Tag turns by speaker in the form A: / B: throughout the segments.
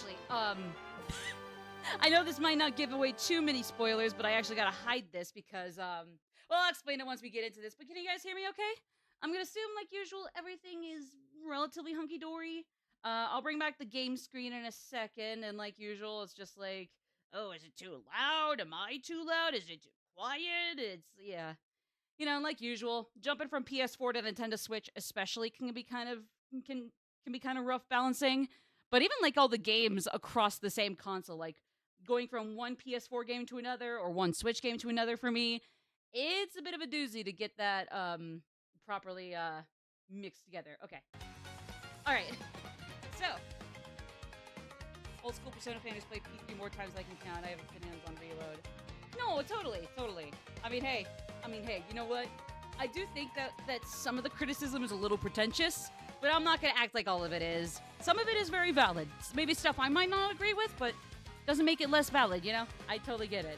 A: actually, I know this might not give away too many spoilers, but I actually gotta hide this because, well, I'll explain it once we get into this. But can you guys hear me okay? I'm gonna assume, like usual, everything is relatively hunky-dory. I'll bring back the game screen in a second, and like usual, it's just like, oh, is it too loud? Am I too loud? Is it too quiet? It's, yeah. Like usual, jumping from PS4 to Nintendo Switch especially can can be kind of rough balancing. But even like all the games across the same console, like going from one PS4 game to another or one Switch game to another for me, it's a bit of a doozy to get that properly mixed together. Okay. All right. So, old school Persona fan who's played P3 more times than I can count. I have opinions on Reload. No, totally. I mean, hey, you know what? I do think that some of the criticism is a little pretentious, but I'm not gonna act like all of it is. Some of it is very valid. Maybe stuff I might not agree with, but doesn't make it less valid, you know? I totally get it.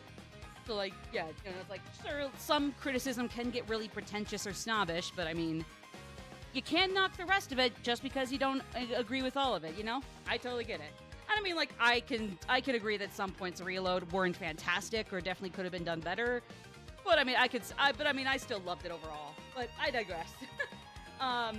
A: So, like, yeah, it's like, sure, some criticism can get really pretentious or snobbish, but I mean, you can't knock the rest of it just because you don't agree with all of it, you know? I totally get it. And I mean, like, I can agree that some points of Reload weren't fantastic or definitely could have been done better. But I mean, I still loved it overall. But I digress. So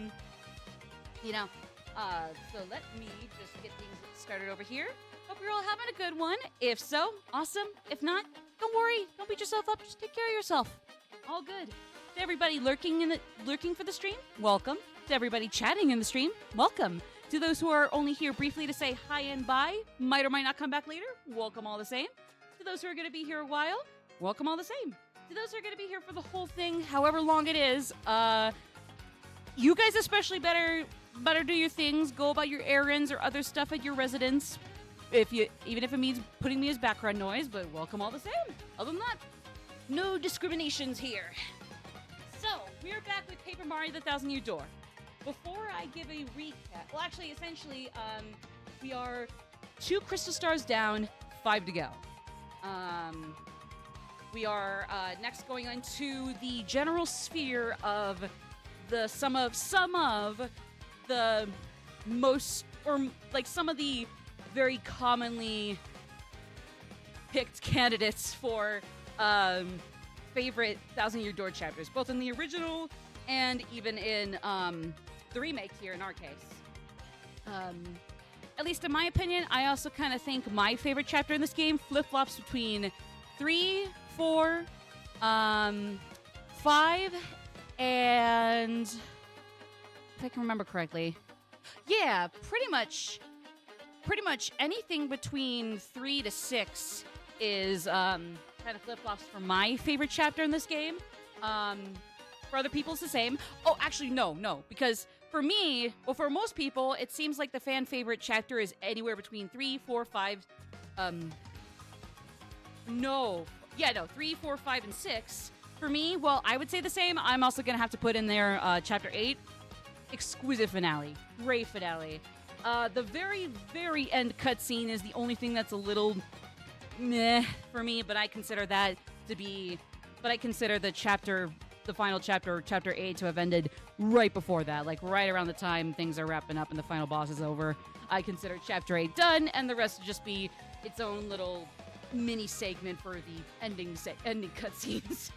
A: let me just get things started over here. Hope you're all having a good one. If so, awesome. If not, don't worry. Don't beat yourself up. Just take care of yourself. All good. To everybody lurking for the stream, welcome. To everybody chatting in the stream, welcome. To those who are only here briefly to say hi and bye, might or might not come back later, welcome all the same. To those who are going to be here a while, welcome all the same. To those who are going to be here for the whole thing, however long it is, you guys especially better do your things, go about your errands or other stuff at your residence. Even if it means putting me as background noise, but welcome all the same. Other than that, no discriminations here. So, we're back with Paper Mario the Thousand Year Door. Before I give a recap, well, actually, essentially, we are 2 crystal stars down, 5 to go. We are next going on to the general sphere of the some of the most, or like some of the very commonly picked candidates for favorite Thousand Year Door chapters, both in the original and even in the remake here in our case. At least in my opinion, I also kind of think my favorite chapter in this game flip-flops between 3, 4, 5, and if I can remember correctly, yeah, pretty much anything between 3 to 6 is kind of flip-flops for my favorite chapter in this game. For other people, it's the same. Oh, actually, no, because for me, well, for most people, it seems like the fan favorite chapter is anywhere between 3, 4, 5. 3, 4, 5, and 6. For me, well, I would say the same. I'm also gonna have to put in there chapter 8, exquisite finale, great finale. The very, very end cutscene is the only thing that's a little meh for me, but I consider that to be. But I consider the final chapter, chapter 8, to have ended right before that, like right around the time things are wrapping up and the final boss is over. I consider chapter 8 done, and the rest would just be its own little mini segment for the ending cutscenes.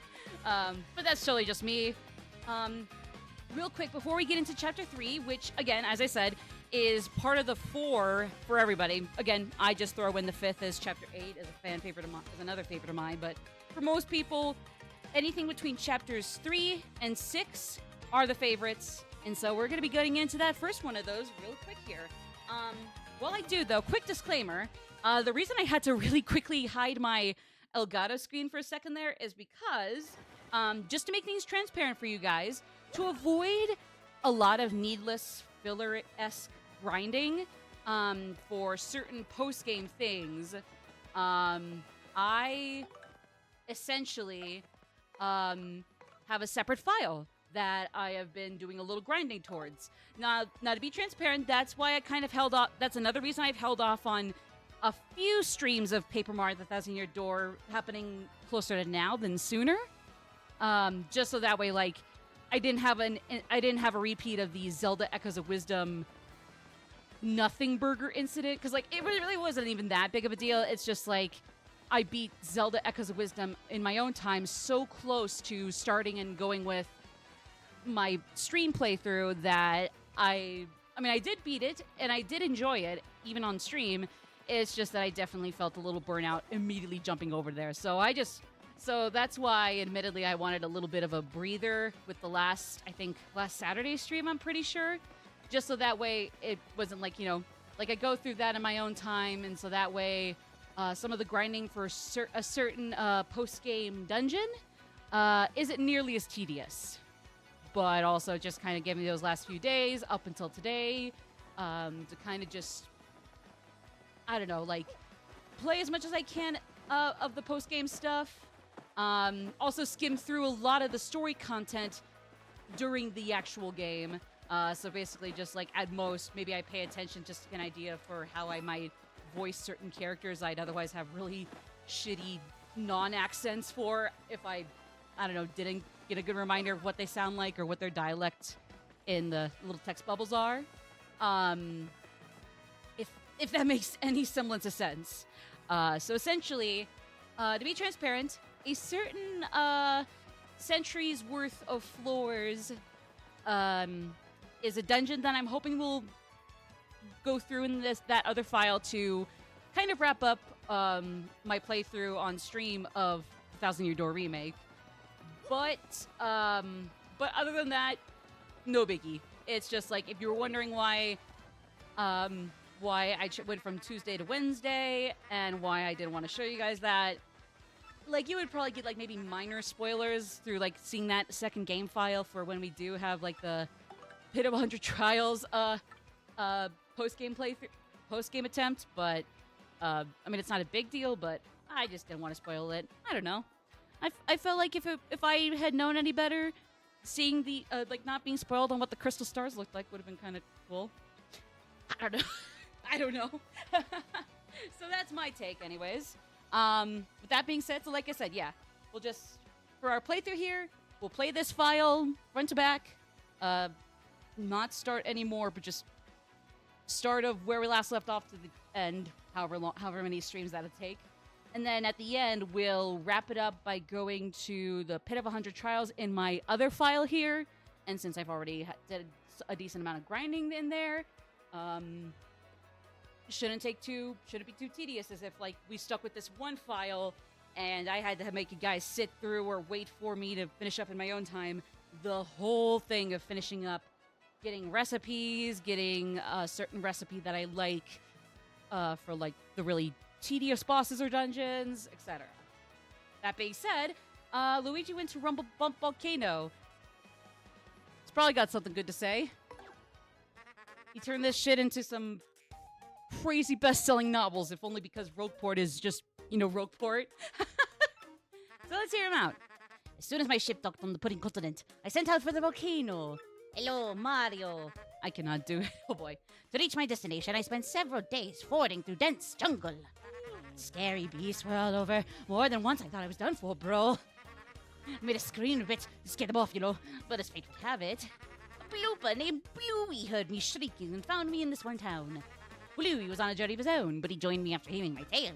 A: But that's totally just me. Real quick, before we get into chapter 3, which, again, as I said, is part of the 4 for everybody. Again, I just throw in the 5th as chapter 8 as a fan favorite as another favorite of mine, but for most people, anything between chapters 3 and 6 are the favorites, and so we're going to be getting into that first one of those real quick here. While I do, though, quick disclaimer, the reason I had to really quickly hide my Elgato screen for a second there is because, just to make things transparent for you guys, to avoid a lot of needless filler-esque grinding for certain post-game things, I essentially have a separate file that I have been doing a little grinding towards. Now, to be transparent, that's why I kind of held off. That's another reason I've held off on a few streams of Paper Mario the Thousand Year Door happening closer to now than sooner. Just so that way, like, I didn't have a repeat of the Zelda Echoes of Wisdom nothing burger incident, because like it really wasn't even that big of a deal. It's just like I beat Zelda Echoes of Wisdom in my own time so close to starting and going with my stream playthrough that I mean, I did beat it and I did enjoy it even on stream. It's just that I definitely felt a little burnout immediately jumping over there. So that's why, admittedly, I wanted a little bit of a breather with the last Saturday's stream, I'm pretty sure. Just so that way it wasn't like, like I go through that in my own time. And so that way some of the grinding for a certain post-game dungeon isn't nearly as tedious. But also just kind of give me those last few days up until today to kind of just, I don't know, like play as much as I can of the post-game stuff. Also skim through a lot of the story content during the actual game. So basically just like at most, maybe I pay attention just to get an idea for how I might voice certain characters I'd otherwise have really shitty non-accents for if I don't know, didn't get a good reminder of what they sound like or what their dialect in the little text bubbles are. If that makes any semblance of sense. So essentially, to be transparent, a certain century's worth of floors is a dungeon that I'm hoping will go through in that other file to kind of wrap up my playthrough on stream of Thousand Year Door Remake. But other than that, no biggie. It's just like if you were wondering why I went from Tuesday to Wednesday and why I didn't want to show you guys that, like you would probably get like maybe minor spoilers through like seeing that second game file for when we do have like the Pit of 100 Trials post-game attempt. But I mean, it's not a big deal, but I just didn't want to spoil it. I don't know. I felt like if I had known any better, seeing the like not being spoiled on what the crystal stars looked like would have been kind of cool. I don't know. I don't know. So that's my take, anyways. With that being said, so like I said, yeah, we'll just for our playthrough here, we'll play this file front to back. Not start anymore, but just start of where we last left off to the end, however many streams that'll take. And then at the end, we'll wrap it up by going to the Pit of 100 Trials in my other file here. And since I've already did a decent amount of grinding in there, shouldn't be too tedious as if like we stuck with this one file and I had to make you guys sit through or wait for me to finish up in my own time the whole thing of finishing up, getting recipes, getting a certain recipe that I like for like the really tedious bosses or dungeons, etc. That being said, Luigi went to Rumble Bump Volcano. He's probably got something good to say. He turned this shit into some crazy best-selling novels, if only because Rogueport is just, Rogueport. So let's hear him out. As soon as my ship docked on the Pudding Continent, I sent out for the volcano. Hello, Mario. I cannot do it. Oh boy. To reach my destination, I spent several days fording through dense jungle. Scary beasts were all over. More than once I thought I was done for, bro. I made a screen bit to scare them off, but as fate would have it, a blooper named Bluey heard me shrieking and found me in this one town. Bluey was on a journey of his own, but he joined me after hearing my tale.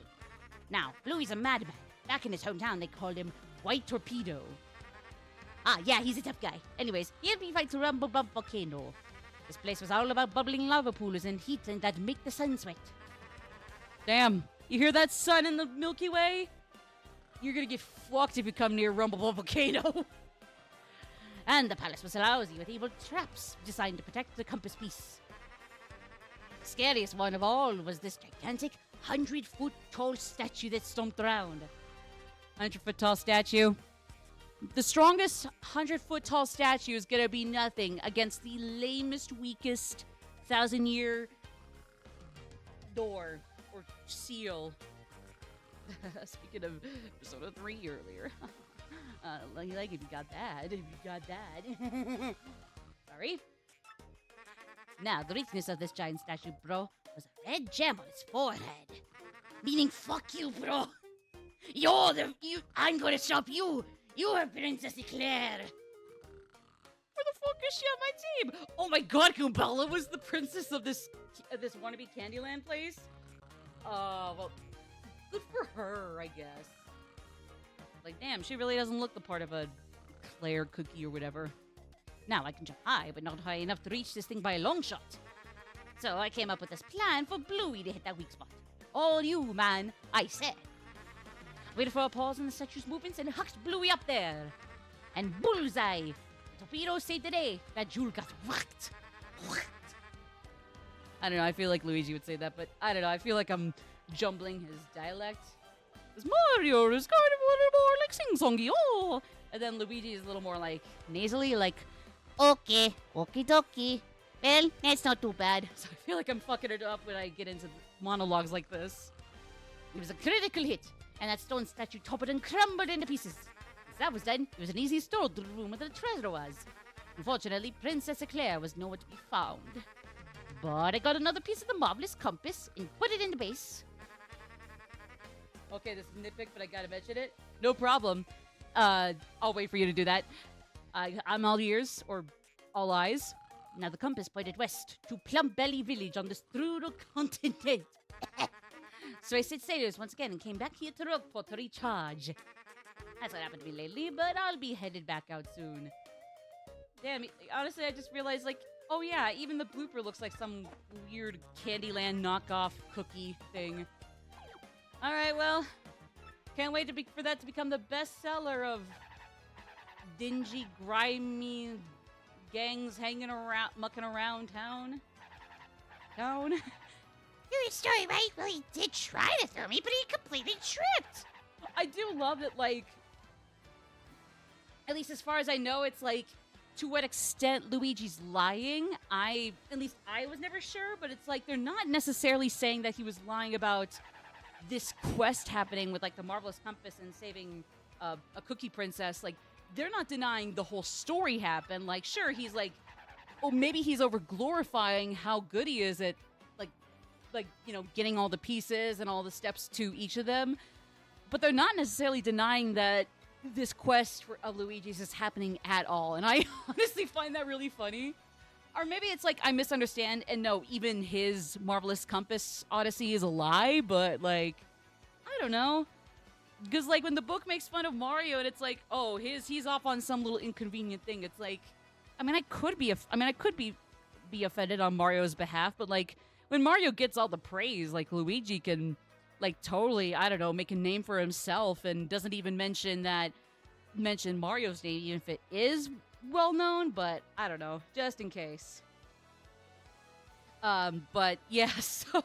A: Now, Bluey's a madman. Back in his hometown, they called him White Torpedo. Ah, yeah, he's a tough guy. Anyways, he helped me fight the Rumble Bump Volcano. This place was all about bubbling lava pools and heat and that make the sun sweat. Damn, you hear that sun in the Milky Way? You're gonna get fucked if you come near Rumble Bump Volcano. And the palace was lousy with evil traps designed to protect the compass piece. The scariest one of all was this gigantic 100-foot tall statue that stomped around. 100-foot tall statue. The strongest 100-foot tall statue is gonna be nothing against the lamest, weakest 1,000-year door or seal. Speaking of Persona 3 earlier. Like if you got that. Sorry. Now, the weakness of this giant statue, bro, was a red gem on its forehead. Meaning, fuck you, bro. I'm gonna stop you. You are Princess Eclair. Where the fuck is she on my team? Oh my god, Goombella was the princess of this this wannabe Candyland place. Well, good for her, I guess. Like, damn, she really doesn't look the part of a Claire cookie or whatever. Now I can jump high, but not high enough to reach this thing by a long shot. So I came up with this plan for Bluey to hit that weak spot. All you, man, I said. Waited for a pause in the statue's movements and hucked Bluey up there. And bullseye! The torpedo saved the day. That jewel got whacked. I don't know, I feel like Luigi would say that, but I don't know, I feel like I'm jumbling his dialect. This Mario is kind of a little more like sing-songy, oh! And then Luigi is a little more like nasally, like, okay, okie dokie. Well, that's not too bad. So I feel like I'm fucking it up when I get into monologues like this. It was a critical hit, and that stone statue toppled and crumbled into pieces. As that was done, it was an easy stroll to the room where the treasure was. Unfortunately, Princess Eclair was nowhere to be found. But I got another piece of the marvelous compass and put it in the base. Okay, this is nitpick, but I gotta mention it. No problem. I'll wait for you to do that. I'm all ears, or all eyes. Now the compass pointed west to Plump Belly Village on the Strudel continent. So I set sailors once again and came back here to Rockport to recharge. That's what happened to me lately, but I'll be headed back out soon. Damn, honestly, I just realized, like, oh yeah, even the blooper looks like some weird Candyland knockoff cookie thing. Alright, well, can't wait for that to become the bestseller of dingy, grimy gangs hanging around, mucking around town.
B: Your story, right? Well, he did try to throw me, but he completely tripped.
A: I do love that, like, at least as far as I know, it's like, to what extent Luigi's lying, at least I was never sure, but it's like, they're not necessarily saying that he was lying about this quest happening with, like, the Marvelous Compass and saving a cookie princess. Like, they're not denying the whole story happened. Like, sure, he's like, oh, maybe he's over-glorifying how good he is at, like, you know, getting all the pieces and all the steps to each of them. But they're not necessarily denying that this quest of Luigi's is happening at all. And I honestly find that really funny. Or maybe it's like I misunderstand, and no, even his Marvelous Compass Odyssey is a lie, but, like, I don't know. Because, like, when the book makes fun of Mario and it's like, oh, he's off on some little inconvenient thing, it's like, I mean, I could be offended on Mario's behalf, but, like, when Mario gets all the praise, like, Luigi can, like, totally, I don't know, make a name for himself and doesn't even mention Mario's name, even if it is well known, but I don't know, just in case. But yeah, so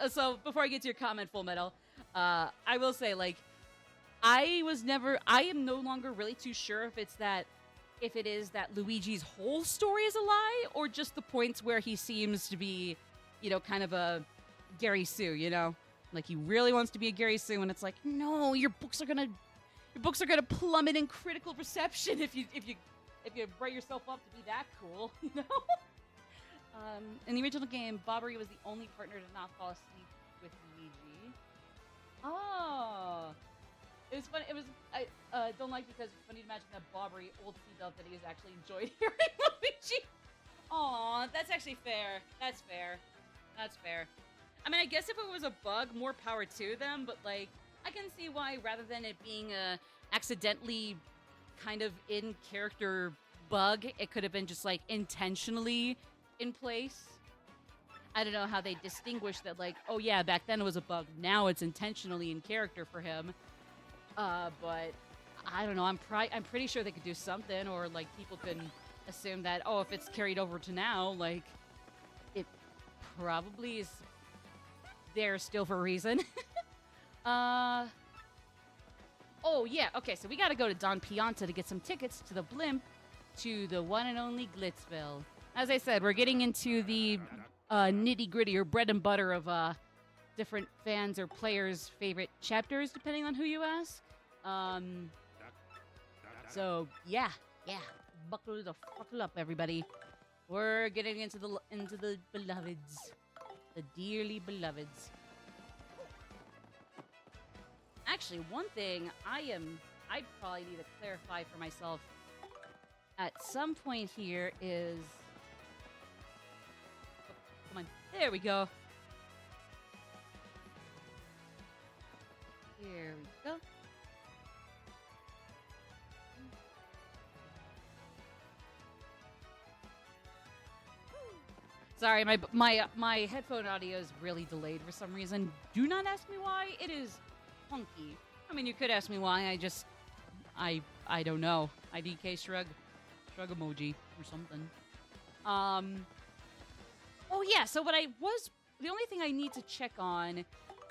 A: so before I get to your comment, Full Metal, I will say, like, I am no longer really too sure if it is that Luigi's whole story is a lie, or just the points where he seems to be, you know, kind of a Gary Sue, you know? Like, he really wants to be a Gary Sue, and it's like, no, your books are gonna plummet in critical reception if you write yourself up to be that cool, you know? In the original game, Bobbery was the only partner to not fall asleep with Luigi. Oh. It was funny. I don't like, because it's funny to imagine that Bobbery, old C-Dub, that he has actually enjoyed hearing Luigi. Aw, that's actually fair. That's fair. I mean, I guess if it was a bug, more power to them, but, like, I can see why, rather than it being a accidentally kind of in-character bug, it could have been just, like, intentionally in place. I don't know how they distinguish that, like, oh yeah, back then it was a bug, now it's intentionally in character for him. But I don't know, I'm pretty sure they could do something, or, like, people can assume that, oh, if it's carried over to now, like, it probably is there still for a reason. Oh yeah, okay, so we gotta go to Don Pianta to get some tickets to the blimp to the one and only Glitzville. As I said, we're getting into the nitty-gritty, or bread and butter of different fans' or players' favorite chapters, depending on who you ask. So yeah, buckle up, everybody. We're getting into the beloveds, the dearly beloveds. Actually, one thing I probably need to clarify for myself at some point here is, There we go. Here we go. Sorry, my headphone audio is really delayed for some reason. Do not ask me why. It is funky. I mean, you could ask me why. I don't know. IDK shrug emoji or something. Oh yeah. So the only thing I need to check on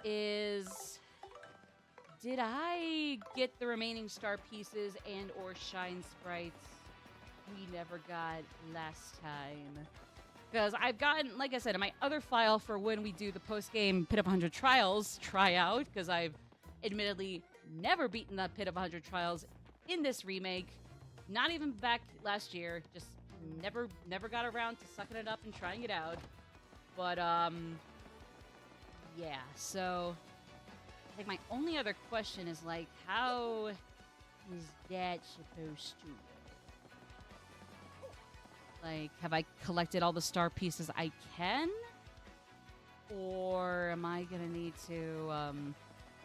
A: is, did I get the remaining star pieces and or shine sprites we never got last time? Because I've gotten, like I said, in my other file for when we do the post-game Pit of 100 Trials tryout, because I've admittedly never beaten the Pit of 100 Trials in this remake, not even back last year, just never got around to sucking it up and trying it out. But, yeah, so I think my only other question is, like, how is that supposed to work? Like, have I collected all the star pieces I can? Or am I gonna need to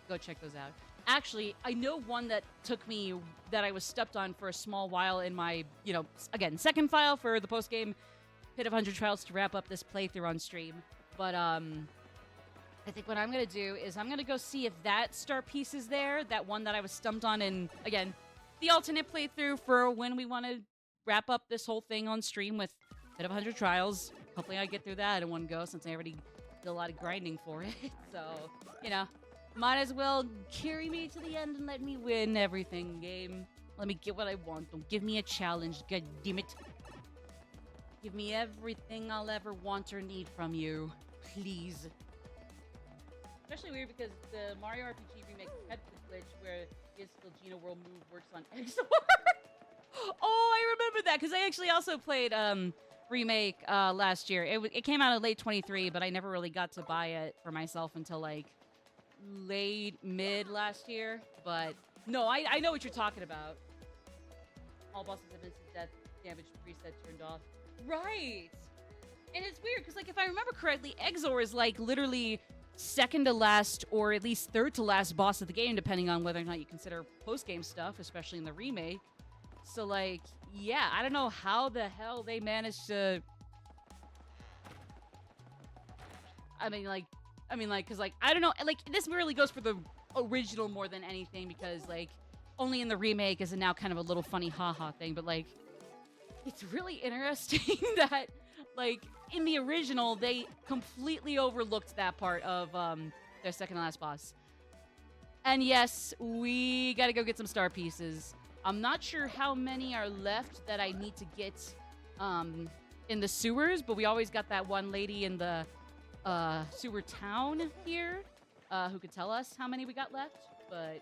A: go check those out? Actually, I know one that took me, that I was stepped on for a small while in my, again, second file for the post-game Pit of 100 Trials to wrap up this playthrough on stream. But, I think what I'm gonna do is I'm gonna go see if that star piece is there, that one that I was stumped on in, again, the alternate playthrough for when we want to wrap up this whole thing on stream with Pit of 100 Trials. Hopefully I get through that in one go, since I already did a lot of grinding for it. So, might as well carry me to the end and let me win everything, game. Let me get what I want. Don't give me a challenge, god damn it. Give me everything I'll ever want or need from you, please. Especially weird because the Mario RPG remake had the glitch where his Gina World move works on XOR. Oh, I remember that, because I actually also played Remake last year. It came out in late 23, but I never really got to buy it for myself until, like, mid last year. But, no, I know what you're talking about. All bosses have instant death damage preset turned off. Right! And it's weird, because, like, if I remember correctly, Exor is, like, literally second to last, or at least third to last boss of the game, depending on whether or not you consider post-game stuff, especially in the remake. So, like, yeah, I don't know how the hell they managed to... I mean, because, like, I don't know, like, this really goes for the original more than anything, because, like, only in the remake is it now kind of a little funny haha thing, but, like, it's really interesting that, like, in the original, they completely overlooked that part of, their second to last boss. And yes, we gotta go get some star pieces. I'm not sure how many are left that I need to get in the sewers, but we always got that one lady in the sewer town here who could tell us how many we got left. But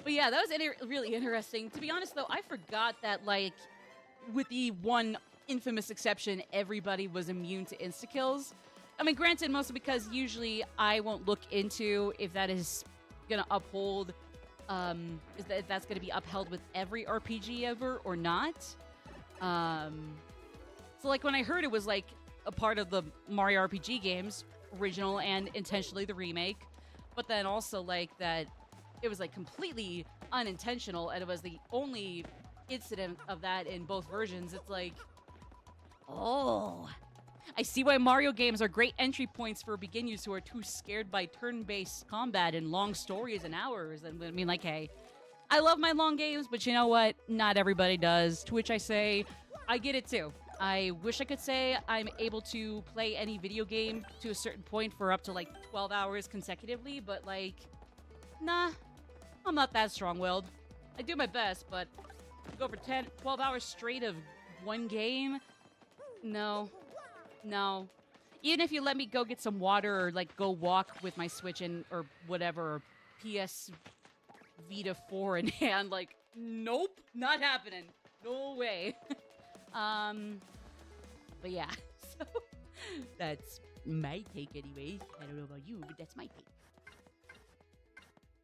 A: yeah, that was really interesting. To be honest, though, I forgot that, like, with the one infamous exception, everybody was immune to insta-kills. I mean, granted, mostly because usually I won't look into if that is gonna uphold, if that's gonna be upheld with every RPG ever or not. So, like, when I heard it was, like, a part of the Mario RPG games, original and intentionally the remake, but then also, like, that it was, like, completely unintentional, and it was the only incident of that in both versions, it's like, oh, I see why Mario games are great entry points for beginners who are too scared by turn-based combat and long stories and hours. And I mean, like, hey, I love my long games, but you know what? Not everybody does. To which I say, I get it too. I wish I could say I'm able to play any video game to a certain point for up to, like, 12 hours consecutively, but, like, nah, I'm not that strong-willed. I do my best, but go for 12 hours straight of one game? No. No. Even if you let me go get some water or, like, go walk with my Switch and or whatever, or PS Vita 4 in hand, like, nope, not happening. No way. But yeah, so that's my take anyways. I don't know about you, but that's my take.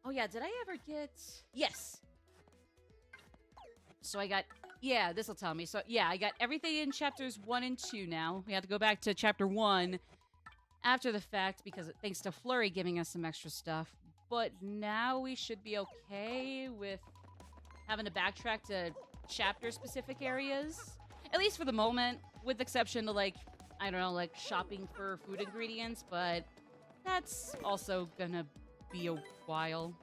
A: Oh yeah, did I ever get... Yes. So I got, yeah, this will tell me. So yeah, I got everything in chapters 1 and 2 now. We have to go back to chapter 1 after the fact because thanks to Flurry giving us some extra stuff. But now we should be okay with having to backtrack to chapter-specific areas. At least for the moment, with exception to, like, I don't know, like, shopping for food ingredients, but that's also gonna be a while.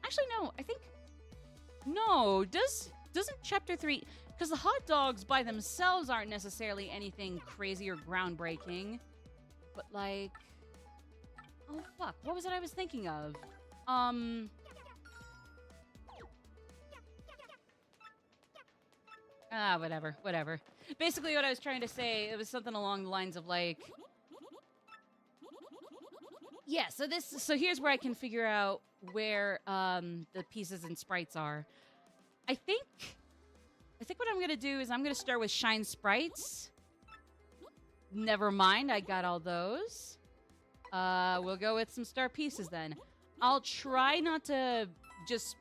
A: Actually, no, I think... No, doesn't chapter 3... Because the hot dogs by themselves aren't necessarily anything crazy or groundbreaking. But, like... Oh, fuck. What was it I was thinking of? Whatever. Basically, what I was trying to say, it was something along the lines of, like... Yeah, so here's where I can figure out where, the pieces and sprites are. I think what I'm gonna do is I'm gonna start with Shine Sprites. Never mind, I got all those. We'll go with some star pieces then. I'll try not to just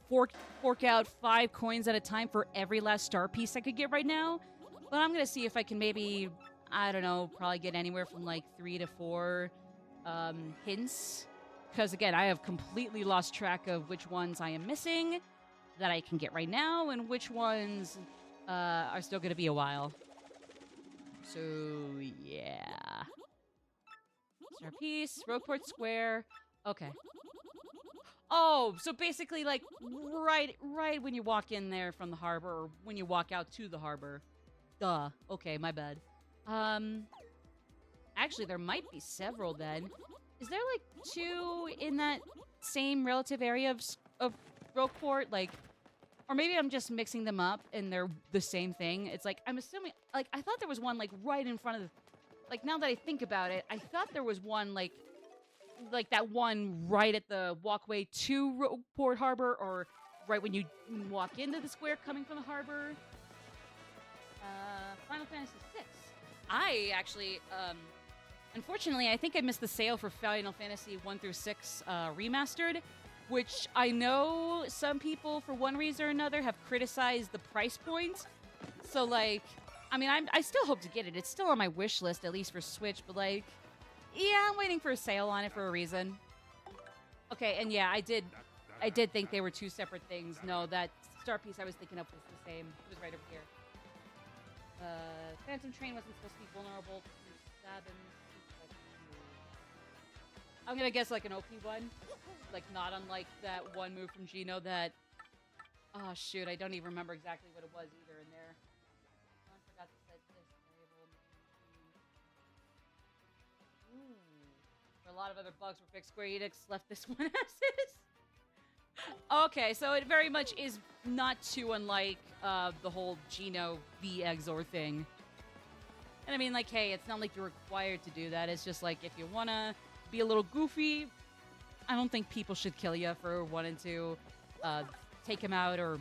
A: fork out 5 coins at a time for every last star piece I could get right now. But I'm gonna see if I can maybe, I don't know, probably get anywhere from like 3 to 4 hints. Because again, I have completely lost track of which ones I am missing that I can get right now and which ones are still gonna be a while. So yeah. Star piece, Rogueport Square. Okay. Oh, so basically, like, right when you walk in there from the harbor, or when you walk out to the harbor. Duh. Okay, my bad. Actually, there might be several then. Is there, like, 2 in that same relative area of Rogueport? Like, or maybe I'm just mixing them up and they're the same thing. It's like, I'm assuming, like, I thought there was one, like, right in front of the... Like, now that I think about it, I thought there was one, like that one right at the walkway to Rogueport Harbor, or right when you walk into the square coming from the harbor. Final Fantasy VI. I actually, unfortunately, I think I missed the sale for Final Fantasy 1 through 6 remastered, which I know some people, for one reason or another, have criticized the price point. So, like, I mean, I still hope to get it. It's still on my wish list, at least for Switch, but, like, yeah, I'm waiting for a sale on it for a reason. Okay, and yeah, I did think they were 2 separate things. No, that star piece I was thinking of was the same. It was right over here. Phantom Train wasn't supposed to be vulnerable to stabbing. I'm gonna guess like an OP one. Like, not unlike that one move from Gino that... Oh, shoot, I don't even remember exactly what it was either in there. I forgot to set this variable. A lot of other bugs were fixed. Square Enix left this one as is. Okay, so it very much is not too unlike the whole Geno v Exor thing. And I mean, like, hey, it's not like you're required to do that. It's just like, if you want to be a little goofy, I don't think people should kill you for wanting to take him out or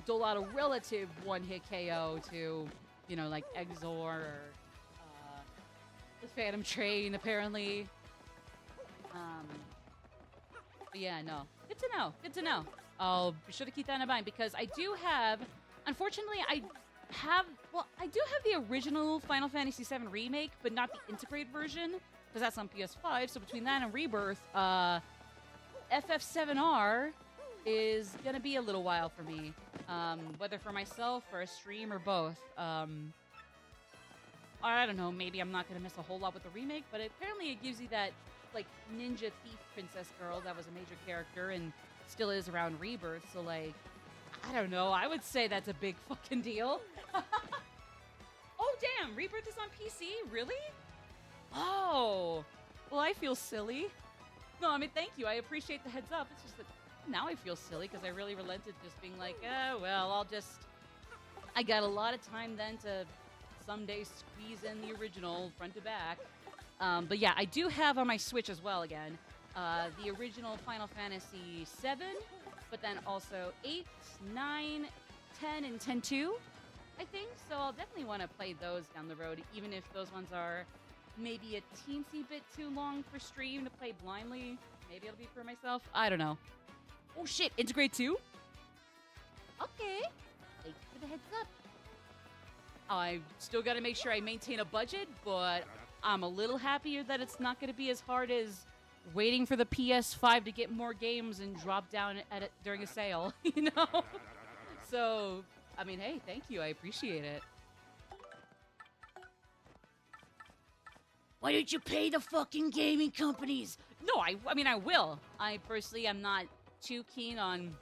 A: dole out a relative one-hit KO to, you know, like Exor or the Phantom Train, apparently. But yeah, no. Good to know. Good to know. I'll be sure to keep that in mind because I do have... Unfortunately, I do have the original Final Fantasy VII Remake, but not the integrated version, because that's on PS5. So between that and Rebirth, FF7R is going to be a little while for me. Whether for myself or a stream or both. I don't know, maybe I'm not going to miss a whole lot with the remake, but apparently it gives you that, like, ninja thief princess girl that was a major character and still is around Rebirth, so, like, I don't know, I would say that's a big fucking deal. Oh, damn, Rebirth is on PC? Really? Oh, well, I feel silly. No, I mean, thank you, I appreciate the heads up. It's just that now I feel silly because I really relented just being like, oh, well, I got a lot of time then to someday squeeze in the original front to back. But yeah, I do have on my Switch as well again, the original Final Fantasy VII, but then also 8, 9, 10, and 10-2, I think. So I'll definitely want to play those down the road, even if those ones are maybe a teensy bit too long for stream to play blindly. Maybe it'll be for myself. I don't know. Oh shit, Integrate 2? Okay. Thanks for the heads up. I still got to make sure I maintain a budget, but I'm a little happier that it's not going to be as hard as waiting for the PS5 to get more games and drop down at it during a sale, you know? So, I mean, hey, thank you. I appreciate it. Why don't you pay the fucking gaming companies? No, I mean, I will. I personally am not too keen on,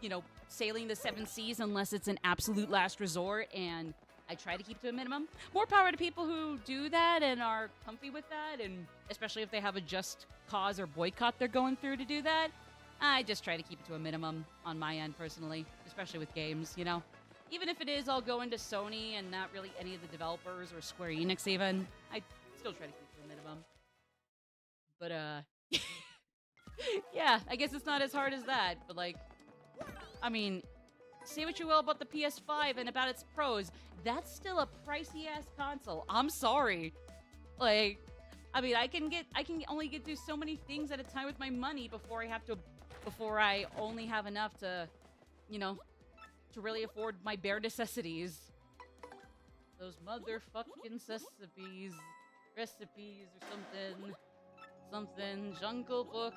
A: you know, sailing the 7 seas unless it's an absolute last resort, and I try to keep to a minimum. More power to people who do that and are comfy with that, and especially if they have a just cause or boycott they're going through to do that. I just try to keep it to a minimum on my end, personally, especially with games, you know? Even if it is all going to Sony and not really any of the developers or Square Enix even, I still try to keep it to a minimum. But, yeah, I guess it's not as hard as that, but, like, I mean, say what you will about the PS5 and about its pros, that's still a pricey-ass console. I'm sorry. Like, I mean, I can only get through so many things at a time with my money before I only have enough to, you know, to really afford my bare necessities. Those motherfucking recipes or something, Jungle Book.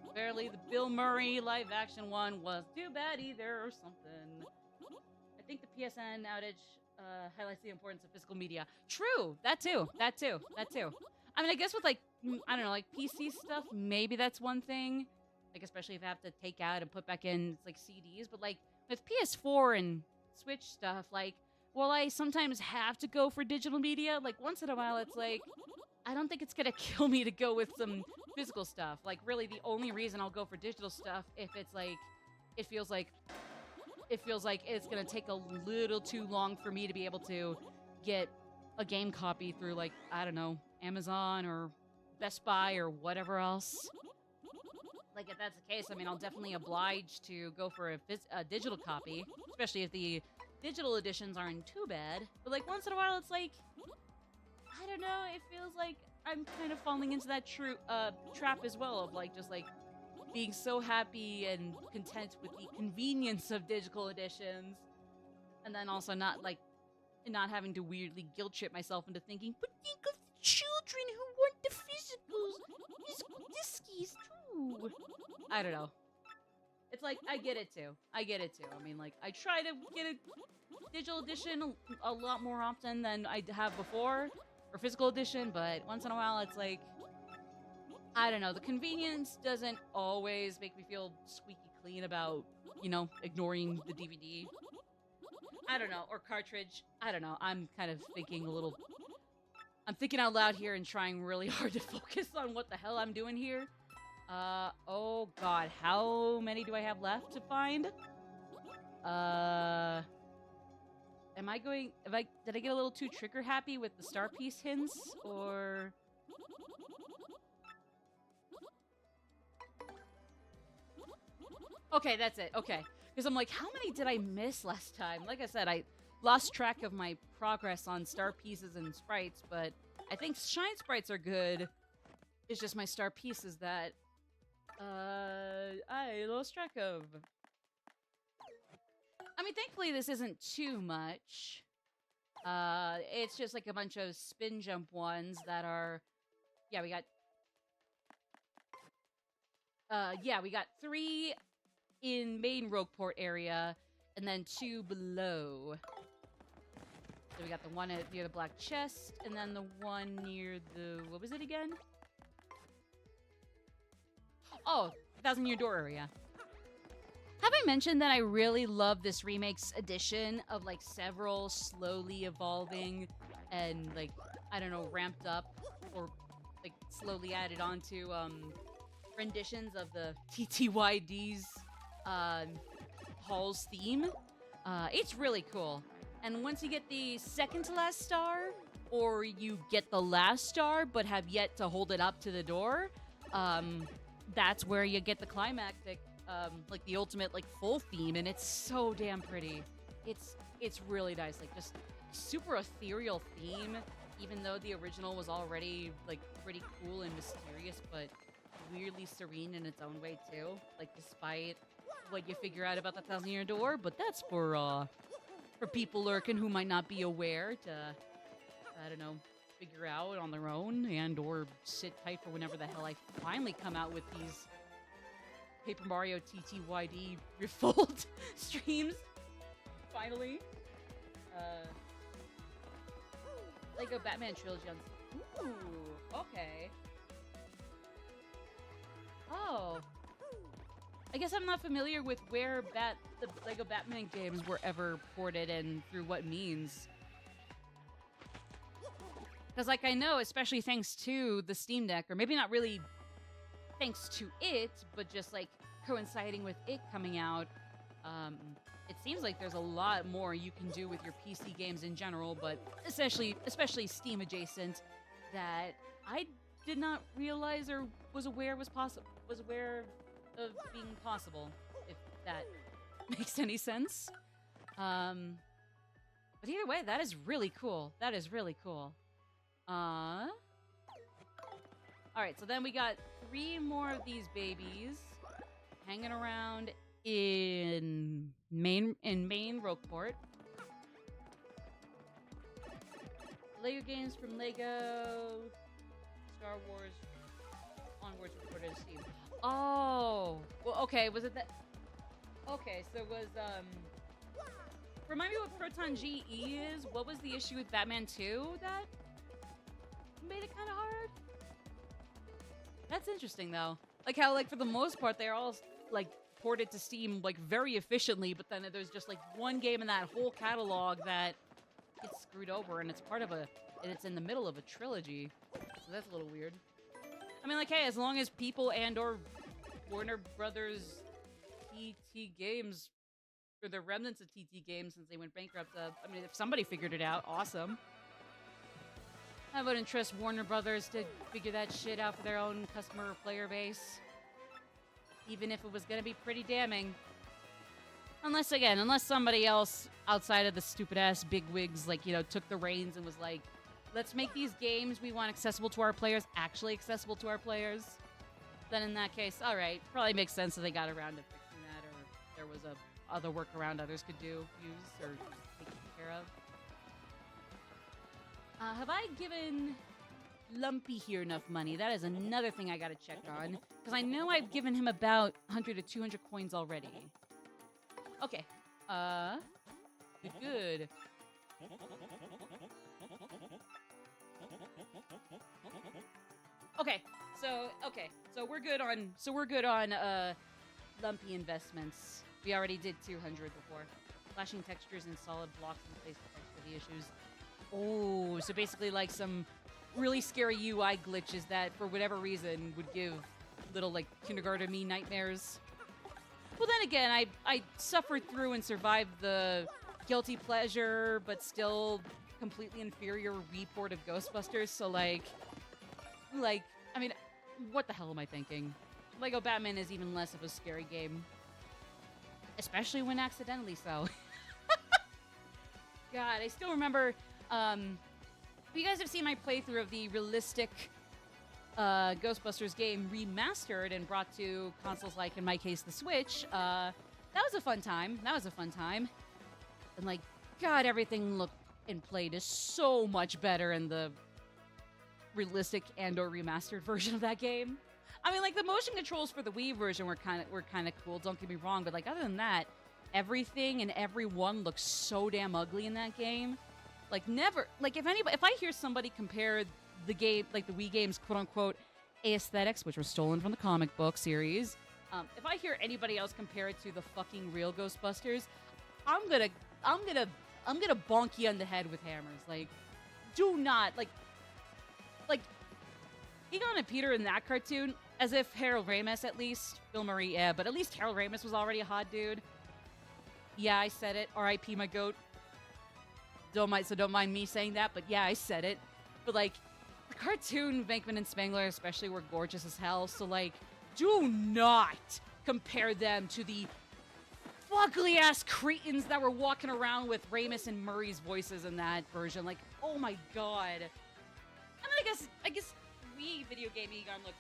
A: Apparently the Bill Murray live action one was too bad either or something. I think the PSN outage highlights the importance of physical media. True, that too. I mean, I guess with like, I don't know, like PC stuff, maybe that's one thing. Like, especially if I have to take out and put back in, like, CDs. But, like, with PS4 and Switch stuff, like, well, I sometimes have to go for digital media. Like, once in a while, it's like, I don't think it's gonna kill me to go with some physical stuff. Like, really, the only reason I'll go for digital stuff if it's, like, it feels like it's gonna take a little too long for me to be able to get a game copy through, like, I don't know, Amazon or Best Buy or whatever else. Like, if that's the case, I mean, I'll definitely oblige to go for a digital copy, especially if the digital editions aren't too bad. But, like, once in a while, it's like, I don't know, it feels like I'm kind of falling into that trap as well of, like, just, like, being so happy and content with the convenience of digital editions, and then also not having to weirdly guilt trip myself into thinking, but think of the children who want the physical discies too. I don't know. It's like, I get it too. I mean, like, I try to get a digital edition a lot more often than I have before, or physical edition, but once in a while it's like, I don't know, the convenience doesn't always make me feel squeaky clean about, you know, ignoring the DVD. I don't know, or cartridge. I don't know, I'm kind of thinking I'm thinking out loud here and trying really hard to focus on what the hell I'm doing here. Oh god, how many do I have left to find? Did I get a little too trigger happy with the star piece hints, or... Okay, that's it. Okay. Because I'm like, how many did I miss last time? Like I said, I lost track of my progress on star pieces and sprites, but I think shine sprites are good. It's just my star pieces that I lost track of. I mean, thankfully this isn't too much. It's just like a bunch of spin jump ones that are... Yeah, we got 3 in main Rogueport area, and then 2 below. So we got the one near the black chest, and then the one near the... What was it again? Oh, 1,000-year door area. Have I mentioned that I really love this Remake's edition of, like, several slowly evolving and, like, I don't know, ramped up or, like, slowly added onto, renditions of the TTYD's, Hall's theme? It's really cool. And once you get the second to last star, or you get the last star but have yet to hold it up to the door, that's where you get the climactic, like the ultimate, like, full theme, and it's so damn pretty. It's really nice, like, just super ethereal theme, even though the original was already, like, pretty cool and mysterious, but weirdly serene in its own way too. Like, despite what you figure out about the 1,000-year door, but that's for people lurking who might not be aware to, I don't know, figure out on their own and or sit tight for whenever the hell I finally come out with these Paper Mario TTYD Refold streams. Finally. Lego Batman Trilogy on... Ooh, okay. Oh. I guess I'm not familiar with where the Lego Batman games were ever ported and through what means. Because, like, I know, especially thanks to the Steam Deck, or maybe not really thanks to it, but just, like, coinciding with it coming out, it seems like there's a lot more you can do with your PC games in general, but especially Steam adjacent, that I did not realize or was aware of being possible, if that makes any sense. But either way, that is really cool. That is really cool. Alright, so then we got 3 more of these babies hanging around in main Rogueport. Lego games from Lego, Star Wars, onwards reported to Steam. Oh, well, okay. Was it that? Okay, so it was remind me what Proton GE is. What was the issue with Batman 2 that made it kind of hard? That's interesting though. Like how, like, for the most part, they're all like ported to Steam like very efficiently, but then there's just like one game in that whole catalog that gets screwed over, and it's it's in the middle of a trilogy. So that's a little weird. I mean, like, hey, as long as people and or Warner Brothers TT Games, or the remnants of TT Games since they went bankrupt, I mean, if somebody figured it out, awesome. I wouldn't trust Warner Brothers to figure that shit out for their own customer or player base. Even if it was gonna be pretty damning. Unless somebody else outside of the stupid-ass bigwigs, like, you know, took the reins and was like, let's make these games we want accessible to our players actually accessible to our players. Then in that case, alright, probably makes sense that they got around to fixing that, or there was a other workaround others could use, or take care of. Have I given Lumpy here enough money? That is another thing I gotta check on. Because I know I've given him about 100 to 200 coins already. Okay. Good. So we're good on Lumpy investments. We already did 200 before. Flashing textures and solid blocks in place to fix the issues. Oh, so basically like some really scary UI glitches that, for whatever reason, would give little, like, kindergarten me nightmares. Well, then again, I suffered through and survived the guilty pleasure, but still completely inferior report of Ghostbusters, so, like, I mean, what the hell am I thinking? Lego Batman is even less of a scary game. Especially when accidentally so. God, I still remember, if you guys have seen my playthrough of the realistic Ghostbusters game remastered and brought to consoles like, in my case, the Switch, that was a fun time. And, like, God, everything looked and played is so much better in the realistic and or remastered version of that game. I mean, like, the motion controls for the Wii version were kind of cool, don't get me wrong, but, like, other than that, everything and everyone looks so damn ugly in that game. Like, never, like, if I hear somebody compare the game, like the Wii game's quote-unquote aesthetics, which were stolen from the comic book series, if I hear anybody else compare it to the fucking real Ghostbusters, I'm gonna bonk you on the head with hammers. Like, do not, like, Egon and Peter in that cartoon, as if Harold Ramis, at least, Bill Murray, yeah, but at least Harold Ramis was already a hot dude. Yeah, I said it. R.I.P. my goat. Don't mind me saying that, but yeah, I said it. But, like, the cartoon Venkman and Spengler especially were gorgeous as hell, so, like, do not compare them to the fugly-ass cretins that were walking around with Ramis and Murray's voices in that version. Like, oh my god. I mean, I guess Wii video game Egon looked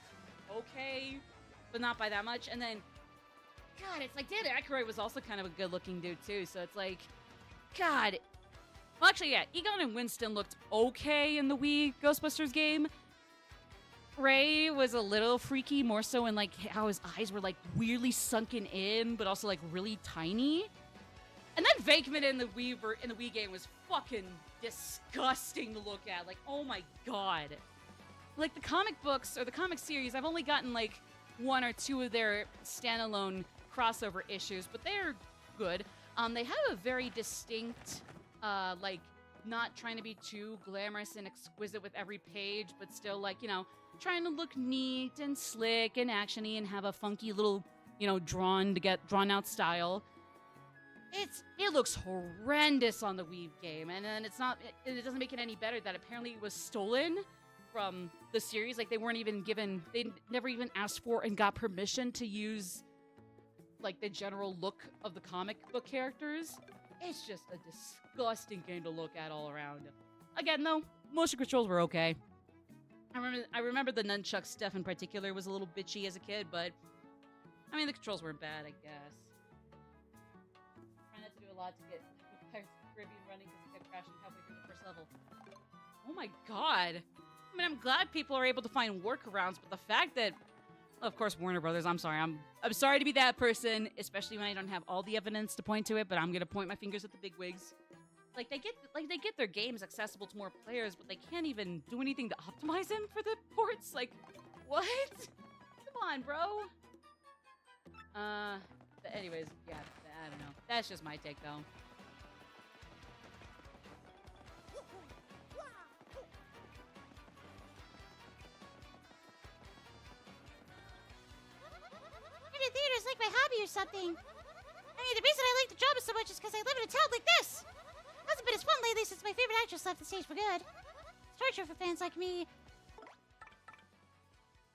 A: okay, but not by that much. And then God, it's like Dan Aykroyd was also kind of a good-looking dude too. So it's like, God. Well, actually, yeah, Egon and Winston looked okay in the Wii Ghostbusters game. Ray was a little freaky, more so in like how his eyes were like weirdly sunken in, but also like really tiny. And then Venkman in the Wii game was fucking disgusting to look at. Like, oh my god. Like the comic books or the comic series, I've only gotten like 1 or 2 of their standalone crossover issues, but they're good. They have a very distinct, like, not trying to be too glamorous and exquisite with every page, but still, like, you know, trying to look neat and slick and actiony and have a funky little, you know, drawn out style. It looks horrendous on the Wii game, and then it doesn't make it any better that apparently it was stolen from the series. Like, they never even asked for and got permission to use like the general look of the comic book characters. It's just a disgusting game to look at all around. Again, though, motion controls were okay. I remember the nunchuck stuff in particular was a little bitchy as a kid, but I mean the controls weren't bad, I guess. Trying not to do a lot to get Pirates of the Caribbean running because it kept crashing halfway through the first level. Oh my god! I mean, I'm glad people are able to find workarounds, but the fact that, of course, Warner Brothers, I'm sorry. I'm sorry to be that person, especially when I don't have all the evidence to point to it, but I'm gonna point my fingers at the bigwigs. Like they get their games accessible to more players, but they can't even do anything to optimize them for the ports. Like, what? Come on, bro. But anyways, yeah, I don't know. That's just my take, though.
B: Theater's like my hobby or something. I mean, the reason I like the drama so much is because I live in a town like this. Hasn't been as fun lately since my favorite actress left the stage for good. It's torture for fans like me.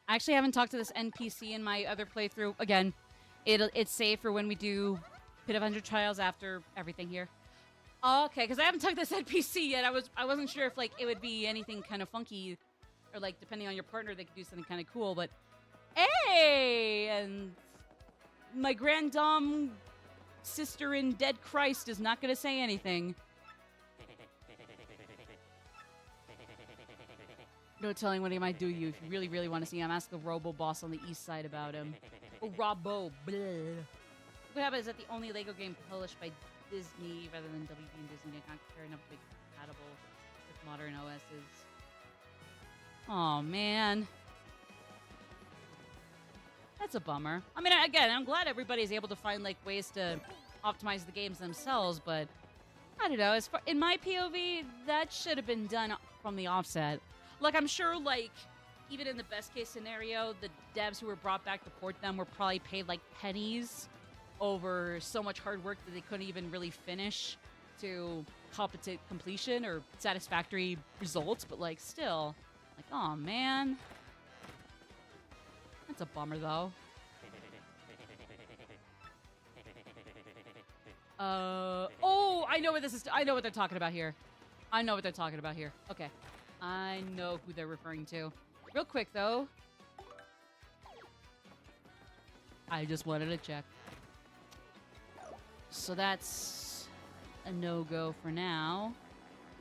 A: I actually haven't talked to this NPC in my other playthrough. Again, it's saved for when we do Pit of 100 Trials after everything here. Okay, because I haven't talked to this NPC yet. I wasn't sure if like it would be anything kind of funky, or like depending on your partner, they could do something kind of cool. But hey, and my granddom sister in Dead Christ is not going to say anything. No telling what he might do you if you really, really want to see him. Ask the Robo Boss on the east side about him. Oh, Robo. Bleh. What happens is that the only Lego game published by Disney rather than WB and Disney that can't carry enough to be compatible with modern OSs. Oh man. That's a bummer. I mean, again, I'm glad everybody's able to find like ways to optimize the games themselves, but I don't know. As far in my POV, that should have been done from the offset. Like, I'm sure, like, even in the best case scenario, the devs who were brought back to port them were probably paid like pennies over so much hard work that they couldn't even really finish to competent completion or satisfactory results. But like, still, like, oh man. That's a bummer, though. Oh, I know what this is. I know what they're talking about here. Okay. I know who they're referring to. Real quick, though. I just wanted to check. So that's a no-go for now.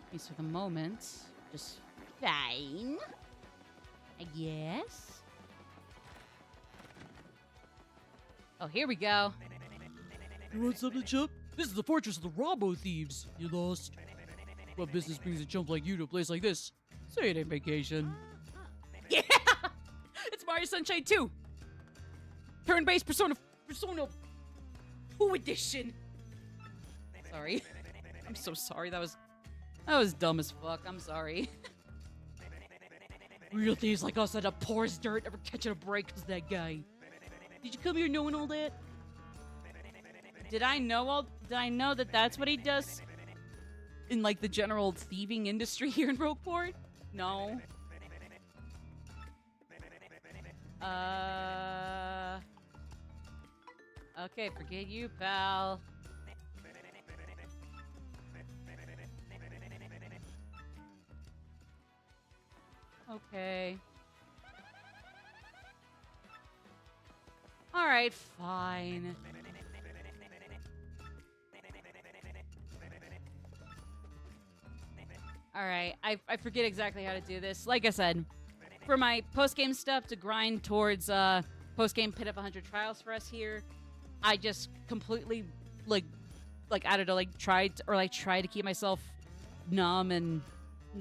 A: At least for the moment. Just fine, I guess. Oh, here we go.
C: You want something, Chump? This is the fortress of the Robo Thieves. You lost. What business brings a chump like you to a place like this? Say it ain't vacation.
A: Yeah! It's Mario Sunshine 2! Turn-based Persona 2 edition! Sorry. I'm so sorry. That was dumb as fuck. I'm sorry.
C: Real thieves like us that are poor as dirt, never catching a break because that guy. Did you come here knowing all that?
A: Did I know that that's what he does in like the general thieving industry here in Rogueport? No. Okay, forget you, pal. Okay. Alright, fine. Alright, I forget exactly how to do this. Like I said, for my post-game stuff to grind towards post-game pit up 100 trials for us here, I just completely, like I don't know, like tried to keep myself numb and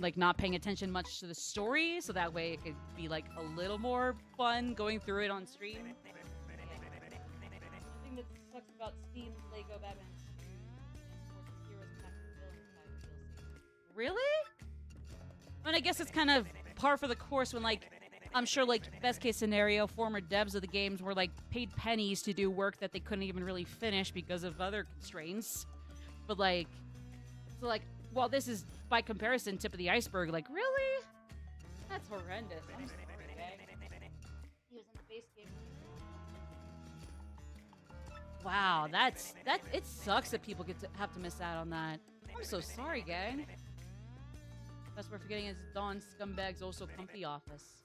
A: like not paying attention much to the story, so that way it could be like a little more fun going through it on stream. The thing that sucks about Steam's Lego Batman Really? And I guess it's kind of par for the course when, like, I'm sure, like, best case scenario, former devs of the games were, like, paid pennies to do work that they couldn't even really finish because of other constraints. But, like, so, like, while this is, by comparison, tip of the iceberg, like, really? That's horrendous. I'm sorry, okay? He was in the base game. Wow, it sucks that people have to miss out on that. I'm so sorry, gang. Best we're forgetting is Dawn Scumbag's also comfy office.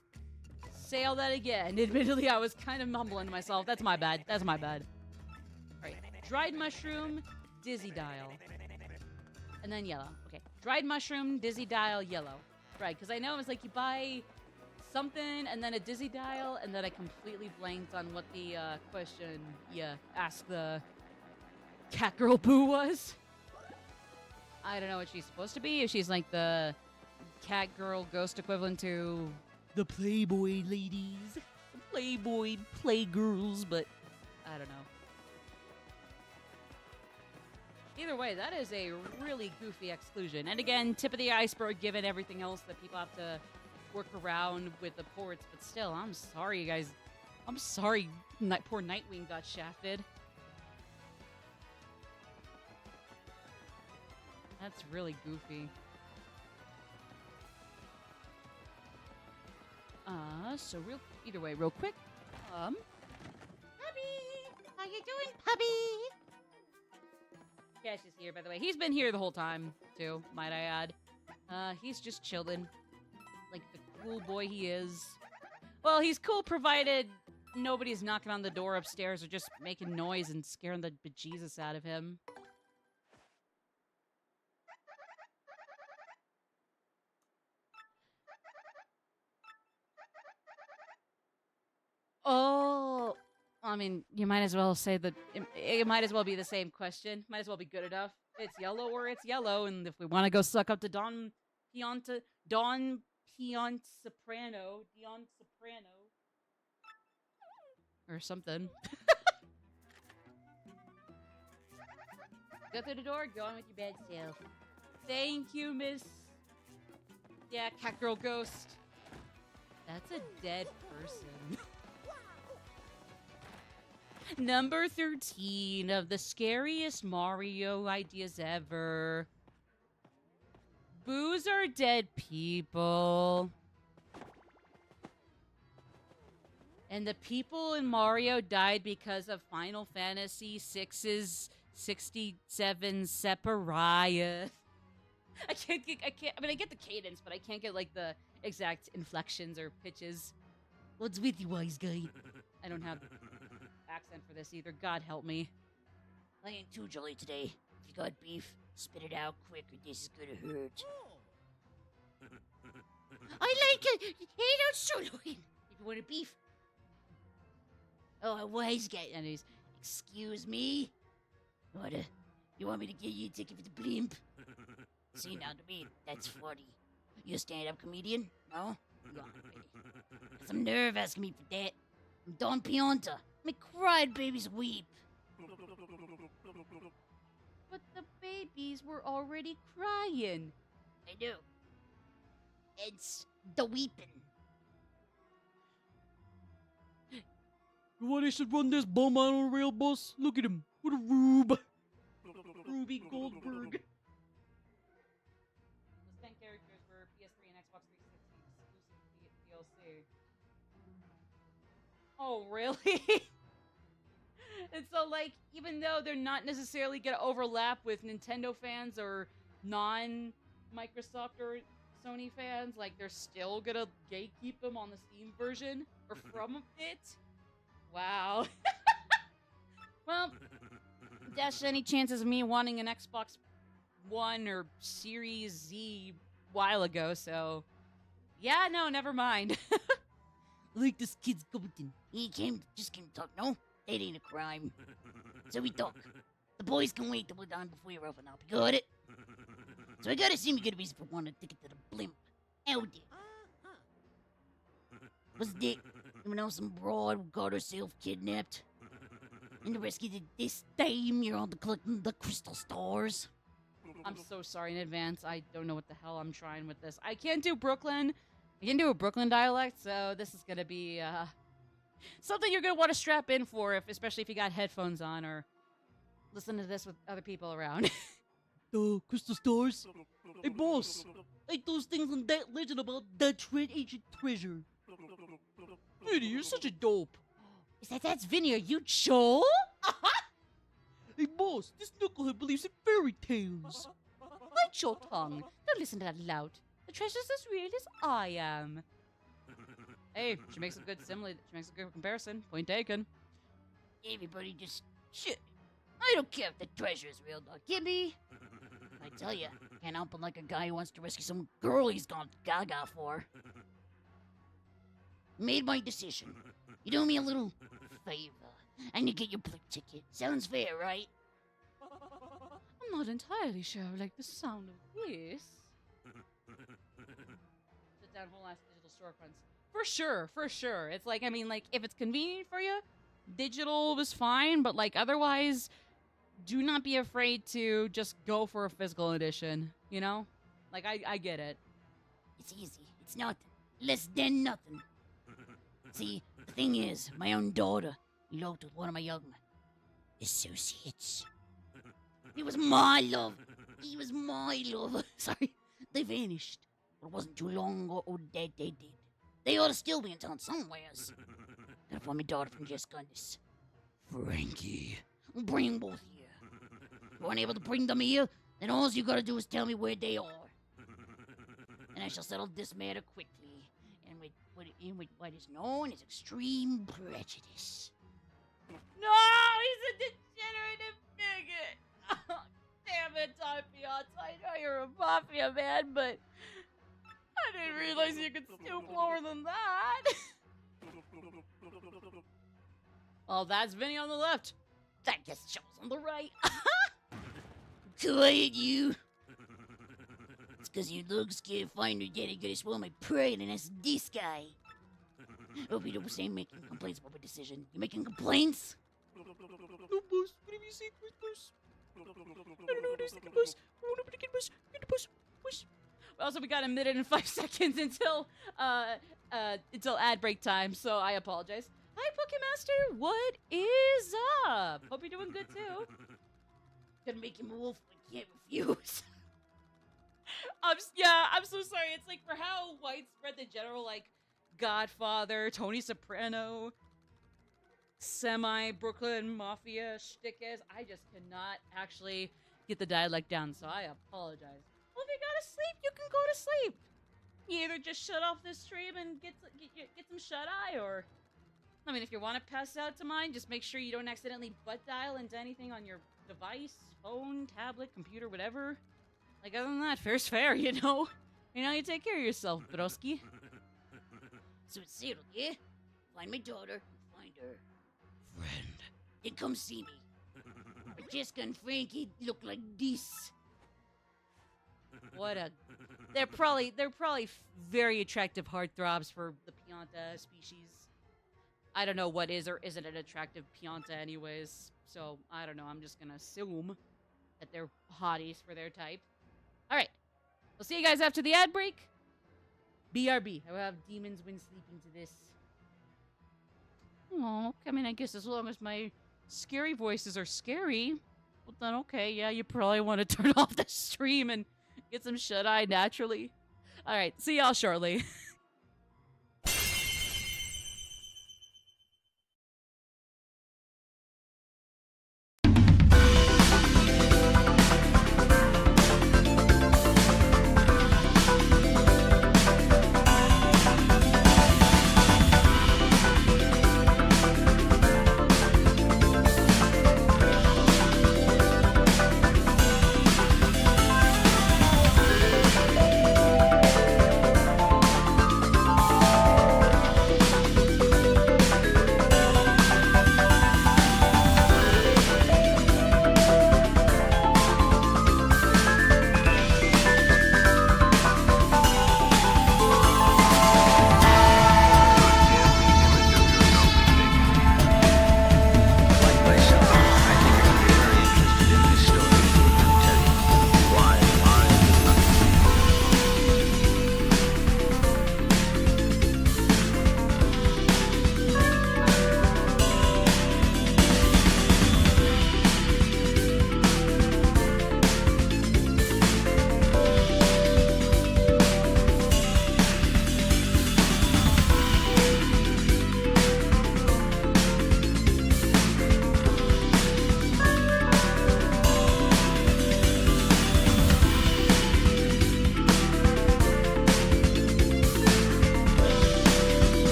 A: Say all that again. Admittedly, I was kind of mumbling to myself. That's my bad. That's my bad. Alright. Dried mushroom, dizzy dial. And then yellow. Okay. Dried mushroom, dizzy dial, yellow. Right, because I know it's like you buy something and then a dizzy dial, and then I completely blanked on what the question you asked the cat girl boo was. I don't know what she's supposed to be. If she's like the cat girl ghost equivalent to
C: The Playboy ladies.
A: the Playboy playgirls, but I don't know. Either way, that is a really goofy exclusion. And again, tip of the iceberg given everything else that people have to work around with the ports. But still, I'm sorry, you guys. I'm sorry poor Nightwing got shafted. That's really goofy. So either way, real quick.
B: Puppy! How you doing, puppy?
A: Cash is here, by the way. He's been here the whole time, too, might I add. He's just chilling. Like the cool boy he is. Well, he's cool provided nobody's knocking on the door upstairs or just making noise and scaring the bejesus out of him. Oh, I mean, you might as well say that it might as well be the same question. Might as well be good enough. It's yellow or it's yellow, and if we want to go suck up to Don Soprano, or something. Go through the door, go on with your bad self. Thank you, Miss. Yeah, cat girl ghost. That's a dead person. Number 13 of the scariest Mario ideas ever. Boos are dead people. And the people in Mario died because of Final Fantasy VI's 67 Separaya. I mean, I get the cadence, but I can't get, like, the exact inflections or pitches. What's with you, wise guy? I don't have accent for this either. God help me.
D: I ain't too jolly today. If you got beef, spit it out quick or this is gonna hurt.
B: I like it. Hey, don't sirloin.
D: If you want a beef. Oh, a wise guy. And he's, excuse me? You want me to get you a ticket for the blimp? See, now to me, that's funny. You a stand-up comedian? No? You aren't really. Got some nerve asking me for that. I'm Don Pionta. Make cried babies weep.
A: But the babies were already crying.
D: I do. It's the weeping.
C: Why they should run this bum out on a rail bus? Look at him. What a rube.
A: Ruby Goldberg. Those 10 characters were PS3 and Xbox 360 exclusive DLC. Oh, really? And so, like, even though they're not necessarily going to overlap with Nintendo fans or non-Microsoft or Sony fans, like, they're still going to gatekeep them on the Steam version or from it? Wow. Well, dashed any chances of me wanting an Xbox One or Series Z while ago, so yeah, no, never mind.
D: Like this kid's competent. He just came to talk. No, that ain't a crime. So we talk. The boys can wait till we're done before you're open up. You got it? So I gotta assume you got a reason for wanting a ticket to the blimp. Out there. Was Dick? You know, some broad who got herself kidnapped. And the rescue did this time you're on the collecting the crystal stars.
A: I'm so sorry in advance. I don't know what the hell I'm trying with this. I can't do Brooklyn. I can do a Brooklyn dialect, so this is gonna be something you're gonna want to strap in for, especially if you got headphones on or listen to this with other people around.
C: The crystal stars? Hey, boss. Like those things in that legend about that ancient treasure. Vinny, you're such a dope.
A: That's Vinny? Are you Joel?
C: Hey, boss, this knucklehead believes in fairy tales.
A: Bite your tongue. Don't listen to that lout. The treasure's as real as I am. Hey, she makes a good simile. She makes a good comparison. Point taken.
D: Everybody just shit. I don't care if the treasure is real, dog. Give me. I tell ya, can't help but like a guy who wants to rescue some girl he's gone gaga for. Made my decision. You do me a little favor, and you get your blip ticket. Sounds fair, right?
A: I'm not entirely sure I like the sound of this. Sit down, whole ass digital storefronts. For sure. It's like, I mean, like, if it's convenient for you, digital was fine, but like, otherwise, do not be afraid to just go for a physical edition, you know? Like, I get it.
D: It's easy. It's nothing. Less than nothing. See, the thing is, my own daughter eloped with one of my young associates. He was my love. He was my love. Sorry, they vanished. But it wasn't too long ago that they did. They ought to still be in town somewheres. Gotta find my daughter from Jessica and this Frankie. Bring them both here. If you aren't able to bring them here, then all you gotta do is tell me where they are. And I shall settle this matter quickly, and with what is known as extreme prejudice.
A: No, he's a degenerate bigot. Oh, damn it, Tom Fiance. I know you're a mafia man, but I didn't realize you could stoop lower than that. Well, that's Vinny on the left.
D: That just shows on the right. Quiet, you. It's because you look scared find your daddy gonna spoil my pride, and that's this guy. Hope you don't say making complaints about my decision. You making complaints?
C: No, boss. What have you secret, boss? I don't know what is secret, boss. I want to get boss. Get the boss. Boss.
A: Also, we got a minute and 5 seconds until ad break time, so I apologize. Hi, Pokemaster. What is up? Hope you're doing good too.
D: Gonna make him a wolf. I can't refuse.
A: I'm so sorry. It's like for how widespread the general like Godfather, Tony Soprano, semi-Brooklyn Mafia shtick is, I just cannot actually get the dialect down, so I apologize. Well, if you gotta sleep, you can go to sleep. You either just shut off this stream and get some shut-eye, or... I mean, if you want to pass out to mine, just make sure you don't accidentally butt dial into anything on your device, phone, tablet, computer, whatever. Like, other than that, fair's fair, you know? You know, you take care of yourself, broski.
D: So it's settled, yeah? Find my daughter, find her friend. Then come see me. But Jessica and Frankie look like this.
A: What a... They're probably very attractive heartthrobs for the Pianta species. I don't know what is or isn't an attractive Pianta anyways, so I don't know. I'm just gonna assume that they're hotties for their type. Alright, we'll see you guys after the ad break. BRB. I will have demons when sleeping to this. Oh, I mean, I guess as long as my scary voices are scary, well then okay, yeah, you probably want to turn off the stream and get some shut-eye naturally. Alright, see y'all shortly.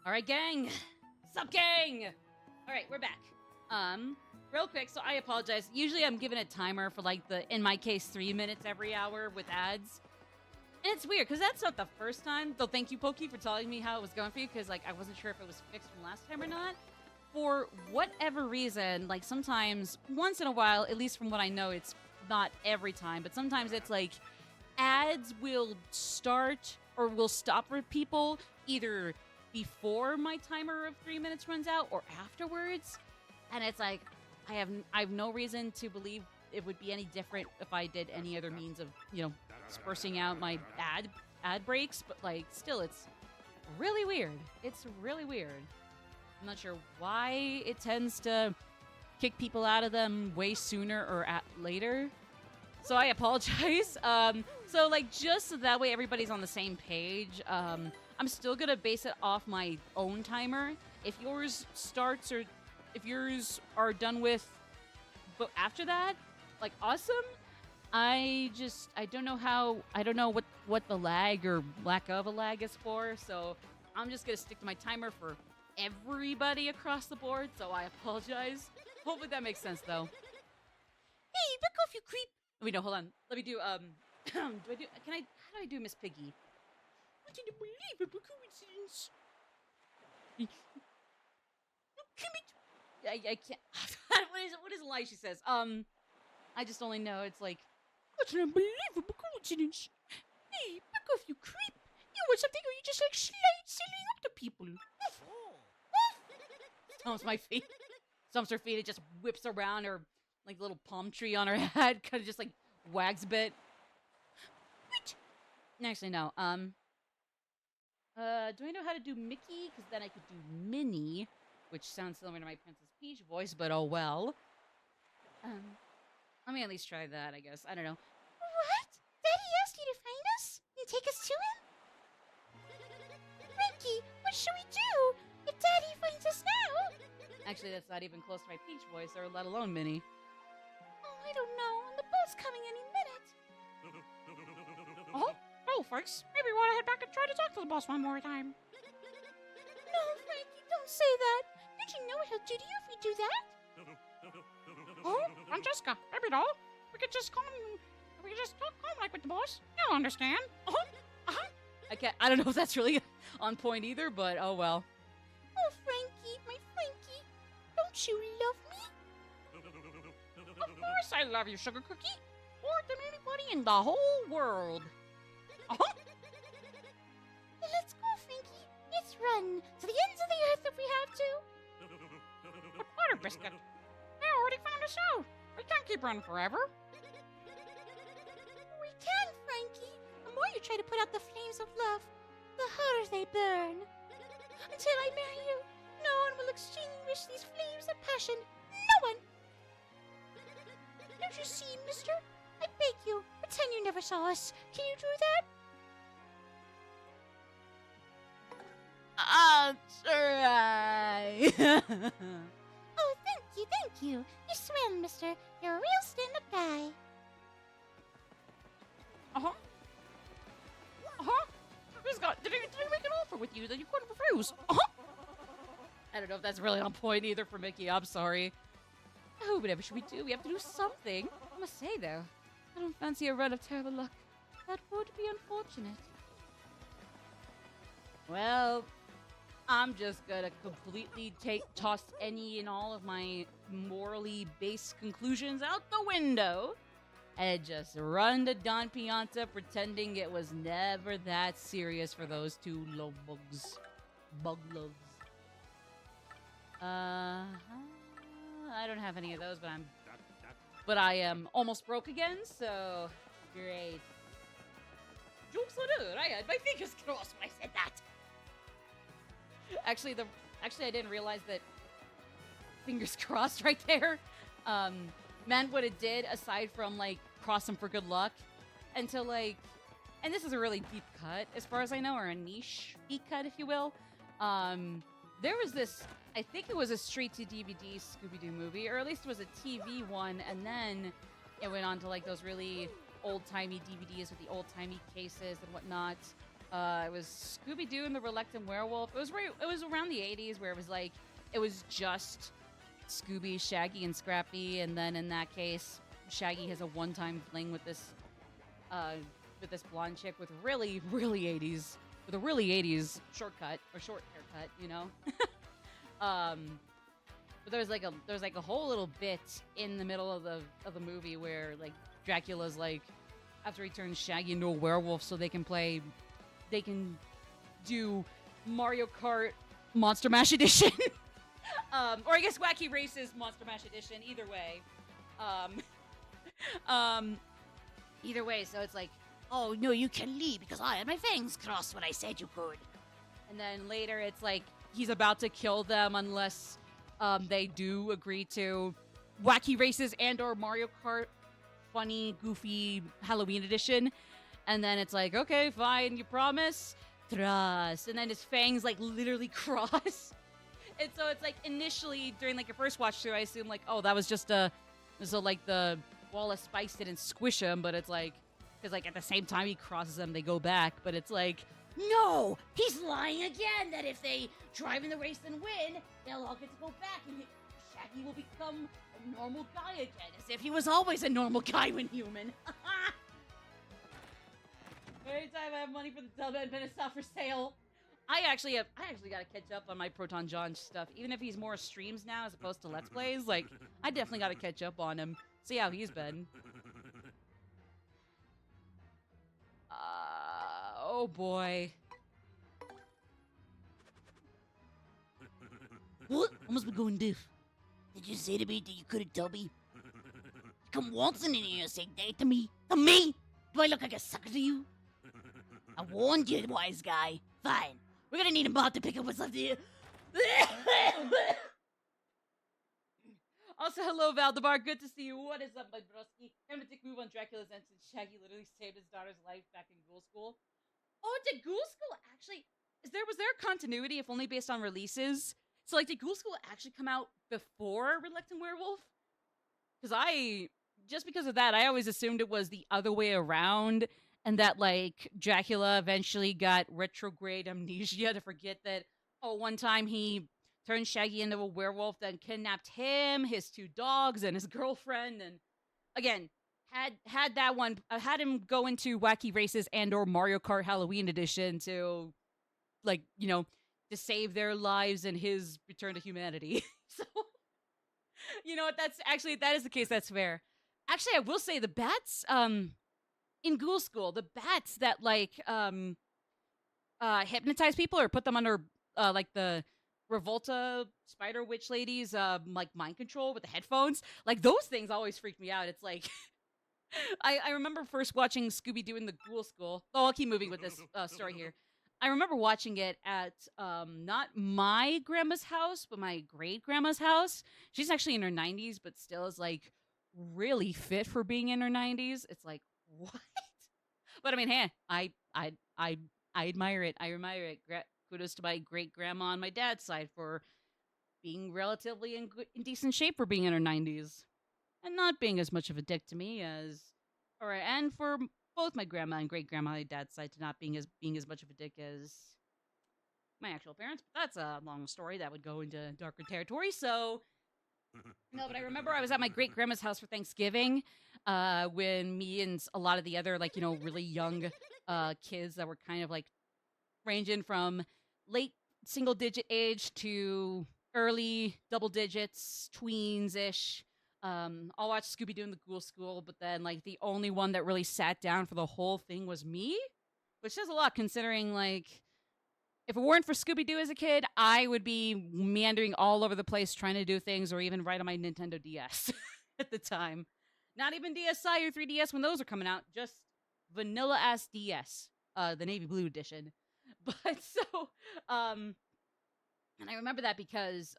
A: All right, gang. Sup, gang? All right, we're back. Real quick, so I apologize. Usually I'm given a timer for like in my case, 3 minutes every hour with ads. And it's weird, because that's not the first time. Though thank you, Pokey, for telling me how it was going for you, because like I wasn't sure if it was fixed from last time or not. For whatever reason, like sometimes, once in a while, at least from what I know, it's not every time, but sometimes it's like ads will start or will stop for people either before my timer of 3 minutes runs out or afterwards. And it's like, I have no reason to believe it would be any different if I did any other means of, dispersing out my ad breaks, but like still it's really weird. It's really weird. I'm not sure why it tends to kick people out of them way sooner or later. So I apologize. So like just so that way everybody's on the same page, I'm still gonna base it off my own timer. If yours starts or if yours are done with, but after that, like awesome. I don't know what the lag or lack of a lag is for, so I'm just gonna stick to my timer for everybody across the board, so I apologize. Hopefully that makes sense, though.
B: Hey, back off, you creep!
A: Wait, no, hold on. Let me do, how do I do Miss Piggy?
C: What an unbelievable coincidence.
A: I can't. What is the lie she says? I just only know it's like,
C: What an unbelievable coincidence. Hey, back off, you creep. You want something or you just like silly up to people?
A: stomps my feet. Stomps her feet. It just whips around her like little palm tree on her head. Kind of just like wags a bit. What? Actually, no. Do I know how to do Mickey? Because then I could do Minnie, which sounds similar to my Princess Peach voice, but oh well. Let me at least try that, I guess. I don't know.
B: What? Daddy asked you to find us? And take us to him? Frankie, what should we do if Daddy finds us now?
A: Actually, that's not even close to my Peach voice, or let alone Minnie.
B: Oh, I don't know. And the boat's coming any minute.
C: Oh, folks, maybe we want to head back and try to talk to the boss one more time.
B: No, Frankie, don't say that. Don't you know he'll do to you if we do that?
C: Oh, Francesca, baby doll, we could just talk calm like with the boss. You'll understand.
A: I don't know if that's really on point either, but oh well.
B: Oh, Frankie, my Frankie, don't you love me?
C: Of course I love you, Sugar Cookie. More than anybody in the whole world.
B: Let's go, Frankie. Let's run to the ends of the earth if we have to.
C: But Butter Biscuit, they already found us out. We can't keep running forever.
B: We can, Frankie. The more you try to put out the flames of love, the harder they burn. Until I marry you, no one will extinguish these flames of passion. No one. Don't you see, mister? I beg you, pretend you never saw us. Can you do that?
A: I'll try.
B: Oh, thank you. You swim, mister. You're a real stand-up guy.
C: Did he make an offer with you that you couldn't refuse?
A: I don't know if that's really on point either for Mickey. I'm sorry. Oh, whatever should we do? We have to do something. I must say, though, I don't fancy a run of terrible luck. That would be unfortunate. Well, I'm just gonna completely toss any and all of my morally based conclusions out the window and just run to Don Pianta pretending it was never that serious for those two love bugs. Bug loves. I don't have any of those, but I am almost broke again, so great. Jokes on her, I had my fingers crossed when I said that. Actually, I didn't realize that fingers crossed right there meant what it did, aside from like cross them for good luck, until like, and this is a really deep cut as far as I know, or a niche deep cut, if you will. There was this, I think it was a straight to DVD Scooby-Doo movie, or at least it was a TV one, and then it went on to like those really old-timey DVDs with the old-timey cases and whatnot. It was Scooby-Doo and the Reluctant Werewolf. It was around the 80s where it was like it was just Scooby, Shaggy, and Scrappy, and then in that case, Shaggy has a one-time fling with this blonde chick with really 80s shortcut or short haircut, you know. But there's like a whole little bit in the middle of the movie where like Dracula's like after he turns Shaggy into a werewolf so they can do Mario Kart Monster Mash Edition. Or I guess Wacky Races Monster Mash Edition, either way.
D: Either way, so it's like, oh no, you can leave because I had my fangs crossed when I said you could.
A: And then later it's like he's about to kill them unless they do agree to Wacky Races and or Mario Kart Funny, Goofy Halloween Edition. And then it's like, okay, fine, you promise? Trust. And then his fangs like literally cross. And so it's like initially during like your first watch through, I assume like, oh, that was just so like the wall of spice didn't squish him, but it's like, because like at the same time he crosses them, they go back. But it's like,
D: No, he's lying again that if they drive in the race and win, they'll all get to go back and Shaggy will become a normal guy again, as if he was always a normal guy when human.
A: anytime I have money for the dub and it's not for sale. I actually got to catch up on my Proton John stuff. Even if he's more streams now as opposed to Let's Plays, like, I definitely got to catch up on him. See how he's been. Oh boy.
D: What? I must be going deaf. Did you say to me that you couldn't tell me? You come waltzing in here saying that to me? To me? Do I look like a sucker to you? I warned you, wise guy. Fine. We're gonna need a bot to pick up what's left here.
A: Also, hello, Valdemar. Good to see you. What is up, my broski? Kind of a dick move on Dracula's end since Shaggy literally saved his daughter's life back in Ghoul School. Oh, did Ghoul School actually... Was there continuity, if only based on releases? So, like, did Ghoul School actually come out before Reluctant Werewolf? Just because of that, I always assumed it was the other way around, and that, like, Dracula eventually got retrograde amnesia to forget that, oh, one time he turned Shaggy into a werewolf, then kidnapped him, his two dogs, and his girlfriend, and again, had that one, had him go into Wacky Races and or Mario Kart Halloween Edition to, like, you know, to save their lives and his return to humanity. So, you know what, that is the case, that's fair. Actually, I will say the bats, in Ghoul School, the bats that, like, hypnotize people or put them under, like, the Revolta Spider Witch ladies, like, mind control with the headphones, like, those things always freak me out. It's like, I remember first watching Scooby-Doo in the Ghoul School. Oh, I'll keep moving with this story here. I remember watching it at, not my grandma's house, but my great-grandma's house. She's actually in her 90s, but still is, like, really fit for being in her 90s. It's like, what? But I mean, hey, I admire it. I admire it. Kudos to my great grandma on my dad's side for being relatively in decent shape for being in her 90s, and not being as much of a dick to me and for both my grandma and great grandma on my dad's side to not being as much of a dick as my actual parents. But that's a long story that would go into darker territory. So. No, but I remember I was at my great grandma's house for Thanksgiving, when me and a lot of the other, like, you know, really young kids that were kind of like ranging from late single digit age to early double digits, tweens-ish, all watched Scooby-Doo in the Ghoul School, but then like the only one that really sat down for the whole thing was me, which says a lot considering, like, if it weren't for Scooby-Doo as a kid, I would be meandering all over the place trying to do things, or even right on my Nintendo DS at the time. Not even DSi or 3DS when those are coming out, just vanilla-ass DS, the navy blue edition. But so, and I remember that because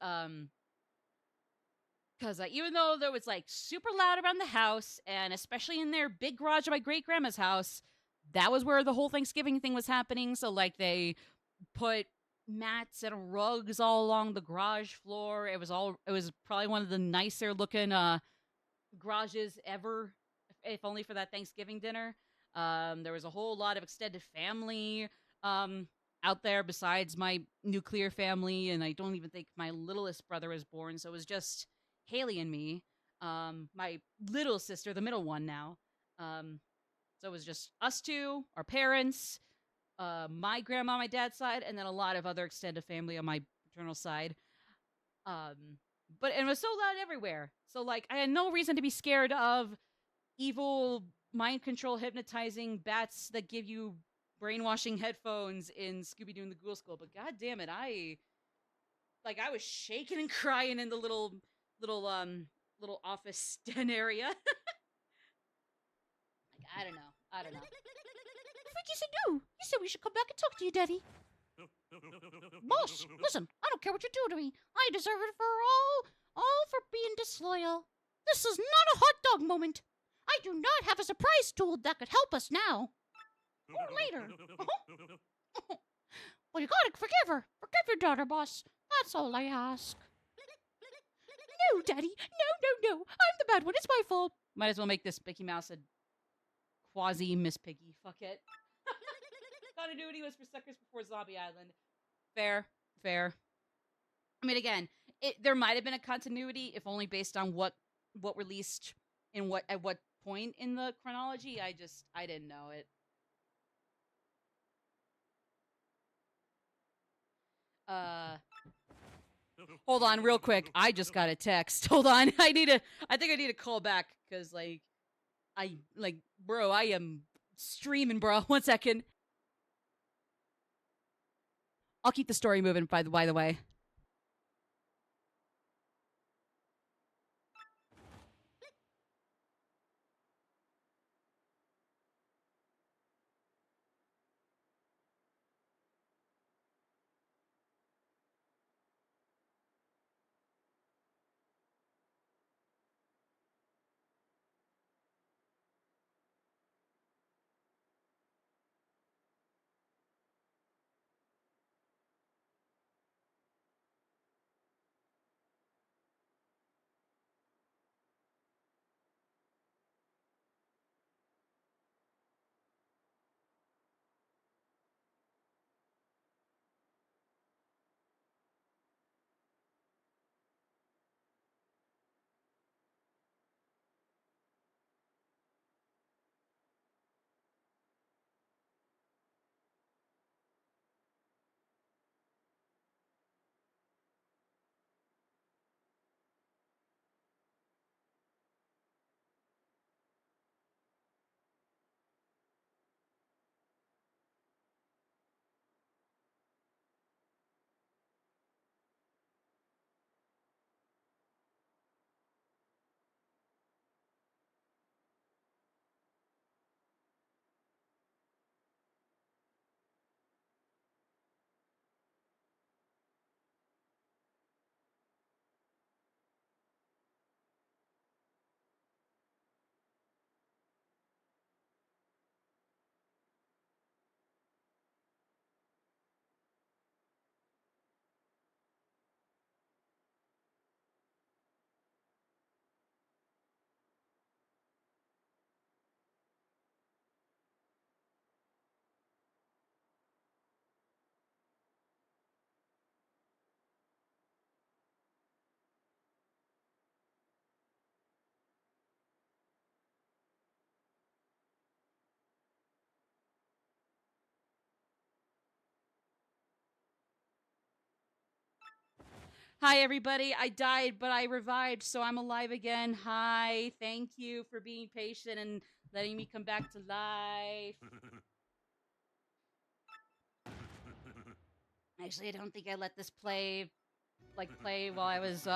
A: even though there was, like, super loud around the house, and especially in their big garage of my great-grandma's house, that was where the whole Thanksgiving thing was happening. So, like, they put mats and rugs all along the garage floor. It was probably one of the nicer looking garages ever, if only for that Thanksgiving dinner. There was a whole lot of extended family. out there besides my nuclear family, and I don't even think my littlest brother was born, so it was just Haley and me. My little sister, the middle one now. So it was just us two, our parents, my grandma on my dad's side, and then a lot of other extended family on my paternal side. But it was so loud everywhere. So like I had no reason to be scared of evil mind control hypnotizing bats that give you brainwashing headphones in Scooby Doo and the Ghoul School. But god damn it, I was shaking and crying in the little office den area. Like I don't know.
B: What you said do? You said we should come back and talk to you, Daddy. Boss, listen, I don't care what you do to me. I deserve it for all for being disloyal. This is not a hot dog moment. I do not have a surprise tool that could help us now. Or later. Well, you gotta forgive her. Forgive your daughter, boss. That's all I ask. No, Daddy. No. I'm the bad one. It's my fault.
A: Might as well make this Mickey Mouse a quasi Miss Piggy. Fuck it. Continuity was for Suckers Before Zombie Island. Fair. I mean, again, there might have been a continuity, if only based on what released in at what point in the chronology. I didn't know it. Hold on, real quick. I just got a text. Hold on. I think I need to call back because bro, I am streaming, bro. 1 second. I'll keep the story moving, by the way. Hi, everybody. I died, but I revived, so I'm alive again. Hi. Thank you for being patient and letting me come back to life. Actually, I don't think I let this play while I was,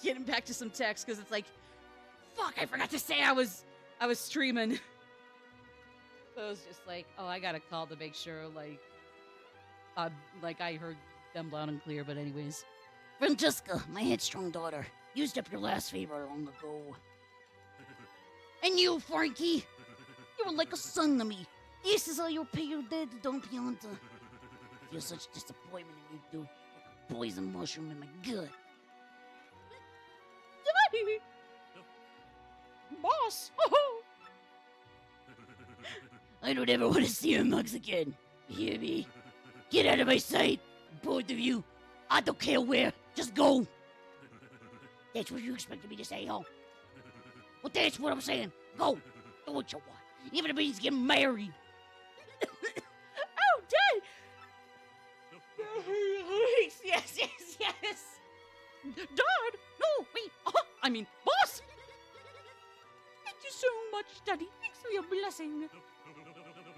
A: getting back to some text, because it's like, fuck, I forgot to say I was streaming. So it was just like, oh, I gotta call to make sure, I heard them loud and clear, but anyways.
D: Francesca, my headstrong daughter, used up your last favor long ago. And you, Frankie, you were like a son to me. This is how you'll pay your debt to Don Pianta. I feel such disappointment in you, dude. Like a poison mushroom in my gut.
B: Boss!
D: I don't ever want to see your mugs again. You hear me? Get out of my sight, both of you. I don't care where. Just go. That's what you expected me to say, huh? Well, that's what I'm saying. Go. Do what you want. Even if it means getting married.
A: Oh, Dad! Yes, yes, yes! Dad! No, wait! I mean, boss! Thank you so much, Daddy. Thanks for your blessing.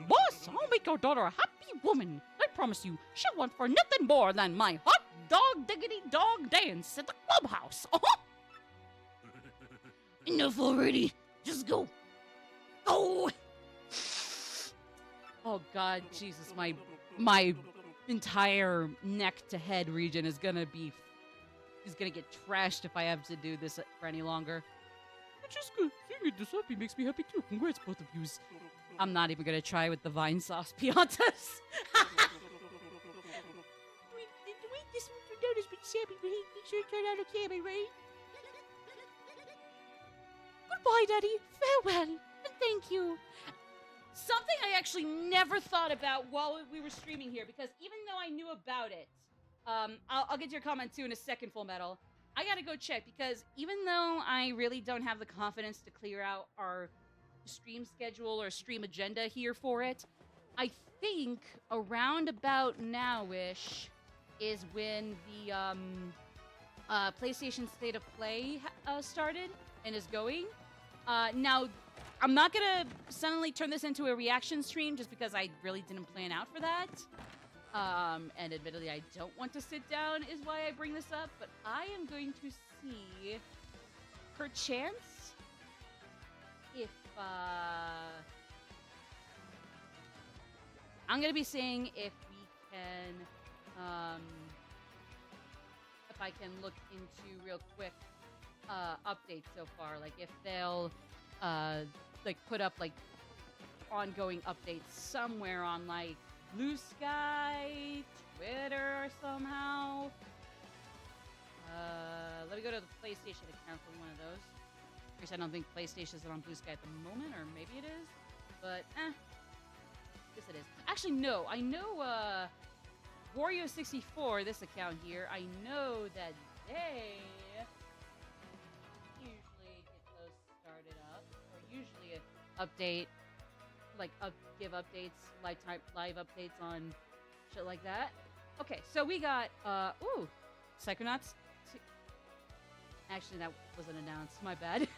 A: Boss, I'll make your daughter a happy woman. I promise you, she'll want for nothing more than my hot dog diggity dog dance at the clubhouse.
D: Enough already. Just go. Go.
A: Oh God, Jesus, my entire neck to head region is gonna get trashed if I have to do this for any longer.
C: Jessica, figured this happy makes me happy too. Congrats, both of yous.
A: I'm not even gonna try with the vine sauce piantas.
B: Wait, this one for notice, but Sammy, make sure it turned out okay, am I right? Goodbye, Daddy. Farewell, and thank you.
A: Something I actually never thought about while we were streaming here, because even though I knew about it, I'll get to your comment too in a second, Full Metal. I gotta go check, because even though I really don't have the confidence to clear out our stream schedule or stream agenda here for it, I think around about now-ish is when the PlayStation State of Play started and is going. Now, I'm not gonna suddenly turn this into a reaction stream just because I really didn't plan out for that. And admittedly, I don't want to sit down is why I bring this up, but I am going to see, perchance, if, I'm gonna be seeing if we can, if I can look into real quick, updates so far, like if they'll, like put up like ongoing updates somewhere on like Blue Sky, Twitter, or somehow. Let me go to the PlayStation account for one of those. Of course, I don't think PlayStation's on Blue Sky at the moment, or maybe it is, but yes it is. Actually, no, I know Wario64, this account here, I know that they usually get those started up, or usually update, like give updates, live updates on shit like that. Okay, so we got Psychonauts. Actually, that wasn't announced. My bad.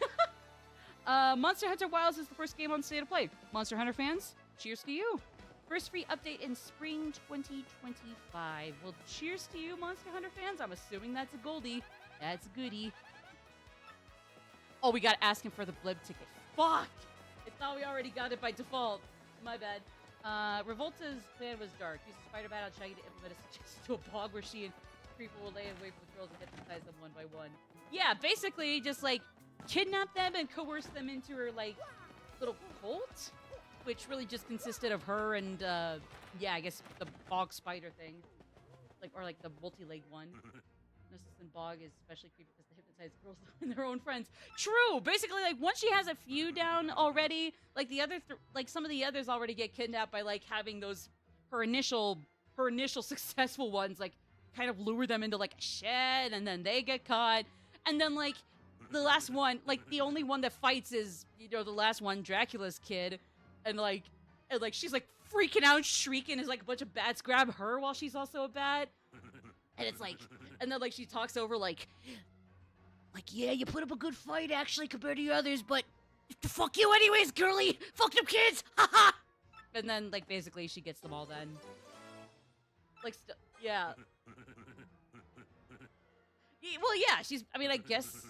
A: Monster Hunter Wilds is the first game on State of Play. Monster Hunter fans, cheers to you. First free update in spring 2025. Well, cheers to you, Monster Hunter fans. I'm assuming that's a goldie. That's a goodie. Oh, we got asking for the blib ticket. Fuck! I thought we already got it by default. My bad. Revolta's plan was dark. Use a spider bat on Shaggy to implement a suggestion to a bog where she and Creeper will lay in wait for the girls and hypnotize them one by one. Yeah, basically just like kidnap them and coerce them into her like little cult, which really just consisted of her and yeah, I guess the bog spider thing, like or like the multi-leg one. Narcissus and Bog is especially creepy because they hypnotize girls and their own friends. True. Basically, like once she has a few down already, like the other, like some of the others already get kidnapped by like having those her initial successful ones like kind of lure them into like a shed, and then they get caught, and then like the last one, like the only one that fights is the last one, Dracula's kid, and like she's like freaking out, shrieking as like a bunch of bats grab her while she's also a bat. And it's like, and then like she talks over like,
D: yeah, you put up a good fight actually compared to your others, but fuck you anyways, girly. Fuck them kids. Haha.
A: And then like basically she gets them all then. Like, yeah. Well, yeah. I mean, I guess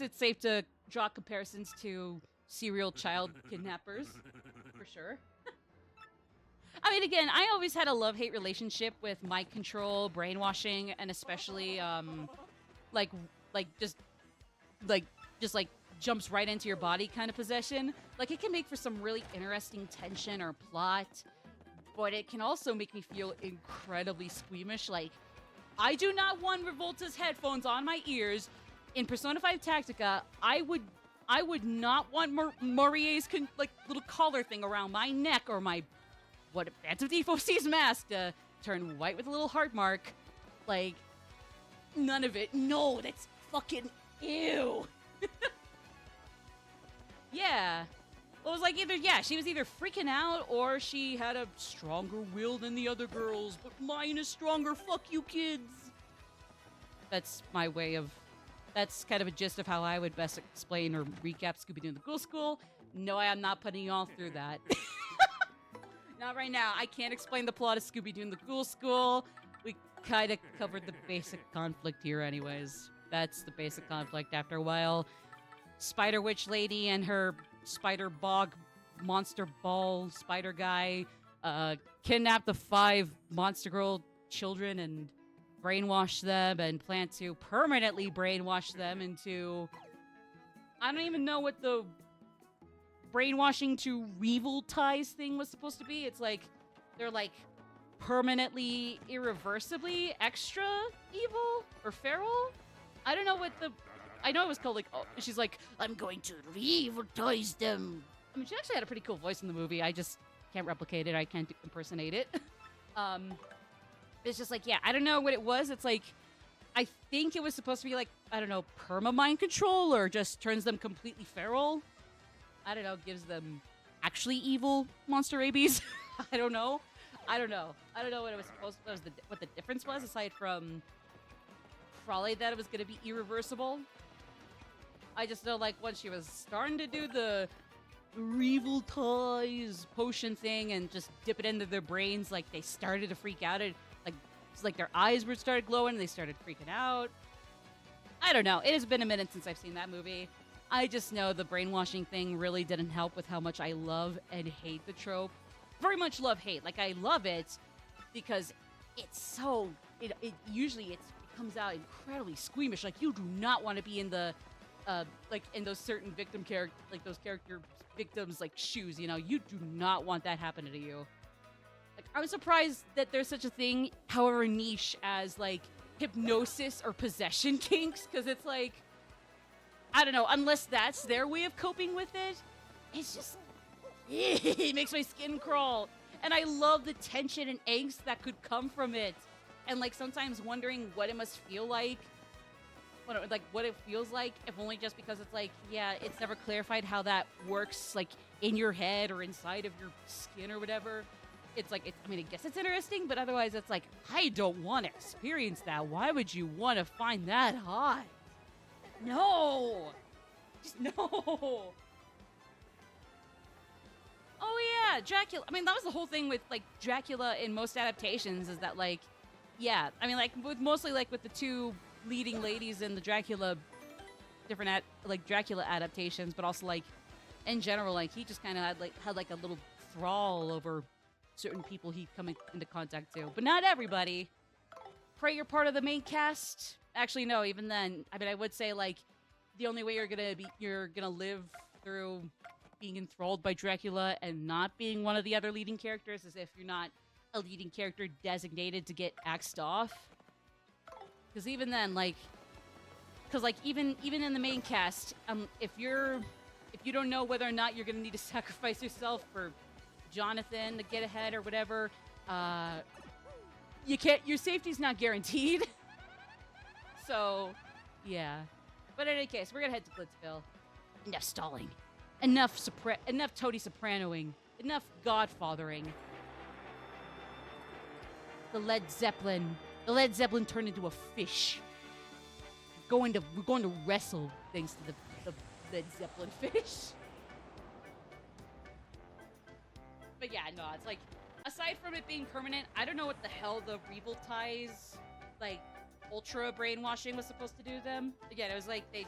A: it's safe to draw comparisons to serial child kidnappers, for sure. I mean, again, I always had a love-hate relationship with mind control, brainwashing, and especially, just jumps right into your body kind of possession. Like, it can make for some really interesting tension or plot, but it can also make me feel incredibly squeamish. Like, I do not want Revolta's headphones on my ears. In Persona 5 Tactica, I would not want Morier's little collar thing around my neck or my what Phantom Thief OC's mask turned white with a little heart mark. Like, none of it. No, that's fucking ew. Yeah. Well, it was like she was either freaking out or she had a stronger will than the other girls, but mine is stronger. Fuck you, kids. That's my way of. That's kind of a gist of how I would best explain or recap Scooby-Doo and the Ghoul School. No, I am not putting you all through that. Not right now. I can't explain the plot of Scooby-Doo and the Ghoul School. We kind of covered the basic conflict here anyways. That's the basic conflict. After a while, Spider Witch Lady and her Spider Bog Monster Ball Spider Guy kidnap the 5 Monster Girl children and brainwash them and plan to permanently brainwash them into... I don't even know what the brainwashing to evil ties thing was supposed to be. It's like they're like permanently, irreversibly extra evil or feral. I don't know what the... I know it was called like... Oh, she's like,
D: I'm going to re-evilize them.
A: I mean, she actually had a pretty cool voice in the movie. I just can't replicate it. I can't impersonate it. It's just like, yeah, I don't know what it was. It's like, I think it was supposed to be like, I don't know, perma-mind control or just turns them completely feral. I don't know, gives them actually evil monster rabies. I don't know. I don't know what it was supposed to, what the difference was aside from probably that it was going to be irreversible. I just know like once she was starting to do the evil ties potion thing and just dip it into their brains, like they started to freak out. It's like their eyes were started glowing and they started freaking out. I don't know. It has been a minute since I've seen that movie. I just know the brainwashing thing really didn't help with how much I love and hate the trope. Very much love-hate. Like, I love it because it's so... It usually comes out incredibly squeamish. Like, you do not want to be in the... like, in those certain victim character... Like, those character victims, like, shoes, you know? You do not want that happening to you. Like, I'm surprised that there's such a thing, however niche, as, like, hypnosis or possession kinks. Because it's like... I don't know, unless that's their way of coping with it, it's just, it makes my skin crawl. And I love the tension and angst that could come from it. And like sometimes wondering what it must feel like, what it feels like, if only just because it's like, yeah, it's never clarified how that works, like in your head or inside of your skin or whatever. It's like, I mean, I guess it's interesting, but otherwise it's like, I don't want to experience that. Why would you want to find that hot? No! Just no! Oh yeah, Dracula. I mean, that was the whole thing with, like, Dracula in most adaptations is that, like, yeah. I mean, like, mostly, like, with the 2 leading ladies in the Dracula, different, Dracula adaptations, but also, like, in general, like, he just kind of had, like, a little thrall over certain people he'd come into contact to. But not everybody. Pray you're part of the main cast. Actually, no, even then, I mean, I would say, like, the only way you're gonna live through being enthralled by Dracula and not being one of the other leading characters is if you're not a leading character designated to get axed off. Because even then, like, even in the main cast, if you don't know whether or not you're gonna need to sacrifice yourself for Jonathan to get ahead or whatever, you can't. Your safety's not guaranteed. So, yeah. But in any case, we're gonna head to Glitzville. Enough stalling. Enough Tony Sopranoing. Enough Godfathering. The Led Zeppelin turned into a fish. We're going to wrestle thanks to the Led Zeppelin fish. But yeah, no, it's like, aside from it being permanent, I don't know what the hell the Reval ties, like, ultra brainwashing was supposed to do them. Again, it was like a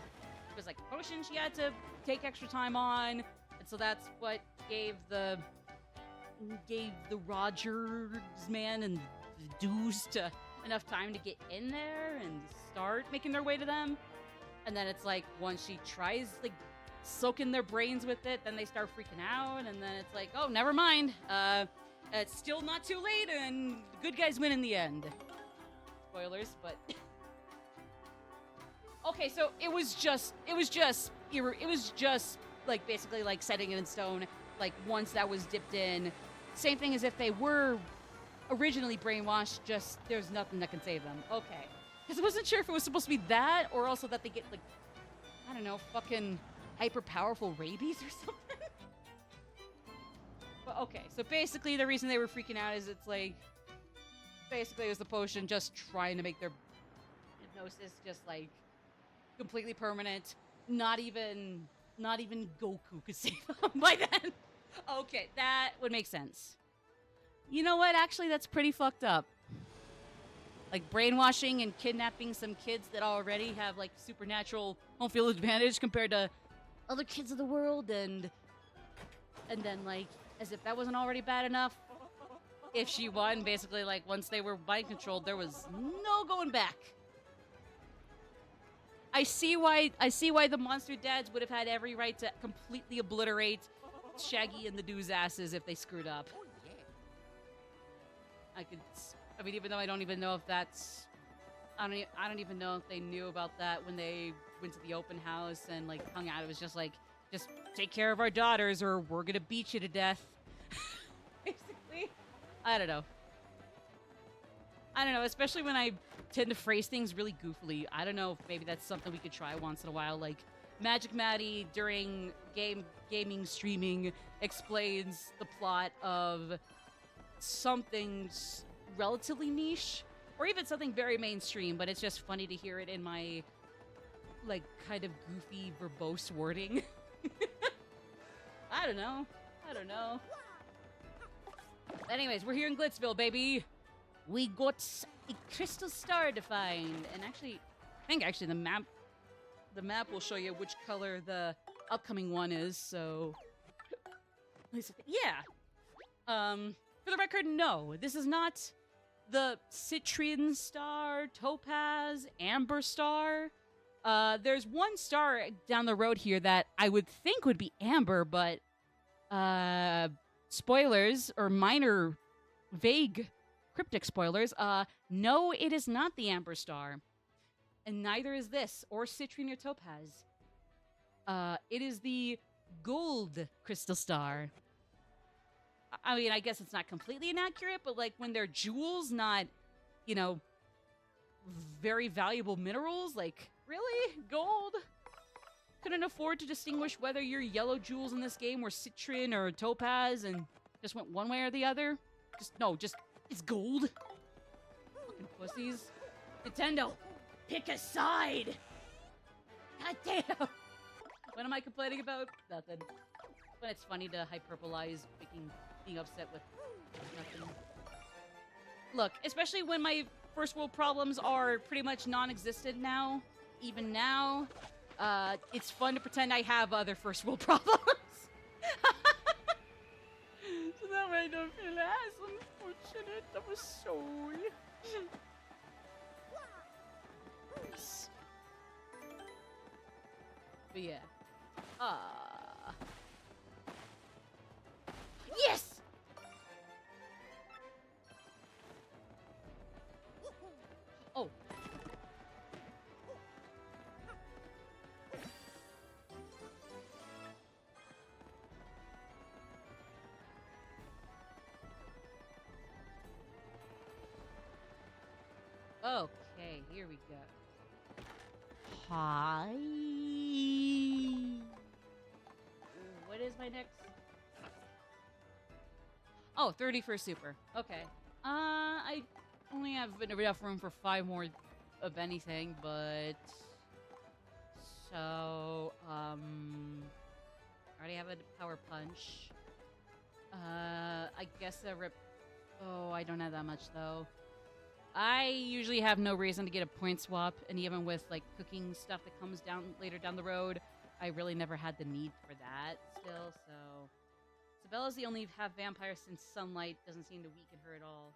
A: potion she had to take extra time on, and so that's what gave the Rogers man and the Deuce enough time to get in there and start making their way to them. And then it's like once she tries like soaking their brains with it, then they start freaking out, and then it's like, oh, never mind. It's still not too late, and the good guys win in the end. Spoilers, but okay, so it was just like basically like setting it in stone. Like once that was dipped in, Same thing as if they were originally brainwashed, just there's nothing that can save them. Okay. Because I wasn't sure if it was supposed to be that or also that they get, like, I don't know, fucking hyper powerful rabies or something. But okay, so basically the reason they were freaking out is it's like, basically it was the potion just trying to make their hypnosis just like completely permanent. Not even Goku could save them by then. Okay, that would make sense. You know what? Actually, that's pretty fucked up. Like brainwashing and kidnapping some kids that already have like supernatural home field advantage compared to other kids of the world, and then like as if that wasn't already bad enough. If she won, basically like once they were mind controlled, there was no going back. I see why the monster dads would have had every right to completely obliterate Shaggy and the dude's asses if they screwed up. I mean, even though I don't even know if that's, I don't even know if they knew about that when they went to the open house and like hung out. It was just like, just take care of our daughters or we're gonna beat you to death. Basically, I don't know. Especially when I tend to phrase things really goofily. I don't know if maybe that's something we could try once in a while. Like Magic Maddie during gaming streaming explains the plot of something's relatively niche or even something very mainstream, but it's just funny to hear it in my like kind of goofy verbose wording. I don't know. Anyways, we're here in Glitzville, baby. We got a crystal star to find, and I think the map will show you which color the upcoming one is. So, yeah. For the record, no, this is not the Citrine star, Topaz, Amber star. There's one star down the road here that I would think would be Amber, but spoilers or minor, vague, cryptic spoilers. No, it is not the Amber star, and neither is this or Citrine or Topaz. It is the Gold crystal star. I mean, I guess it's not completely inaccurate, but like when they're jewels, not, you know, very valuable minerals, like, really? Gold? Couldn't afford to distinguish whether your yellow jewels in this game were Citrine or Topaz and just went one way or the other? Just, it's gold. Fucking pussies. Nintendo, pick a side! God damn! What am I complaining about? Nothing. But it's funny to hyperbolize being upset with nothing. Look, especially when my first world problems are pretty much non-existent now, even now, it's fun to pretend I have other first world problems. So that way I don't feel as unfortunate of a soul. But yeah. Yes! Oh. Okay, here we go. Hi. What is my next? Oh, 30 for super. Okay. I only have enough room for 5 more of anything, but so I already have a power punch. I guess a rip. Oh, I don't have that much though. I usually have no reason to get a point swap, and even with like cooking stuff that comes down later down the road, I really never had the need for that still, so Sabella's the only half vampire since sunlight doesn't seem to weaken her at all.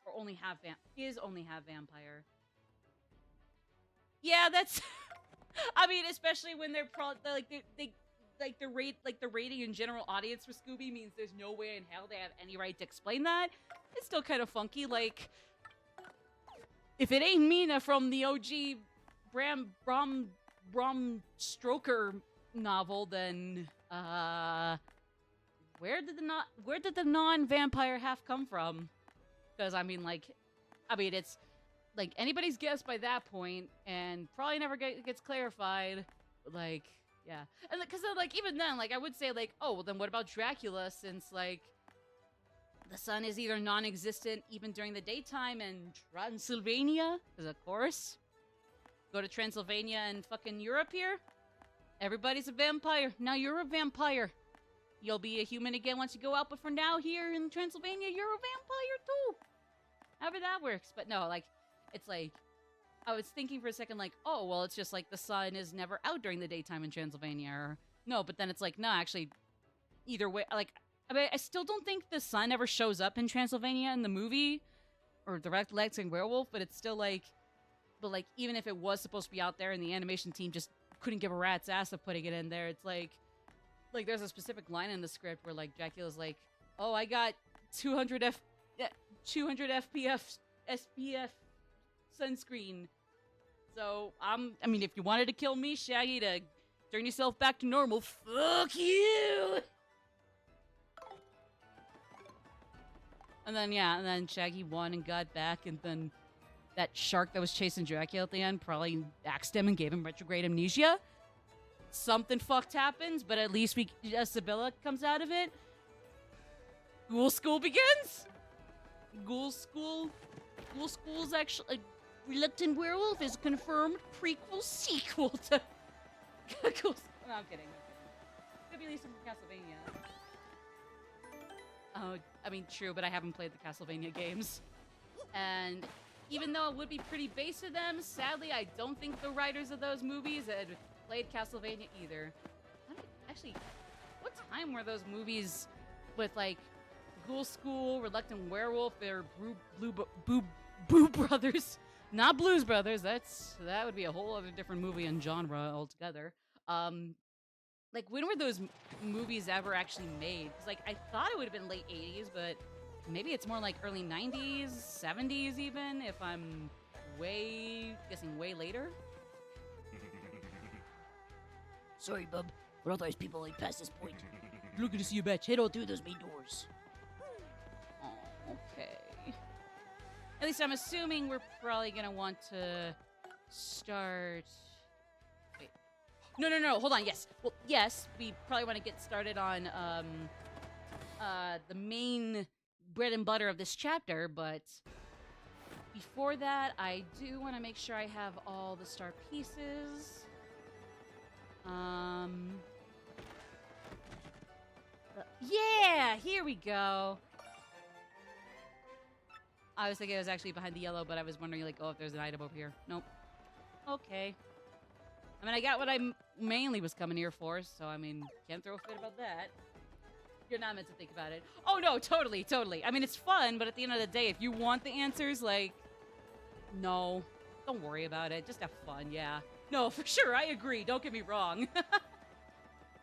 A: Or only half only half vampire. Yeah, that's I mean, especially when they're the rating in general audience for Scooby means there's no way in hell they have any right to explain that. It's still kind of funky, like if it ain't Mina from the OG Bram Stoker novel, then where did the non-vampire half come from? Because I mean, it's like anybody's guess by that point, and probably never gets clarified. But, like, yeah, and because like even then, like I would say like, oh, well then what about Dracula? Since like the sun is either non-existent even during the daytime in Transylvania, because of course, go to Transylvania and fucking Europe here. Everybody's a vampire. Now you're a vampire. You'll be a human again once you go out, but for now, here in Transylvania, you're a vampire too. However that works. But no, like, it's like, I was thinking for a second, like, oh, well, it's just like the sun is never out during the daytime in Transylvania. Or, no, but then it's like, no, actually, either way, like, I mean, I still don't think the sun ever shows up in Transylvania in the movie, or the Recollecting Werewolf, but it's still like, but like, even if it was supposed to be out there and the animation team just couldn't give a rat's ass of putting it in there, it's like there's a specific line in the script where like Dracula's like, oh, I got 200 FPF SPF sunscreen. So I mean, if you wanted to kill me, Shaggy, to turn yourself back to normal, fuck you. And then Shaggy won and got back, and then that shark that was chasing Dracula at the end probably axed him and gave him retrograde amnesia. Something fucked happens, but at least Sibylla comes out of it. Ghoul School begins. Ghoul School's actually Reluctant Werewolf is confirmed prequel sequel to Ghoul School. No, I'm kidding. Could be at least from Castlevania. Oh, I mean, true, but I haven't played the Castlevania games. And even though it would be pretty base to them, sadly, I don't think the writers of those movies had played Castlevania either. Actually, what time were those movies with, like, Ghoul School, Reluctant Werewolf, or Boo Brothers? Not Blues Brothers, that would be a whole other different movie and genre altogether. Like, when were those movies ever actually made? Because, like, I thought it would have been late 80s, but maybe it's more like early 90s, 70s even, if I'm guessing way later.
D: Sorry, bub. For all those people like past this point.
C: Looking to see you back.
D: Head on through those main doors.
A: Oh, okay. At least I'm assuming we're probably gonna want to start... Wait. No, hold on, yes. Well, yes, we probably want to get started on, the main bread and butter of this chapter, but before that, I do want to make sure I have all the star pieces. Yeah, here we go. I was thinking it was actually behind the yellow, but I was wondering, like, oh, if there's an item over here. Nope. Okay. I mean, I got what I mainly was coming here for, so, I mean, can't throw a fit about that. You're not meant to think about it. Oh, no, totally. I mean, it's fun, but at the end of the day, if you want the answers, like, no, don't worry about it. Just have fun, yeah. No, for sure, I agree. Don't get me wrong.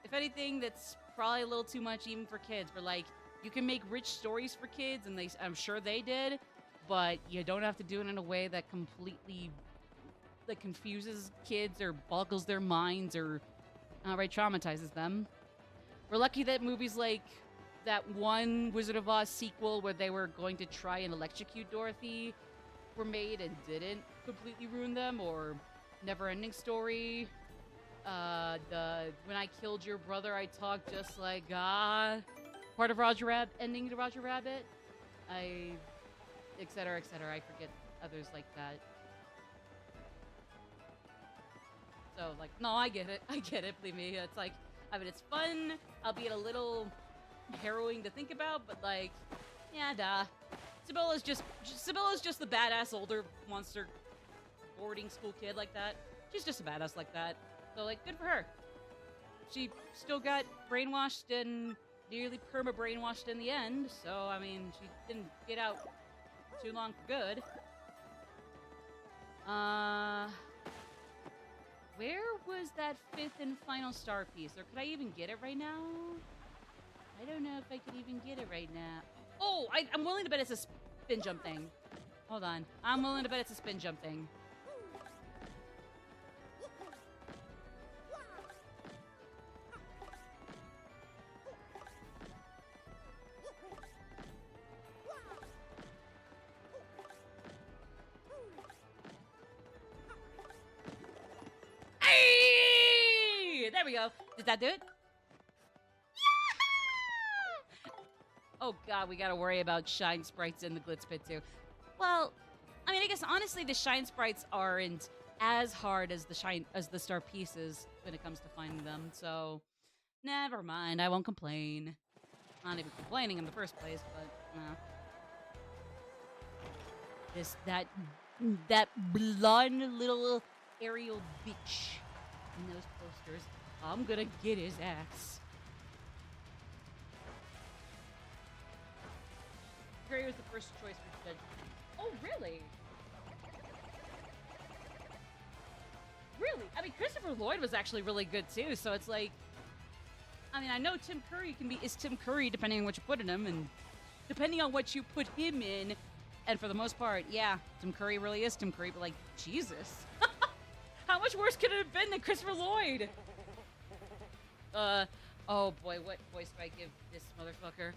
A: If anything, that's probably a little too much even for kids. But, like, you can make rich stories for kids, and I'm sure they did, but you don't have to do it in a way that completely, like, confuses kids or boggles their minds or outright traumatizes them. We're lucky that movies like that one Wizard of Oz sequel where they were going to try and electrocute Dorothy were made and didn't completely ruin them, or Never-Ending Story. When I Killed Your Brother, I Talked Just Like God. Part of Roger Rabbit, ending to Roger Rabbit. Et cetera, et cetera. I forget others like that. So, like, no, I get it. Believe me. It's like, I mean, it's fun, albeit a little harrowing to think about, but, like, yeah, duh. Sibylla's just the badass older monster boarding school kid like that. She's just a badass like that. So, like, good for her. She still got brainwashed and nearly perma-brainwashed in the end, so, I mean, she didn't get out too long for good. Where was that fifth and final star piece? Or could I even get it right now? I don't know if I could even get it right now. Oh, I'm willing to bet it's a spin jump thing. Hold on. I'm willing to bet it's a spin jump thing. go. Did that do it? Oh god, we gotta worry about shine sprites in the glitz pit too. Well, I mean, I guess honestly, the shine sprites aren't as hard as the star pieces when it comes to finding them. So, never mind. I won't complain. Not even complaining in the first place, but that blonde little aerial bitch in those posters. I'm gonna get his ass. Gray was the first choice for Judge. Oh, really? Really? I mean, Christopher Lloyd was actually really good too. So it's like, I mean, I know Tim Curry is Tim Curry depending on what you put in him, and depending on what you put him in. And for the most part, yeah, Tim Curry really is Tim Curry. But like, Jesus, how much worse could it have been than Christopher Lloyd? Oh boy, what voice do I give this motherfucker?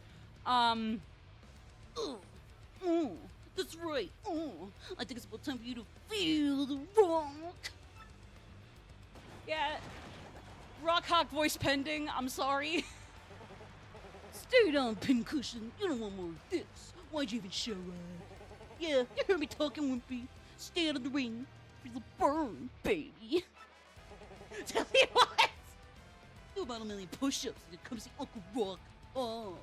C: That's right. I think it's about time for you to feel the rock.
A: Yeah, Rock Hawk voice pending. I'm sorry.
C: Stay down, pincushion. You don't want more of this. Why'd you even show up? Yeah, you heard me talking, Wimpy. Stay out of the ring. Feel the burn, baby.
A: Tell me what?
C: Do about 1 million push-ups and come see Uncle Rock Hog.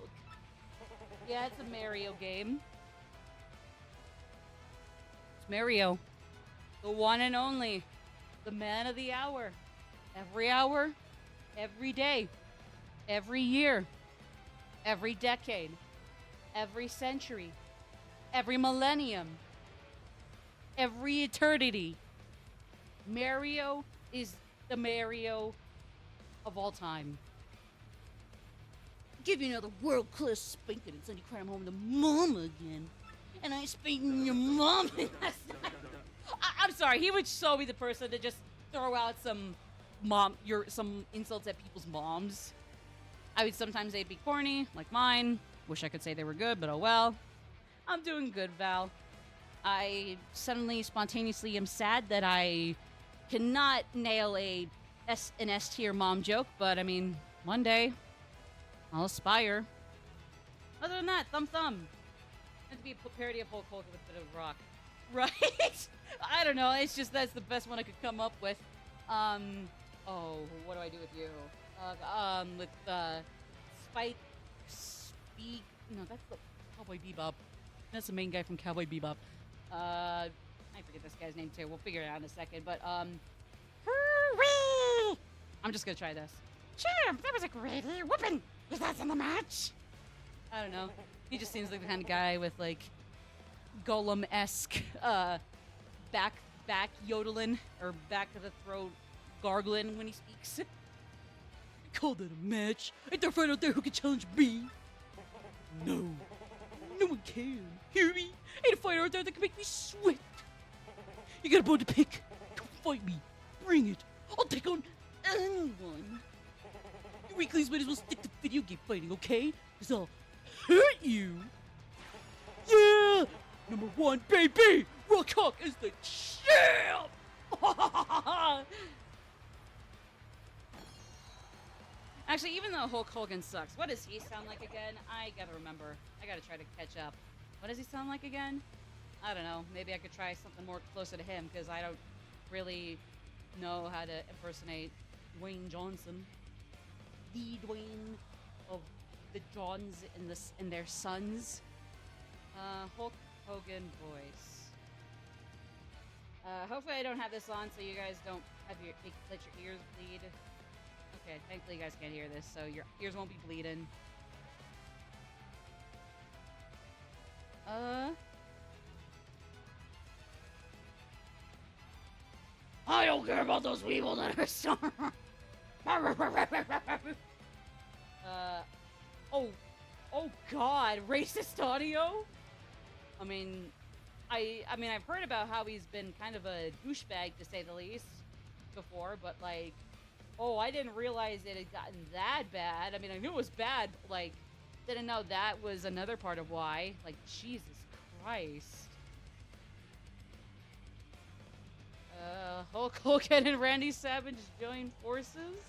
A: Yeah, it's a Mario game. It's Mario. The one and only. The man of the hour. Every day, every year, every decade, every century, every millennium, every eternity. Mario is the Mario of all time.
C: Give you another world-class spanking and send you crying home to mama again. And I ain't spanking your mom.
A: I'm sorry, he would so be the person to just throw out some insults at people's moms. I would sometimes they'd be corny, like mine. Wish I could say they were good, but oh well. I'm doing good, Val. I suddenly, spontaneously am sad that I cannot nail an S-tier mom joke, but I mean, one day, I'll aspire. Other than that, thumb. Meant to be a parody of Hulk Hogan with a bit of rock. Right? I don't know, it's just that's the best one I could come up with. Oh, what do I do with you? With, Spike... No, that's the Cowboy Bebop. That's the main guy from Cowboy Bebop. I forget this guy's name too. We'll figure it out in a second, but, hooray! I'm just gonna try this.
B: Sure, that was a great whooping. Is that in the match?
A: I don't know. He just seems like the kind of guy with, like, Golem-esque, back yodeling, or back of the throat gargling when he speaks.
C: Call that a match? Ain't there a friend out there who can challenge me? No. No one can. Hear me? Ain't a fighter out there that can make me sweat. You got a bone to pick? Come fight me. Bring it. I'll take on anyone. You weaklings might as well stick to video game fighting, okay? Because I'll hurt you. Yeah! Number 1, baby! Rock Hawk is the champ!
A: Actually, even though Hulk Hogan sucks, what does he sound like again? I gotta remember. I gotta try to catch up. What does he sound like again? I don't know. Maybe I could try something more closer to him, because I don't really know how to impersonate Dwayne Johnson. The Dwayne of the Johns and their sons. Hulk Hogan voice. Hopefully I don't have this on so you guys don't have let your ears bleed. Okay, thankfully you guys can't hear this, so your ears won't be bleeding.
D: I don't care about those people that are so.
A: Oh God, racist audio? I mean, I've heard about how he's been kind of a douchebag, to say the least, before, but like, oh, I didn't realize it had gotten that bad. I mean, I knew it was bad, but like, didn't know that was another part of why. Like, Jesus Christ. Hulk Hogan and Randy Savage join forces?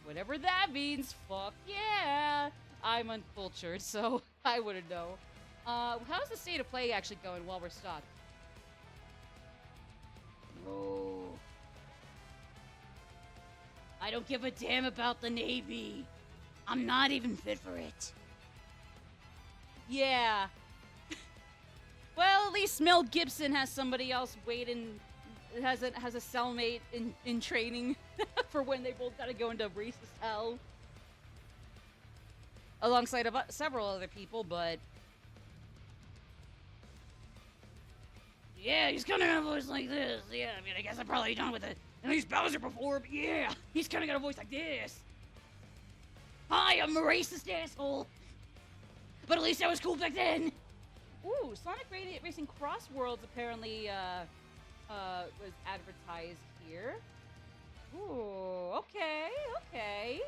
A: Whatever that means, fuck yeah! I'm uncultured, so I wouldn't know. How's the state of play actually going while we're stopped?
D: Oh. I don't give a damn about the Navy. I'm not even fit for it.
A: Yeah. Well, at least Mel Gibson has somebody else waiting, has a cellmate in training for when they both gotta go into racist hell. Alongside of several other people, but...
D: Yeah, he's kind of got a voice like this. Yeah, I mean, I guess I've probably done with it. At least Bowser before, but yeah, he's kind of got a voice like this. Hi, I'm a racist asshole. But at least that was cool back then.
A: Ooh, Sonic Racing Cross Worlds apparently was advertised here. Ooh, okay.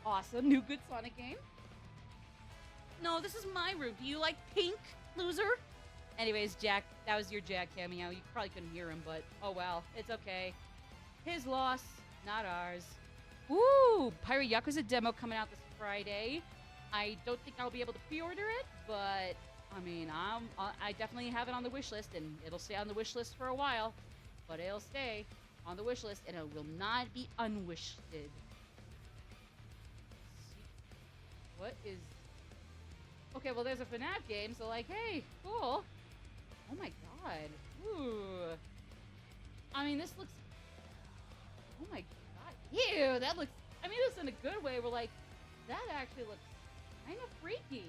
A: Awesome, new good Sonic game. No, this is my room. Do you like pink, loser? Anyways, Jack, that was your Jack cameo. You probably couldn't hear him, but oh well, it's okay. His loss, not ours. Ooh, Pirate Yakuza demo coming out this Friday. I don't think I'll be able to pre-order it, but I mean, I definitely have it on the wish list, and it'll stay on the wish list for a while. But it'll stay on the wish list, and it will not be unwished. What is... Okay, well, there's a FNAF game, so like, hey, cool. Oh my god. Ooh. I mean, this looks... Oh my god. Ew, that looks... I mean, this in a good way. We're like, that actually looks kind of freaky.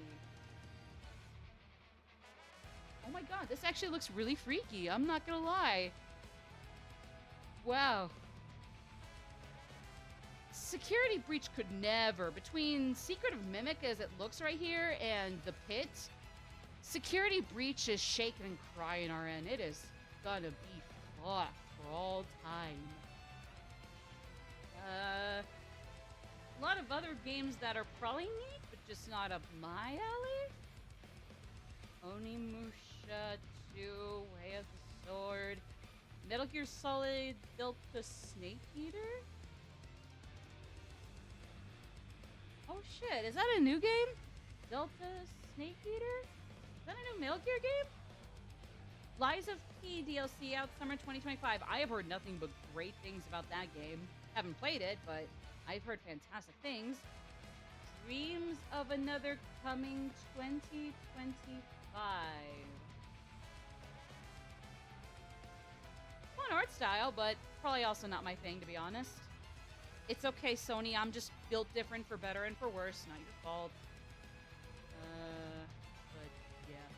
A: Oh my god, this actually looks really freaky. I'm not gonna lie. Wow. Security Breach could never. Between Secret of Mimic as it looks right here and the pit, Security Breach is shaking and crying our end. It is gonna be fucked for all time. A lot of other games that are probably neat, but just not up my alley. Onimusha 2, Way of the Sword, Metal Gear Solid Delta Snake Eater? Oh shit, is that a new game? Delta Snake Eater? Is that a new Metal Gear game? Lies of P DLC out summer 2025. I have heard nothing but great things about that game. Haven't played it, but I've heard fantastic things. Dreams of Another coming 2025. Fun art style, but probably also not my thing, to be honest. It's okay, Sony. I'm just built different for better and for worse. Not your fault. But yeah.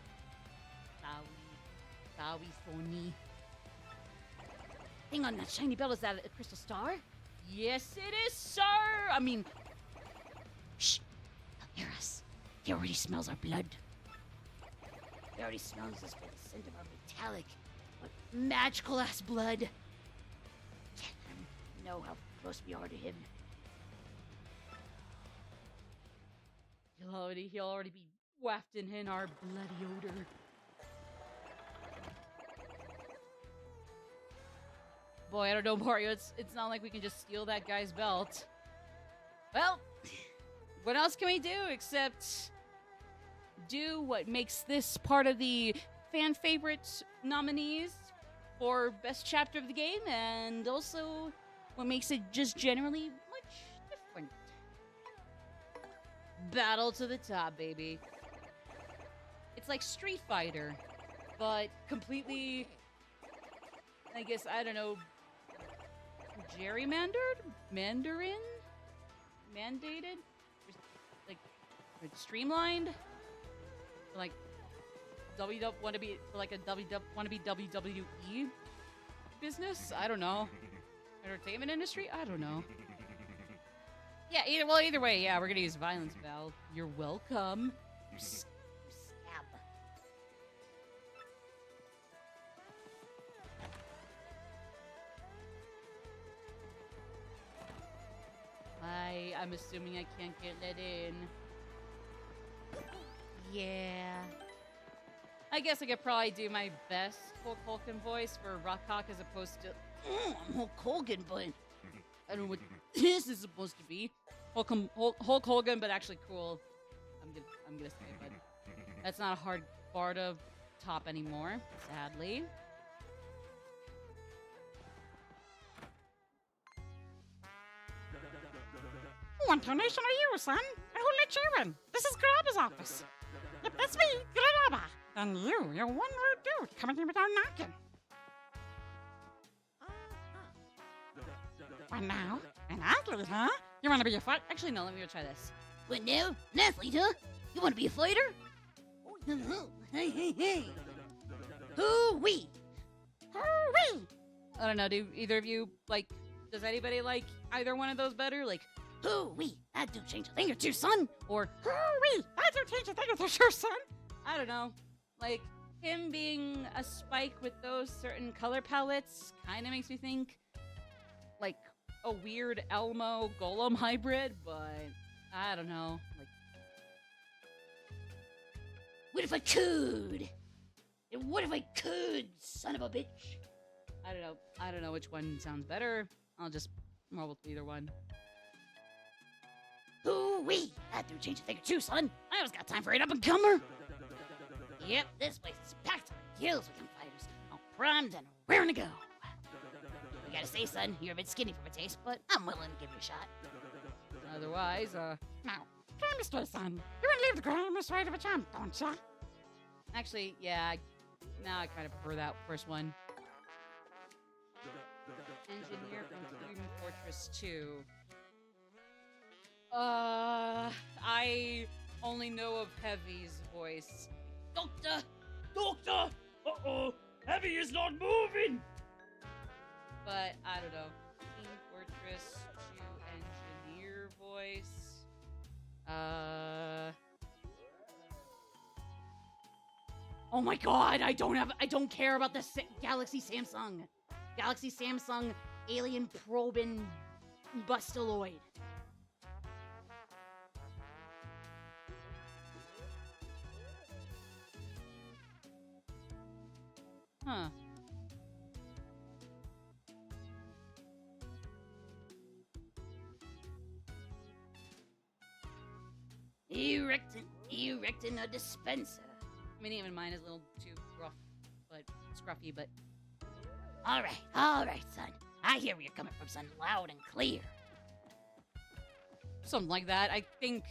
A: Sorry, Sony.
D: Hang on, that shiny bell, is that a crystal star?
A: Yes, it is, sir! I mean...
D: Shh! They'll hear us. He already smells our blood. He already smells us by the scent of our metallic, but magical-ass blood. Can't let him know how close we are to him.
A: He'll already be wafting in our bloody odor. Boy, I don't know, Mario. It's not like we can just steal that guy's belt. Well, what else can we do except do what makes this part of the fan favorite nominees for best chapter of the game, and also what makes it just generally much different. Battle to the top, baby. It's like Street Fighter, but completely, I guess, I don't know, gerrymandered? Mandarin? Mandated? Like streamlined? Like wanna be WWE business? I don't know. Entertainment industry? I don't know. Yeah, either way, yeah, we're gonna use Violence Val. You're welcome.
D: Scab.
A: I'm assuming I can't get let in. Yeah. I guess I could probably do my best Hulk Hogan voice for Rock Hawk as opposed to...
D: I'm Hulk Hogan, but
A: I don't know what this is supposed to be. Hulk Hogan, but actually cool. I'm gonna say, but that's not a hard bar to top anymore, sadly.
B: What donation are you, son? And who let you in? This is Grabba's office. Yep, that's me, Grabba. And you're one rude dude coming in without knocking. What now? An athlete, huh? You want to be a fight?
A: Actually, no. Let me go try this.
D: What now? An athlete, huh? You want to be a fighter? Hey, hey, hey. Hoo-wee!
B: Hoo-wee!
A: I don't know. Do either of you like? Does anybody like either one of those better? Like,
D: Hoo-wee! That do change a thing or two, son.
A: or
B: Hoo-wee! I do change the thing with the sure, son.
A: I don't know. Like him being a Spike with those certain color palettes kind of makes me think like a weird Elmo Golem hybrid, but I don't know. Like,
D: What if I could? And what if I could, son of a bitch?
A: I don't know. I don't know which one sounds better. I'll just roll with either one.
D: Hoo-wee! That do change a thing or two, son. I always got time for an up-and-comer. Yep, this place is packed to the gills with them fighters. All primed and raring to go. I gotta say, son, you're a bit skinny for my taste, but I'm willing to give you a shot.
A: Otherwise,
B: Now, come this way, son. You want to leave the ground this way to the champ, don't ya?
A: actually, yeah. Now I kind of prefer that first one. Engineer from Dream Fortress 2. I only know of Heavy's voice.
D: Doctor!
C: Doctor! Uh-oh! Heavy is not moving!
A: But I don't know. Team Fortress 2 engineer voice. Oh my god, I don't care about the Galaxy Samsung. Galaxy Samsung alien probing bustaloid. Huh.
D: Erecting a dispenser.
A: I mean, even mine is a little too rough, but scruffy, but
D: All right, son. I hear where you're coming from, son, loud and clear.
A: something like that. I think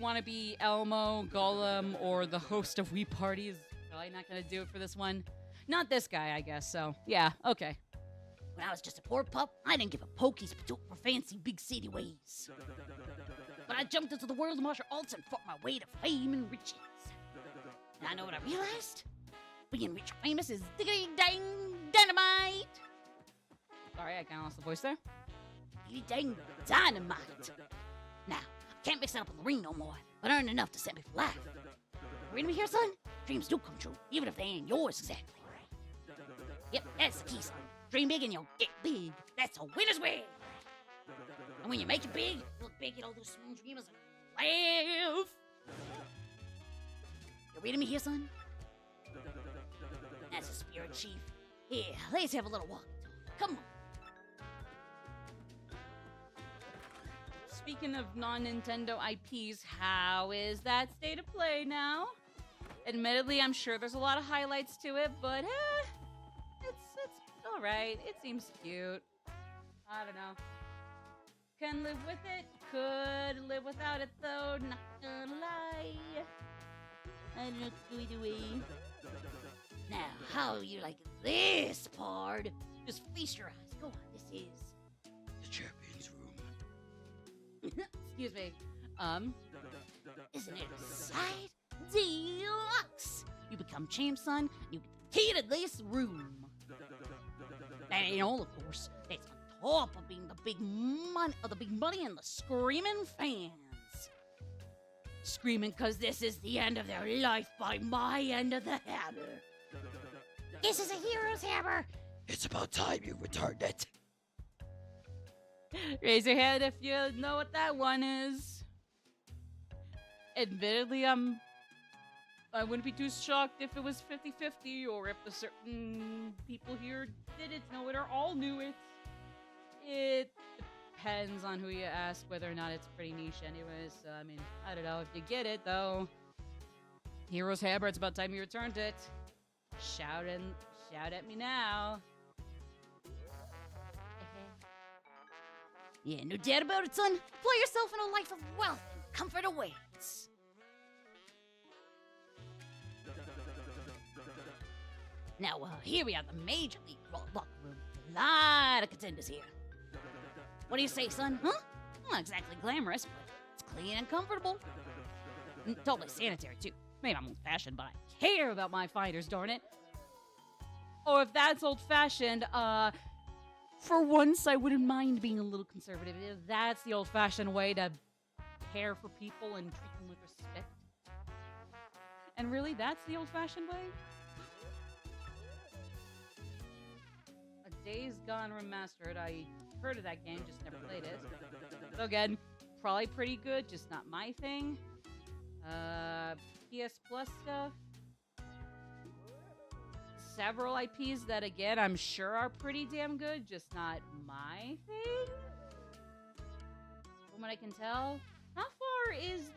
A: wannabe Elmo, Gollum, or the host of Wii Party is probably not going to do it for this one. Not this guy, I guess, so yeah, okay.
D: When I was just a poor pup, I didn't give a pokies for fancy big city ways. But I jumped into the world of martial arts and fought my way to fame and riches. And I know what I realized? Being rich or famous is diggity dang dynamite!
A: Sorry, I kind of lost the voice there.
D: Diggity dang dynamite! Now, I can't mix it up in the ring no more, but earn enough to set me for life. Read me here, son? Dreams do come true, even if they ain't yours exactly. Yep, that's the key, son. Dream big and you'll get big. That's a winner's way. And when you make it big, you look big at all those small dreamers and laugh. You reading me here, son? That's the spirit, Chief. Here, let's have a little walk. Come on.
A: Speaking of non-Nintendo IPs, how is that state of play now? Admittedly, I'm sure there's a lot of highlights to it, but it's all right. It seems cute. I don't know. Can live with it. Could live without it though. Not gonna lie.
D: I don't know what to do. Now, how you like this part? Just feast your eyes. Go on. This is
C: The champion's room.
A: Excuse me.
D: Isn't it a sight? Deluxe! You become champ, son, and you get the key to this room. That ain't all, of course. That's on top of being the big money and the screaming fans. Screaming because this is the end of their life by my end of the hammer. This is a hero's hammer.
C: It's about time you returned it.
A: Raise your hand if you know what that one is. Admittedly, I wouldn't be too shocked if it was 50-50 or if the certain people here didn't know it or all knew it. It depends on who you ask whether or not it's pretty niche anyways. So, I mean, I don't know. If you get it, though. Heroes Hammer, it's about time you returned it. Shout at me now.
D: Yeah, no doubt about it, son. Apply yourself in a life of wealth and comfort awaits. Now, here we are, the Major League locker room. A lot of contenders here. What do you say, son? Huh? Not exactly glamorous, but it's clean and comfortable. Totally sanitary, too.
A: Maybe I'm old-fashioned, but I care about my fighters, darn it. Or if that's old-fashioned, for once, I wouldn't mind being a little conservative. If that's the old-fashioned way to care for people and treat them with respect. And really, that's the old-fashioned way? A Days Gone Remastered. I heard of that game, just never played it. So again, probably pretty good, just not my thing. PS Plus stuff. Several IPs that, again, I'm sure are pretty damn good, just not my thing. From what I can tell, how far is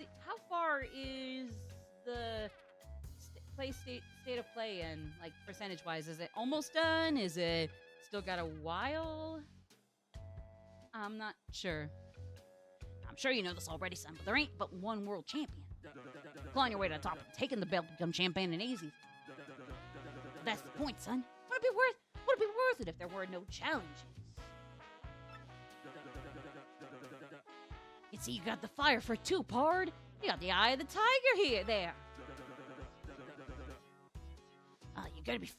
A: the state of play in, like, percentage-wise? Is it almost done? Is it still got a while? I'm not sure.
D: I'm sure you know this already, son, but there ain't but one world champion. Clawing your way to the top and taking the belt to become champion ain't easy. But that's the point, son. Would it be worth it if there were no challenges? You see, you got the fire for two, pard. You got the eye of the tiger there. You gotta be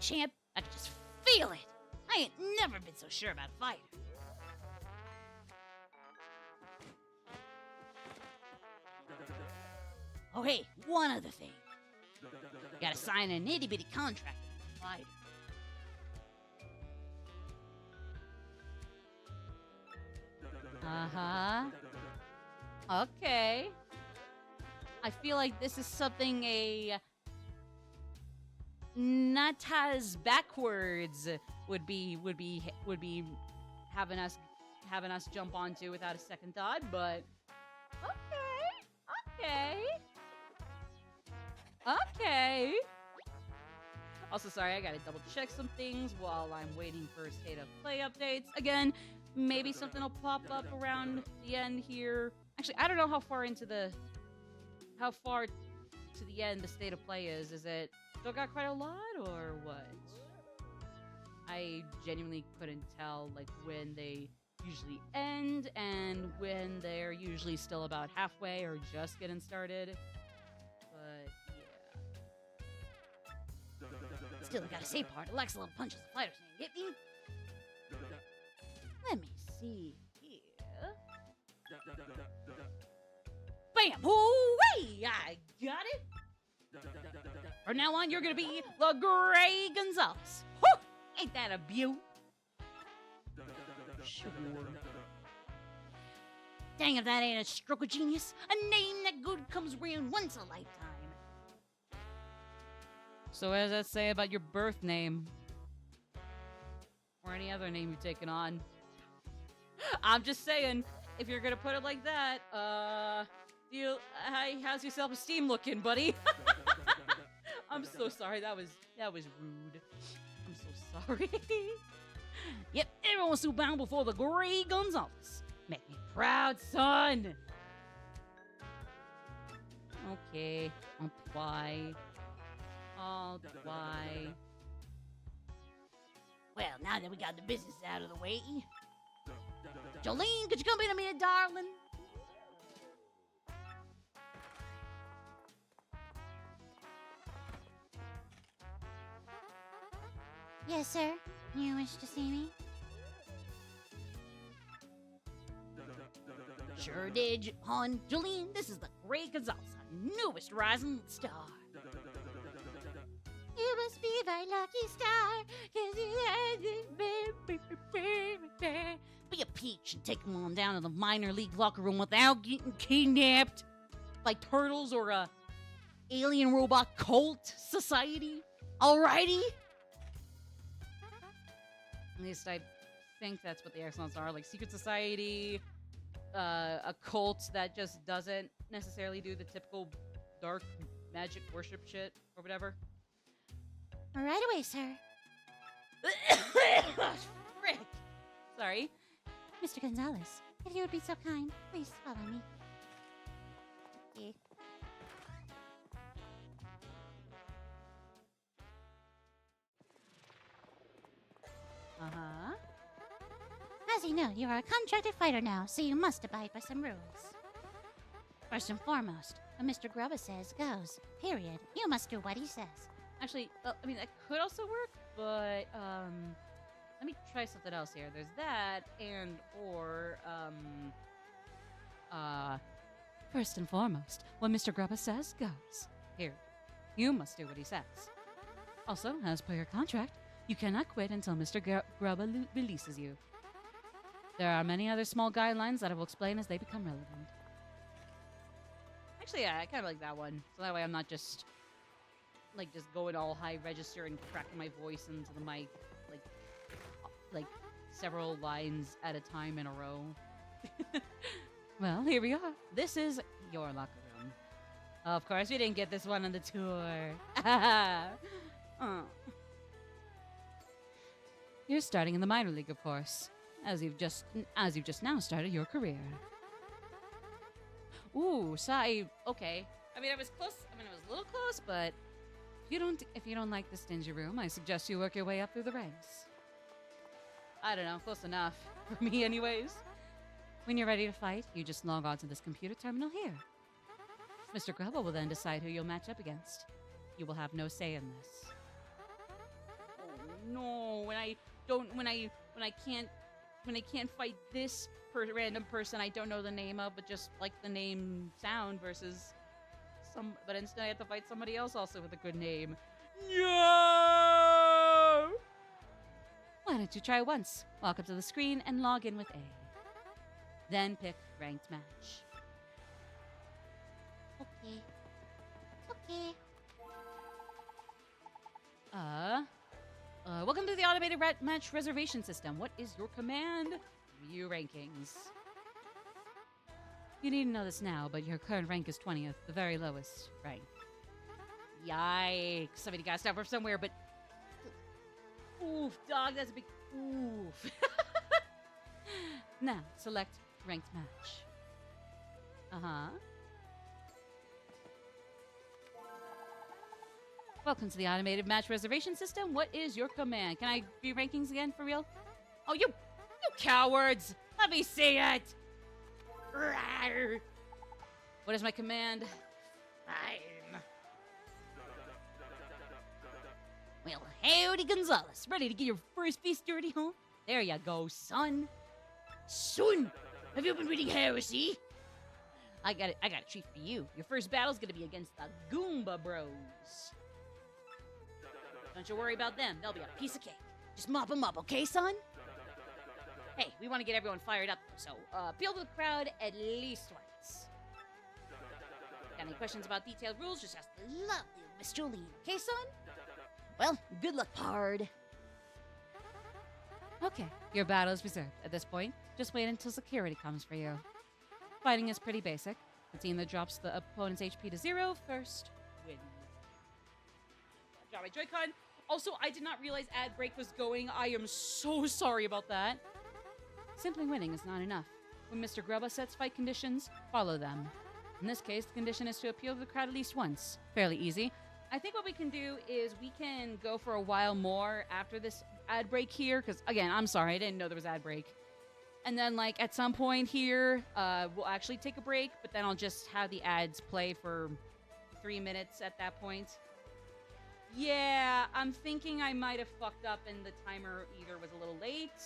D: champ. I can just feel it. I ain't never been so sure about a fighter. Oh, hey, one other thing. You gotta sign an itty-bitty contract with the fighter.
A: Okay. I feel like this is something a not as backwards would be having us jump onto without a second thought, but okay. Also, sorry, I gotta double check some things while I'm waiting for state of play updates. Again, maybe something will pop up around the end here. Actually, I don't know how far to the end the state of play is. Is it still got quite a lot or what? I genuinely couldn't tell, like, when they usually end and when they're usually still about halfway or just getting started. But yeah.
D: Still, I gotta say, part, it lacks a little punches the fighters can get me. Let me see here. Bam! Hooray! I got it! From now on, you're gonna be the Gray Gonzalez. Whew! Ain't that a beaut? Sure. Dang if that ain't a stroke of genius. A name that good comes around once a lifetime.
A: So what does that say about your birth name? Or any other name you've taken on? I'm just saying, if you're gonna put it like that, how's your self-esteem looking, buddy? I'm so sorry, that was rude. I'm so sorry.
D: Yep, everyone's so bound before the Gray Gonzalez. Make me proud, son.
A: Okay, I'll try.
D: Well, now that we got the business out of the way, Jolene, could you come in a minute, darling?
B: Yes, sir. You wish to see me?
D: Sure did, hon. Jolene, this is the Gray Gonzalez, our newest rising star.
B: You must be my lucky star, 'cause you
D: Be a peach and take him on down to the minor league locker room without getting kidnapped by turtles or a alien robot cult society. Alrighty?
A: At least I think that's what the excellence are. Like secret society, a cult that just doesn't necessarily do the typical dark magic worship shit or whatever.
B: Right away, sir.
A: Frick. Sorry.
B: Mr. Gonzalez, if you would be so kind, please follow me. Okay.
A: Uh-huh.
B: As you know, you are a contracted fighter now, so you must abide by some rules. First and foremost, what Mr. Grubba says goes. Period. You must do what he says.
A: Actually, I mean, that could also work, but, let me try something else here. There's that, first and foremost, what Mr. Grubba says goes. Here, you must do what he says. Also, as per your contract, you cannot quit until Mr. Grubba releases you. There are many other small guidelines that I will explain as they become relevant. Actually, yeah, I kind of like that one. So that way I'm not just, like, just going all high register and cracking my voice into the mic, like several lines at a time in a row. Well, here we are. This is your locker room. Of course, we didn't get this one on the tour. Oh. You're starting in the minor league, of course, as you've just now started your career. Ooh, okay. I mean, I was close. I mean, it was a little close, but if you don't like this dingy room, I suggest you work your way up through the ranks. I don't know, close enough for me, anyways. When you're ready to fight, you just log on to this computer terminal here. Mr. Grubba will then decide who you'll match up against. You will have no say in this. Oh no! When I can't fight this random person I don't know the name of, but just like the name sound versus but instead I have to fight somebody else also with a good name. No! Why don't you try once? Walk up to the screen and log in with A. Then pick ranked match.
B: Okay. Okay.
A: Welcome to the automated match reservation system. What is your command? View rankings. You needn't know this now, but your current rank is 20th, the very lowest rank. Yikes. Somebody gotta start from somewhere, but... Oof, dog, that's a big... Oof. Now, select ranked match. Uh-huh. Welcome to the automated match reservation system. What is your command? Can I view rankings again, for real? Oh, you cowards! Let me see it! Rawr. What is my command? Fine. Well, howdy, Gonzalez. Ready to get your first piece dirty, huh? There you go, son.
D: Son, have you been reading heresy?
A: I got a treat for you. Your first battle's gonna be against the Goomba Bros. Don't you worry about them. They'll be a piece of cake.
D: Just mop them up, okay, son?
A: Hey, we want to get everyone fired up, so appeal to the crowd at least once. Got any questions about detailed rules? Just ask the lovely Miss Jolene. Okay, son?
D: Well, good luck, pard.
A: Okay, your battle is reserved. At this point, just wait until security comes for you. Fighting is pretty basic. The team that drops the opponent's HP to 0 first wins. Drop my Joy-Con. Also, I did not realize ad break was going. I am so sorry about that. Simply winning is not enough. When Mr. Grubba sets fight conditions, follow them. In this case, the condition is to appeal to the crowd at least once. Fairly easy. I think what we can do is we can go for a while more after this ad break here, because, again, I'm sorry, I didn't know there was ad break. And then, like, at some point here, we'll actually take a break, but then I'll just have the ads play for 3 minutes at that point. Yeah, I'm thinking I might have fucked up and the timer either was a little late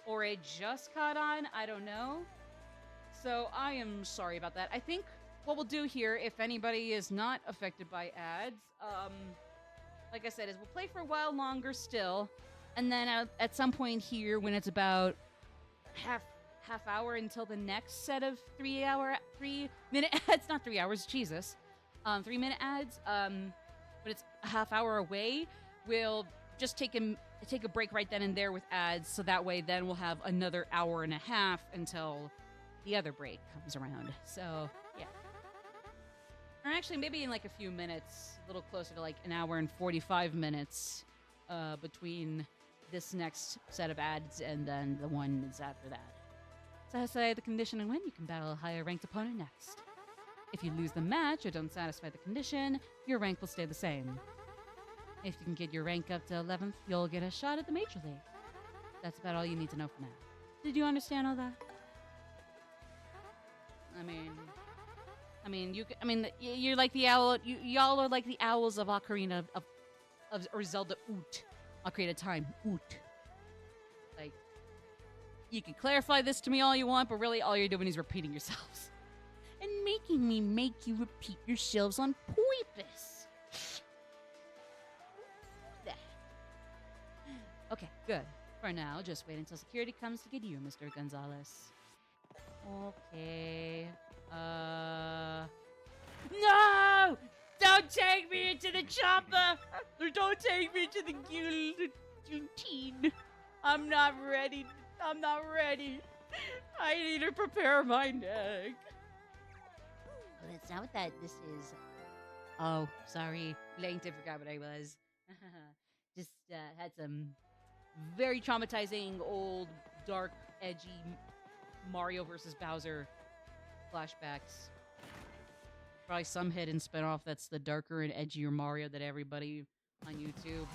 A: or it just caught on. I don't know. So I am sorry about that. I think what we'll do here, if anybody is not affected by ads, like I said, is we'll play for a while longer still. And then at some point here, when it's about half hour until the next set of 3 minute ads, not 3 hours, Jesus, 3 minute ads, but it's a half hour away, we'll just take a break right then and there with ads, so that way then we'll have another hour and a half until the other break comes around. So yeah, or actually maybe in like a few minutes, a little closer to like an hour and 45 minutes between this next set of ads and then the ones after that. So I say the condition and when you can battle a higher ranked opponent next. If you lose the match or don't satisfy the condition, your rank will stay the same. If you can get your rank up to 11th, you'll get a shot at the Major League. That's about all you need to know for now. Did you understand all that? You're like the owl. Y'all are like the owls of Ocarina of or Zelda Oot. Ocarina of Time Oot. Like, you can clarify this to me all you want, but really all you're doing is repeating yourselves.
B: And making me make you repeat yourselves on purpose.
A: Okay, good. For now, just wait until security comes to get you, Mr. Gonzalez. Okay. No! Don't take me into the chopper! Or don't take me to the guillotine. I'm not ready. I'm not ready. I need to prepare my neck.
D: Well, that's not what this is.
A: Oh, sorry. Blanked, I forgot what I was. Just had some very traumatizing, old, dark, edgy Mario versus Bowser flashbacks. Probably some hidden spinoff that's the darker and edgier Mario that everybody on YouTube,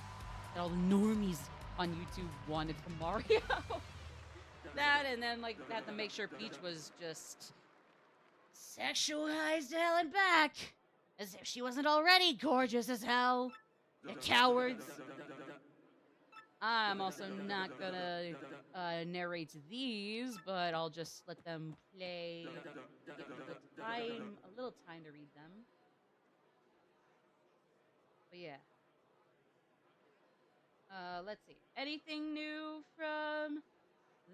A: that all the normies on YouTube wanted from Mario. That, and then like had to make sure Peach was just
D: Sexualized to hell and back. As if she wasn't already gorgeous as hell. You cowards.
A: I'm also not gonna narrate these, but I'll just let them play. Give a little time to read them. But yeah. Let's see. Anything new from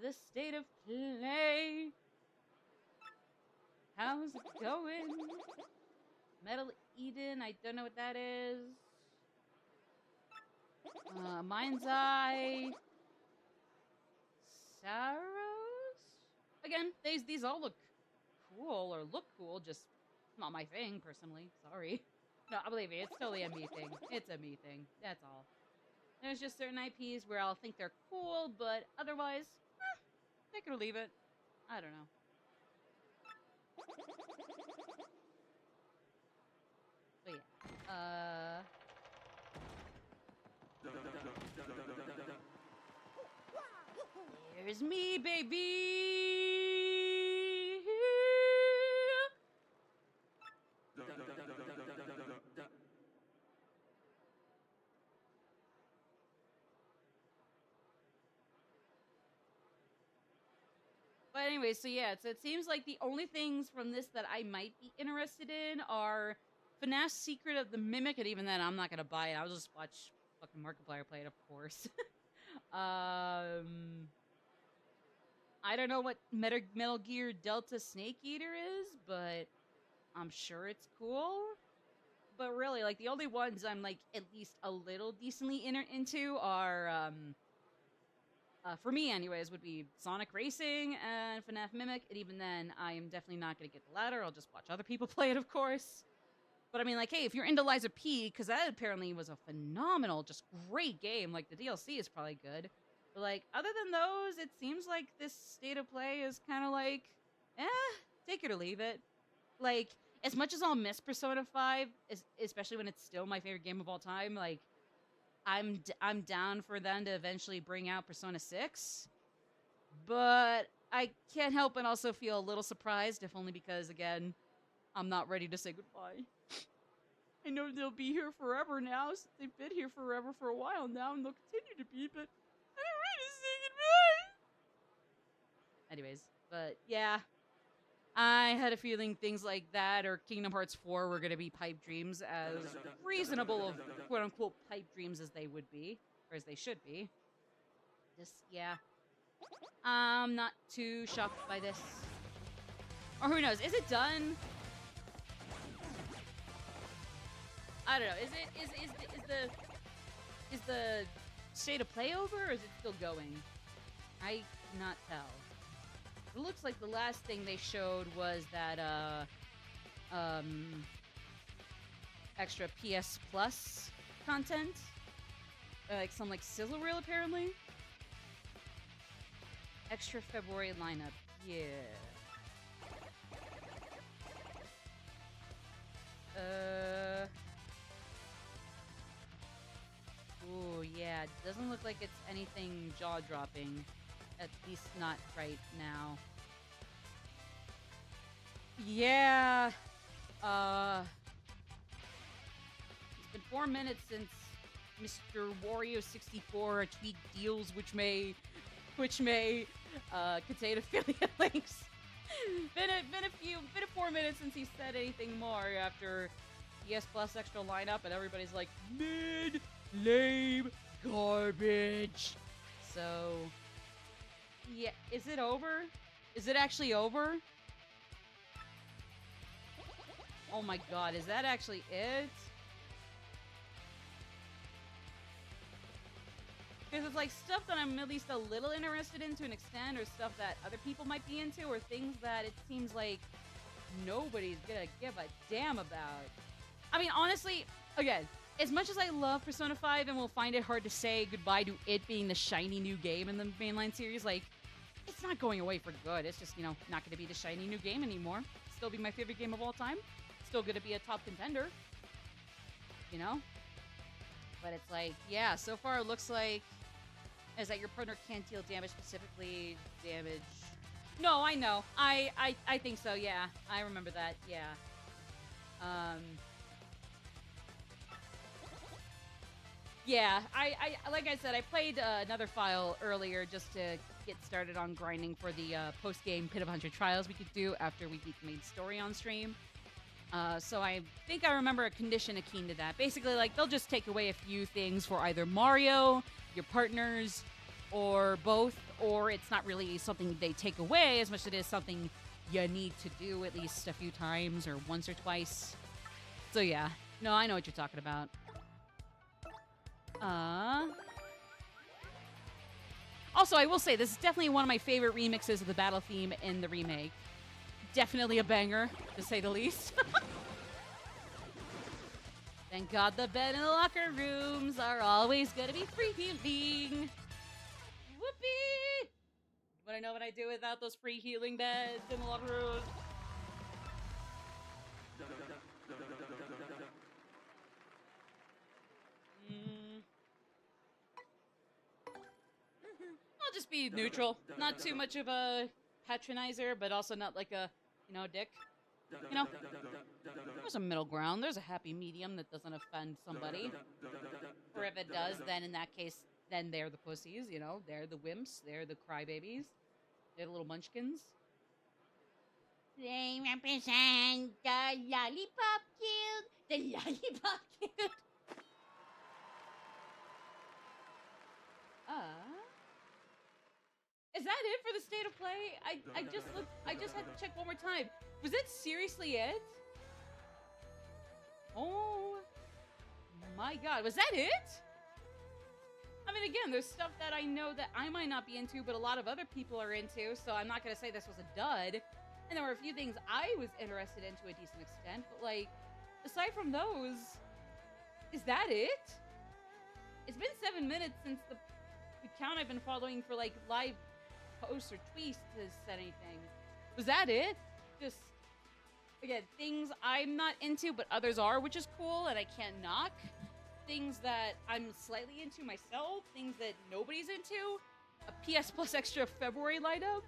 A: the state of play? How's it going? Metal Eden, I don't know what that is. Mind's Eye. Saros? Again, these all look cool, or look cool, just not my thing, personally. Sorry. No, I believe me, it's totally a me thing. It's a me thing. That's all. There's just certain IPs where I'll think they're cool, but otherwise, take it or leave it. I don't know. But yeah. Here's me, baby! But anyway, so yeah, so it seems like the only things from this that I might be interested in are FNAF's Secret of the Mimic, and even then, I'm not gonna buy it. I'll just watch fucking Markiplier play it, of course. I don't know what Metal Gear Delta Snake Eater is, but I'm sure it's cool. But really, like, the only ones I'm, like, at least a little decently into are, for me anyways, would be Sonic Racing and FNAF Mimic, and even then, I am definitely not gonna get the latter. I'll just watch other people play it, of course. But I mean, like, hey, if you're into Liza P, because that apparently was a phenomenal, just great game. Like, the DLC is probably good. But, like, other than those, it seems like this state of play is kind of like, take it or leave it. Like, as much as I'll miss Persona 5, especially when it's still my favorite game of all time, like, I'm down for them to eventually bring out Persona 6. But I can't help but also feel a little surprised, if only because, again, I'm not ready to say goodbye. I know they'll be here forever now, since they've been here forever for a while now, and they'll continue to be, but I'm ready to say goodbye! Anyways, but yeah. I had a feeling things like that, or Kingdom Hearts 4 were gonna be pipe dreams, as reasonable of quote-unquote pipe dreams as they would be, or as they should be. Just, yeah. I'm not too shocked by this. Or who knows, is it done? I don't know. Is the state of play over, or is it still going? I cannot tell. It looks like the last thing they showed was that extra PS Plus content, like some sizzle reel apparently. Extra February lineup, yeah. Ooh, yeah. Doesn't look like it's anything jaw-dropping. At least not right now. Yeah. It's been 4 minutes since Mr. Wario64 tweaked deals which may contain affiliate links. been a 4 minutes since he said anything more after PS Plus extra lineup, and everybody's like, mid, lame, garbage. So, yeah, is it over? Is it actually over? Oh my god, is that actually it? Because it's like stuff that I'm at least a little interested in to an extent, or stuff that other people might be into, or things that it seems like nobody's gonna give a damn about. I mean, honestly, again, as much as I love Persona 5 and will find it hard to say goodbye to it being the shiny new game in the mainline series, like, it's not going away for good. It's just, not gonna be the shiny new game anymore. Still be my favorite game of all time. Still gonna be a top contender. But it's like, yeah, so far it looks like is that your partner can't deal damage, specifically damage. No, I know. I think so, yeah. I remember that, yeah. Yeah, I like I said, I played another file earlier just to get started on grinding for the post-game Pit of 100 Trials we could do after we beat the main story on stream. So I think I remember a condition akin to that. Basically, they'll just take away a few things for either Mario, your partners, or both, or it's not really something they take away as much as it is something you need to do at least a few times or once or twice. So yeah, no, I know what you're talking about. Also, I will say, this is definitely one of my favorite remixes of the battle theme in the remake. Definitely a banger, to say the least. Thank God the bed and the locker rooms are always gonna be free healing. Whoopee! Wanna know what I do without those free healing beds in the locker rooms? I'll just be neutral. Not too much of a patronizer, but also not like a, dick. There's a middle ground. There's a happy medium that doesn't offend somebody. Or if it does, then in that case, then they're the pussies, They're the wimps. They're the crybabies. They're the little munchkins.
B: They represent the lollipop guild. The lollipop guild.
A: Is that it for the state of play? I just looked. I just had to check one more time. Was it seriously it? Oh my god, was that it? I mean, again, there's stuff that I know that I might not be into, but a lot of other people are into, so I'm not gonna say this was a dud. And there were a few things I was interested in to a decent extent, but aside from those, is that it? It's been 7 minutes since the account I've been following for live posts or tweets has said anything. Was that it? Just, again, things I'm not into but others are, which is cool and I can't knock. Things that I'm slightly into myself, things that nobody's into. A PS Plus extra February lineup.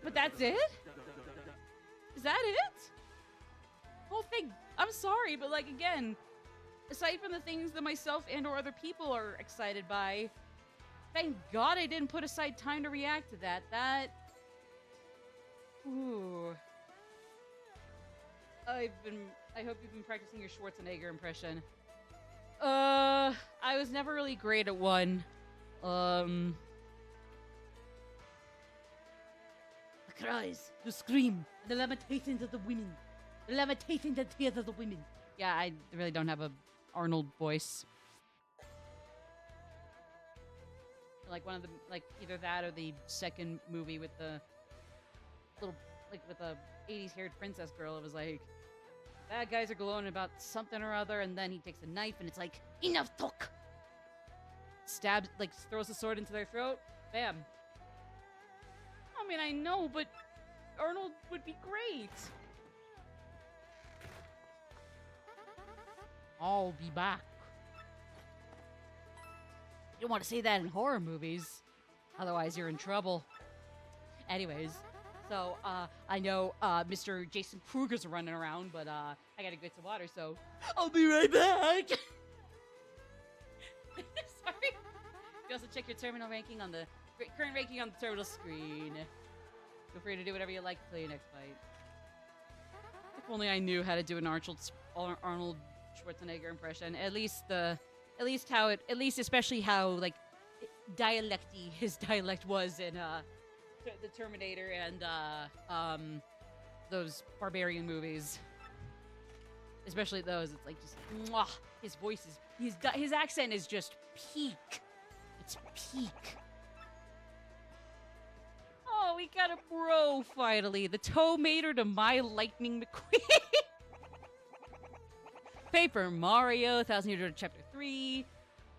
A: But that's it? Is that it? Well, I'm sorry, but again, aside from the things that myself and or other people are excited by, thank God I didn't put aside time to react to that. Ooh. I hope you've been practicing your Schwarzenegger impression. I was never really great at one.
D: The cries, the scream, the lamentations of the women. The lamentations and tears of the women.
A: Yeah, I really don't have a Arnold voice. Like one of the like either that or the second movie with the little like with the 80s haired princess girl. It was like bad guys are glowing about something or other, and then he takes a knife and it's like enough talk. Stabs like throws a sword into their throat. Bam. I mean, I know, but Arnold would be great. I'll be back. You don't want to say that in horror movies. Otherwise, you're in trouble. Anyways, so, I know, Mr. Jason Kruger's running around, but, I gotta get some water, so I'll be right back. Sorry. You also check your terminal ranking on the current ranking on the terminal screen. Feel free to do whatever you like to play your next fight. If only I knew how to do an Arnold Schwarzenegger impression. At least especially how like dialecty his dialect was in the Terminator and those barbarian movies. Especially those, it's like just mwah, his voice is his accent is just peak. It's peak. Oh, we got a bro finally. The Tow Mater to My Lightning McQueen. Paper Mario, 1000 Year Door Chapter 3,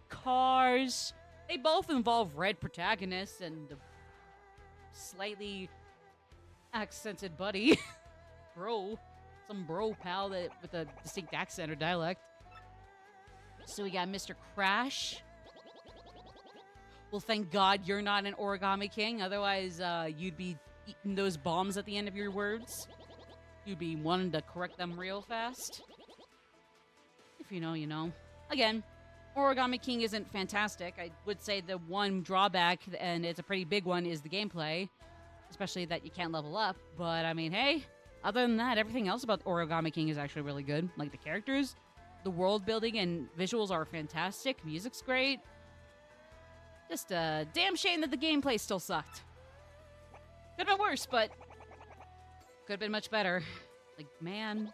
A: Cars. They both involve red protagonists and a slightly accented buddy. Bro. Some bro pal that with a distinct accent or dialect. So we got Mr. Crash. Well, thank God you're not an Origami King. Otherwise, you'd be eating those bombs at the end of your words. You'd be wanting to correct them real fast. If you know, you know. Again, Origami King isn't fantastic. I would say the one drawback, and it's a pretty big one, is the gameplay. Especially that you can't level up. But, I mean, hey, other than that, everything else about Origami King is actually really good. Like the characters, the world building and visuals are fantastic. Music's great. Just a damn shame that the gameplay still sucked. Could have been worse, but could have been much better. Like, man.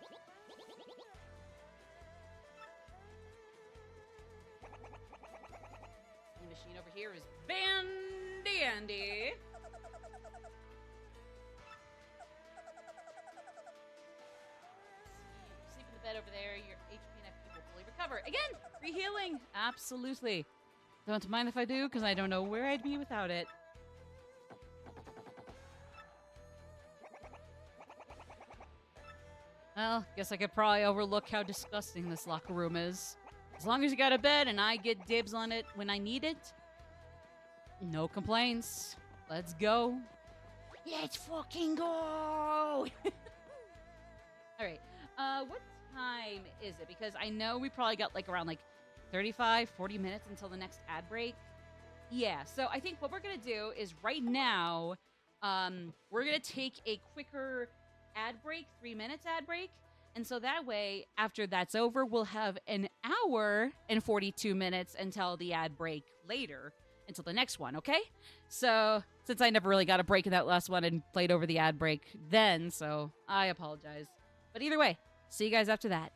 A: The machine over here is Bandy Andy. Sleep in the bed over there. Your HP and FP will fully recover. Again, free healing. Absolutely. Don't mind if I do, because I don't know where I'd be without it. Well, guess I could probably overlook how disgusting this locker room is. As long as you got a bed and I get dibs on it when I need it, no complaints. Let's go.
D: Let's fucking go!
A: Alright, what time is it? Because I know we probably got like around like 35, 40 minutes until the next ad break. Yeah, so I think what we're going to do is right now, we're going to take a quicker ad break, 3 minutes ad break. And so that way, after that's over, we'll have an hour and 42 minutes until the ad break later, until the next one, okay? So, since I never really got a break in that last one and played over the ad break then, so I apologize. But either way, see you guys after that.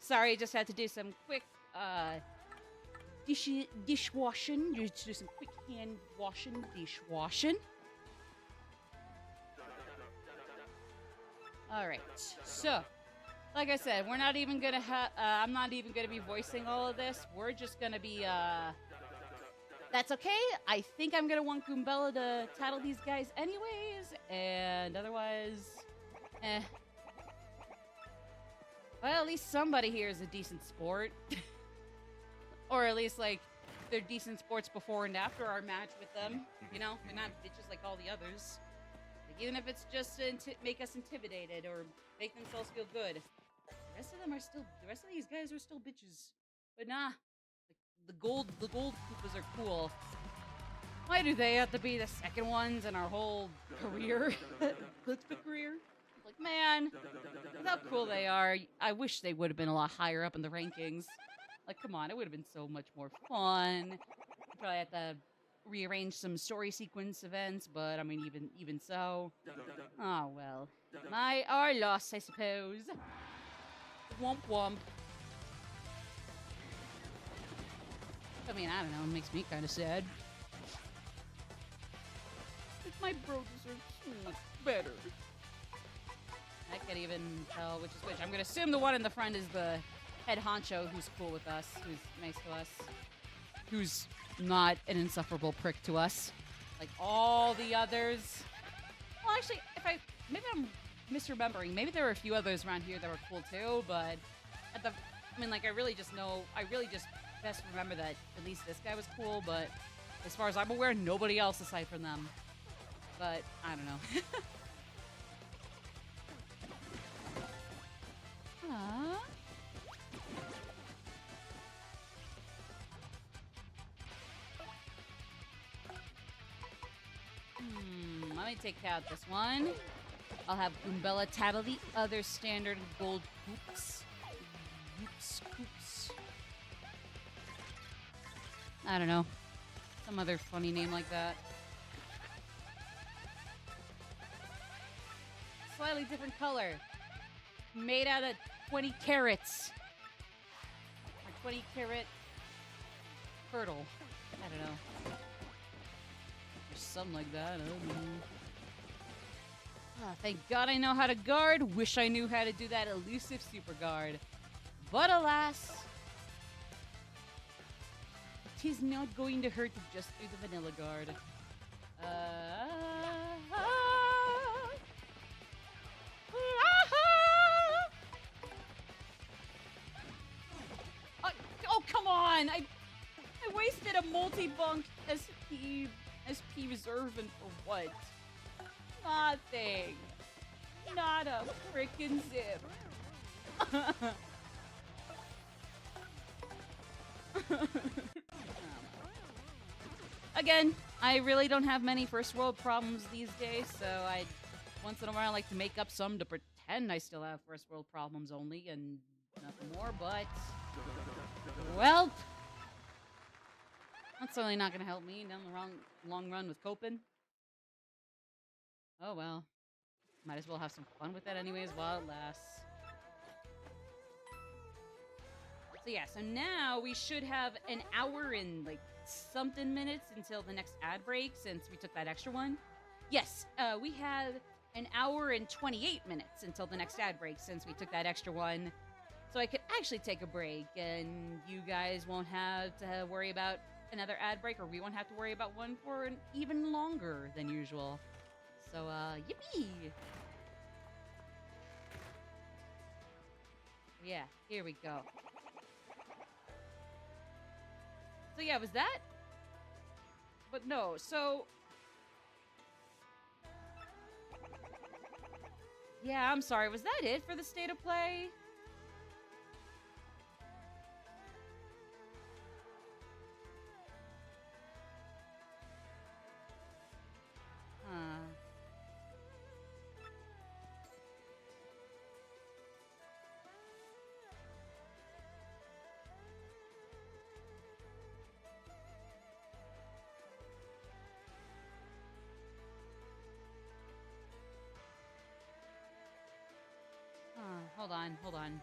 A: Sorry, just had to do some quick dishwashing. Just do some quick hand washing, dishwashing. All right. So, like I said, we're not even gonna have. I'm not even gonna be voicing all of this. We're just gonna be. That's okay. I think I'm gonna want Goombella to tattle these guys anyways, and otherwise, eh. Well, at least somebody here is a decent sport. Or at least, like, they're decent sports before and after our match with them. You know, we're not bitches like all the others. Like, even if it's just to make us intimidated or make themselves feel good. The rest of these guys are still bitches. But nah, like, the gold Koopas are cool. Why do they have to be the second ones in our whole career? Let's be career. Like, man, look how cool they are. I wish they would have been a lot higher up in the rankings. Like, come on, it would have been so much more fun. Probably have to rearrange some story sequence events, but I mean, even so. Oh, well. Our loss, I suppose. Womp womp. I mean, I don't know, it makes me kind of sad. My bros are so much better. I can't even tell which is which. I'm gonna assume the one in the front is the head honcho who's cool with us, who's nice to us, who's not an insufferable prick to us. Like all the others. Well, actually, maybe I'm misremembering. Maybe there were a few others around here that were cool too, but I really just best remember that at least this guy was cool, but as far as I'm aware, nobody else aside from them. But, I don't know. Let me take out this one. I'll have Goombella tattle the other standard gold Koops. Koops. I don't know. Some other funny name like that. Slightly different color. Made out of 20 carats. Or 20 carat turtle. I don't know. Or something like that. I don't know. Oh, thank God I know how to guard. Wish I knew how to do that elusive super guard. But alas, it is not going to hurt to just do the vanilla guard. Oh, come on! I wasted a multi-bunk SP reserving for what? Nothing. Not a frickin' zip. Again, I really don't have many first world problems these days, so I once in a while like to make up some to pretend I still have first world problems only and nothing more, but well, that's certainly not gonna help me down the long run with coping. Oh well. Might as well have some fun with that anyways while it lasts. So yeah, so now we should have an hour and like something minutes until the next ad break since we took that extra one. Yes, we have an hour and 28 minutes until the next ad break since we took that extra one. So I could actually take a break and you guys won't have to worry about another ad break, or we won't have to worry about one for an even longer than usual. So, yippee! Yeah, here we go. So yeah, was that? But no, so... Yeah, I'm sorry, was that it for the state of play? Hold on.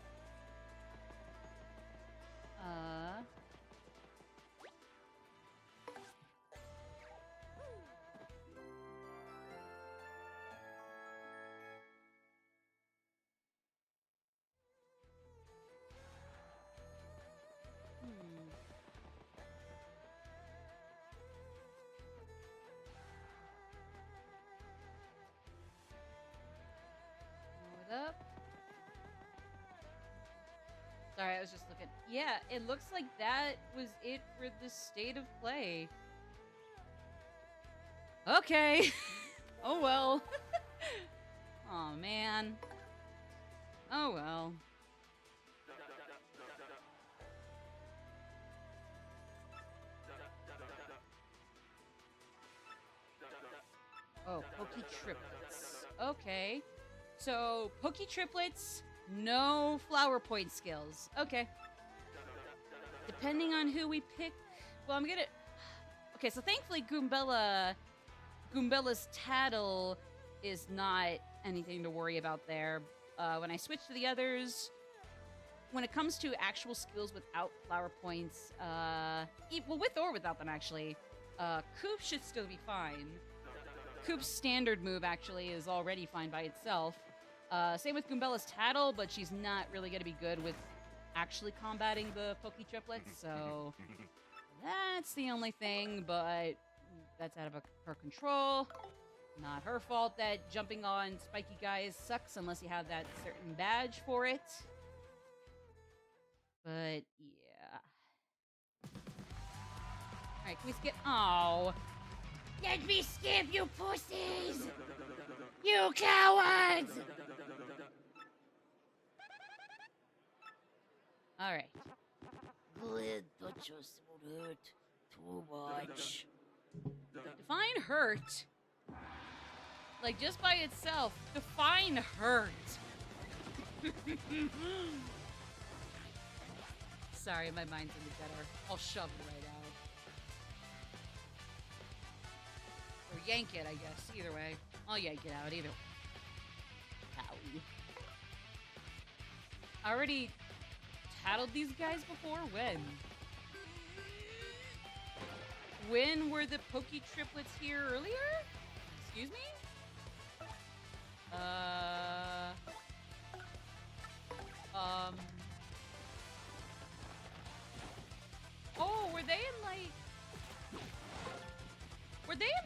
A: was just looking. Yeah, it looks like that was it for the state of play. Okay. Oh well. Oh man. Oh well. Oh, Pokey Triplets. Okay. So, Pokey Triplets, no flower point skills. Okay. Depending on who we pick. Well, I'm gonna. Okay, so thankfully, Goombella's Tattle is not anything to worry about there. When I switch to the others, when it comes to actual skills without flower points, well, with or without them, actually, Coop should still be fine. Coop's standard move, actually, is already fine by itself. Same with Goombella's Tattle, but she's not really going to be good with actually combating the Poke Triplets, so that's the only thing, but that's out of her control. Not her fault that jumping on spiky guys sucks unless you have that certain badge for it. But, yeah. Alright, can we skip? Oh.
D: Let me skip, you pussies! You cowards!
A: Alright.
D: Glad that just won't hurt too much.
A: Define hurt. Like, just by itself. Define hurt. Sorry, my mind's in the gutter. I'll shove it right out. Or yank it, I guess. Either way. I'll yank it out, either way. Owie. I already tattled these guys before? When? When were the Poke Triplets here earlier? Excuse me? Oh, were they in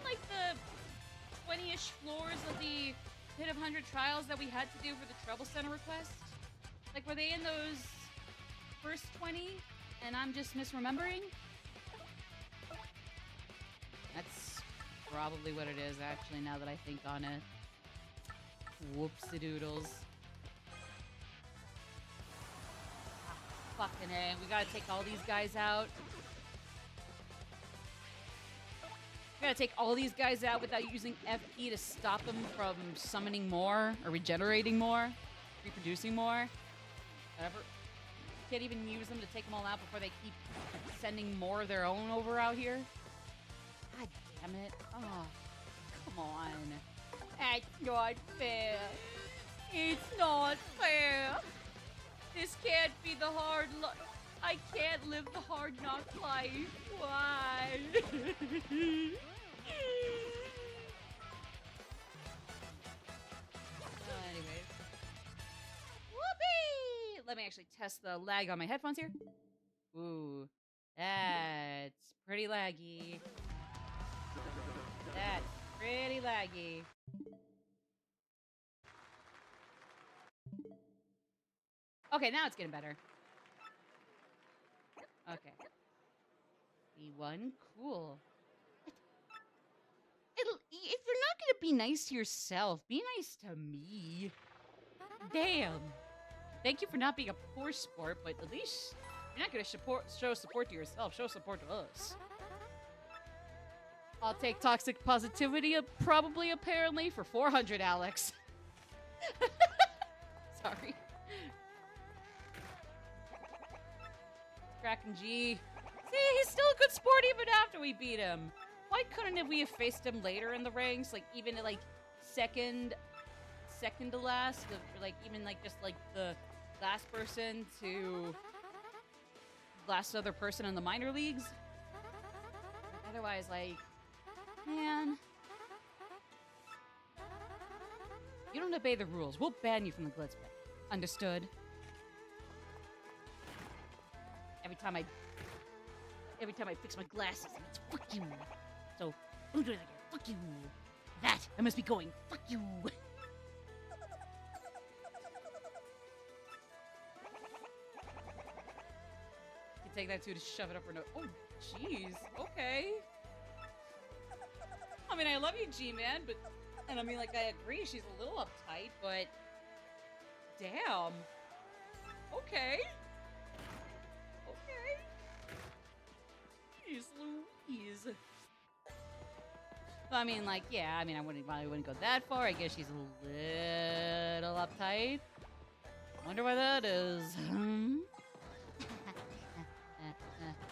A: like the 20-ish floors of the Pit of 100 Trials that we had to do for the Trouble Center request? Like, were they in those first 20 and I'm just misremembering? That's probably what it is, actually, now that I think on it. Whoopsie-doodles. Fucking A. We gotta take all these guys out. We gotta take all these guys out without using FP to stop them from summoning more, or regenerating more, reproducing more. Whatever. Can't even use them to take them all out before they keep sending more of their own over out here. God damn it. Oh, come on. That's not fair. It's not fair. This can't be the hard life. I can't live the hard knock life. Why? Anyways. Whoopee! Let me actually test the lag on my headphones here. Ooh. That's pretty laggy. That's pretty laggy. Okay, now it's getting better. Okay. B1, cool. If you're not gonna be nice to yourself, be nice to me. Damn. Thank you for not being a poor sport, but at least you're not gonna show support to yourself. Show support to us. I'll take toxic positivity, probably, apparently, for 400, Alex. Sorry. Kraken G. See, he's still a good sport even after we beat him. Why couldn't we have faced him later in the ranks? Like, even, like, second to last? Or, like, even, like, just, like, the last person to last other person in the minor leagues? Otherwise, like, man. You don't obey the rules. We'll ban you from the Glitz Pit. Understood? Every time I fix my glasses, it's fuck you. So, I'm doing it again. Fuck you. That, I must be going. Fuck you. take that too to shove it up her nose. Oh, jeez. Okay. I mean, I love you, G-Man, but... And I mean, like, I agree, she's a little uptight, but... Damn. Okay. Okay. Jeez Louise. I mean, like, yeah, I mean, I wouldn't go that far. I guess she's a little uptight. Wonder why that is.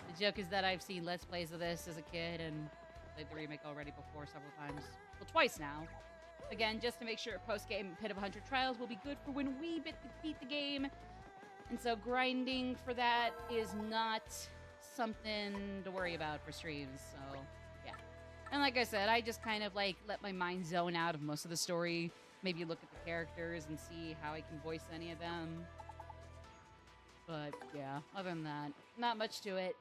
A: The joke is that I've seen Let's Plays of this as a kid and played the remake already before several times. Well, twice now. Again, just to make sure post-game Pit of 100 Trials will be good for when we beat the game. And so grinding for that is not something to worry about for streams, so yeah. And like I said, I just kind of like let my mind zone out of most of the story. Maybe look at the characters and see how I can voice any of them. But yeah, other than that, not much to it.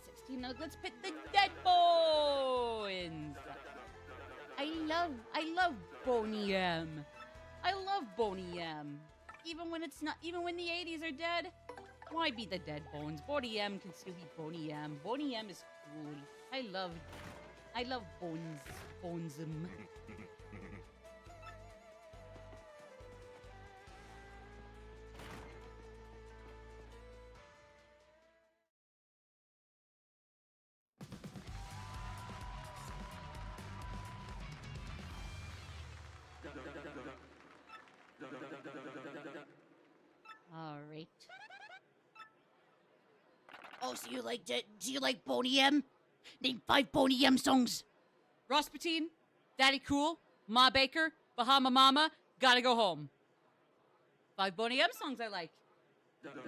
A: 16, now let's pit the dead bones! I love Boney M. I love Boney M. Even when the 80s are dead, why be the dead bones? Boney M can still be Boney M. Boney M is cool. I love Bonesum.
D: All right. Oh, so you like that? Do you like Boney M? Name 5 Boney M songs.
A: Rasputin, Daddy Cool, Ma Baker, Bahama Mama, Gotta Go Home. 5 Boney M songs I like.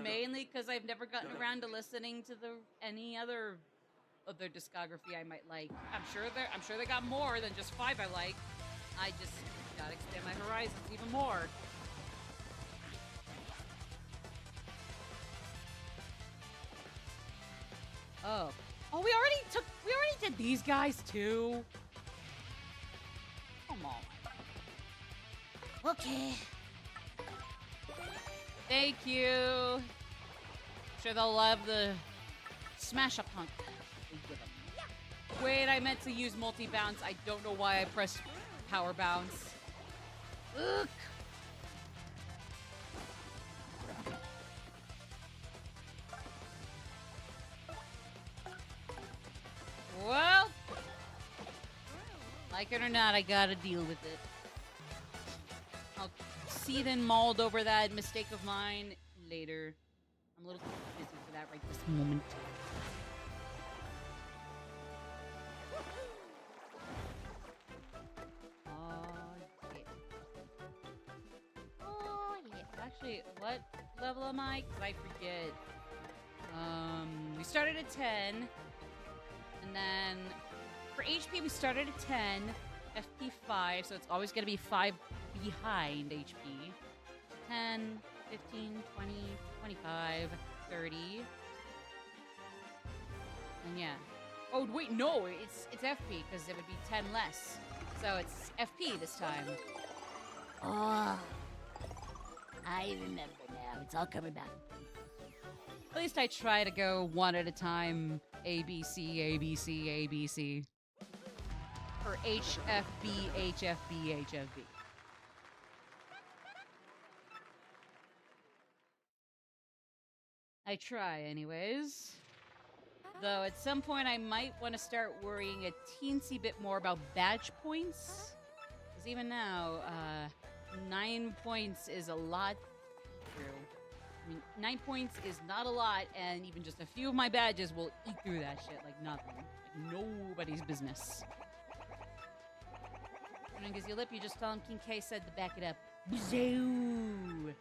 A: Mainly because I've never gotten around to listening to any other of their discography I might like. I'm sure they got more than just 5 I like. I just gotta expand my horizons even more. Oh, we already did these guys too. Come on.
D: Okay.
A: Thank you. I'm sure they'll love the Smash Up Punk. Wait, I meant to use multi-bounce. I don't know why I pressed power bounce. Ugh. Well, like it or not, I gotta deal with it. I'll seethe and mauled over that mistake of mine later. I'm a little too busy for that right this moment. Oh yeah. Actually, what level am I? 'Cause I forget. We started at 10. And then for HP, we started at 10, FP 5, so it's always going to be 5 behind HP. 10, 15, 20, 25, 30. And yeah. Oh, wait, no, it's FP, because it would be 10 less. So it's FP this time.
D: Oh, I remember now. It's all coming back.
A: At least I try to go one at a time. ABC, ABC, ABC. Or HFB, HFB, HFB. I try, anyways. Though at some point I might want to start worrying a teensy bit more about badge points. Because even now, 9 points is a lot through. I mean, 9 points is not a lot, and even just a few of my badges will eat through that shit like nothing. Like nobody's business. When it gives you lip, you just tell him King K said to back it up. Bzoo!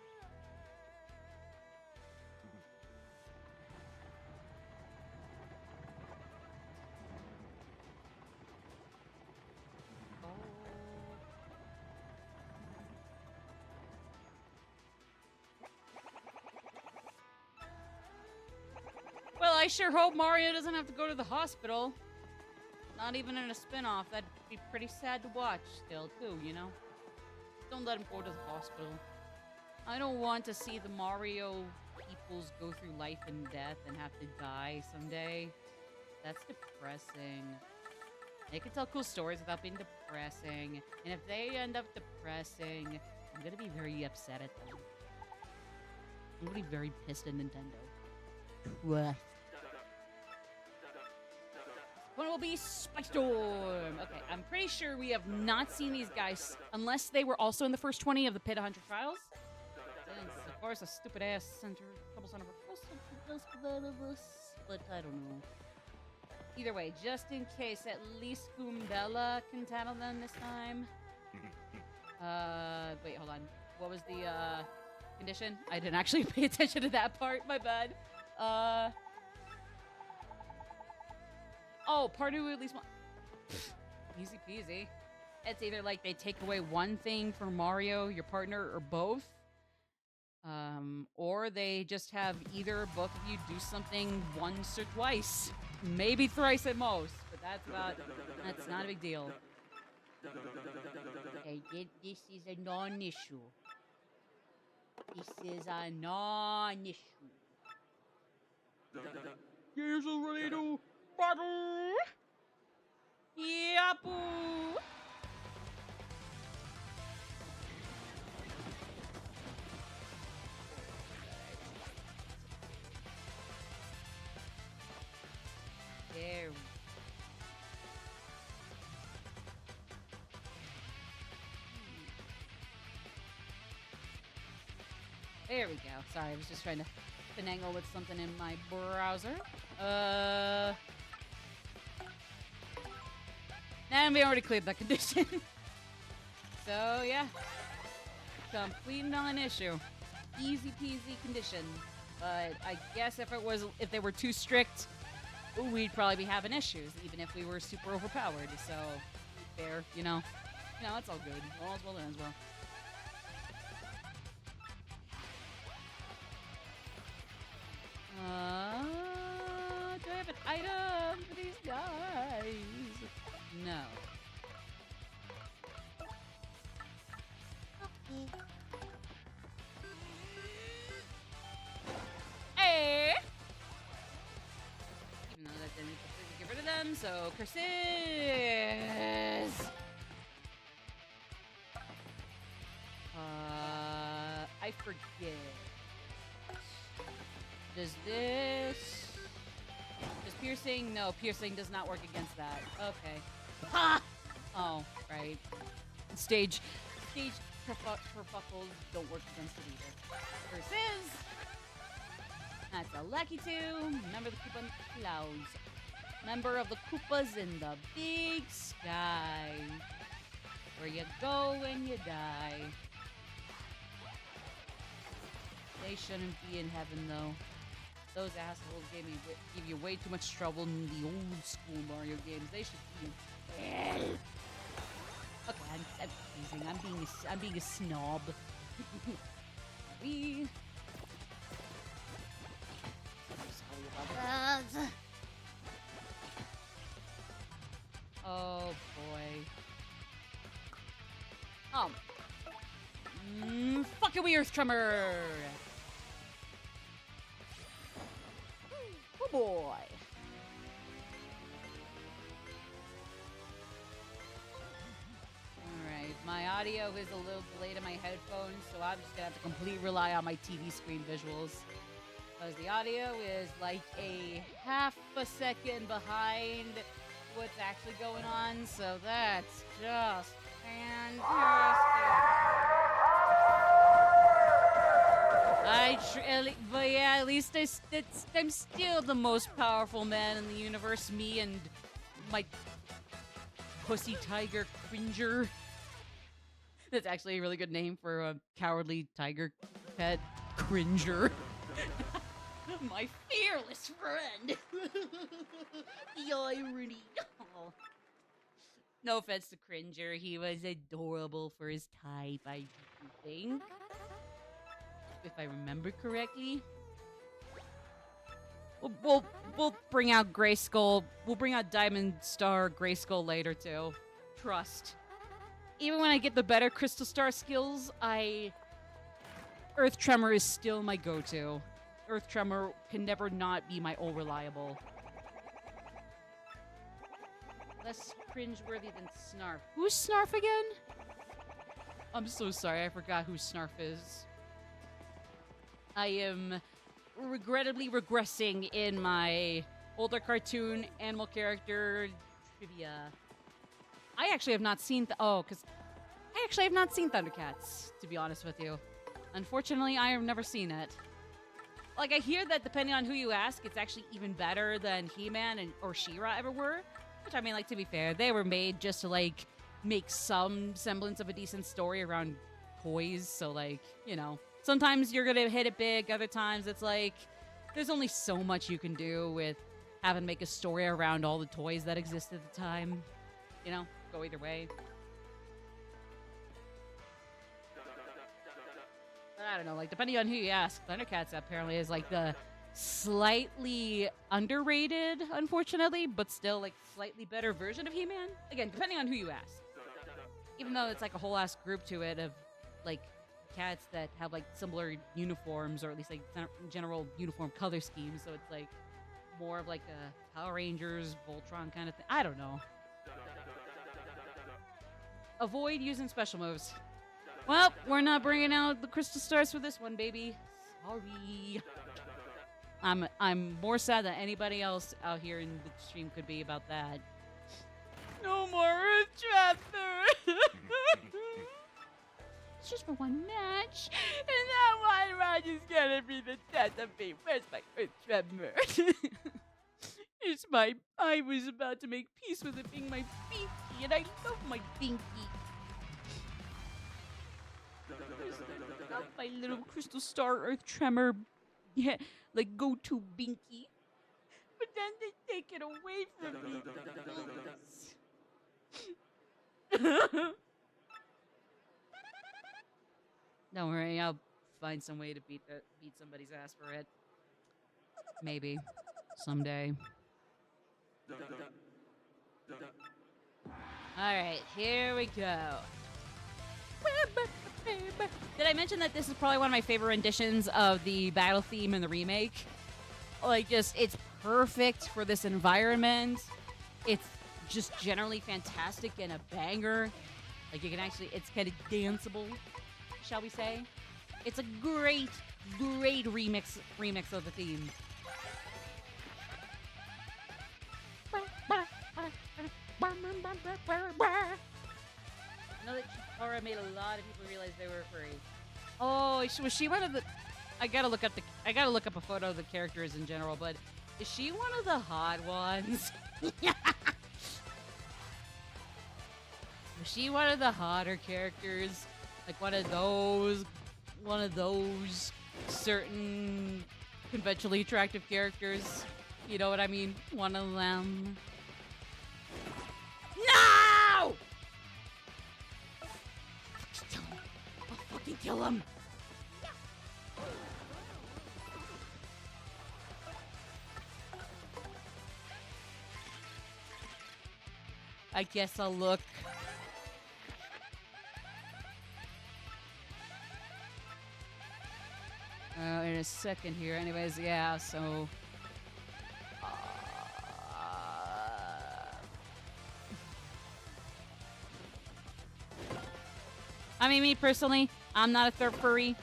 A: Well, I sure hope Mario doesn't have to go to the hospital. Not even in a spin-off. That'd be pretty sad to watch still, too, you know? Don't let him go to the hospital. I don't want to see the Mario peoples go through life and death and have to die someday. That's depressing. They can tell cool stories without being depressing. And if they end up depressing, I'm gonna be very upset at them. I'm gonna be very pissed at Nintendo. Trust. One will be Spike Storm. Okay, I'm pretty sure we have not seen these guys unless they were also in the first 20 of the Pit 100 Trials. And of course, a stupid ass trouble center but I don't know. Either way, just in case, at least Goombella can tattle them this time. Wait, hold on. What was the condition? I didn't actually pay attention to that part. My bad. Oh, party with at least one. Easy peasy. It's either like they take away one thing from Mario, your partner, or both. Or they just have either or both of you do something once or twice. Maybe thrice at most. But that's not a big deal.
D: Okay, this is a non-issue. This is a non-issue.
C: Here's a ready to battle.
A: Yapoo! There. There we go. Sorry, I was just trying to finagle with something in my browser. And we already cleared that condition. So yeah, complete non-issue. Easy peasy condition. But I guess if they were too strict, we'd probably be having issues, even if we were super overpowered. So fair, you know. No, it's all good. All's well that ends well. Do I have an item for these guys? No.
B: Okay.
A: Hey! Even though that didn't completely get rid of them, so curses! I forget. Does piercing? No, piercing does not work against that. Okay. Ha! Oh, right. Stage kerfuffles don't work against it either. Curses! That's a lucky 2. Member of the Koopa clouds. Member of the Koopas in the big sky. Where you go when you die. They shouldn't be in heaven, though. Those assholes give you way too much trouble in the old school Mario games. They should be in hell. Okay, I'm teasing. I'm being a snob. Oh boy. Fucking we Earth Tremor! Oh boy. Alright, my audio is a little delayed in my headphones, so I'm just gonna have to completely rely on my TV screen visuals. Because the audio is like a half a second behind what's actually going on, so that's just fantastic. But yeah, at least I'm still the most powerful man in the universe. Me and my pussy tiger Cringer. That's actually a really good name for a cowardly tiger pet, Cringer. My fearless friend. The irony. Oh. No offense to Cringer, he was adorable for his type, I think. If I remember correctly. We'll bring out Grayskull. We'll bring out Diamond Star Grayskull later too. Trust. Even when I get the better Crystal Star skills, Earth Tremor is still my go-to. Earth Tremor can never not be my all reliable. Less cringeworthy than Snarf. Who's Snarf again? I'm so sorry, I forgot who Snarf is. I am regrettably regressing in my older cartoon animal character trivia. I actually have not seen... I actually have not seen Thundercats, to be honest with you. Unfortunately, I have never seen it. Like, I hear that depending on who you ask, it's actually even better than He-Man or She-Ra ever were. Which, I mean, like, to be fair, they were made just to, like, make some semblance of a decent story around toys. So, like, you know, sometimes you're gonna hit it big. Other times it's like, there's only so much you can do with having to make a story around all the toys that exist at the time. You know, go either way. But I don't know, like, depending on who you ask, Thundercats apparently is, like, the slightly underrated, unfortunately, but still, like, slightly better version of He-Man. Again, depending on who you ask. Even though it's, like, a whole-ass group to it of, like, cats that have, like, similar uniforms, or at least, like, general uniform color schemes, so it's, like, more of, like, a Power Rangers, Voltron kind of thing. I don't know. Avoid using special moves. Well, we're not bringing out the crystal stars for this one, baby. Sorry. I'm more sad than anybody else out here in the stream could be about that. No more Earth Trapper!
B: It's just for one match.
C: And that one rod is gonna be the death of me. Where's my Earth Tremor? I was about to make peace with it being my binky, and I love my binky. I love my little crystal star Earth Tremor, yeah, like go-to binky. But then they take it away from me.
A: Don't worry, I'll find some way to beat somebody's ass for it. Maybe. Someday. Alright, here we go. Did I mention that this is probably one of my favorite renditions of the battle theme in the remake? Like, just, it's perfect for this environment. It's just generally fantastic and a banger. Like, you can actually, it's kind of danceable, shall we say. It's a great, great remix of the theme. I know that Chikara made a lot of people realize they were furry. Oh, was she one of the... I gotta look up a photo of the characters in general, but is she one of the hot ones? Was she one of the hotter characters? Like one of those certain conventionally attractive characters? You know what I mean? One of them. No! I'll fucking kill him. I guess I'll look. In a second here. Anyways, yeah, so... I mean, me personally, I'm not a third furry.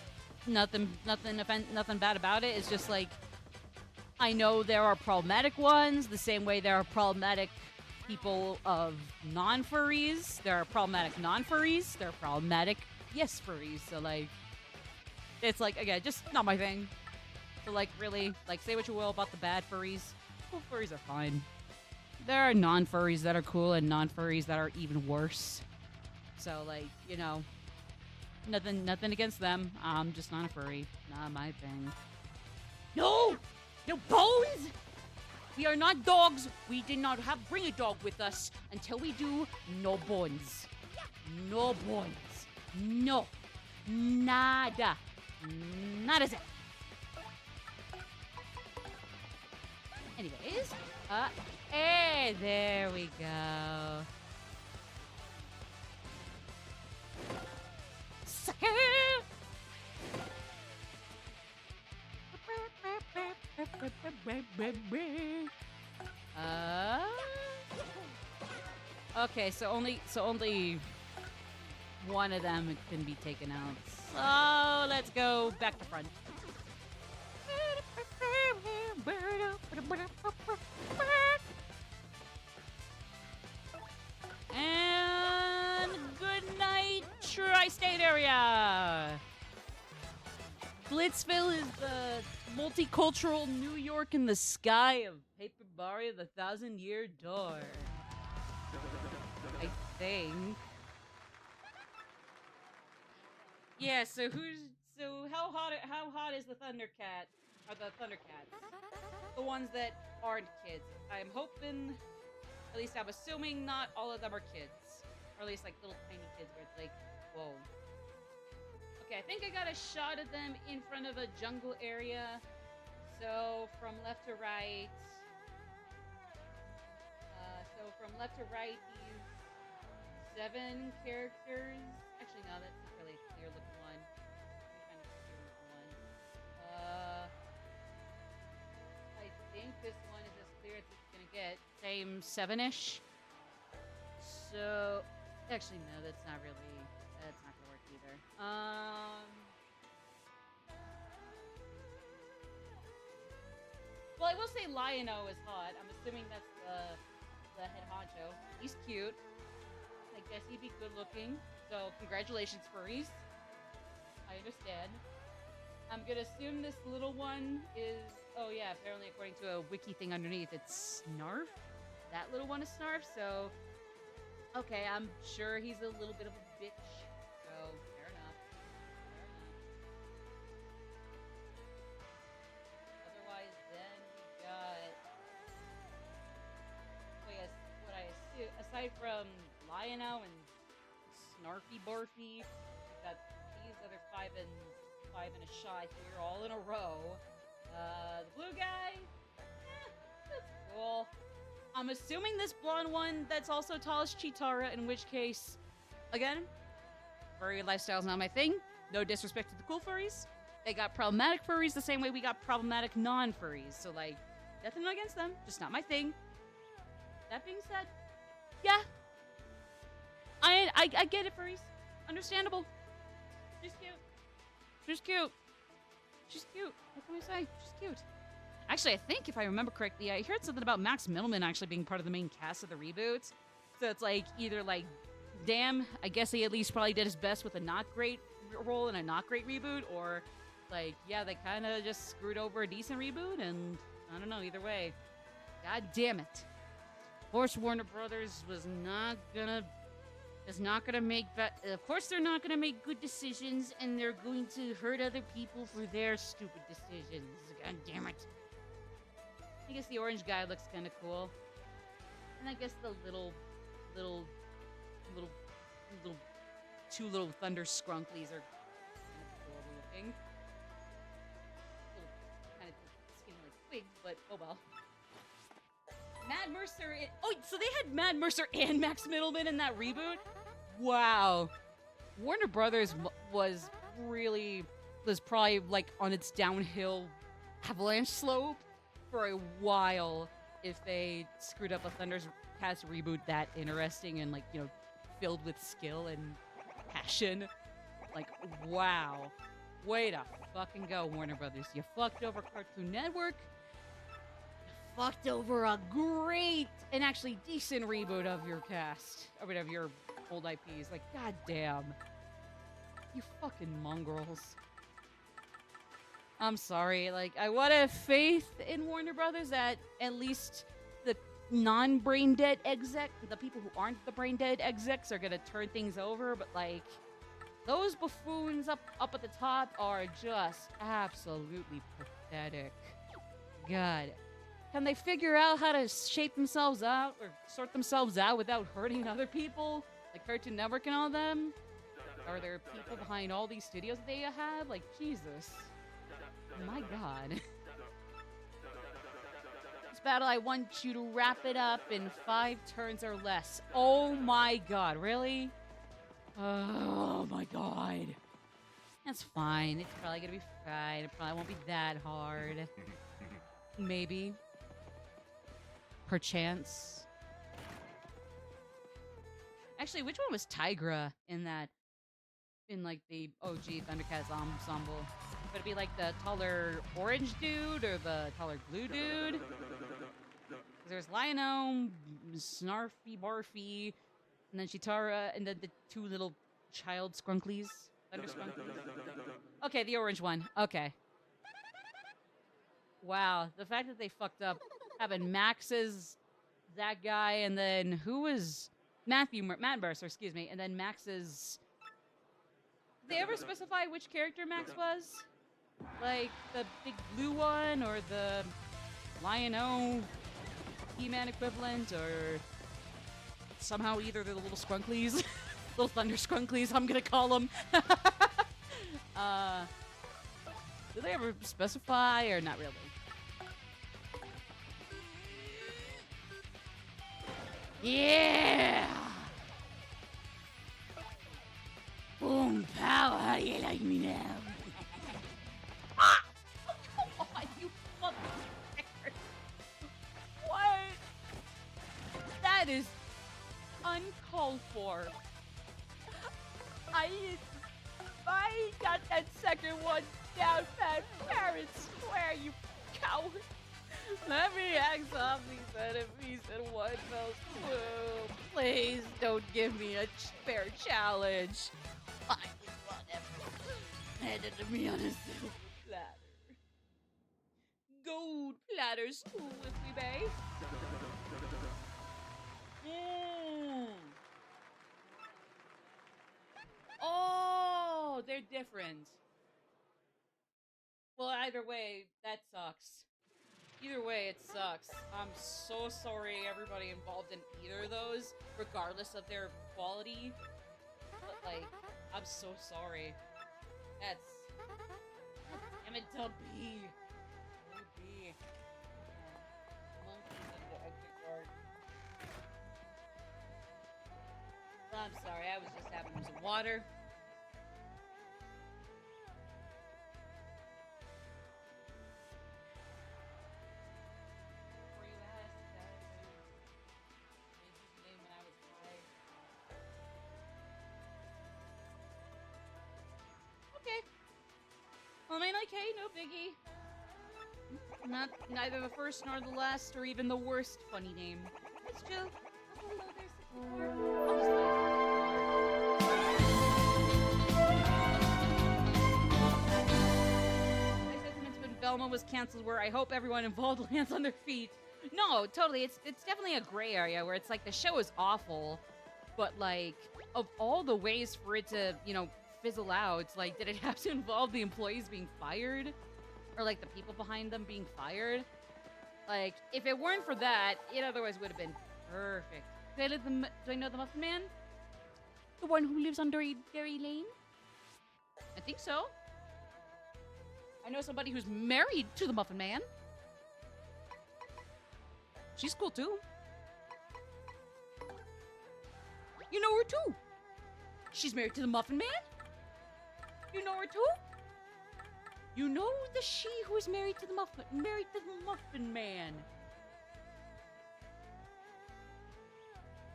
A: Nothing bad about it. It's just like, I know there are problematic ones, the same way there are problematic people of non-furries. There are problematic non-furries. There are problematic yes furries. So like, it's like, again, just not my thing. So like, really, like, say what you will about the bad furries. Cool furries are fine. There are non-furries that are cool and non-furries that are even worse. So like, you know, nothing against them. I'm just not a furry. Not my thing. No! No bones! We are not dogs. We did not bring a dog with us. Until we do, no bones. No bones. No. Nada. Nada zip. Anyways, hey, there we go. Sucker! Okay, so only one of them can be taken out. So let's go back to front. And good night, tri-state area. Blitzville is the multicultural New York in the sky of Paper Mario: The Thousand-Year Door. I think. Yeah. So how hot is the Thundercat? Or the Thundercats? The ones that aren't kids. I'm hoping. At least I'm assuming not all of them are kids, or at least like little tiny kids where it's like, whoa. Okay, I think I got a shot of them in front of a jungle area. So from left to right. These 7 characters. Actually, no, that's not really a clear looking one. I'm trying to clear looking one. I think this one is as clear as it's gonna get. Same 7-ish. So, actually, no, that's not gonna work either. Well, I will say Lion-O is hot. I'm assuming that's the head honcho. He's cute. I guess he'd be good looking. So, congratulations, furries. I understand. I'm gonna assume this little one is... Oh yeah, apparently according to a wiki thing underneath, it's Snarf? That little one is Snarf, so... Okay, I'm sure he's a little bit of a bitch. So, fair enough. Otherwise, then we got... Oh yes, what I assume... Aside from Lion-O and Snarfy Barfy, we've got these other five and a shot here, all in a row. The blue guy, that's cool. I'm assuming this blonde one that's also tall as Chitara, in which case, again, furry lifestyle's not my thing. No disrespect to the cool furries. They got problematic furries the same way we got problematic non-furries. So, like, nothing against them, just not my thing. That being said, yeah. I get it, furries. Understandable. She's cute. She's cute. She's cute. What can I say? She's cute. Actually, I think if I remember correctly, I heard something about Max Middleman actually being part of the main cast of the reboot. So it's like either like, damn, I guess he at least probably did his best with a not great role in a not great reboot, or like, yeah, they kind of just screwed over a decent reboot, and I don't know, either way. God damn it. Of course, Warner Brothers is not gonna make of course they're not gonna make good decisions, and they're going to hurt other people for their stupid decisions. God damn it. I guess the orange guy looks kind of cool. And I guess the little two little thunder scrunklies are kind of cool looking. Kind of skinny like twigs, but oh well. Mad Mercer. So they had Mad Mercer and Max Middleman in that reboot? Wow. Warner Brothers was probably like on its downhill avalanche slope for a while if they screwed up a Thundercats reboot that interesting and, like, you know, filled with skill and passion. Like, wow. Way to fucking go, Warner Brothers. You fucked over Cartoon Network. Fucked over a great and actually decent reboot of your cast. Or whatever, your old IPs. Like, goddamn. You fucking mongrels. I'm sorry. Like, I would have faith in Warner Brothers that at least the non-brain dead exec, the people who aren't the brain dead execs, are gonna turn things over. But, like, those buffoons up at the top are just absolutely pathetic. God. Can they figure out how to shape themselves out or sort themselves out without hurting other people? Like Cartoon Network and all them? Are there people behind all these studios that they have? Like, Jesus. My God. This battle, I want you to wrap it up in 5 turns or less. Oh my God, really? Oh my God. That's fine. It's probably gonna be fine. It probably won't be that hard. Maybe. Perchance. Actually, which one was Tigra in that? In like the OG Thundercats ensemble? Would it be like the taller orange dude or the taller blue dude? 'Cause there's Lion-O, Snarfy Barfy, and then Chitara, and then the two little child Skrunklies. Thunder Skrunklies. Okay, the orange one. Okay. Wow, the fact that they fucked up having Max as that guy, and then who was Matt Mercer, excuse me, and then Max's. Did they ever specify which character Max was? Like the big blue one, or the Lion-O He-Man equivalent, or somehow either they're the little Skrunklies, little Thunder Skrunklies, I'm gonna call them. Did they ever specify, or not really?
D: Yeah! Boom power, how do you like me now?
A: Ah! Oh, come on, you motherfucker! What? That is uncalled for. I got that second one down pat Parrot Square, you coward. Let me axe off these enemies in one fell swoop. Please don't give me a fair challenge.
D: I just want everyone handed to me on a silver
A: Platter. Gold platter spoon, if we may. Oh, they're different. Well, either way, that sucks. Either way, it sucks. I'm so sorry everybody involved in either of those, regardless of their quality. But, like, I'm so sorry. That's... Damn it, W.B. W.B. Monkeys in the exit guard. I'm sorry, I was just having some water. Well, I mean, like, hey, no biggie. Not neither the first nor the last, or even the worst funny name. It's chill. Oh, hello there, 64. I'll just My sentiments when Velma was canceled were, I hope everyone involved lands on their feet. No, totally. It's definitely a gray area where it's like the show is awful, but like of all the ways for it to, you know, fizzle out, like, did it have to involve the employees being fired? Or, like, the people behind them being fired? Like, if it weren't for that, it otherwise would have been perfect. Do I know the Muffin Man?
B: The one who lives on Dairy Lane?
A: I think so. I know somebody who's married to the Muffin Man. She's cool, too. You know her, too. She's married to the Muffin Man? You know her too? You know the she who is married to the Muffin Man.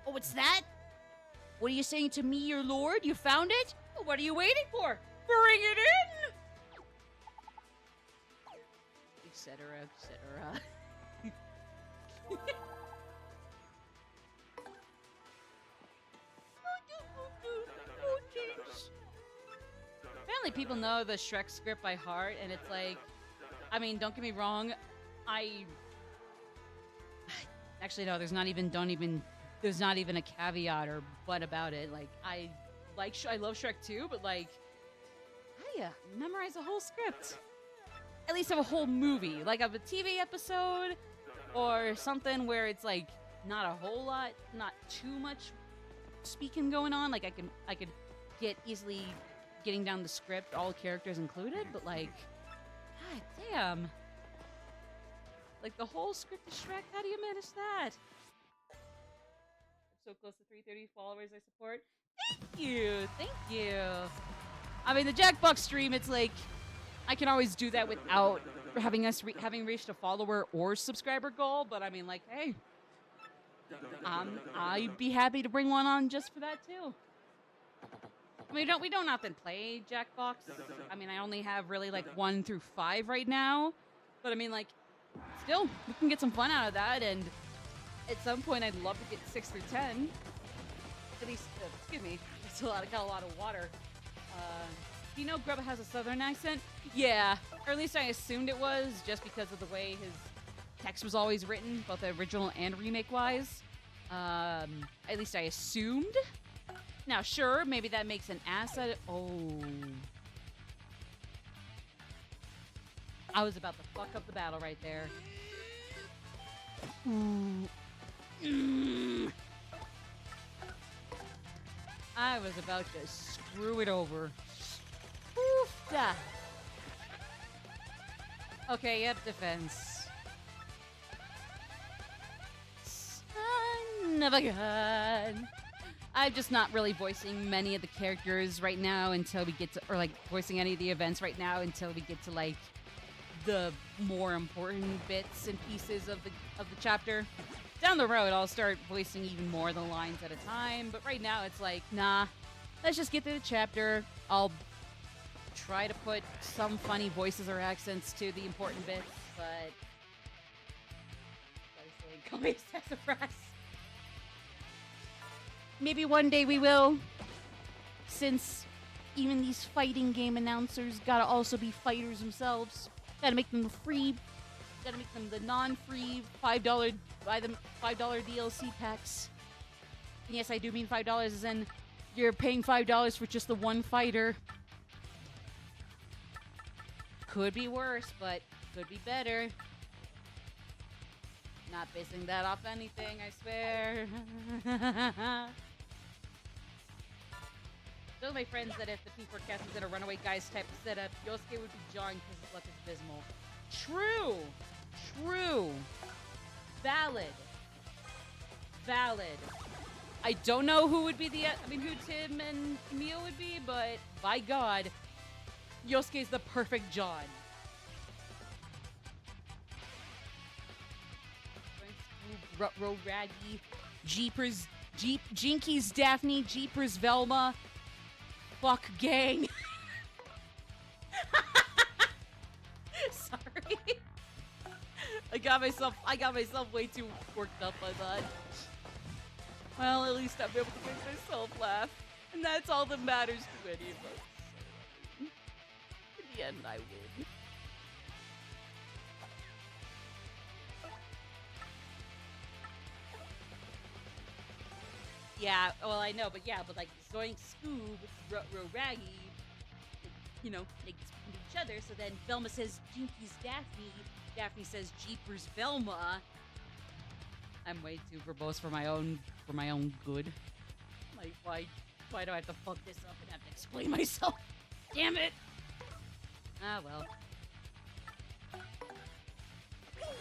A: Oh, what's that? What are you saying to me, your lord? You found it? Well, what are you waiting for? Bring it in! Etc., etc. Apparently people know the Shrek script by heart, and it's like, I mean, don't get me wrong, actually no, there's not even a caveat or but about it. Like, I love Shrek too, but like, I memorize a whole script, at least of a whole movie, like of a TV episode or something where it's like not a whole lot, not too much speaking going on. Like I could get easily getting down the script, all characters included, but like, god damn. Like the whole script of Shrek, how do you manage that? I'm so close to 330 followers I support. Thank you, thank you. I mean, the Jackbox stream, it's like, I can always do that without for having having reached a follower or subscriber goal, but I mean, like, hey, I'd be happy to bring one on just for that too. I mean, we don't often play Jackbox. I mean, I only have really like 1 through 5 right now, but I mean, like, still, we can get some fun out of that, and at some point, I'd love to get 6 through 10. At least, excuse me, got a lot of water. Do you know Grubba has a southern accent? Yeah, or at least I assumed it was, just because of the way his text was always written, both the original and remake-wise. At least I assumed. Now, sure, maybe that makes an asset. Oh. I was about to fuck up the battle right there. Ooh. I was about to screw it over. Oof-da. Okay, yep, defense. Son of a gun. I'm just not really voicing many of the characters right now until we get to, or like voicing any of the events right now until we get to like the more important bits and pieces of the chapter. Down the road, I'll start voicing even more of the lines at a time, but right now it's like, nah, let's just get through the chapter. I'll try to put some funny voices or accents to the important bits, but call me a sassafras. Maybe one day we will, since even these fighting game announcers gotta also be fighters themselves. Gotta make them free. Gotta make them the non-free $5, buy them $5 DLC packs. And yes, I do mean $5 as in you're paying $5 for just the one fighter. Could be worse, but could be better. Not basing that off anything, I swear. Tell my friends that if the P4cast was in a Runaway Guys type of setup, Yosuke would be jarring because his luck is abysmal. True! True! Valid. Valid. I don't know who would be who Tim and Emil would be, but by God, Yosuke's the perfect John. Rutro Raggy, Jeepers, Jinkies Daphne, Jeepers Velma. Fuck gang. Sorry. I got myself way too worked up by that. Well, at least I'm able to make myself laugh. And that's all that matters to any of us. In the end, I win. Yeah, well, I know, but like Zoink, Scoob, Raggy, you know, they can speak to each other. So then Velma says Jinkies Daphne. Daphne says Jeepers Velma. I'm way too verbose for my own good. Like, why do I have to fuck this up and have to explain myself? Damn it! Ah, well.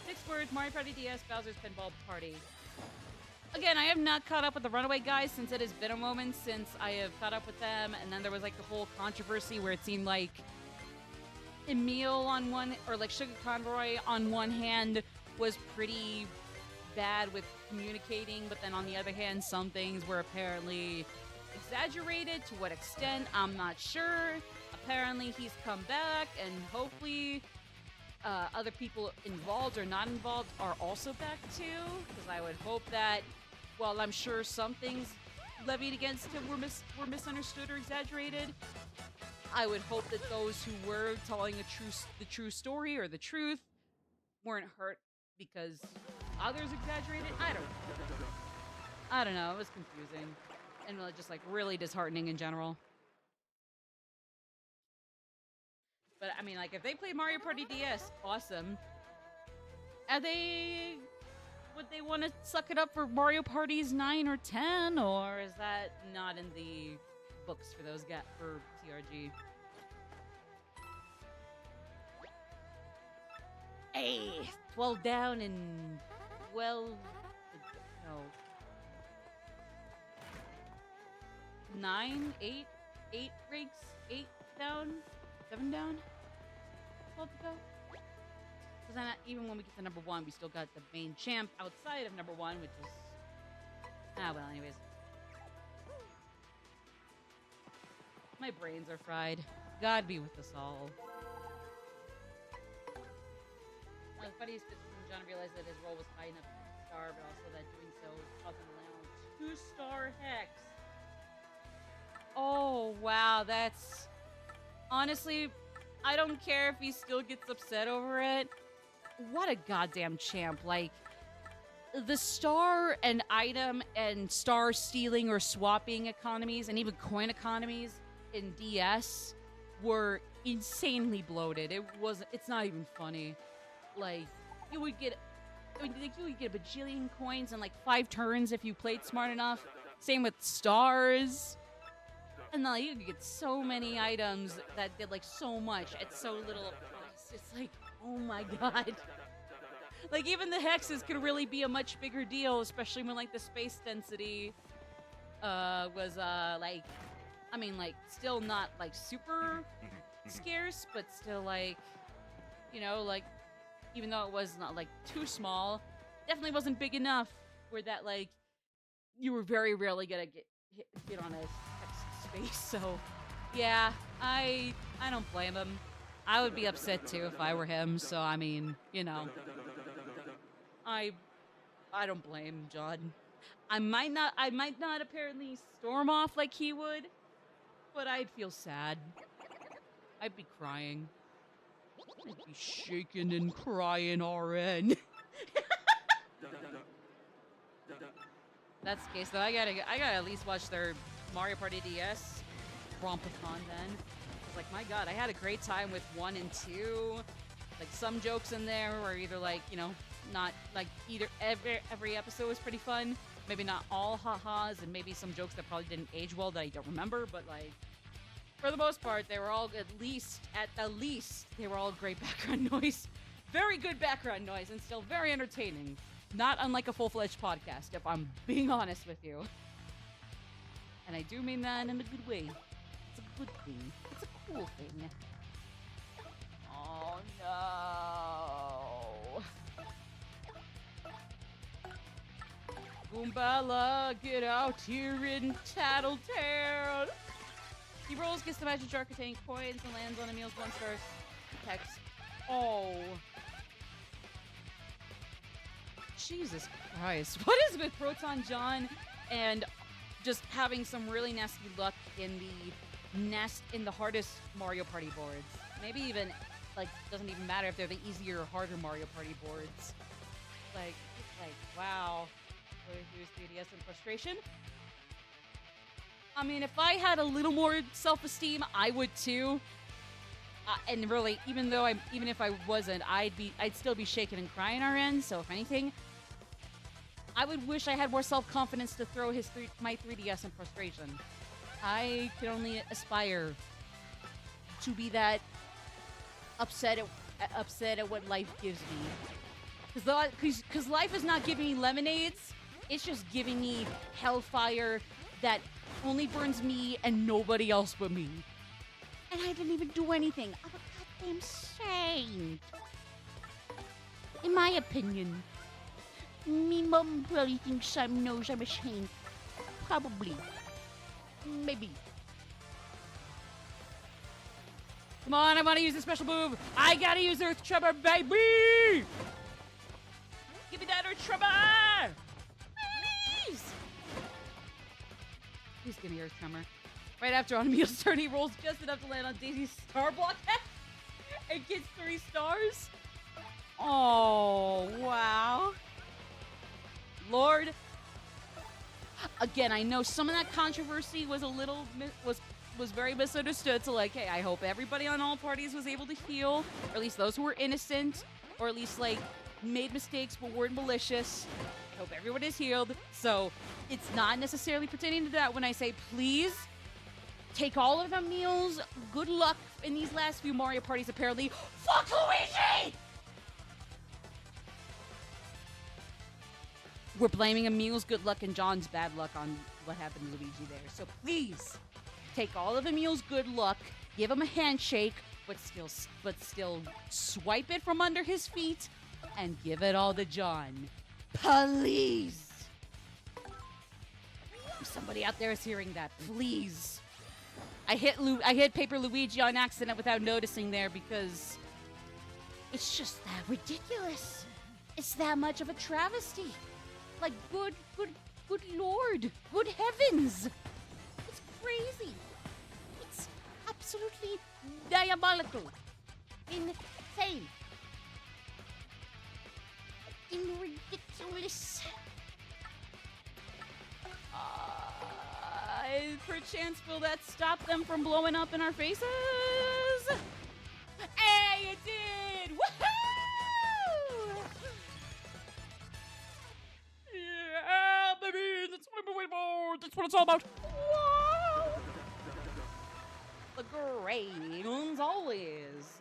A: 6 words, Mario Party DS, Bowser's Pinball Party. Again, I have not caught up with the Runaway Guys since it has been a moment since I have caught up with them, and then there was like the whole controversy where it seemed like Emil on one, or like Sugar Conroy on one hand was pretty bad with communicating, but then on the other hand, some things were apparently exaggerated. To what extent, I'm not sure. Apparently, he's come back, and hopefully other people involved or not involved are also back too, because I would hope that, while I'm sure some things levied against him were misunderstood or exaggerated, I would hope that those who were telling the true story or the truth weren't hurt because others exaggerated. I don't know. It was confusing and just like really disheartening in general. But I mean, like, if they play Mario Party DS, awesome. Would they want to suck it up for Mario Parties 9 or 10, or is that not in the books for those for TRG? Hey, 12 down and 12. No. 9, 8 ranks, 8 down, 7 down. 12 to go. Because then even when we get to number 1, we still got the main champ outside of number 1, which is... Ah, well, anyways. My brains are fried. God be with us all. The funniest bit when John realized that his role was high enough to be a star, but also that doing so caused him to land on a 2-star hex. Oh, wow, that's... Honestly, I don't care if he still gets upset over it. What a goddamn champ. Like, the star and item and star stealing or swapping economies and even coin economies in DS were insanely bloated. It's not even funny. Like, you would get a bajillion coins in like 5 turns if you played smart enough. Same with stars. And then you could get so many items that did like so much at so little price. It's like, oh my god. Like, even the hexes could really be a much bigger deal, especially when like the space density was like, I mean, like, still not like super scarce, but still like, you know, like, even though it was not like too small, definitely wasn't big enough where that like you were very rarely gonna get on a hex space. So yeah, I don't blame him. I would be upset too if I were him. So I mean, you know, I don't blame John. I might not apparently storm off like he would, but I'd feel sad. I'd be crying. I'd be shaking and crying, RN. That's the case, though. I gotta at least watch their Mario Party DS Rompathon then. It's like, my god, I had a great time with 1 and 2. Like, some jokes in there were either like, you know, not like either every episode was pretty fun. Maybe not all ha-has, and maybe some jokes that probably didn't age well that I don't remember, but like, for the most part, they were all at the least, they were all great background noise. Very good background noise, and still very entertaining. Not unlike a full-fledged podcast, if I'm being honest with you. And I do mean that in a good way. It's a good thing. It's a cool thing. Oh, no. Goombala, get out here in Tattletown. He rolls, gets the magic jar containing coins, and lands on Emil's 1-star text. Oh. Jesus Christ. What is with Proton John and just having some really nasty luck in the hardest Mario Party boards? Maybe even, like, doesn't even matter if they're the easier or harder Mario Party boards. Like, wow. Here's 3DS and frustration. I mean, if I had a little more self-esteem, I would too. And really, even if I wasn't, I'd still be shaking and crying our end. So if anything, I would wish I had more self-confidence to throw my 3DS in frustration. I can only aspire to be that upset at what life gives me. Because life is not giving me lemonades. It's just giving me hellfire that only burns me and nobody else but me. And I didn't even do anything. I'm a goddamn saint. In my opinion. Me mom probably thinks knows I'm a saint. Probably. Maybe. Come on, I want to use a special move. I gotta use Earth Tremor, baby! Give me that Earth Tremor! Please! Please give me Earth Tremor. Right after on Emil's turn, he rolls just enough to land on Daisy's star block and gets 3 stars. Oh, wow. Lord. Again, I know some of that controversy was was very misunderstood. So, like, hey, I hope everybody on all parties was able to heal, or at least those who were innocent, or at least, like, made mistakes but weren't malicious. I hope everyone is healed. So, it's not necessarily pertaining to that when I say, please take all of Emil's good luck in these last few Mario parties, apparently. Fuck Luigi! We're blaming Emil's good luck and John's bad luck on what happened to Luigi there. So please, take all of Emil's good luck, give him a handshake, but still swipe it from under his feet and give it all to John. Please. If somebody out there is hearing that, please. I hit Paper Luigi on accident without noticing there because it's just that ridiculous. It's that much of a travesty. Like, good Lord, good heavens. It's crazy. It's absolutely diabolical. Insane. Ridiculous. Perchance will that stop them from blowing up in our faces? Hey, it did! Woohoo! Yeah, baby, that's what I've been waiting for. That's what it's all about. Wow! The great ones always.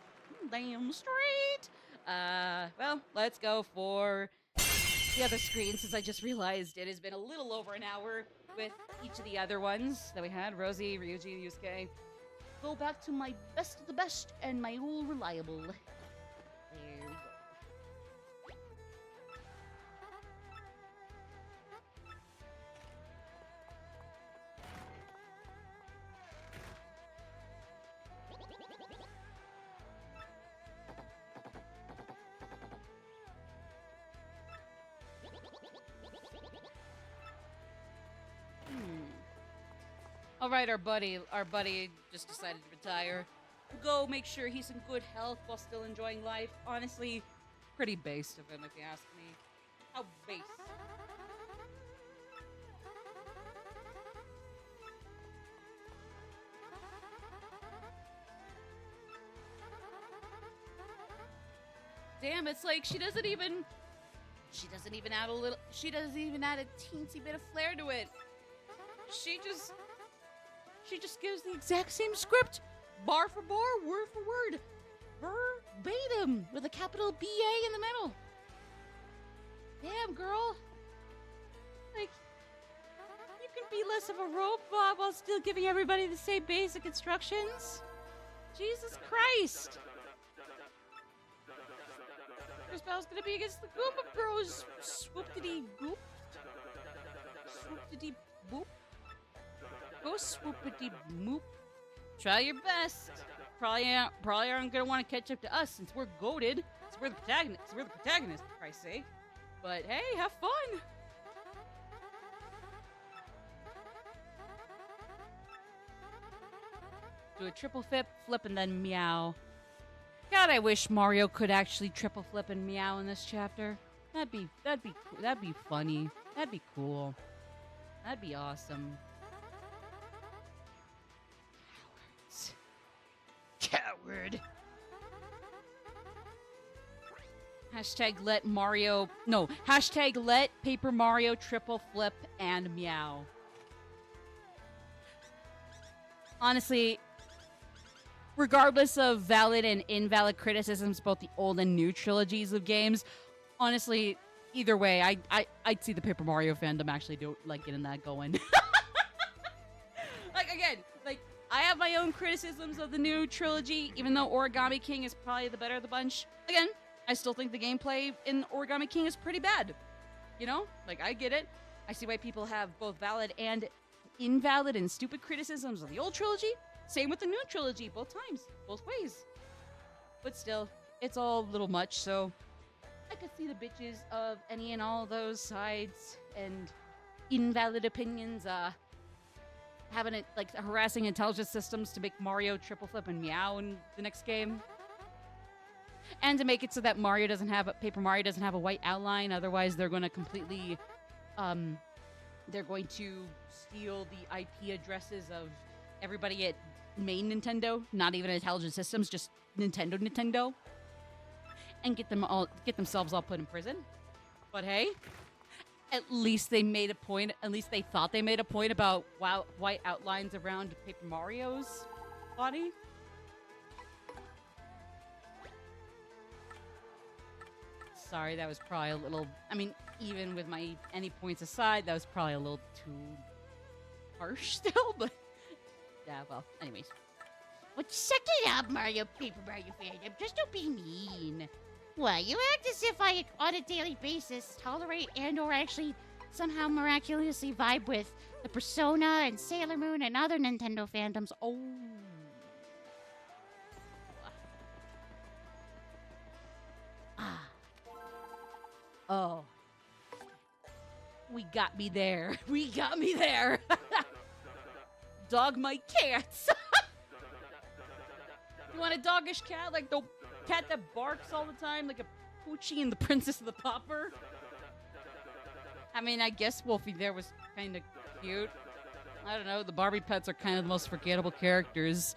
A: Damn straight. Well, let's go for the other screen since I just realized it has been a little over an hour with each of the other ones that we had. Rosie, Ryuji, Yusuke. Go back to my best of the best and my all reliable. There we go. All right, our buddy just decided to retire. Go make sure he's in good health while still enjoying life. Honestly, pretty based of him, if you ask me. How base. Damn, it's like she doesn't even add a teensy bit of flair to it. She just gives the exact same script, bar for bar, word for word, verbatim, with a capital B-A in the middle. Damn, girl. Like, you can be less of a robot while still giving everybody the same basic instructions. Jesus Christ. Your spell's gonna be against the Goomba Bros. Swoop-diddy-goop. Swoop-diddy-boop. Go swoopity-moop. Try your best. Probably aren't gonna want to catch up to us since we're goated. Since we're the protagonists. We're the protagonists, for Christ's sake. But hey, have fun. Do a triple flip, and then meow. God, I wish Mario could actually triple flip and meow in this chapter. That'd be funny. That'd be cool. That'd be awesome. Coward. Hashtag let Paper Mario triple flip and meow. Honestly, regardless of valid and invalid criticisms, both the old and new trilogies of games, honestly, either way, I'd see the Paper Mario fandom actually getting that going. I have my own criticisms of the new trilogy, even though Origami King is probably the better of the bunch. Again, I still think the gameplay in Origami King is pretty bad. You know? Like, I get it. I see why people have both valid and invalid and stupid criticisms of the old trilogy. Same with the new trilogy, both times. Both ways. But still, it's all a little much, so I could see the bitches of any and all those sides and invalid opinions, having it, like, harassing intelligence systems to make Mario triple flip and meow in the next game. And to make it so that Paper Mario doesn't have a white outline, otherwise they're going to completely, they're going to steal the IP addresses of everybody at main Nintendo, not even Intelligent Systems, just Nintendo, and get themselves all put in prison. But hey, at least they made a point. At least they thought they made a point about white outlines around Paper Mario's body. Sorry, that was probably a little. I mean, even with my any points aside, that was probably a little too harsh still. But yeah, well, anyways.
B: But suck it up, Mario Paper Mario fandom. Just don't be mean. Well, you act as if I, on a daily basis, tolerate and/or actually somehow miraculously vibe with the Persona and Sailor Moon and other Nintendo fandoms. Oh.
A: Ah. Oh. We got me there. We got me there. Dog my cats. You want a doggish cat? Like the cat that barks all the time? Like a Poochie in The Princess of the Pauper? I mean, I guess Wolfie there was kind of cute. I don't know. The Barbie pets are kind of the most forgettable characters.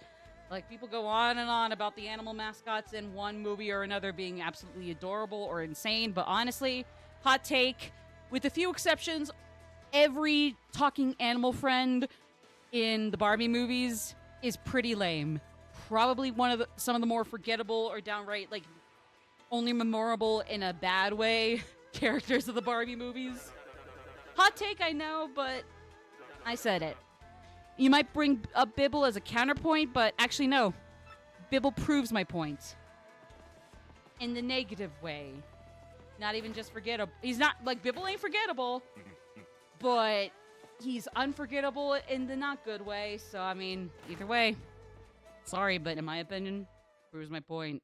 A: Like, people go on and on about the animal mascots in one movie or another being absolutely adorable or insane. But honestly, hot take, with a few exceptions, every talking animal friend in the Barbie movies is pretty lame. Probably some of the more forgettable or downright, like, only memorable in a bad way characters of the Barbie movies. Hot take, I know, but I said it. You might bring up Bibble as a counterpoint, but actually, no. Bibble proves my point. In the negative way. Not even just forgettable. He's not, like, Bibble ain't forgettable, but he's unforgettable in the not good way. So, I mean, either way. Sorry, but in my opinion, proves my point.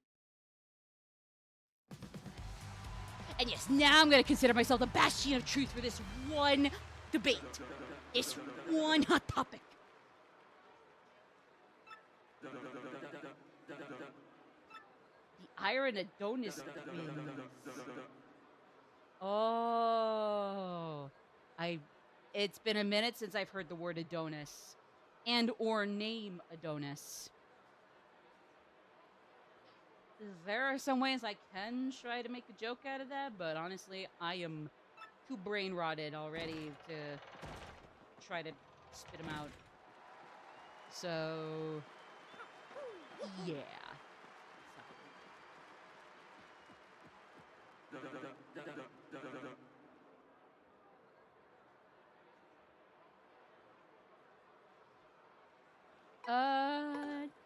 B: And yes, now I'm going to consider myself the bastion of truth for this one debate. This one hot topic.
A: The Iron Adonis twins. Oh. It's been a minute since I've heard the word Adonis. And or name Adonis. There are some ways I can try to make a joke out of that, but honestly, I am too brain rotted already to try to spit them out. So, yeah.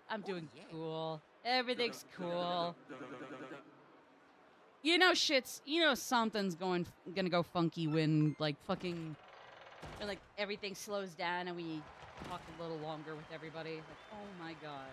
A: I'm doing cool. Everything's cool. You know something's gonna go funky when, like, fucking, when, like, everything slows down and we talk a little longer with everybody. Like, oh my god.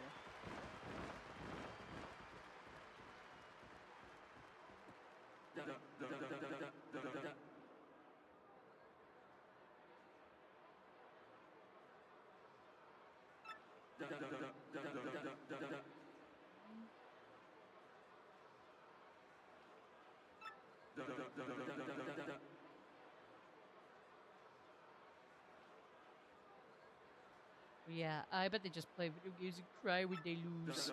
A: Yeah, I bet they just play video games and cry when they lose.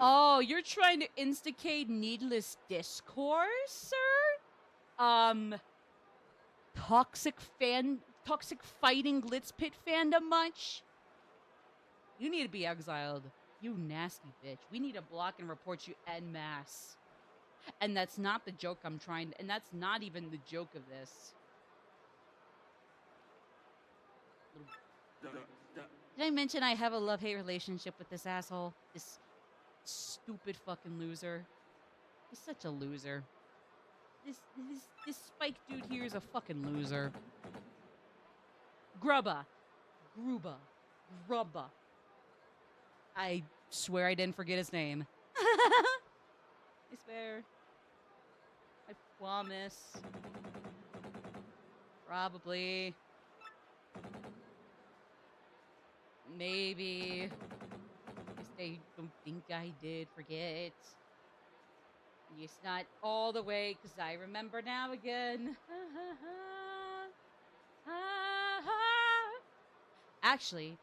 A: Oh, you're trying to instigate needless discourse, sir? Toxic fighting Glitz Pit fandom much? You need to be exiled. You nasty bitch. We need to block and report you en masse. And that's not the joke and that's not even the joke of this. Did I mention I have a love-hate relationship with this asshole? This stupid fucking loser. He's such a loser. This Spike dude here is a fucking loser. Grubba. I swear I didn't forget his name. I swear. I promise. Probably. Maybe. Guess they don't think I did forget. It's not all the way, because I remember now again. Actually,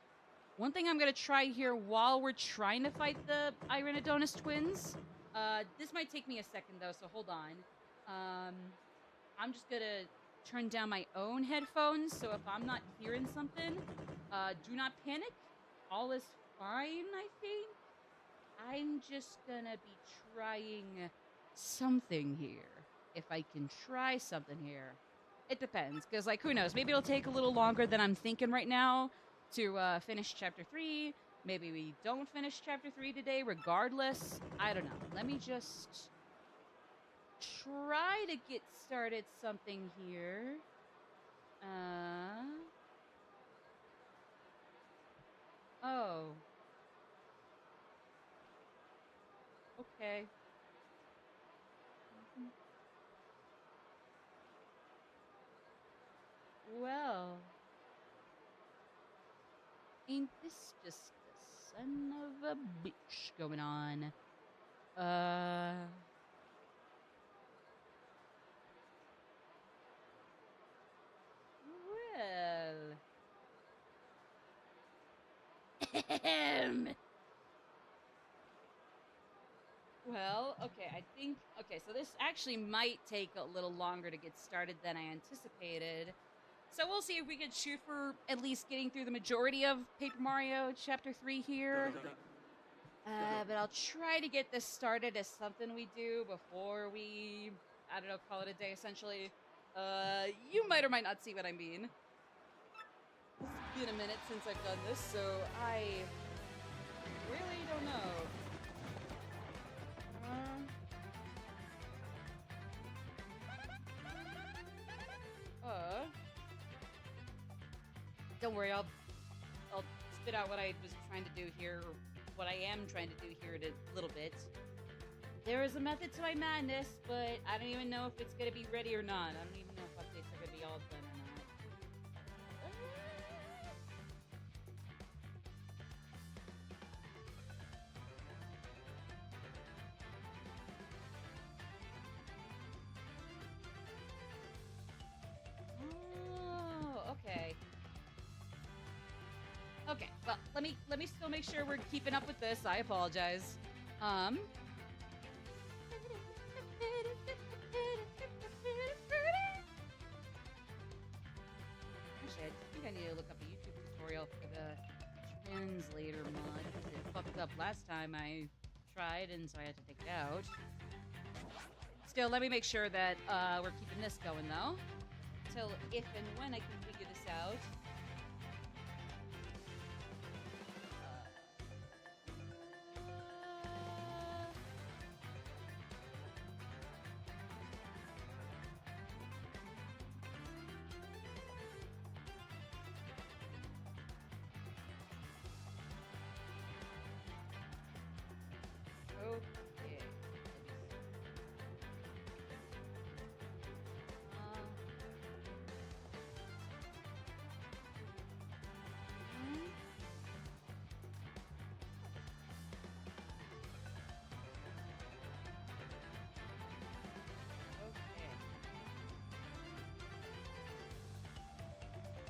A: one thing I'm going to try here while we're trying to fight the Iron Adonis twins. This might take me a second, though, so hold on. I'm just going to turn down my own headphones, so if I'm not hearing something, do not panic. All is fine, I think. I'm just going to be trying something here. If I can try something here. It depends, because, like, who knows? Maybe it'll take a little longer than I'm thinking right now to finish Chapter 3. Maybe we don't finish chapter 3 today regardless. I don't know. Let me just try to get started something here. Oh. Okay. Well. Ain't this just the son of a bitch going on? Well. Well, okay, I think. Okay, so this actually might take a little longer to get started than I anticipated. So we'll see if we can shoot for at least getting through the majority of Paper Mario Chapter 3 here. But I'll try to get this started as something we do before we, I don't know, call it a day essentially. You might or might not see what I mean. It's been a minute since I've done this, so I really don't know. Don't worry, I'll spit out what I was trying to do here, or what I am trying to do here in a little bit. There is a method to my madness, but I don't even know if it's going to be ready or not. I don't even know if updates are going to be all done or not. Oh, okay. Okay, well, let me still make sure we're keeping up with this. I apologize. Actually, I think I need to look up a YouTube tutorial for the translator mod, because it fucked up last time I tried, and so I had to take it out. Still, let me make sure that we're keeping this going, though. Till if and when I can figure this out.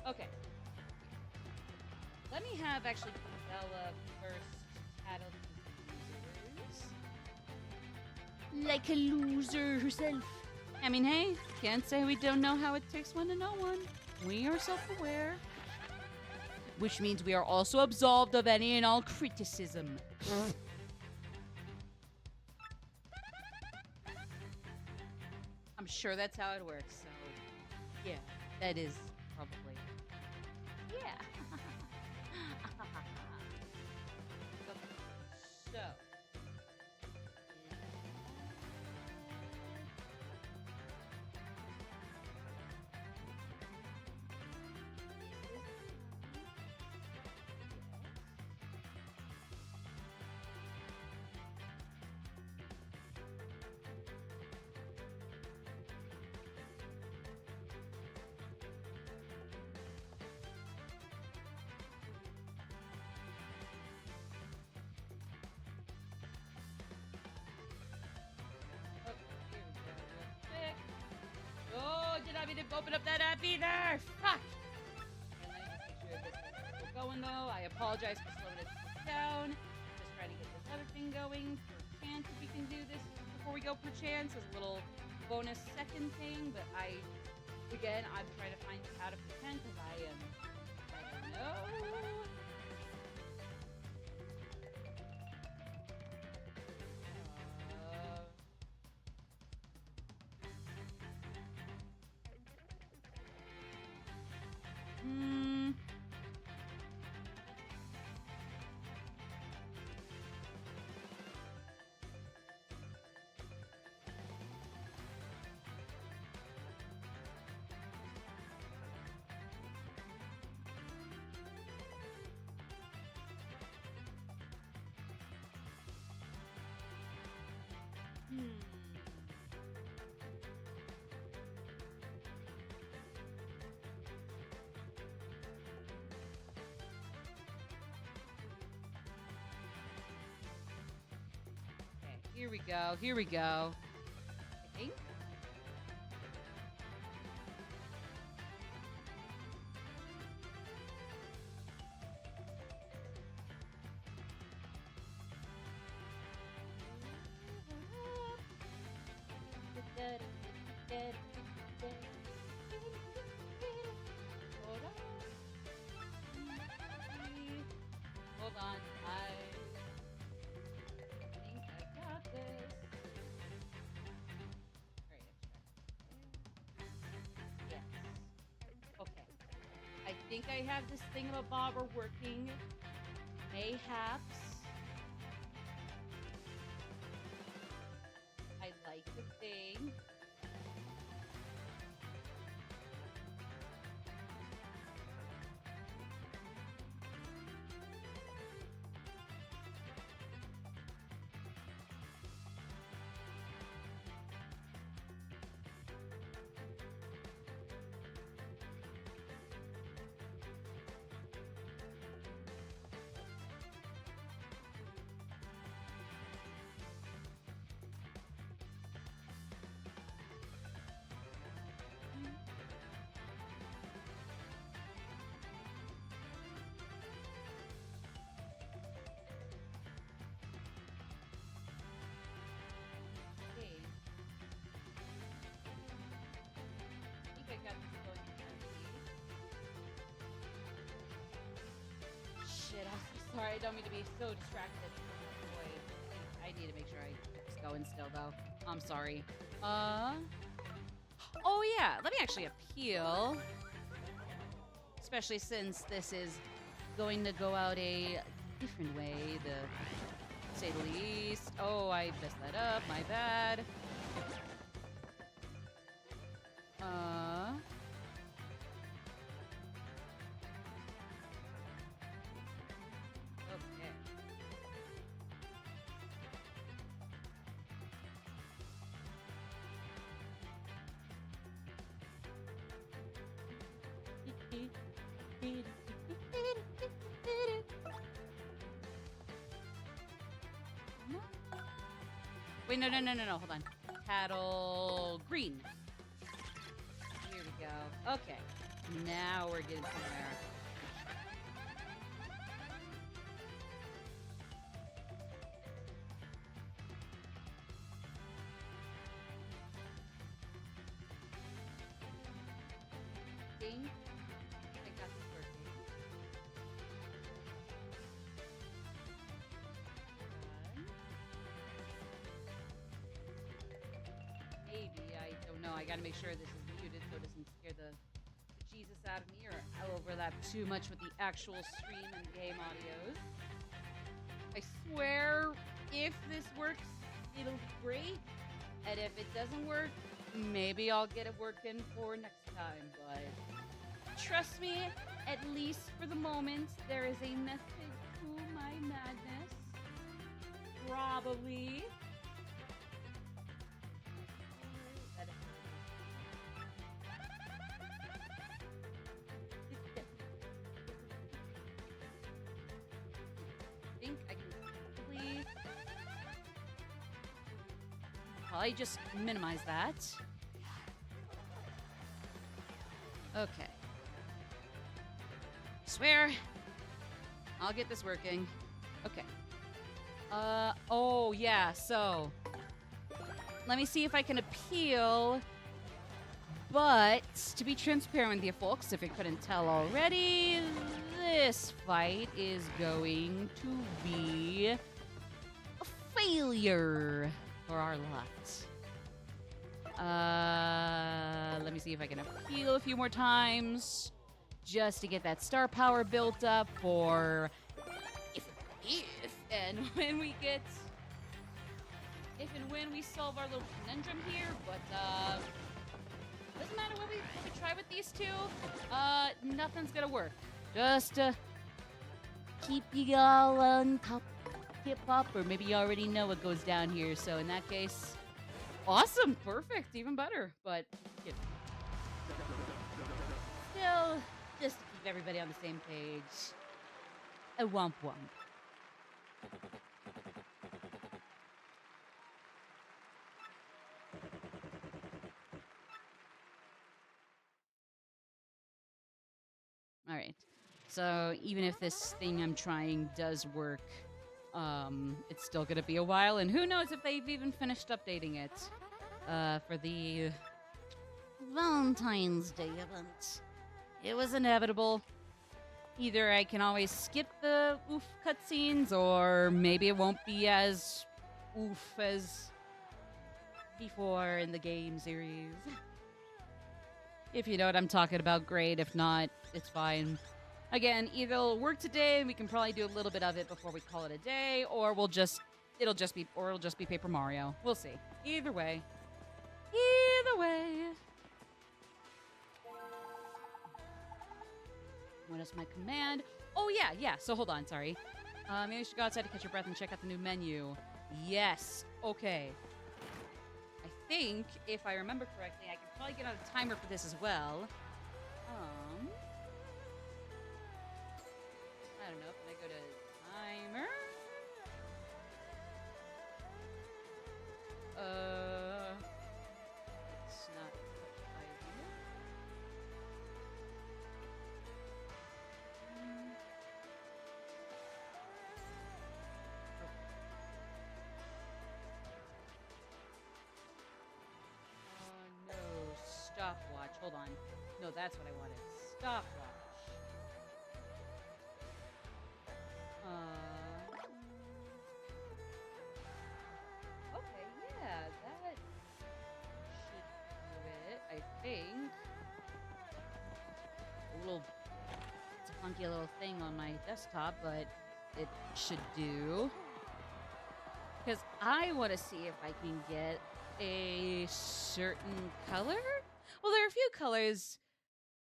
A: Okay. Okay. Let me have actually Bella first tattle users.
D: Like a loser herself.
A: I mean, hey, can't say we don't know how it takes one to know one. We are self-aware. Which means we are also absolved of any and all criticism. I'm sure that's how it works, so yeah, that is probably. Yeah. So. Oh, did I mean to open up that app either? Fuck! And let me just make sure this is still going though. I apologize for slowing it down. Just trying to get this other thing going. Per chance if we can do this before we go per chance as a little bonus second thing. But again, I'm trying to find how to pretend because I don't know. Here we go. Here we go. I think. Hold on. I think I got this. Alright, yes. Okay. I think I have this thingamabobber working. Mayhaps. I like the thing. Okay. I think I got this going correctly. Shit, I'm so sorry. I don't mean to be so distracted. Boy, I need to make sure I just going still, though. I'm sorry. Oh yeah, let me actually appeal. Especially since this is going to go out a different way, to say the least. Oh, I messed that up. My bad. Okay. Wait, no, hold on. Cattle green. Here we go. Okay. Now we're getting somewhere. Think I got this working. Maybe, I don't know. I gotta make sure this is muted so it doesn't scare the Jesus out of me or I'll overlap too much with the actual stream and game audios. I swear, if this works, it'll be great. And if it doesn't work, maybe I'll get it working for next time. But trust me, at least for the moment, there is a method to my madness. Probably. I think I can probably just minimize that. Okay. Swear. I'll get this working. Okay. Oh yeah, so let me see if I can appeal. But to be transparent with you folks, if you couldn't tell already, this fight is going to be a failure for our lot. Let me see if I can appeal a few more times just to get that star power built up for if and when we get, if and when we solve our little conundrum here. But doesn't matter what we try with these two. Nothing's gonna work. Just keep you all on top, tip up, or maybe you already know what goes down here. So in that case, awesome, perfect, even better. But you know, still, just to keep everybody on the same page. A womp womp. right. So even if this thing I'm trying does work, it's still gonna be a while, and who knows if they've even finished updating it for the Valentine's Day event. It was inevitable. Either I can always skip the oof cutscenes, or maybe it won't be as oof as before in the game series. If you know what I'm talking about, great. If not, it's fine. Again, either it'll work today and we can probably do a little bit of it before we call it a day, or it'll just be Paper Mario. We'll see. Either way. Either way. What is my command? Oh, yeah. So hold on, sorry. Maybe you should go outside to catch your breath and check out the new menu. Yes. Okay. I think, if I remember correctly, I can probably get on a timer for this as well. I don't know. Can I go to timer? It's not ideal. Oh no, stopwatch. Hold on. No, that's what I wanted. Stopwatch. Okay, yeah, that should do it, I think. It's a funky little thing on my desktop, but it should do. Because I want to see if I can get a certain color. Well, there are a few colors.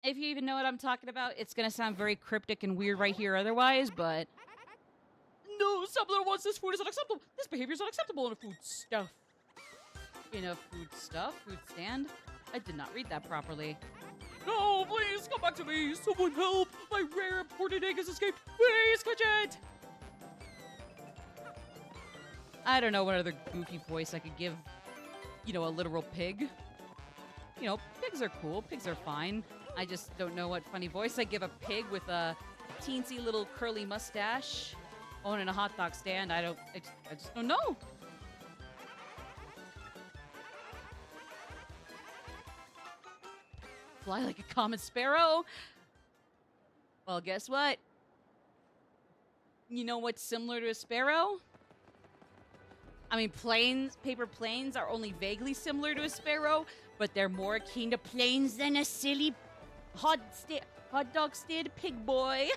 A: If you even know what I'm talking about, it's going to sound very cryptic and weird right here otherwise, but... No, someone wants this food is unacceptable. This behavior is unacceptable in a food stuff. In a food stuff? Food stand? I did not read that properly. No, please, come back to me. Someone help. My rare imported egg has escaped. Please catch it. I don't know what other goofy voice I could give, a literal pig. Pigs are cool. Pigs are fine. I just don't know what funny voice I give a pig with a teensy little curly mustache owning a hot dog stand. I just don't know. Fly like a common sparrow? Well, guess what? You know what's similar to a sparrow? I mean, paper planes are only vaguely similar to a sparrow, but they're more akin to planes than a silly hot dog stand pig boy.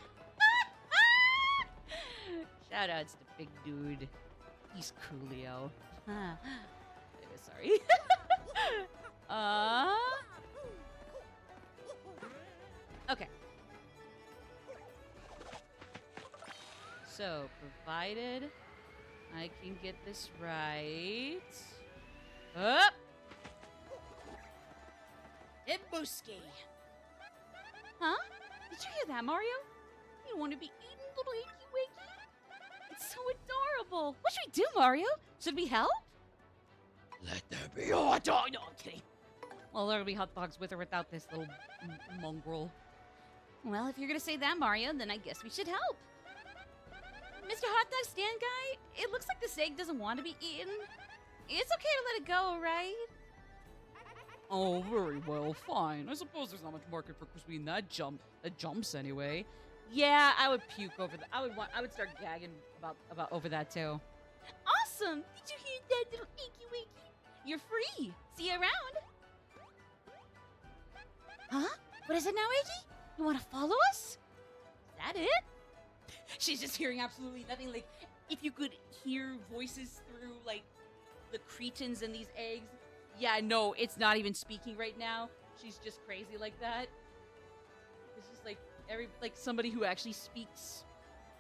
A: Shoutouts to Big Dude. He's coolio. Anyway, sorry. Okay. So, provided I can get this right. Up! Ibuski! Huh? Did you hear that, Mario? You want to be eaten, little Icky Wakey? It's so adorable. What should we do, Mario? Should we help? Let there be a hot dog. No, I'm kidding. Well, there'll be hot dogs with or without this little mongrel. Well, if you're going to say that, Mario, then I guess we should help. Mr. Hot Dog Stand Guy, it looks like this egg doesn't want to be eaten. It's okay to let it go, right? Oh, very well, fine. I suppose there's not much market for crispy in that jumps anyway. Yeah, I would puke over that. I would start gagging about over that too. Awesome! Did you hear that, little Icky Wakey? You're free. See you around. Huh? What is it now, Iggy? You want to follow us? Is that it? She's just hearing absolutely nothing. Like, if you could hear voices through, like, the cretins in these eggs. Yeah, no, it's not even speaking right now. She's just crazy like that. It's just like somebody who actually speaks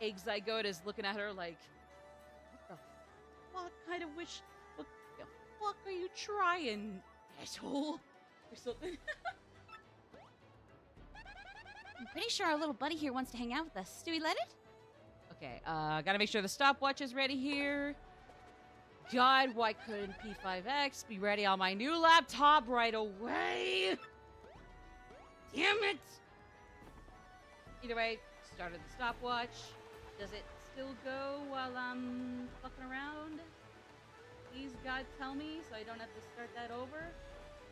A: egg zygote is looking at her like, what the fuck kind of wish? What the fuck are you trying, asshole? Or something.
B: I'm pretty sure our little buddy here wants to hang out with us. Do we let it?
A: Okay, gotta make sure the stopwatch is ready here. God, why couldn't P5X be ready on my new laptop right away? Damn it! Either way, started the stopwatch. Does it still go while I'm fucking around? Please, God, tell me so I don't have to start that over.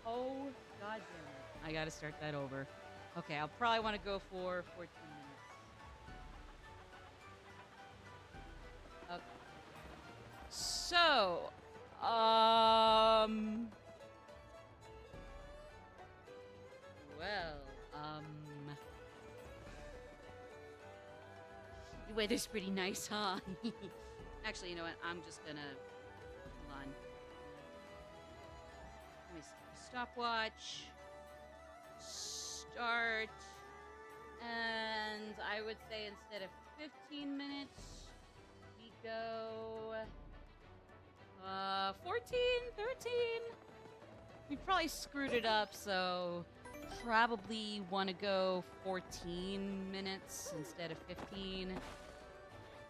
A: Oh, God damn it. I gotta start that over. Okay, I'll probably want to go for 14 minutes. Okay. So, well, the weather's pretty nice, huh? Actually, you know what? I'm just gonna, hold on. Let me see. Stopwatch. Start. And I would say instead of 15 minutes, we go 14, 13. We probably screwed it up, so probably want to go 14 minutes instead of 15.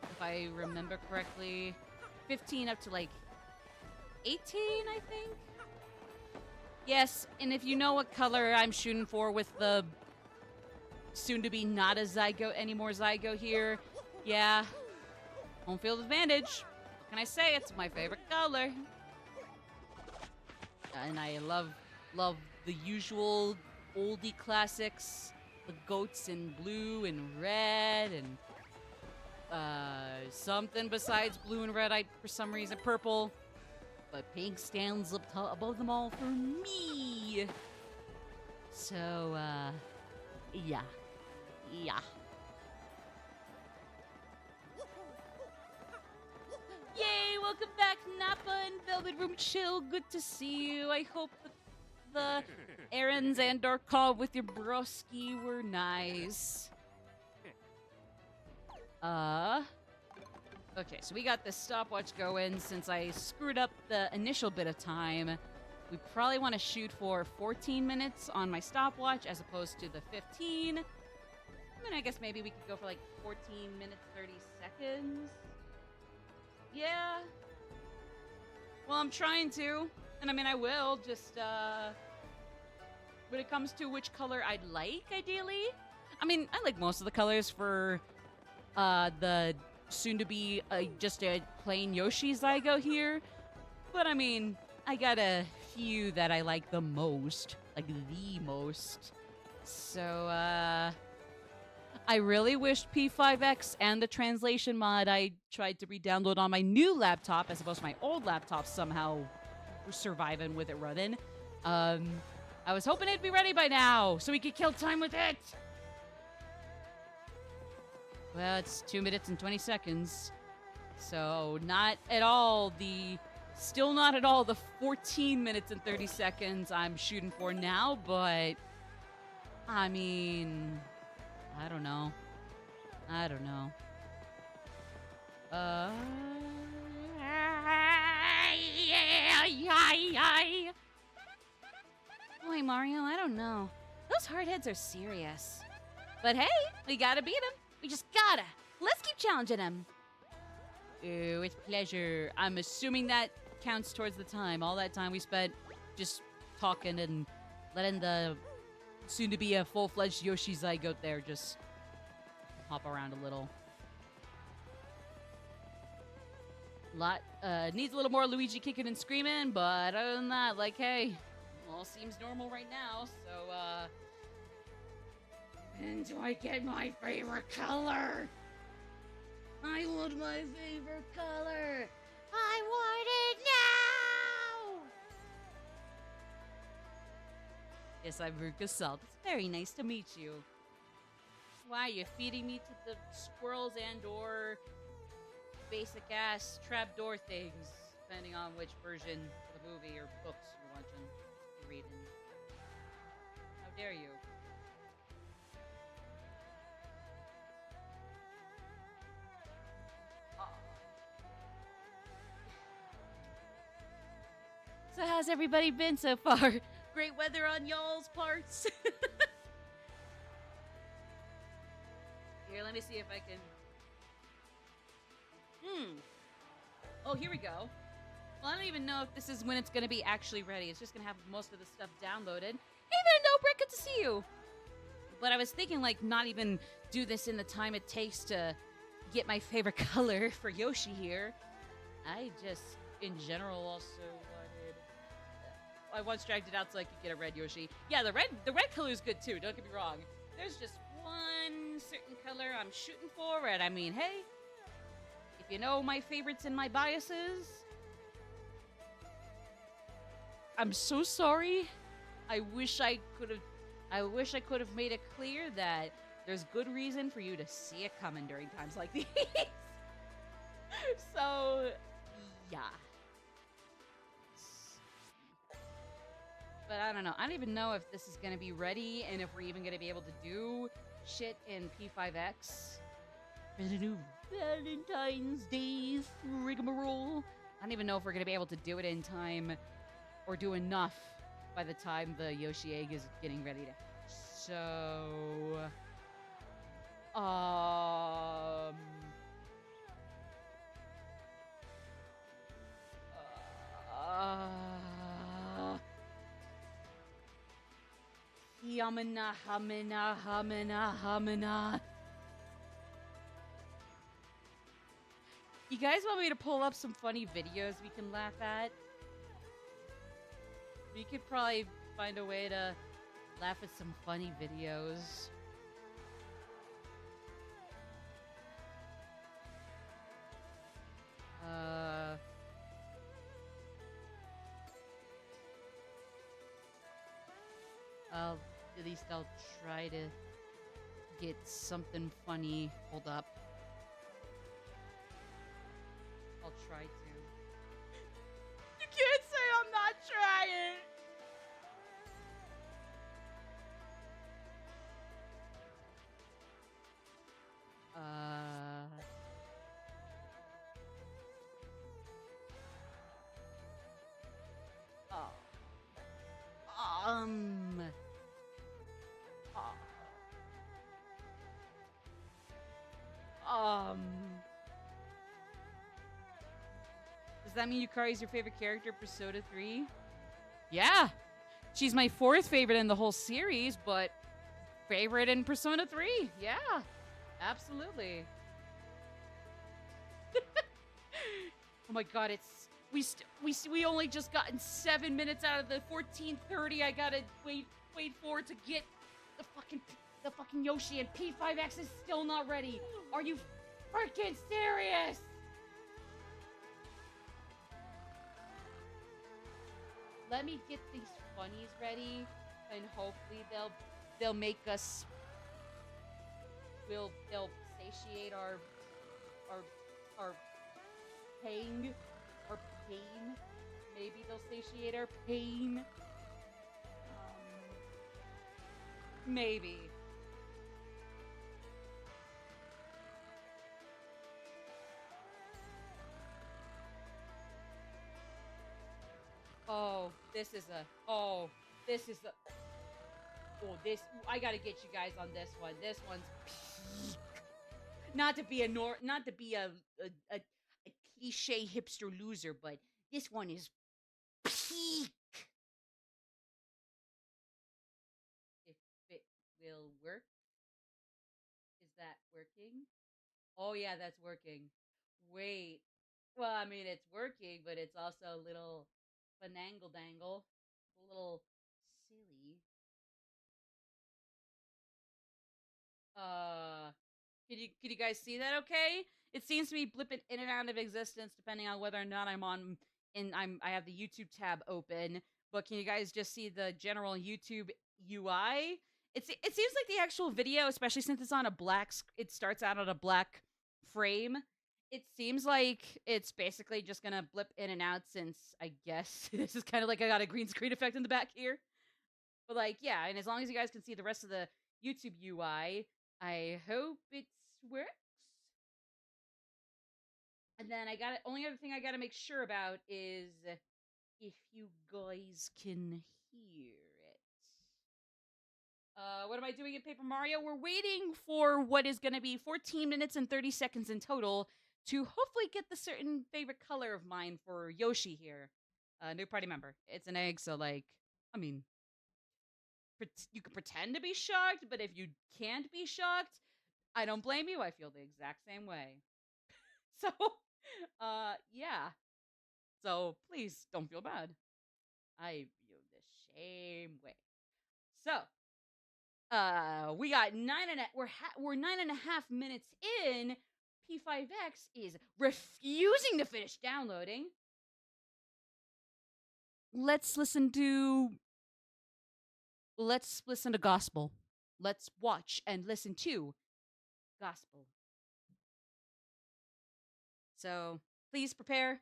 A: If I remember correctly. 15 up to like 18, I think. Yes, and if you know what color I'm shooting for with the soon-to-be not a zygote anymore zygote here, yeah, home field advantage. What can I say? It's my favorite color. And I love the usual oldie classics. The goats in blue and red and something besides blue and red, for some reason, purple. But pink stands up above them all for me. So, yeah. Yeah. Yay, welcome back, Nappa and Velvet Room Chill. Good to see you. I hope the errands and or call with your broski were nice. Okay, so we got this stopwatch going. Since I screwed up the initial bit of time, we probably want to shoot for 14 minutes on my stopwatch as opposed to the 15. I mean, I guess maybe we could go for like 14 minutes, 30 seconds. Yeah. Well, I'm trying to. And I mean, I will. Just, when it comes to which color I'd like, ideally. I mean, I like most of the colors for, the soon-to-be just a plain Yoshi zygote here. But, I mean, I got a few that I like the most. Like, the most. So, I really wished P5X and the translation mod I tried to re-download on my new laptop as opposed to my old laptop somehow surviving with it running. I was hoping it'd be ready by now so we could kill time with it. Well, it's 2 minutes and 20 seconds. So still not at all the 14 minutes and 30 seconds I'm shooting for now, but I mean, I don't know. Boy, Mario, I don't know. Those hardheads are serious. But hey, we gotta beat them. We just gotta. Let's keep challenging them. Ooh, with pleasure. I'm assuming that counts towards the time. All that time we spent just talking and letting the soon-to-be a full-fledged Yoshi zygote there just hop around a little. Needs a little more Luigi kicking and screaming, but other than that, like, hey, all seems normal right now, so, and do I get my favorite color? I want my favorite color!
B: I want it now!
A: Yes, I'm Ruka Salt. It's very nice to meet you. Why, you're feeding me to the squirrels and or basic-ass trapdoor things, depending on which version of the movie or books you're watching, you're reading. How dare you? So how's everybody been so far? Great weather on y'all's parts? Here, let me see if I can... Oh, here we go. Well, I don't even know if this is when it's going to be actually ready. It's just going to have most of the stuff downloaded. Hey there, Nobrick, good to see you. But I was thinking, like, not even do this in the time it takes to get my favorite color for Yoshi here. I just, in general, also wanted... I once dragged it out so I could get a red Yoshi. Yeah, the red color is good, too. Don't get me wrong. There's just one certain color I'm shooting for, and I mean, hey, if you know my favorites and my biases, I'm so sorry. I wish I could have made it clear that there's good reason for you to see it coming during times like these. So, yeah. But I don't know. I don't even know if this is going to be ready and if we're even going to be able to do shit in P5X. For the new Valentine's Day rigmarole. I don't even know if we're going to be able to do it in time or do enough by the time the Yoshi egg is getting ready to. So, Yamana, hamina, hamina, hamina. You guys want me to pull up some funny videos we can laugh at? We could probably find a way to laugh at some funny videos. At least I'll try to get something funny. Hold up. I'll try to. You can't say I'm not trying! Oh. Does that mean Yukari's your favorite character, Persona 3? Yeah. She's my fourth favorite in the whole series, but favorite in Persona 3. Yeah. Absolutely. Oh my god, it's... We only just gotten 7 minutes out of the 14:30 I gotta wait for to get the fucking Yoshi, and P5X is still not ready. Are you freaking serious? Let me get these funnies ready, and hopefully they'll make us. They'll satiate our pain. Or pain. Maybe they'll satiate our pain. Maybe. Oh, this is I gotta get you guys on this one. This one's peak. Not to be a cliche hipster loser, but this one is peak. If it will work. Is that working? Oh yeah, that's working. Wait. Well, I mean, it's working, but it's also a little finangle dangle. A little silly. Can you guys see that okay? It seems to be blipping in and out of existence depending on whether or not I'm on I have the YouTube tab open, but can you guys just see the general YouTube UI? It seems like the actual video, especially since it's on it starts out on a black frame. It seems like it's basically just gonna blip in and out since I guess this is kind of like I got a green screen effect in the back here. But like, yeah, and as long as you guys can see the rest of the YouTube UI, I hope it works. And then only other thing I gotta make sure about is if you guys can hear it. What am I doing in Paper Mario? We're waiting for what is gonna be 14 minutes and 30 seconds in total to hopefully get the certain favorite color of mine for Yoshi here. New party member. It's an egg, so like, I mean, you can pretend to be shocked, but if you can't be shocked, I don't blame you. I feel the exact same way. So, yeah. So please don't feel bad. I feel the same way. So, we got we're 9.5 minutes in. P5X is refusing to finish downloading. Let's listen to gospel. Let's watch and listen to gospel. So please prepare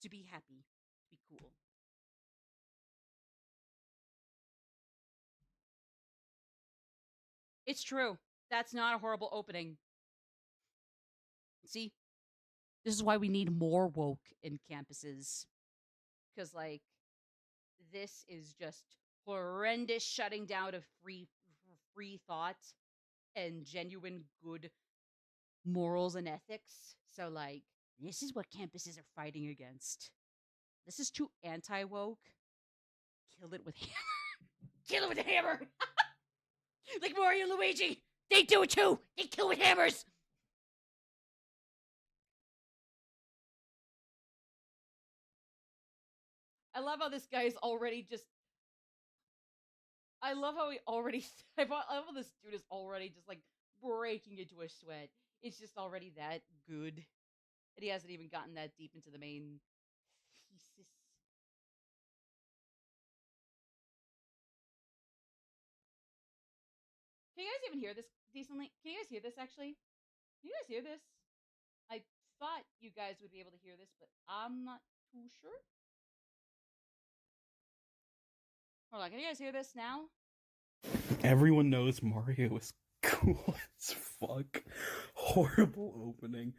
A: to be happy, to be cool. It's true. That's not a horrible opening. See, this is why we need more woke in campuses. Because, like, this is just horrendous shutting down of free thought and genuine good morals and ethics. So, like, this is what campuses are fighting against. This is too anti-woke. Kill it with hammer. Kill it with a hammer. Like Mario and Luigi. They do it too. They kill with hammers. I love how this guy is already just. I love how he already. I love how this dude is already just like breaking into a sweat. It's just already that good. And he hasn't even gotten that deep into the main thesis. Can you guys even hear this decently? Can you guys hear this actually? Can you guys hear this? I thought you guys would be able to hear this, but I'm not too sure. Hold on, can you guys hear this now?
E: Everyone knows Mario is cool as fuck. Horrible opening.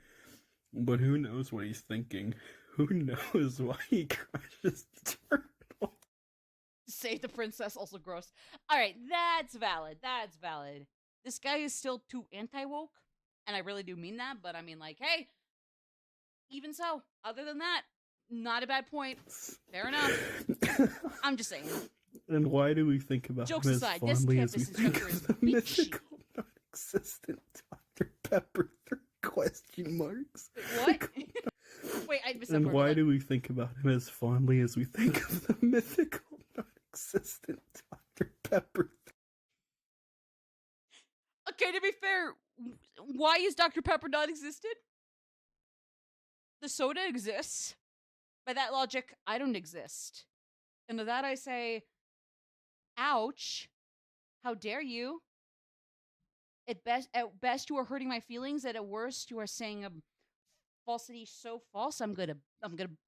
E: But who knows what he's thinking? Who knows why he crashes the turtle?
A: Save the princess, also gross. Alright, that's valid. That's valid. This guy is still too anti-woke, and I really do mean that, but I mean, like, hey, even so, other than that, not a bad point. Fair enough. I'm just saying.
E: And why do we think about
A: Jokes
E: him
A: aside,
E: as
A: this
E: fondly as we
A: campus
E: think
A: instructor
E: of
A: is
E: the
A: bitchy.
E: mythical, non-existent Dr. Pepper? Question marks.
A: What? Wait, I missed that
E: And
A: part.
E: why do we think about him as fondly as we think of the mythical, non-existent Dr. Pepper?
A: Okay, to be fair, why is Dr. Pepper not existed? The soda exists. By that logic, I don't exist. And to that I say, ouch. How dare you? At best, you are hurting my feelings. At worst, you are saying a falsity so false. I'm gonna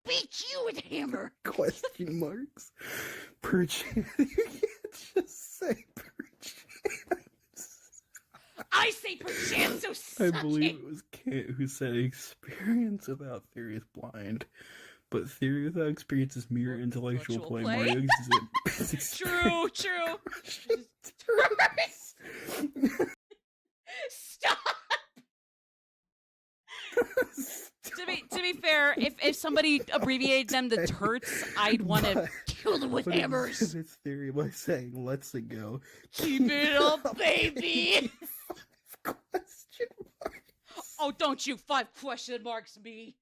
A: beat you with a hammer.
E: Question marks. Perchance. You can't just say perchance.
A: I say perchance, so
E: I
A: suck
E: believe
A: it.
E: it was Kant who said experience without theory is blind, but theory without experience is mere intellectual play. Mario uses
A: True. Stop. To be fair, if somebody abbreviated them to turts, I'd want to kill them with hammers.
E: It's theory by saying let's it go.
A: Keep it up, baby.
E: 5 question marks.
A: Oh, don't you 5 question marks me.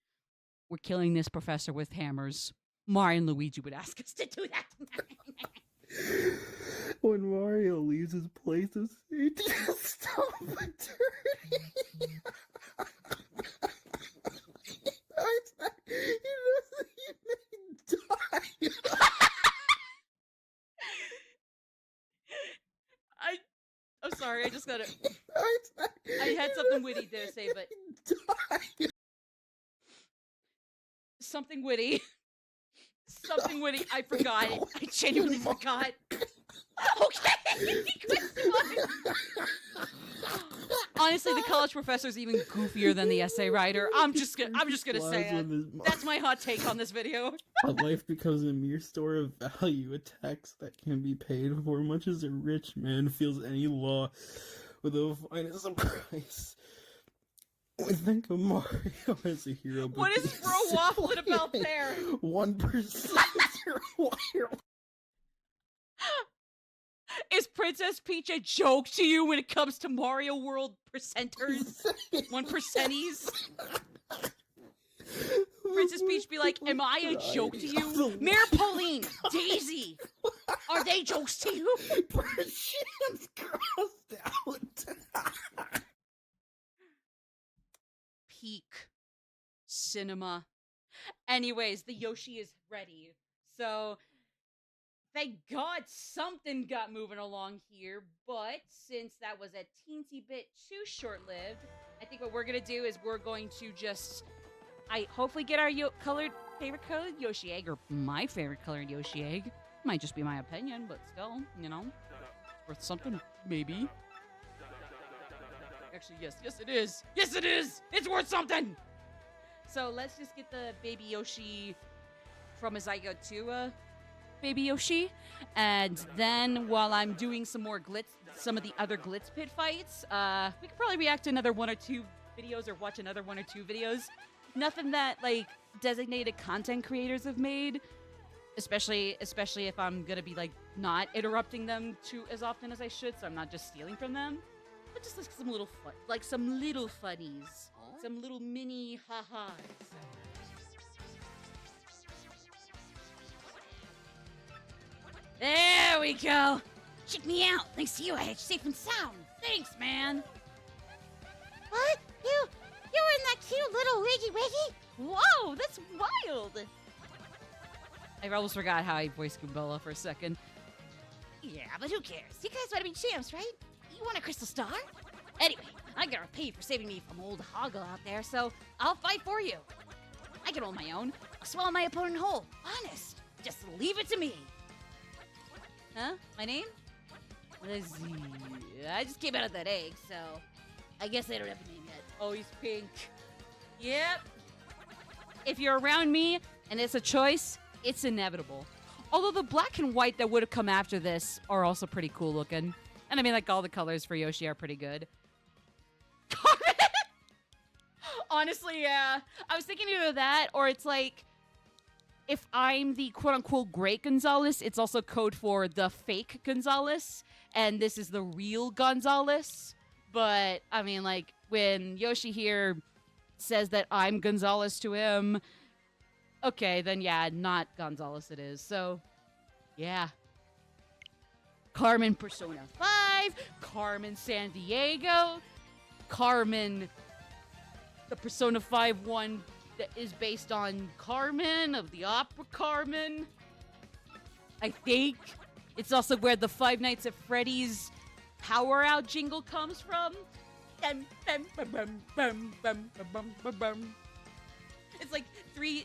A: We're killing this professor with hammers. Mario and Luigi would ask us to do that.
E: When Mario leaves his place of safety to stop attorney. He may die.
A: I'm sorry, I just gotta. I had something witty to say, but something witty. Something witty. I forgot it. I genuinely forgot. Okay. Honestly, the college professor is even goofier than the essay writer. I'm just gonna say it. That's my hot take on this video.
E: A life becomes a mere store of value, a tax that can be paid for much as a rich man feels any law without finding some price. We think of Mario as a hero, but
A: What is bro waffling about there?
E: 1%
A: Is Princess Peach a joke to you when it comes to Mario World percenters? 1%ies? Princess Peach be like, am I a joke to you? Mayor Pauline, Daisy, are they jokes to you?
E: Perchance crossed out.
A: Peak cinema. Anyways, the Yoshi is ready. So, thank God something got moving along here, but since that was a teensy bit too short-lived, I think what we're gonna do is we're going to just, hopefully get our favorite colored Yoshi egg, or my favorite colored Yoshi egg. Might just be my opinion, but still, you know, worth something, maybe. Actually, yes it is. Yes, it is! It's worth something! So let's just get the baby Yoshi from a zygote to baby Yoshi. And then while I'm doing some more some of the other Glitz Pit fights, we could probably react to another 1 or 2 videos or watch another 1 or 2 videos. Nothing that, like, designated content creators have made. Especially if I'm gonna be, like, not interrupting them as often as I should, so I'm not just stealing from them. But just like some little funnies. Some little mini ha-has. There we go!
D: Check me out. Thanks to you, I had safe and sound.
A: Thanks, man!
B: What? You were in that cute little wiggy wiggy?
A: Whoa, that's wild! I almost forgot how I voiced Goombella for a second.
D: Yeah, but who cares? You guys want to be champs, right? You want a crystal star? Anyway, I gotta pay you for saving me from old Hoggle out there, so I'll fight for you. I can hold my own. I'll swallow my opponent whole. Honest. Just leave it to me.
A: Huh? My name?
D: Let's see. I just came out of that egg, so I guess I don't have a name yet.
A: Oh, he's pink. Yep. If you're around me and it's a choice, it's inevitable. Although the black and white that would have come after this are also pretty cool looking. And I mean, like, all the colors for Yoshi are pretty good. Honestly, yeah. I was thinking either that, or it's like, if I'm the quote-unquote great Gonzalez, it's also code for the fake Gonzalez, and this is the real Gonzalez. But, I mean, like, when Yoshi here says that I'm Gonzalez to him, okay, then yeah, not Gonzalez it is. So, yeah. Carmen Persona 5, Carmen San Diego, Carmen, the Persona 5 one that is based on Carmen of the opera Carmen. I think it's also where the Five Nights at Freddy's Power Out jingle comes from. It's like three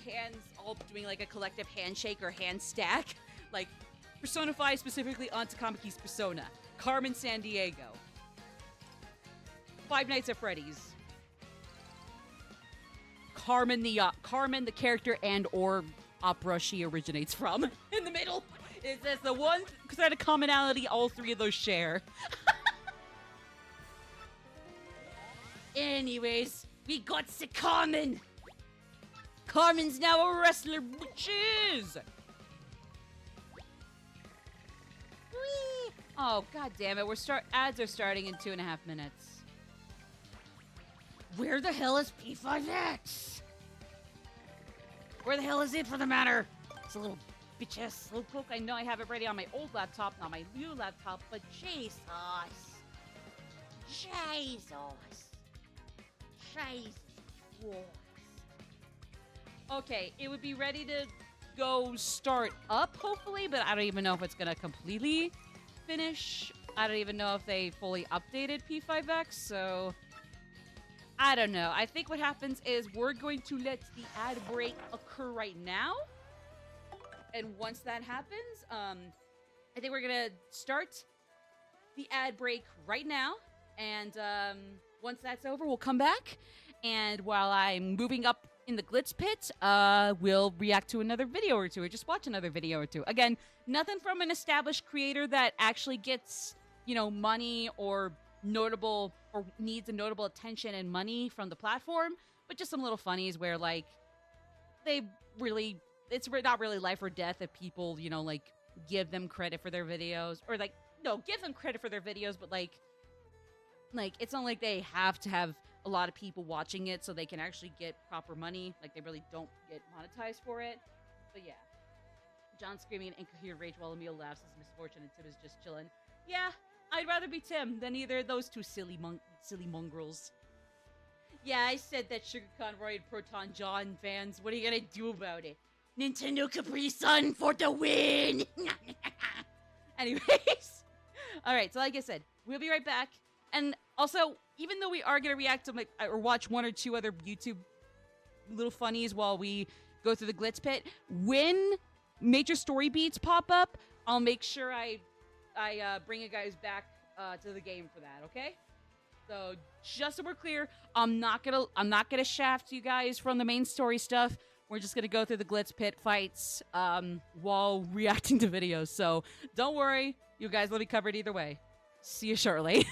A: hands all doing like a collective handshake or hand stack. Like Persona 5 specifically on Takamiki's Persona. Carmen San Diego. Five Nights at Freddy's. Carmen the character and or opera she originates from. In the middle. It's the one kind of commonality all three of those share. Anyways, we got the Carmen. Carmen's now a wrestler, bitches! Whee! Oh, god damn it. Ads are starting in 2.5 minutes.
D: Where the hell is P5X? Where the hell is it, for the matter? It's a little bitch-ass.
A: Well, Cloak, I know I have it ready on my old laptop, not my new laptop, but
D: Jesus. Jesus.
A: okay, it would be ready to go start up, hopefully, but I don't even know if it's going to completely finish. I don't even know if they fully updated P5X, so I don't know. I think what happens is we're going to let the ad break occur right now. And once that happens, I think we're going to start the ad break right now. And once that's over, we'll come back. And while I'm moving up in the Glitz Pit, we'll react to another video or two, or just watch another video or two. Again, nothing from an established creator that actually gets, money or notable, or needs a notable attention and money from the platform, but just some little funnies where, like, it's not really life or death if people, give them credit for their videos, or like, no, give them credit for their videos, but like it's not like they have to have a lot of people watching it so they can actually get proper money. Like, they really don't get monetized for it. But yeah, John screaming and incoherent rage while Emil laughs as misfortune, and Tim is just chilling. Yeah, I'd rather be Tim than either of those two silly mongrels. Yeah, I said that Sugar Conroy and Proton John fans. What are you gonna do about it?
D: Nintendo Capri Sun for the win!
A: Anyways, all right. So like I said, we'll be right back. And also, even though we are gonna react to like or watch one or two other YouTube little funnies while we go through the glitz pit, when major story beats pop up, I'll make sure I bring you guys back to the game for that. Okay? So just so we're clear, I'm not gonna shaft you guys from the main story stuff. We're just gonna go through the glitz pit fights while reacting to videos. So don't worry, you guys will be covered either way. See you shortly.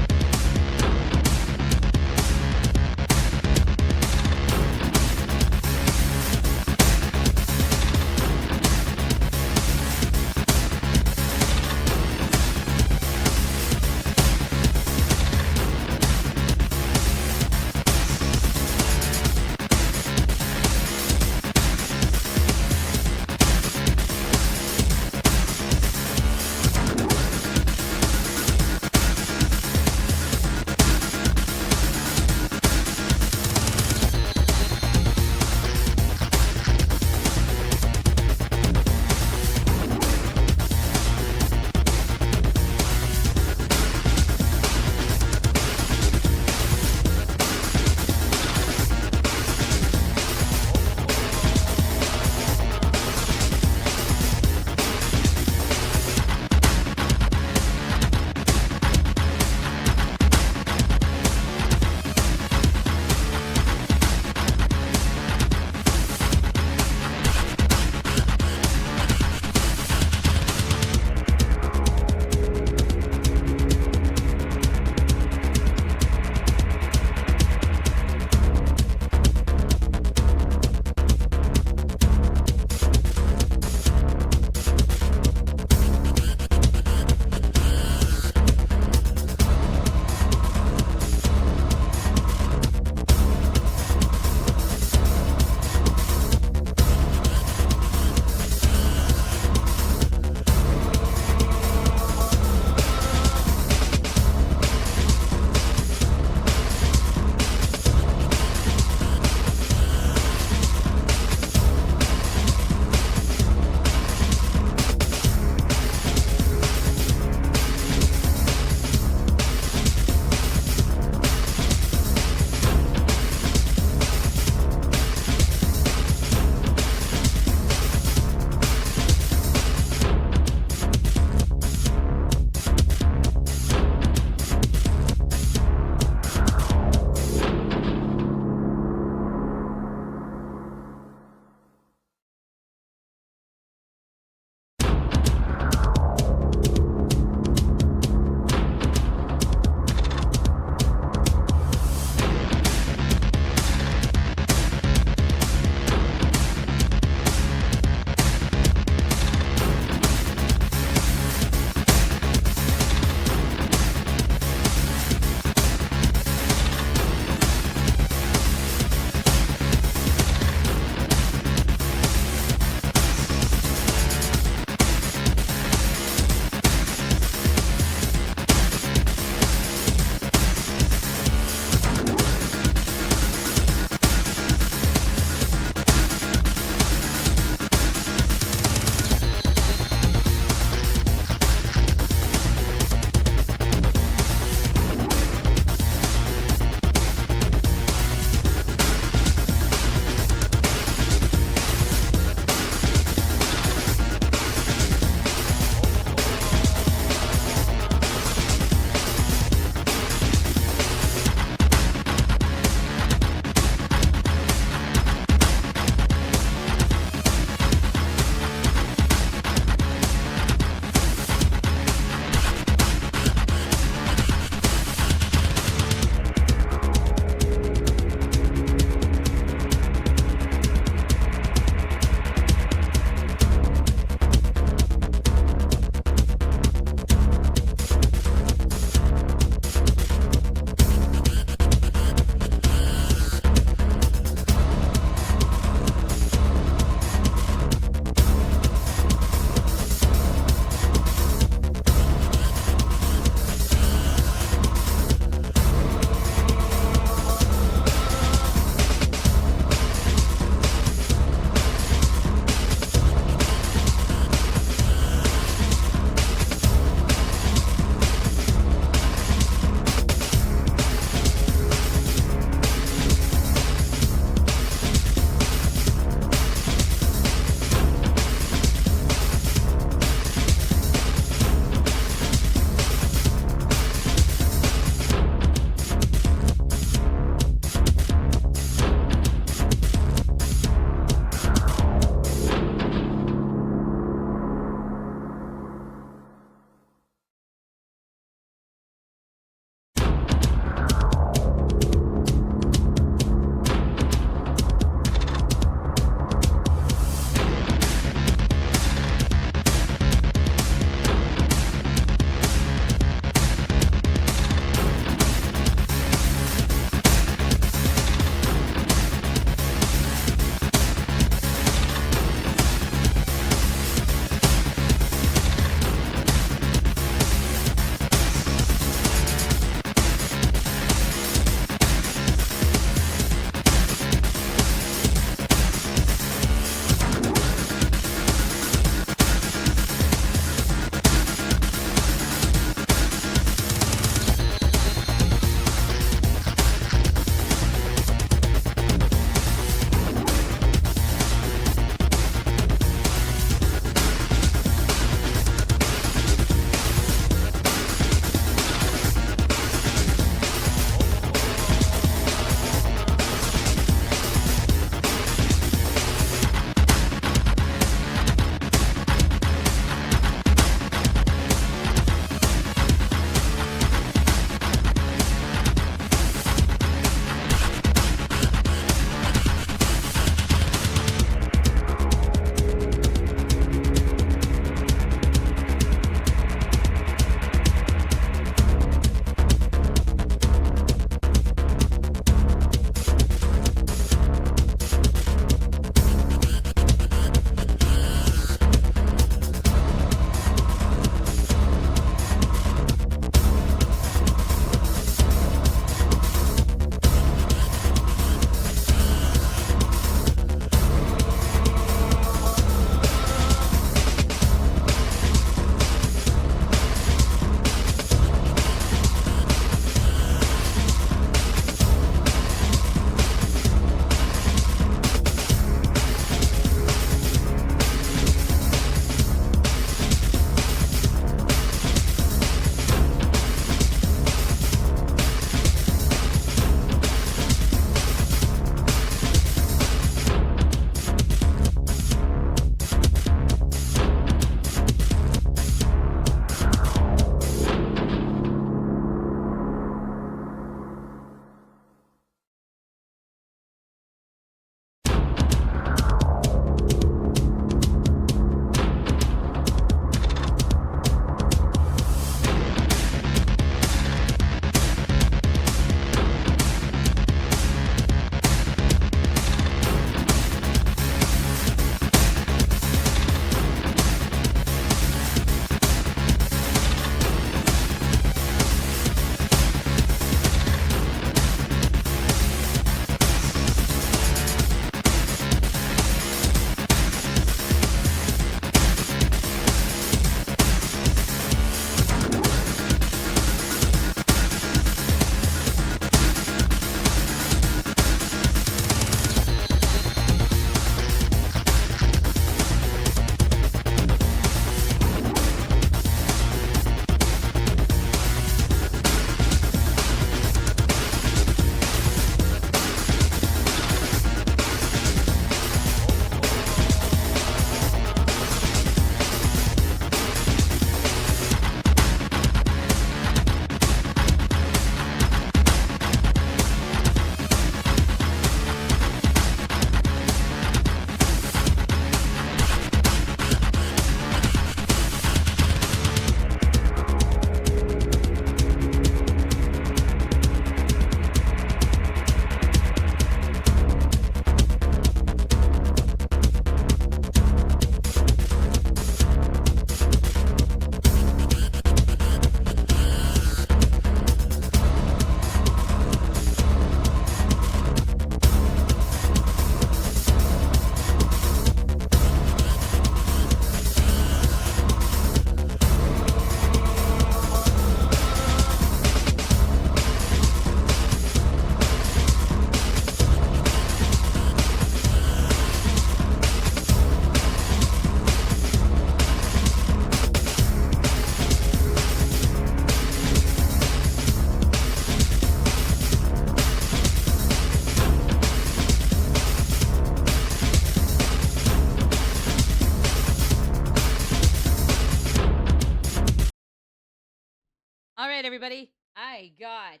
A: All right, everybody. I got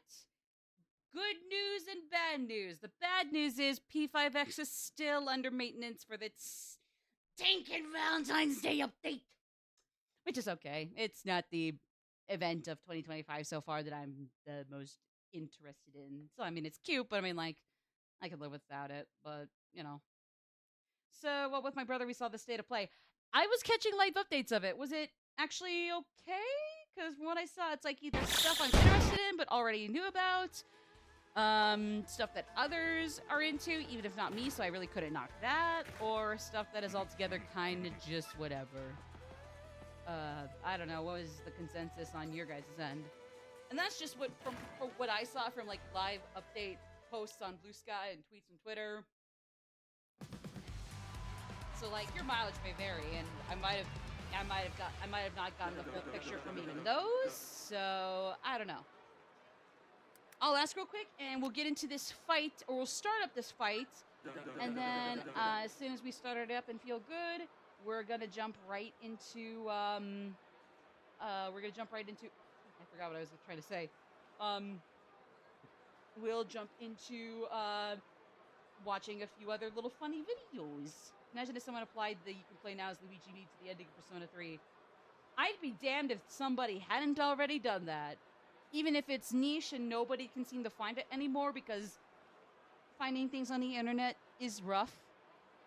A: good news and bad news. The bad news is P5X is still under maintenance for the stinking Valentine's Day update, which is okay. It's not the event of 2025 so far that I'm the most interested in. So, I mean, it's cute, but I mean, like, I could live without it, but, you know. So, well, with my brother, we saw the state of play. I was catching live updates of it. Was it actually okay? Because from what I saw, it's like either stuff I'm interested in but already knew about, stuff that others are into, even if not me, so I really couldn't knock that, or stuff that is altogether kind of just whatever. I don't know, what was the consensus on your guys' end? And that's just what from what I saw from like live update posts on Blue Sky and tweets and Twitter. So like your mileage may vary, and I might have not gotten the full picture from even those. So I don't know. I'll ask real quick, and we'll get into this fight, or we'll start up this fight, and then as soon as we start it up and feel good, we're gonna jump right into. I forgot what I was trying to say. We'll jump into watching a few other little funny videos. Imagine if someone applied the "you can play now as Luigi Me" to the ending of Persona 3. I'd be damned if somebody hadn't already done that. Even if it's niche and nobody can seem to find it anymore, because finding things on the internet is rough,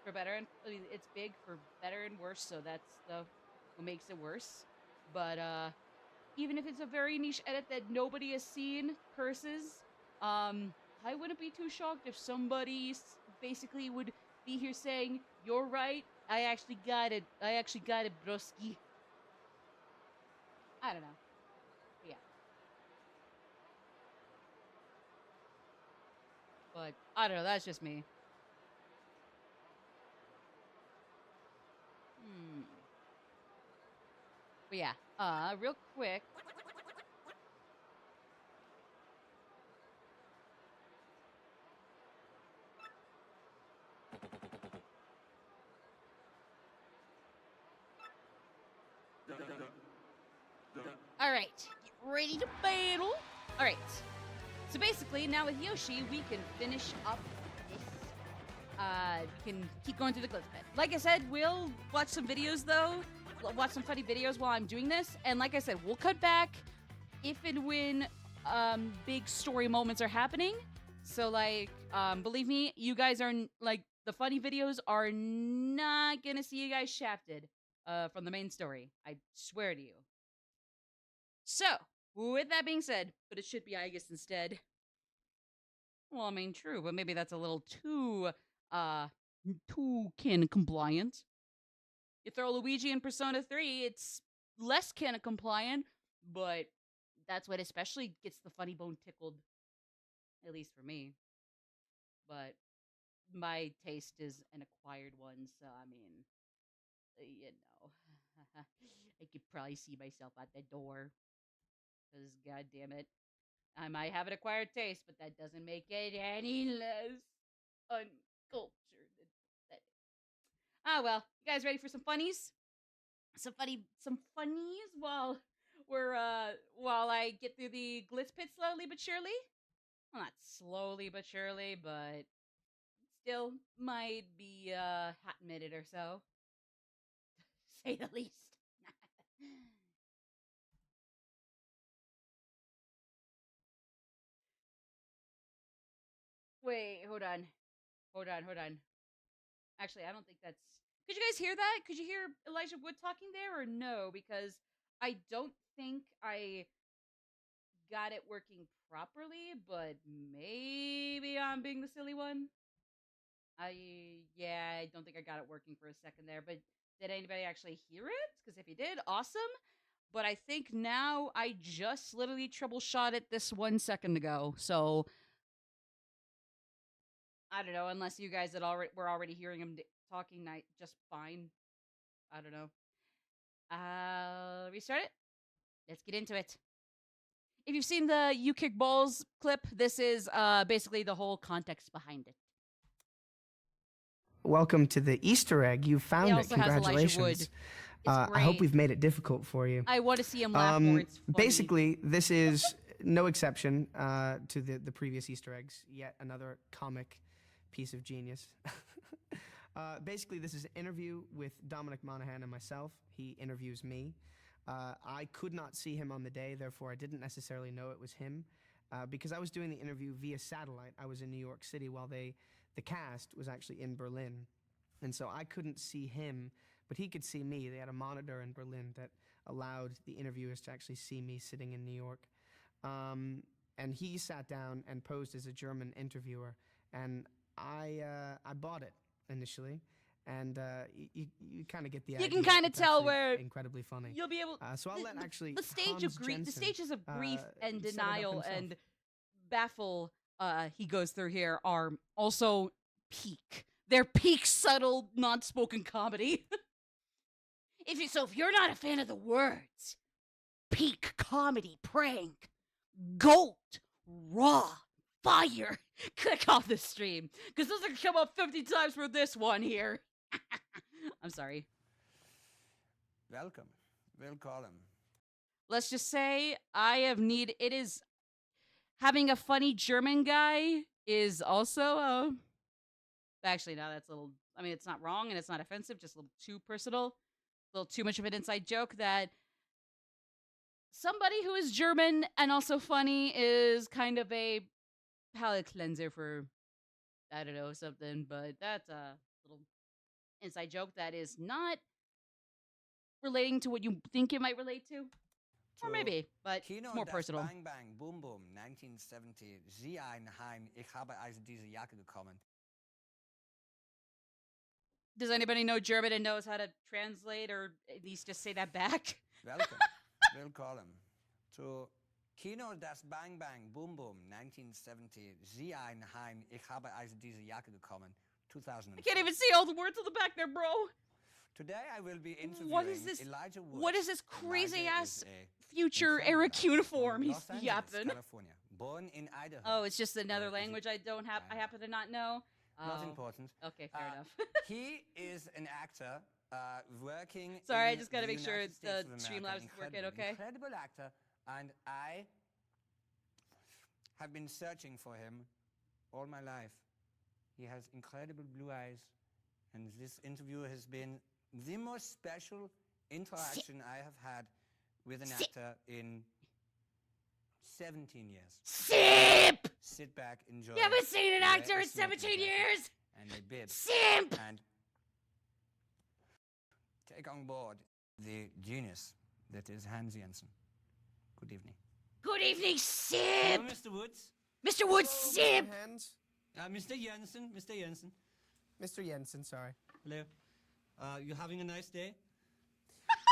A: for better and I mean, it's big for better and worse, so that's what makes it worse. But even if it's a very niche edit that nobody has seen, curses, I wouldn't be too shocked if somebody basically would be here saying, "You're right. I actually got it, broski." I don't know. But yeah. But I don't know. That's just me. But yeah. Real quick. All right. Get ready to battle. All right. So basically, now with Yoshi, we can finish up this. We can keep going through the glitch bit. Like I said, we'll watch some videos, though. Watch some funny videos while I'm doing this. And like I said, we'll cut back if and when big story moments are happening. So, like, believe me, you guys are, like, the funny videos are not gonna see you guys shafted from the main story. I swear to you. So, with that being said, but it should be Aegis instead. Well, I mean, true, but maybe that's a little too canon compliant. You throw Luigi in Persona 3, it's less canon compliant, but that's what especially gets the funny bone tickled. At least for me. But my taste is an acquired one, so I mean, you know. I could probably see myself at the door. Because, god damn it, I might have an acquired taste, but that doesn't make it any less uncultured and pathetic. Ah, well, you guys ready for some funnies? Some funnies while while I get through the glitz pit slowly but surely? Well, not slowly but surely, but still might be a hot minute or so. Say the least. Wait, hold on. Actually, I don't think that's... Could you guys hear that? Could you hear Elijah Wood talking there or no? Because I don't think I got it working properly, but maybe I'm being the silly one. I don't think I got it working for a second there, but did anybody actually hear it? Because if you did, awesome. But I think now I just literally troubleshot it this 1 second ago, so I don't know, unless you guys were already hearing him talking just fine. I don't know. Restart it. Let's get into it. If you've seen the You Kick Balls clip, this is basically the whole context behind it.
F: Welcome to the Easter egg. You found it.
A: Also has Elijah
F: Congratulations.
A: It's
F: I
A: great.
F: hope we've made it difficult for you.
A: I want to see him laugh more. It's funny.
F: Basically, this is no exception to the previous Easter eggs. Yet another comic piece of genius. Basically, this is an interview with Dominic Monaghan and myself. He interviews me. I could not see him on the day, therefore I didn't necessarily know it was him. Because I was doing the interview via satellite. I was in New York City while the cast was actually in Berlin. And so I couldn't see him, but he could see me. They had a monitor in Berlin that allowed the interviewers to actually see me sitting in New York. And he sat down and posed as a German interviewer. And I bought it initially. And you kind of get the idea.
A: You can kind of
F: It's
A: tell
F: actually
A: where
F: incredibly funny.
A: you'll be able.
F: So I'll let actually
A: The stage
F: Hans
A: of grief, the
F: Jensen,
A: stages of grief and
F: set it up
A: denial
F: himself.
A: and baffle he goes through here are also peak. They're peak subtle, non-spoken comedy.
D: If you're not a fan of the words, peak comedy, prank, gold, raw, fire,
A: Click off the stream because those are gonna come up 50 times for this one here. I'm sorry.
G: Welcome. Willkommen.
A: Let's just say it is having a funny German guy is also actually no, that's a little, I mean, it's not wrong and it's not offensive, just a little too personal, a little too much of an inside joke that somebody who is German and also funny is kind of a palate cleanser for, I don't know, something, but that's a little inside joke that is not relating to what you think it might relate to. Or maybe, but
G: Kino
A: it's more
G: das
A: personal.
G: Bang Bang Boom Boom 1970. Sieh ein Heim. Ich habe also diese Jacke bekommen.
A: Does anybody know German and knows how to translate or at least just say that back?
G: Welcome. Willkommen to Kino das Bang Bang Boom Boom 1970. Sieh ein Heim. Ich habe also diese Jacke bekommen. 2000.
A: I can't even see all the words on the back there, bro.
G: Today I will be interviewing
A: What is this?
G: Elijah Woods.
A: What is this crazy
G: Elijah
A: ass
G: is a
A: future
G: incredible
A: Eric
G: actor
A: uniform
G: from
A: he's
G: Los Angeles,
A: yapping?
G: California. Born in Idaho.
A: Oh, it's just another
G: Or is
A: language
G: it-
A: I happen to not know.
G: Not
A: Oh,
G: important.
A: okay, fair enough.
G: He is an actor working.
A: Sorry, I
G: in
A: just gotta
G: the
A: make sure
G: United States
A: the
G: of
A: Streamlabs
G: America.
A: is working,
G: Incredible,
A: okay?
G: Incredible actor, and I have been searching for him all my life. He has incredible blue eyes, and this interview has been the most special interaction I have had with an actor in 17 years.
D: simp!
G: Sit back, enjoy.
A: You haven't seen an
G: wear
A: actor
G: a
A: in
G: smoking
A: 17
G: jacket
A: years!
G: and a bib,
D: Simp!
G: and take on board the genius that is Hans Jensen. Good evening.
D: Good evening,
G: Hello,
D: simp!
G: Mr. Woods.
D: Mr. Woods, simp!
F: Hans?
G: Mr. Jensen. Mr. Jensen.
F: Mr. Jensen, sorry.
G: Hello. You having a nice day?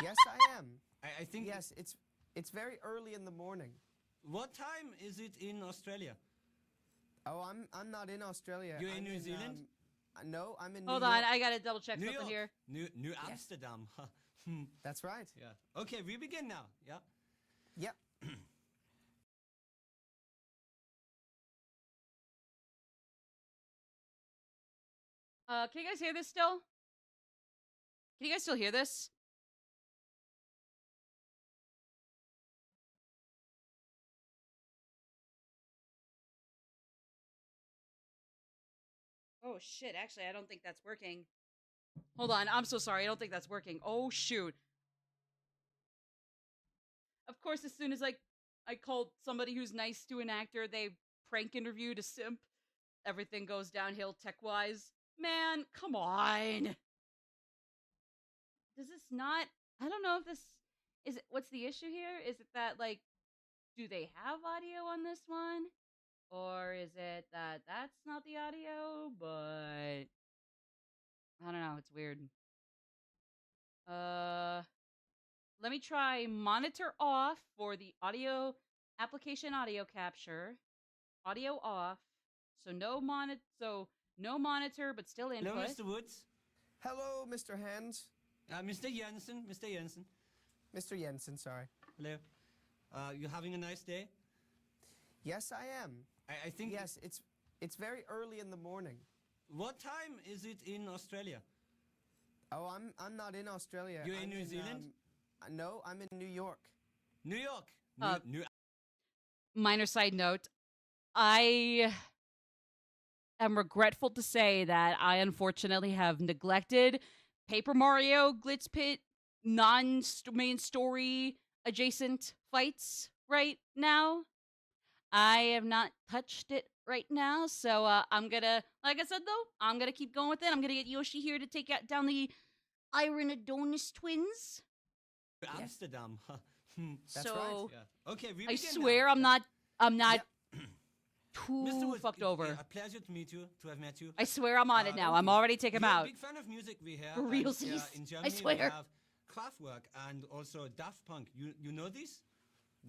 F: Yes, I am.
G: I think.
F: Yes, it's very early in the morning.
G: What time is it in Australia?
F: Oh, I'm not in Australia.
G: You're in
F: I'm
G: New Zealand?
F: No, I'm in
A: Hold
F: New
A: on,
F: York.
A: I gotta double check
G: New
A: something
G: York.
A: here.
G: New Amsterdam.
F: That's right.
G: Yeah. Okay, we begin now. Yeah.
F: Yep.
A: Can you guys hear this still? Can you guys still hear this? Oh shit, actually I don't think that's working. Hold on, I'm so sorry, I don't think that's working. Oh shoot. Of course, as soon as I called somebody who's nice to an actor, they prank interviewed a simp. Everything goes downhill tech-wise. Man, come on. Does this not... I don't know if this... Is it... What's the issue here? Is it that, like... Do they have audio on this one? Or is it that that's not the audio, but... I don't know, it's weird. Let me try monitor off for the audio... Application audio capture. Audio off. So no monitor, but still input.
G: Hello, Mr. Woods.
F: Hello, Mr. Hans.
G: Mr. Jensen. Mr. Jensen.
F: Mr. Jensen, sorry.
G: Hello. You having a nice day?
F: Yes, I am.
G: I think.
F: Yes, it's very early in the morning.
G: What time is it in Australia?
F: Oh, I'm not in Australia.
G: You're in
F: I'm
G: New Zealand?
F: No, I'm in New York.
G: New York.
A: Uh,
G: New
A: Minor side note. I am regretful to say that I unfortunately have neglected Paper Mario Glitz Pit non-main story adjacent fights right now. I have not touched it right now, so I'm gonna, like I said though, I'm gonna keep going with it. I'm gonna get Yoshi here to take down the Iron Adonis twins.
G: Amsterdam.
F: That's
A: so
F: right.
G: Yeah. Okay, we
A: I
G: begin
A: swear
G: now.
A: I'm not
F: Yep.
G: Mr.
A: too
G: Woods,
A: fucked
G: it's
A: over.
G: a pleasure to meet you, to have met you.
A: I swear I'm on it now.
G: Thank
A: I'm
G: you.
A: already taking
G: You're
A: him
G: a
A: out.
G: big fan of music we hear.
A: For
G: and,
A: realsies.
G: in
A: I
G: Germany we
A: swear.
G: have Kraftwerk and also Daft Punk. You know these?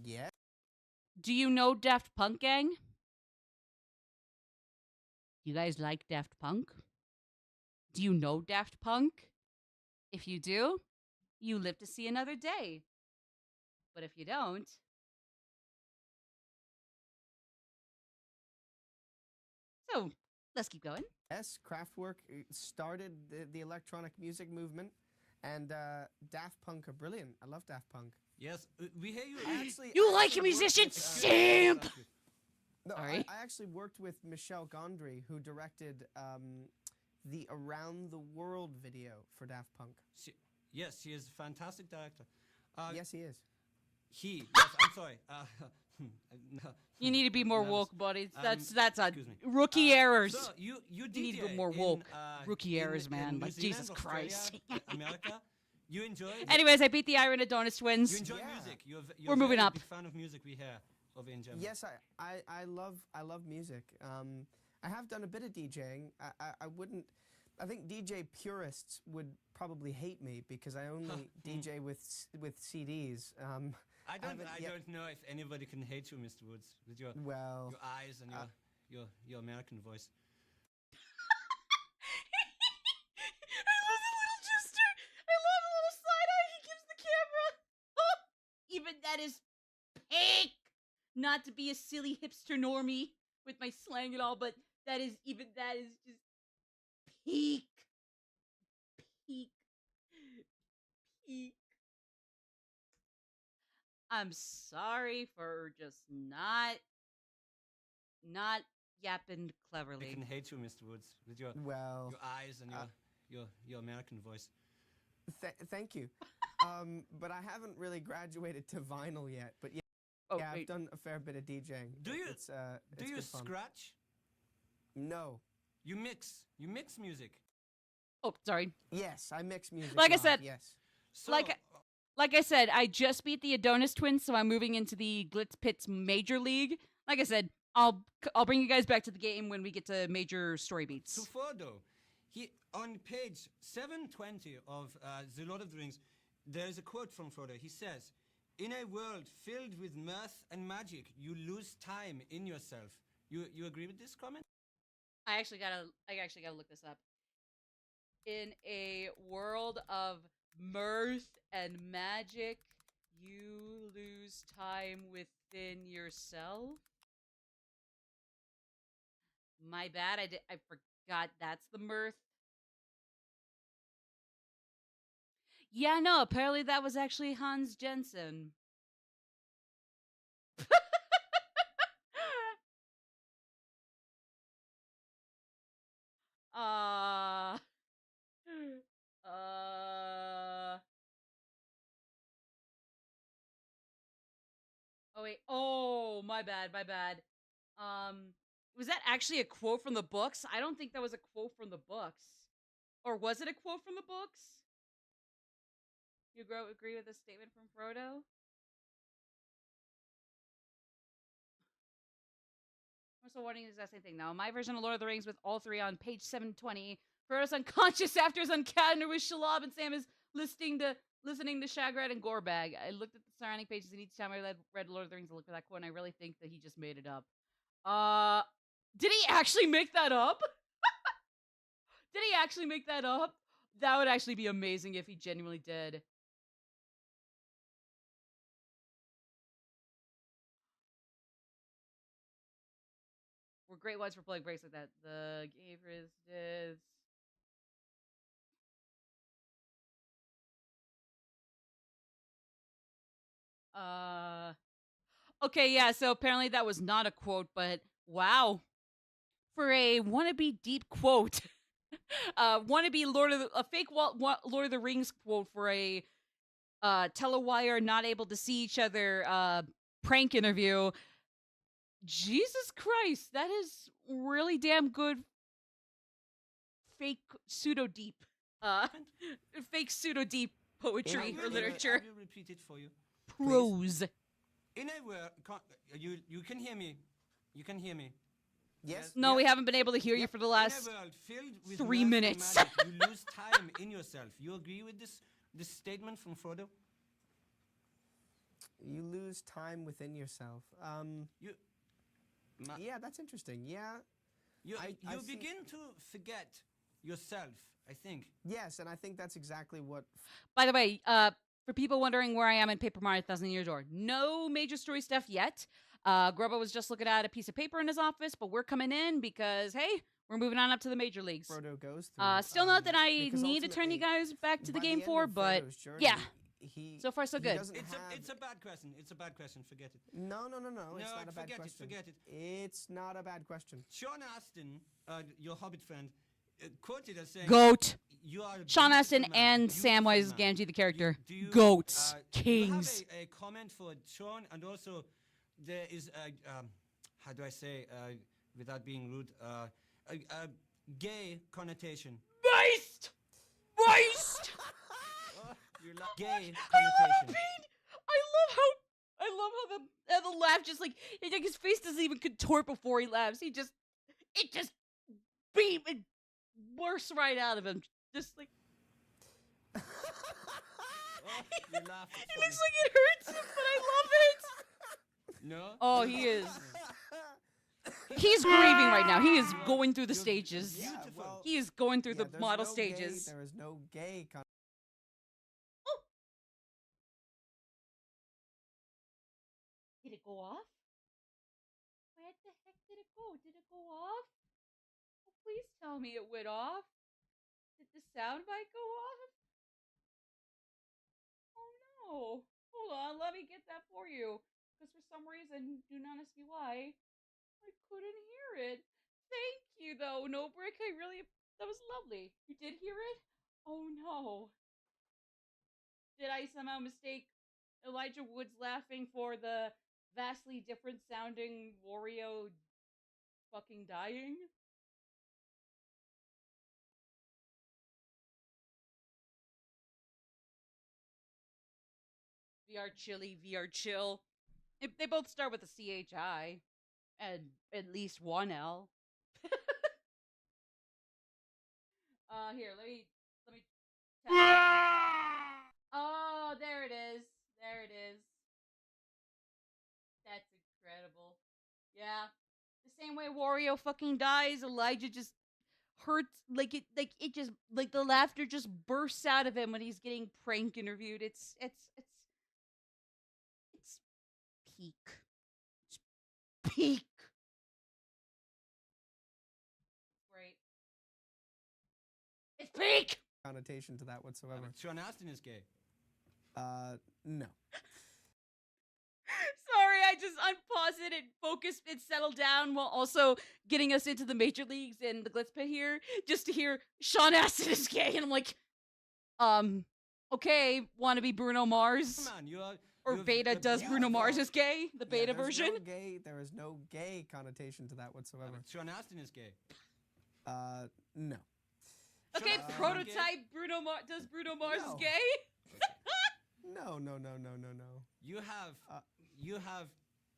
F: Yeah.
A: Do you know Daft Punk, gang? You guys like Daft Punk? Do you know Daft Punk? If you do, you live to see another day. But if you don't, so let's keep going.
F: Yes, Kraftwerk started the electronic music movement, and Daft Punk are brilliant. I love Daft Punk.
G: Yes. We hear you.
A: You like
F: actually
A: a
F: worked
A: musician,
F: with,
A: simp!
F: No,
A: Sorry.
F: I actually worked with Michel Gondry, who directed the Around the World video for Daft Punk.
G: Yes, he is a fantastic director.
F: Yes, he is.
G: Yes, I'm sorry. No,
A: You need to be more
G: that was-
A: woke, buddy. That's a
G: excuse me.
A: rookie errors.
G: So you DJ
A: need to be more
G: in,
A: woke. Rookie
G: in-
A: errors,
G: in
A: man.
G: New
A: Like,
G: Zealand,
A: Jesus
G: Australia,
A: Christ.
G: America. You enjoy it?
A: Anyways, I beat the Iron Adonis
G: You
A: twins.
G: enjoy
F: Yeah.
G: music. You're
A: We're moving
G: very
A: up.
G: big fan of music we hear over in Germany.
F: Yes, I love music. I have done a bit of DJing. I wouldn't. I think DJ purists would probably hate me because I only DJ with CDs.
G: I
F: haven't yet-
G: don't know if anybody can hate you, Mr. Woods, with your
F: Well,
G: eyes and your American voice.
A: I love the little gesture. I love the little side eye he gives the camera. Even that is peak. Not to be a silly hipster normie with my slang and all, but that is just peak. Peak. Peak. I'm sorry for just not yapping
G: They
A: cleverly.
G: can hate you, Mr. Woods, with your
F: well.
G: eyes and your American voice.
F: Thank you. But I haven't really graduated to vinyl yet. But yeah,
A: Oh,
F: yeah, I've
A: wait.
F: done a fair bit of DJing.
G: Do you-
F: It's,
G: Do
F: it's
G: you
F: good fun.
G: scratch?
F: No.
G: You mix music.
A: Oh, sorry.
F: Yes, I mix music.
A: Like I
F: live,
A: said,
F: yes.
G: So,
A: Like I said, I just beat the Adonis twins, so I'm moving into the Glitz Pits Major League. Like I said, I'll bring you guys back to the game when we get to major story
G: to
A: beats.
G: Frodo, on page 720 of The Lord of the Rings, there is a quote from Frodo. He says, "In a world filled with mirth and magic, you lose time in yourself." You agree with this comment?
A: I actually gotta look this up. In a world of mirth and magic, you lose time within yourself. My bad. I forgot that's the mirth. Yeah, no, apparently that was actually Hans Jensen. uh uh Oh wait. Oh, my bad, my bad. Was that actually a quote from the books? I don't think that was a quote from the books. Or was it a quote from the books? You agree with the statement from Frodo? I'm also wondering the exact same thing. Now, my version of Lord of the Rings with all three on page 720. Frodo's unconscious after his encounter with Shalab, and Sam is listening to Shagrat and Gorbag. I looked at the surrounding pages, and each time I read Lord of the Rings, I looked for that quote, and I really think that he just made it up. Did he actually make that up? Did he actually make that up? That would actually be amazing if he genuinely did. We're great ones for playing breaks like that. The game is Okay, yeah, so apparently that was not a quote, but wow. For a wannabe deep quote. Wannabe a fake Lord of the Rings quote for a telewire not able to see each other prank interview. Jesus Christ, that is really damn good fake pseudo deep uh fake pseudo deep poetry or literature.
G: I will repeat it for you.
A: Prose.
G: In a word, you can hear me. You can hear me.
F: Yes.
A: No, we haven't been able to hear you for the last
G: in a world filled with
A: 3
G: mirth and
A: minutes.
G: magic, you lose time in yourself. You agree with this statement from Frodo?
F: You lose time within yourself. Yeah, that's interesting. Yeah.
G: You
F: I see-
G: begin to forget yourself, I think.
F: Yes, and I think that's exactly what.
A: By the way, for people wondering where I am in Paper Mario 1000 Year Door, no major story stuff yet. Grubba was just looking at a piece of paper in his office, but we're coming in because, hey, we're moving on up to the major leagues.
F: Frodo goes through.
A: Still not that I
F: because
A: need to turn you
F: ultimately,
A: guys back to the
F: by
A: game
F: end
A: for,
F: of
A: but
F: Frodo's journey,
A: yeah.
F: he
A: So far, so
F: he
A: good.
F: doesn't have-
G: It's a bad question. It's a bad question. Forget it.
F: No, it's not a bad
G: forget
F: question.
G: Forget it.
F: It's not a bad question.
G: Sean Astin, your Hobbit friend, quoted as saying,
A: Goat.
G: "You are a
A: Sean
G: beautiful
A: Astin
G: man,
A: and
G: beautiful
A: Samwise
G: man."
A: Gamgee, the character.
G: Do you,
A: Goats.
G: do
A: Kings.
G: you have a comment for Sean? And also, there is a, how do I say, without being rude, a gay connotation.
A: Beast! Beast!
G: Gay
A: I
G: connotation.
A: love it. I love how the laugh just like his face doesn't even contort before he laughs. It just beam and bursts right out of him. Just like
G: Oh, you laugh.
A: it looks like it hurts him, but I love it.
G: No?
A: Oh, he is. He's grieving right now. He is going through the
G: You're
A: stages.
G: beautiful.
F: well,
A: He is going through
F: yeah,
A: the
F: there's
A: model
F: no
A: stages.
F: There is no gay.
A: Did it go off? Where the heck did it go? Did it go off? Oh, please tell me it went off. Did the soundbite go off? Oh no. Hold on, let me get that for you. Because for some reason, do not ask me why, I couldn't hear it. Thank you though, No Brick. That was lovely. You did hear it? Oh no. Did I somehow mistake Elijah Woods laughing for the vastly different sounding Wario fucking dying? VR Chili, VR Chill. They both start with a CHI and at least one L. Here, let me test it. Oh, there it is. There it is. That's incredible. Yeah. The same way Wario fucking dies, Elijah just hurts it just like the laughter just bursts out of him when he's getting prank interviewed. It's peak. It's peak. Right. It's peak.
F: Connotation to that whatsoever.
G: Sean Astin is gay.
F: No.
A: Sorry, I just unpaused it and focused it settled down while also getting us into the major leagues and the glitz pit here, just to hear Sean Astin is gay, and I'm like, okay, wanna be Bruno Mars?
G: Come on,
A: Or
G: you're
A: Beta does Bruno
G: beautiful.
A: Mars is gay? The beta version?
F: There is no gay connotation to that whatsoever.
G: Sean Astin is gay.
F: No.
A: Okay,
G: Sean Astin is
A: prototype
G: gay?
A: does Bruno Mars
F: No.
A: is gay?
F: No.
G: You have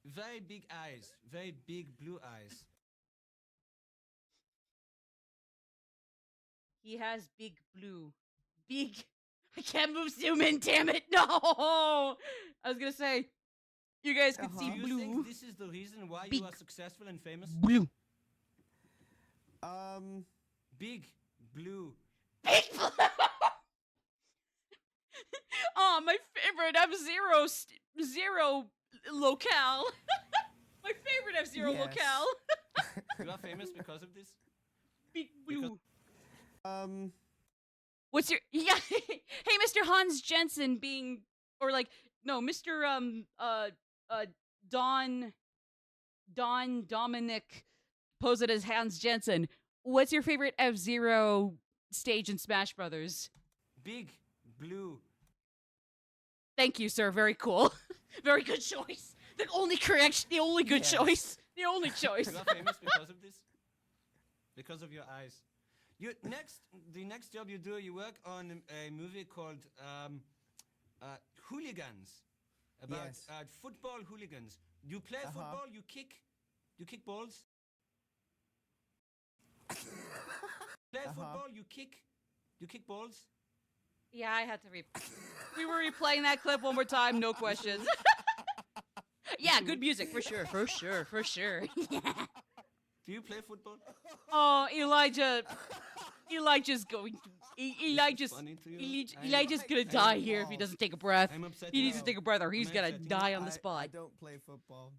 G: very big eyes, very big blue eyes.
A: He has big blue. Big. I can't move zoom in, damn it. No! I was gonna say, you guys could see
G: Do you
A: blue.
G: think this is the reason why
A: Big.
G: you are successful and famous?
A: Blue.
G: Big blue.
A: Big blue! Oh, my favorite F-Zero Zero locale. My favorite F-Zero
F: Yes.
A: locale.
G: You are famous because of this?
A: Big blue.
F: Um,
A: What's your yeah? Hey, Mr. Hans Jensen being or like no, Mr. Don Dominic, pose it as Hans Jensen. What's your favorite F-Zero stage in Smash Brothers?
G: Big blue.
A: Thank you, sir. Very cool. Very good choice. The only good
F: Yes.
A: choice. The only choice.
G: You are famous because of this? Because of your eyes. The next job you do, you work on a movie called Hooligans. About
F: Yes.
G: football hooligans. You play football, you kick balls. Play football, you kick balls.
A: Yeah, I had to we were replaying that clip one more time, no questions. Yeah, good music, for sure.
G: Do you play football?
A: Oh, Elijah's going. Elijah's
G: funny to you?
A: Elijah's gonna die here if he doesn't take a breath.
G: I'm upset.
A: He needs to take a breath, or he's
G: I'm
A: gonna
G: upsetting you.
A: die on the
F: I
A: spot.
F: don't play football.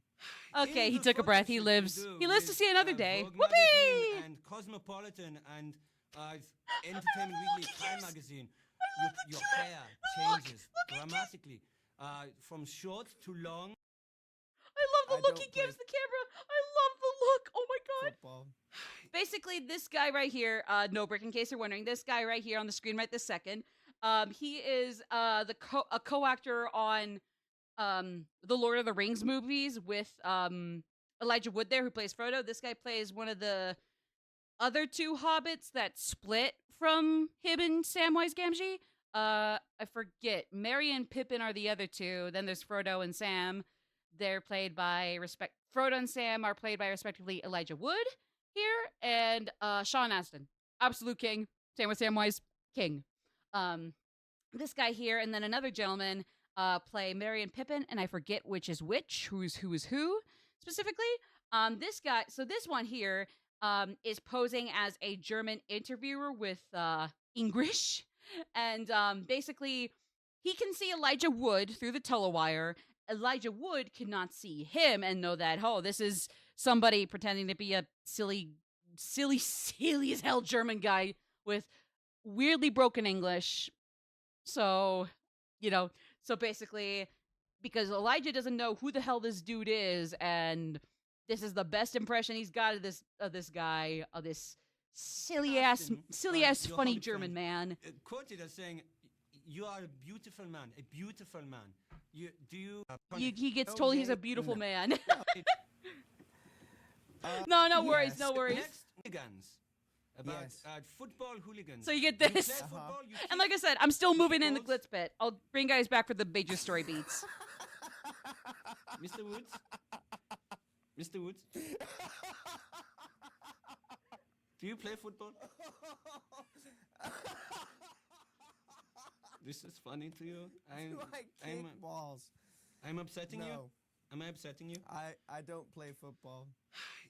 A: Okay,
G: In
A: he
G: the
A: took a breath. He
G: photo shoot
A: lives.
G: you do
A: He lives to
G: with,
A: see another day.
G: Vogue
A: Whoopee!
G: magazine and Cosmopolitan and Entertainment Weekly, Time magazine. Your hair changes dramatically from short to long.
A: I love
F: I
A: the look
F: don't
A: he gives
F: play-
A: the camera. I love the look. Oh my god.
F: Football.
A: Basically, this guy right here, no brick in case you're wondering, this guy right here on the screen right this second, he is a co-actor on the Lord of the Rings movies with Elijah Wood there, who plays Frodo. This guy plays one of the other two hobbits that split from him and Samwise Gamgee. I forget. Merry and Pippin are the other two. Then there's Frodo and Sam. They're played by Frodo and Sam are played by respectively Elijah Wood here and Sean Astin. Absolute king. Same with Samwise, king. This guy here and then another gentleman play Merry and Pippin, and I forget which is which, who is who specifically. This guy, so this one here is posing as a German interviewer with English, and basically he can see Elijah Wood through the telewire. Elijah Wood cannot see him and know that, oh, this is somebody pretending to be a silly as hell German guy with weirdly broken English. So, so basically, because Elijah doesn't know who the hell this dude is, and this is the best impression he's got of this guy, of this silly ass
G: your
A: funny
G: Hobbit
A: German
G: friend.
A: man.
G: Quoted as saying, "You are a beautiful man. A beautiful man."
A: He gets
F: Oh,
A: told he's
F: yeah,
A: a beautiful
F: no.
A: man. No worries,
F: yes.
A: no worries.
G: Next, hooligans. About
F: Yes.
G: Football hooligans.
A: So you get
G: You
A: this.
G: play football, you
A: And like I said, I'm still moving in the
G: balls.
A: glitz bit. I'll bring guys back for the major story beats.
G: Mr. Woods? Mr. Woods? Do you play football? This is funny to you?
F: Do I kick balls?
G: I'm upsetting you?
F: No,
G: Am I upsetting you?
F: I don't play football.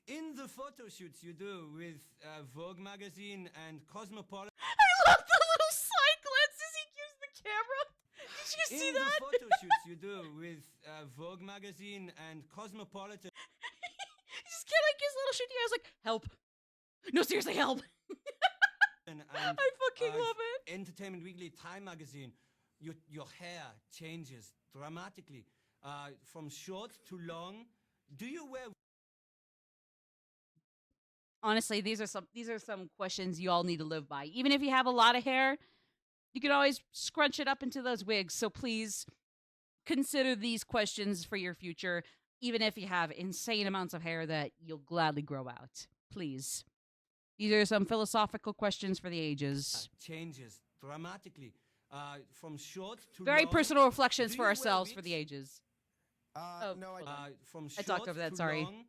G: In the photo shoots you do with Vogue magazine and Cosmopolitan.
A: I love the little side glances he gives the camera. Did you see
G: In
A: that?
G: the photo shoots you do with Vogue magazine and Cosmopolitan.
A: Just get like his little shitty eyes like, help. No, seriously, help.
G: and
A: I fucking love it.
G: Entertainment Weekly, Time magazine. Your hair changes dramatically from short to long. Do you wear?
A: Honestly, these are some questions you all need to live by. Even if you have a lot of hair, you can always scrunch it up into those wigs. So please consider these questions for your future, even if you have insane amounts of hair that you'll gladly grow out. Please. These are some philosophical questions for the ages.
G: Changes dramatically from short to
A: Very
G: long.
A: personal reflections
G: Do
A: for
G: you wear
A: ourselves for
G: wigs?
A: the ages. Oh,
F: No, I
A: hold
F: don't.
A: on.
G: From
A: I
G: short
A: talked over that,
G: to
A: sorry.
G: long.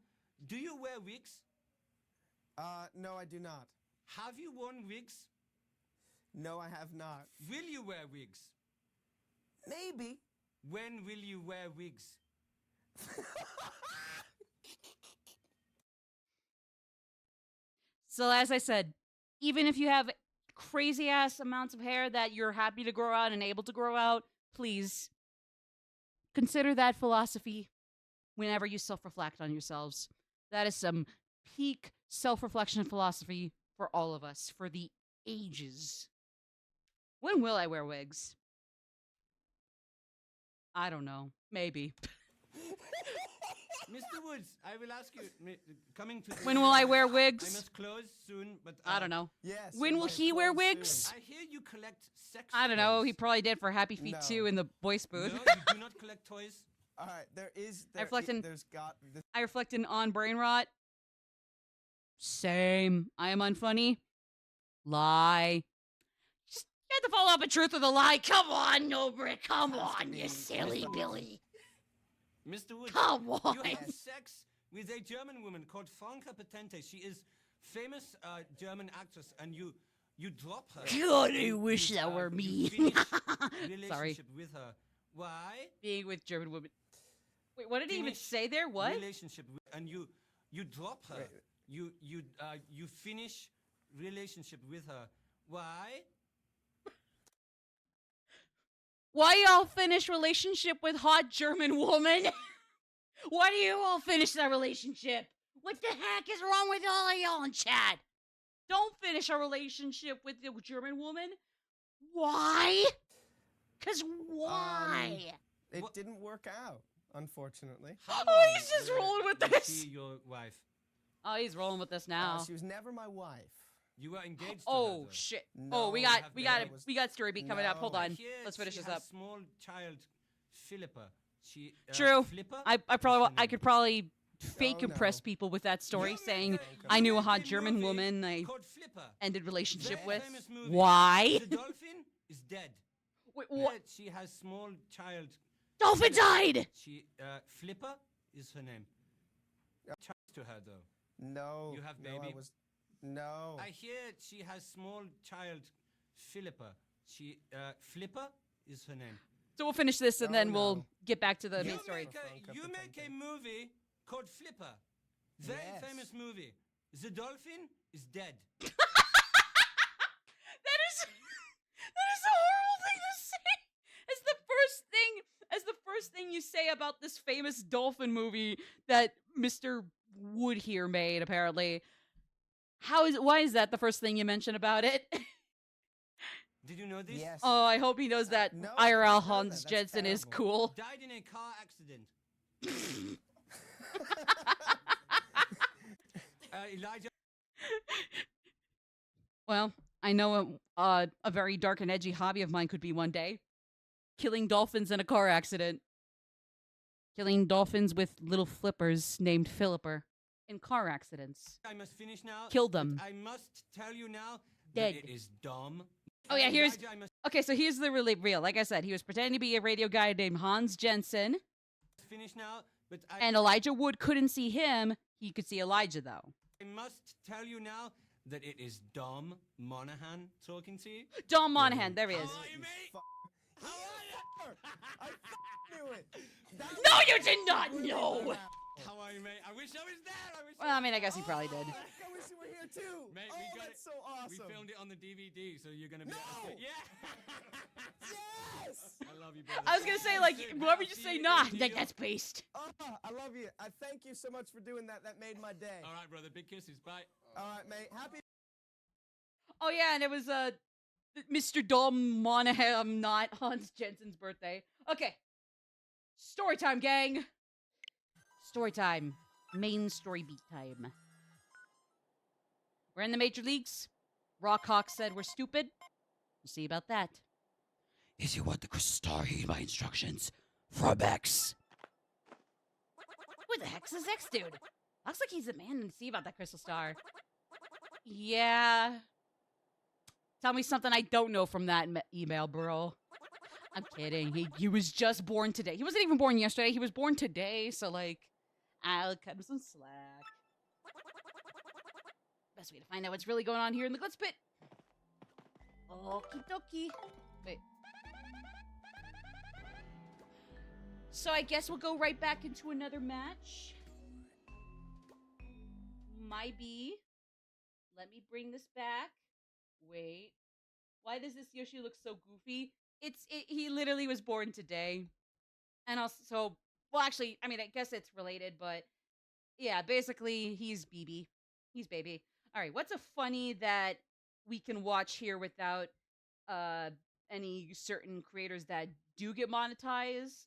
G: Do you wear wigs?
F: No, I do not.
G: Have you worn wigs?
F: No, I have not.
G: Will you wear wigs?
F: Maybe.
G: When will you wear wigs?
A: So as I said, even if you have crazy ass amounts of hair that you're happy to grow out and able to grow out, please consider that philosophy whenever you self-reflect on yourselves. That is some peak self-reflection philosophy for all of us, for the ages. When will I wear wigs? I don't know. Maybe.
G: Mr. Woods, I will ask you, coming to
A: When will I wear
G: I
A: wigs?
G: must close soon, but
A: I don't know.
F: Yes.
A: When
F: it
A: will
F: might
A: he wear
F: close
A: wigs?
F: soon.
G: I hear you collect sex
A: I don't know.
G: toys.
A: He probably did for Happy Feet
F: No.
A: 2 in the boys booth.
G: No, you do not collect toys.
F: All right, there is.
A: I reflect in-
F: There's got. This,
A: I reflect on brain rot. Same. I am unfunny. Lie. Just you have to follow up a truth with a lie. Come on, Nobrick. Come
F: Has to
A: on,
F: be
A: you silly
F: with a-
A: Billy.
G: Mr. Woods,
A: Come
G: you
A: on.
G: had sex with a German woman called Franca Potente. She is famous German actress, and you drop her.
D: God, I
G: You-
D: wish
G: you,
D: that were
G: you
D: me.
G: finish
A: Sorry.
G: relationship with her. Why?
A: Being with German women. Wait, what did he even
G: Finish
A: say there? What?
G: Relationship with, and you drop her.
F: Wait.
G: You finish relationship with her. Why?
A: Why y'all finish relationship with hot German woman? Why do you all finish that relationship?
D: What the heck is wrong with all of y'all in chat?
A: Don't finish a relationship with the German woman.
D: Why? Cause why?
F: it
G: What-
F: didn't work out, unfortunately.
G: How
A: Oh,
G: long
A: he's just
G: was-
A: rolling with
G: was
A: this.
G: she your wife?
A: Oh, he's rolling with us now.
F: She was never my wife.
G: You were engaged. to her,
A: Oh
G: though.
A: shit.
F: No,
A: oh, we
F: we
A: got
F: have
A: we
F: no-
A: got
F: it was-
A: we got story beat coming up. Hold
F: No.
G: I
A: on.
G: hear
A: Let's finish
G: she
A: this
G: has
A: up.
G: Small child, Philippa. She
A: True.
G: Flipper?
A: I
G: What's
A: probably
G: her
A: I
G: name?
A: could probably fake
F: Oh,
A: impress
F: no.
A: people with that story
G: You
A: saying
G: make
A: I knew a
G: make
A: hot German
G: movie
A: woman I
G: called Flipper.
A: ended relationship
G: Very
A: with.
G: famous movie.
A: Why?
G: The dolphin is dead.
A: Wait, what?
G: Dead. She has small child.
D: Dolphin died!
G: She Flipper is her name. Child to her though.
F: No.
G: You have
F: No, I
G: baby?
F: was. No.
G: I hear she has small child, Philippa. She Flipper is her name.
A: So we'll finish this and
F: Oh,
A: then we'll
F: no.
A: get back to the
G: You
A: main story.
F: Franca
G: you make a
F: Potente.
G: movie called Flipper. Very
F: Yes.
G: famous movie. The dolphin is dead.
A: That is a horrible thing to say. As the first thing you say about this famous dolphin movie that Mr. Wood here made, apparently. Why is that the first thing you mention about it?
G: Did you know this?
F: Yes.
A: Oh, I hope he knows that
F: No, I didn't
A: IRL
F: know
A: Hans
F: that. That's
A: Jensen is
F: terrible.
A: cool.
G: Died in a car accident. Elijah.
A: Well, I know a very dark and edgy hobby of mine could be one day killing dolphins in a car accident. Killing dolphins with little flippers named Philipper in car accidents.
G: I must finish now.
A: Kill
G: but
A: them.
G: I must tell you now
A: Dead.
G: that it is dumb.
A: Oh, yeah, here's-
G: Elijah, I must
A: Okay, so here's the really real. Like I said, he was pretending to be a radio guy named Hans Jensen,
G: finish now. But
A: and Elijah Wood couldn't see him. He could see Elijah, though.
G: I must tell you now that it is Dom Monahan talking to you.
A: Dom Monahan, there he is.
G: How are you, mate? How are you?
F: I knew it. That
A: No,
F: was
A: you did not
F: brilliant.
A: know.
G: How are you, mate? I wish I was there.
A: Well, I mean, I guess he probably did.
F: I wish you were here too.
G: Mate,
F: oh,
G: we got
F: that's
G: it.
F: so awesome.
G: We filmed it on the DVD, so you're gonna be.
F: No!
G: Yeah.
F: Yes.
G: I love you, brother.
A: I was gonna say, like,
G: Sick.
A: whoever
G: I'll
A: just
G: see
A: say
G: you
A: nah,
G: in the
A: like
G: deal.
A: that's based.
F: Oh, I love you. I thank you so much for doing that. That made my day.
G: All right, brother. Big kisses. Bye.
F: All right, mate. Happy.
A: Oh yeah, and it was Mr. Dom Monahan, not Hans Jensen's birthday. Okay. Story time, gang. Story time. Main story beat time. We're in the major leagues. Rockhawk said we're stupid. We'll see about that.
C: If you want the crystal star, heed my instructions. From X.
A: Who the heck's this X dude? Looks like he's the man to see about that crystal star. Yeah. Tell me something I don't know from that email, bro. I'm kidding. He was just born today. He wasn't even born yesterday. He was born today, so like, I'll cut him some slack. Best way to find out what's really going on here in the Glitz Pit. Okie dokie. Wait. So I guess we'll go right back into another match. Might be. Let me bring this back. Wait. Why does this Yoshi look so goofy? He literally was born today. And also, well, actually, I mean, I guess it's related, but yeah, basically, he's BB. He's baby. All right, what's a funny that we can watch here without any certain creators that do get monetized?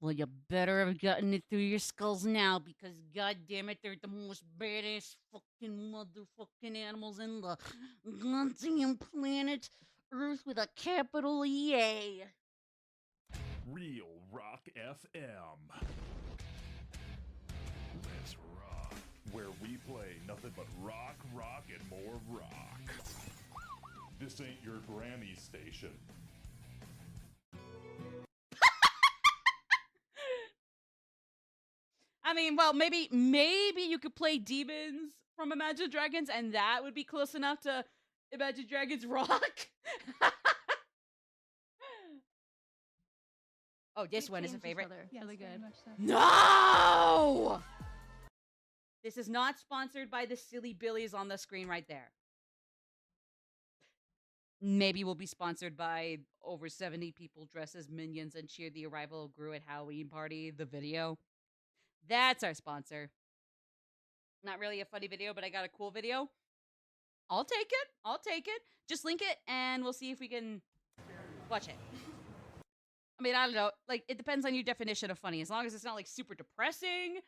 D: Well, you better have gotten it through your skulls now, because god damn it, they're the most badass fucking motherfucking animals in the goddamn planet Earth with a capital EA.
H: Real Rock FM. Let's rock. Where we play nothing but rock, rock, and more rock. This ain't your granny station.
A: I mean, well, maybe you could play demons from Imagine Dragons, and that would be close enough to Imagine Dragons Rock. Oh, this one is a favorite.
B: Yes, really good. Much so.
A: No! This is not sponsored by the silly billies on the screen right there. Maybe we'll be sponsored by over 70 people dressed as minions and cheer the arrival of Gru at Halloween Party, the video. That's our sponsor. Not really a funny video, but I got a cool video. I'll take it. I'll take it. Just link it, and we'll see if we can watch it. I mean, I don't know. Like, it depends on your definition of funny. As long as it's not, like, super depressing,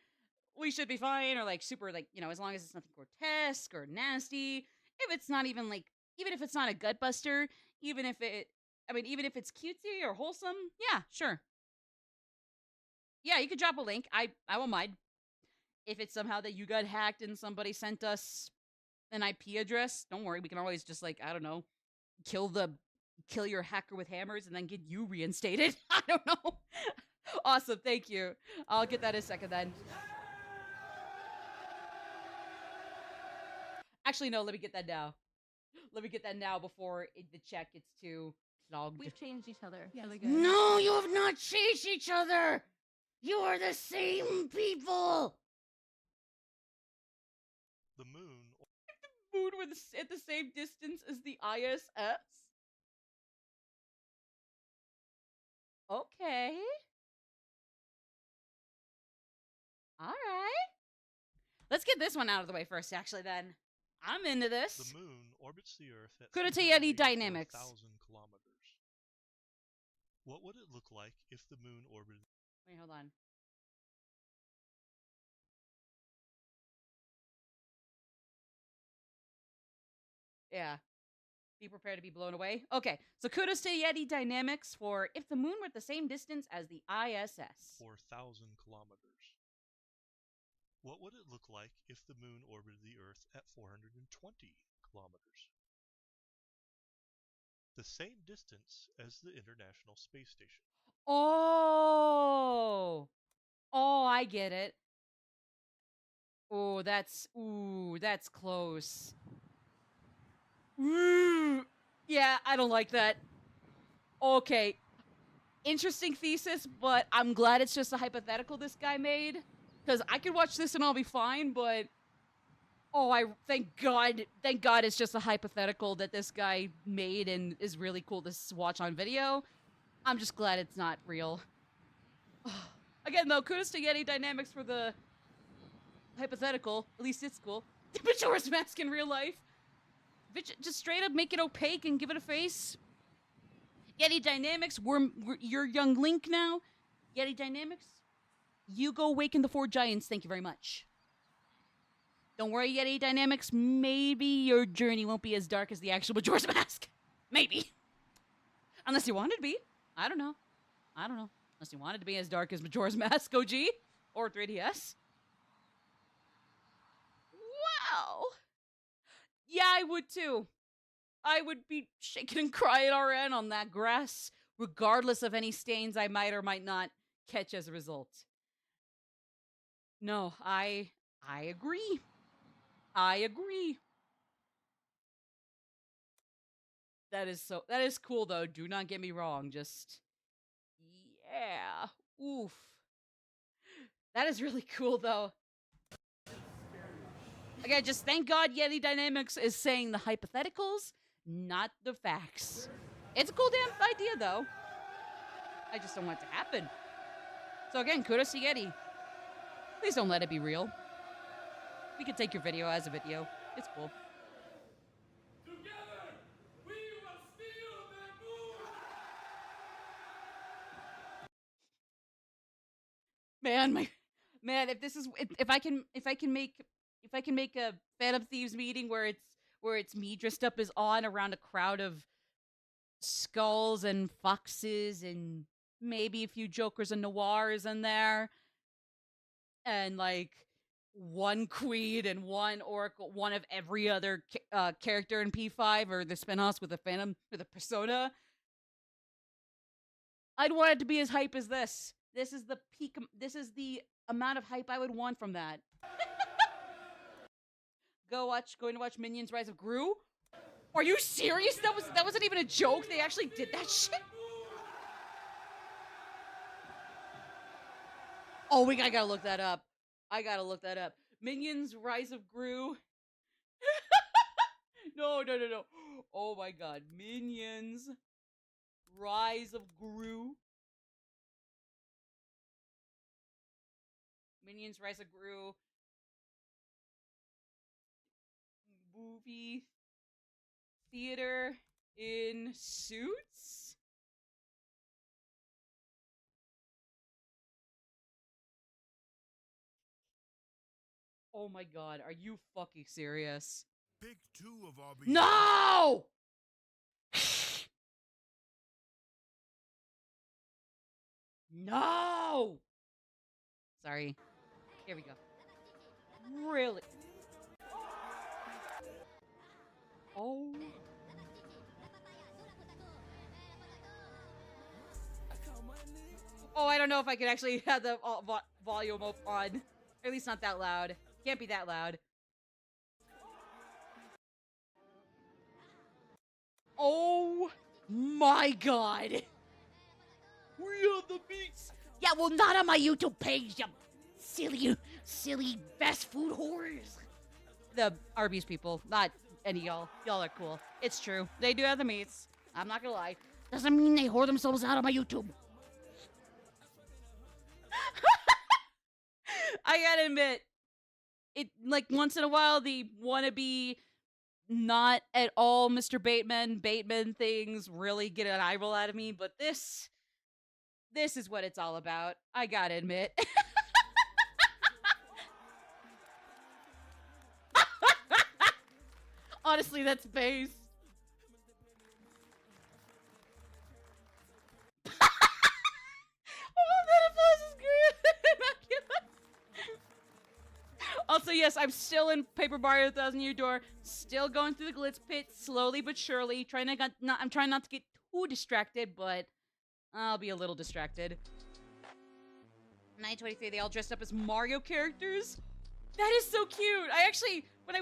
A: we should be fine. Or, like, super, like, you know, as long as it's nothing grotesque or nasty. If it's not even, like, even if it's not a gut buster, even if it's cutesy or wholesome, yeah, sure. Yeah, you could drop a link. I won't mind. If it's somehow that you got hacked and somebody sent us an IP address, don't worry. We can always just, like, I don't know, kill your hacker with hammers and then get you reinstated. I don't know. Awesome, thank you. I'll get that in a second then. Actually, no, let me get that now. Let me get that now before the chat gets too clogged.
B: We've changed each other.
A: Yes.
B: Really good.
D: No, you have not changed each other. You are the same people.
I: The moon.
A: The moon was at the same distance as the ISS? Okay. Alright. Let's get this one out of the way first, actually, then. I'm into this.
I: The moon orbits the Earth at
A: Good TTYD dynamics.
I: 1,000 kilometers. What would it look like if the moon orbited?
A: Wait, hold on. Yeah. Be prepared to be blown away. Okay, so kudos to Yeti Dynamics for if the moon were at the same distance as the ISS.
I: 4,000 kilometers. What would it look like if the moon orbited the Earth at 420 kilometers? The same distance as the International Space Station.
A: Oh, I get it. Oh, that's close. Yeah, I don't like that. Okay. Interesting thesis, but I'm glad it's just a hypothetical this guy made. Because I could watch this and I'll be fine, but... Oh, thank God it's just a hypothetical that this guy made and is really cool to watch on video. I'm just glad it's not real. Again, though, kudos to Yeti Dynamics for the hypothetical. At least it's cool. Majora's Mask in real life. Just straight up make it opaque and give it a face. Yeti Dynamics, you're young Link now. Yeti Dynamics, you go awaken the 4 giants. Thank you very much. Don't worry, Yeti Dynamics. Maybe your journey won't be as dark as the actual Majora's Mask. Maybe. Unless you want it to be. I don't know. Unless you want it to be as dark as Majora's Mask OG or 3DS. Wow. Yeah, I would too. I would be shaking and crying RN on that grass, regardless of any stains I might or might not catch as a result. No, I agree. I agree. That is cool though. Do not get me wrong. Just yeah. Oof. That is really cool though. Again, just thank God Yeti Dynamics is saying the hypotheticals, not the facts. It's a cool damn idea though. I just don't want it to happen. So again, kudos to Yeti. Please don't let it be real. We can take your video as a video. It's cool. Man, if I can make a Phantom Thieves meeting where it's me dressed up as On around a crowd of skulls and foxes and maybe a few jokers and noirs in there, and like one queen and one oracle, one of every other character in P5 or the spinoffs with a Phantom with a persona. I'd want it to be as hype as this. This is the peak. This is the amount of hype I would want from that. Going to watch Minions: Rise of Gru. Are you serious? That wasn't even a joke. They actually did that shit. Oh, I gotta look that up. Minions: Rise of Gru. No. Oh my god. Minions: Rise of Gru. Minions: Rise of Gru. Movie theater in suits? Oh my god, are you fucking serious?
J: Pick 2 of our
A: No! No! Sorry. Here we go. Really? Oh. Oh, I don't know if I could actually have the volume on. Or at least not that loud. Can't be that loud. Oh my god.
C: We are the beats.
D: Yeah, well, not on my YouTube page, you silly fast food whores.
A: The Arby's people, not any y'all. Y'all are cool. It's true. They do have the meats. I'm not gonna lie.
D: Doesn't mean they whore themselves out on my YouTube.
A: I gotta admit, it like once in a while the wannabe not at all Mr. Bateman things really get an eye roll out of me, but this is what it's all about. I gotta admit. Honestly, that's base. Also, yes, I'm still in Paper Mario 1000 Year Door, still going through the glitz pit, slowly but surely. I'm trying not to get too distracted, but I'll be a little distracted. 923, they all dressed up as Mario characters. That is so cute. When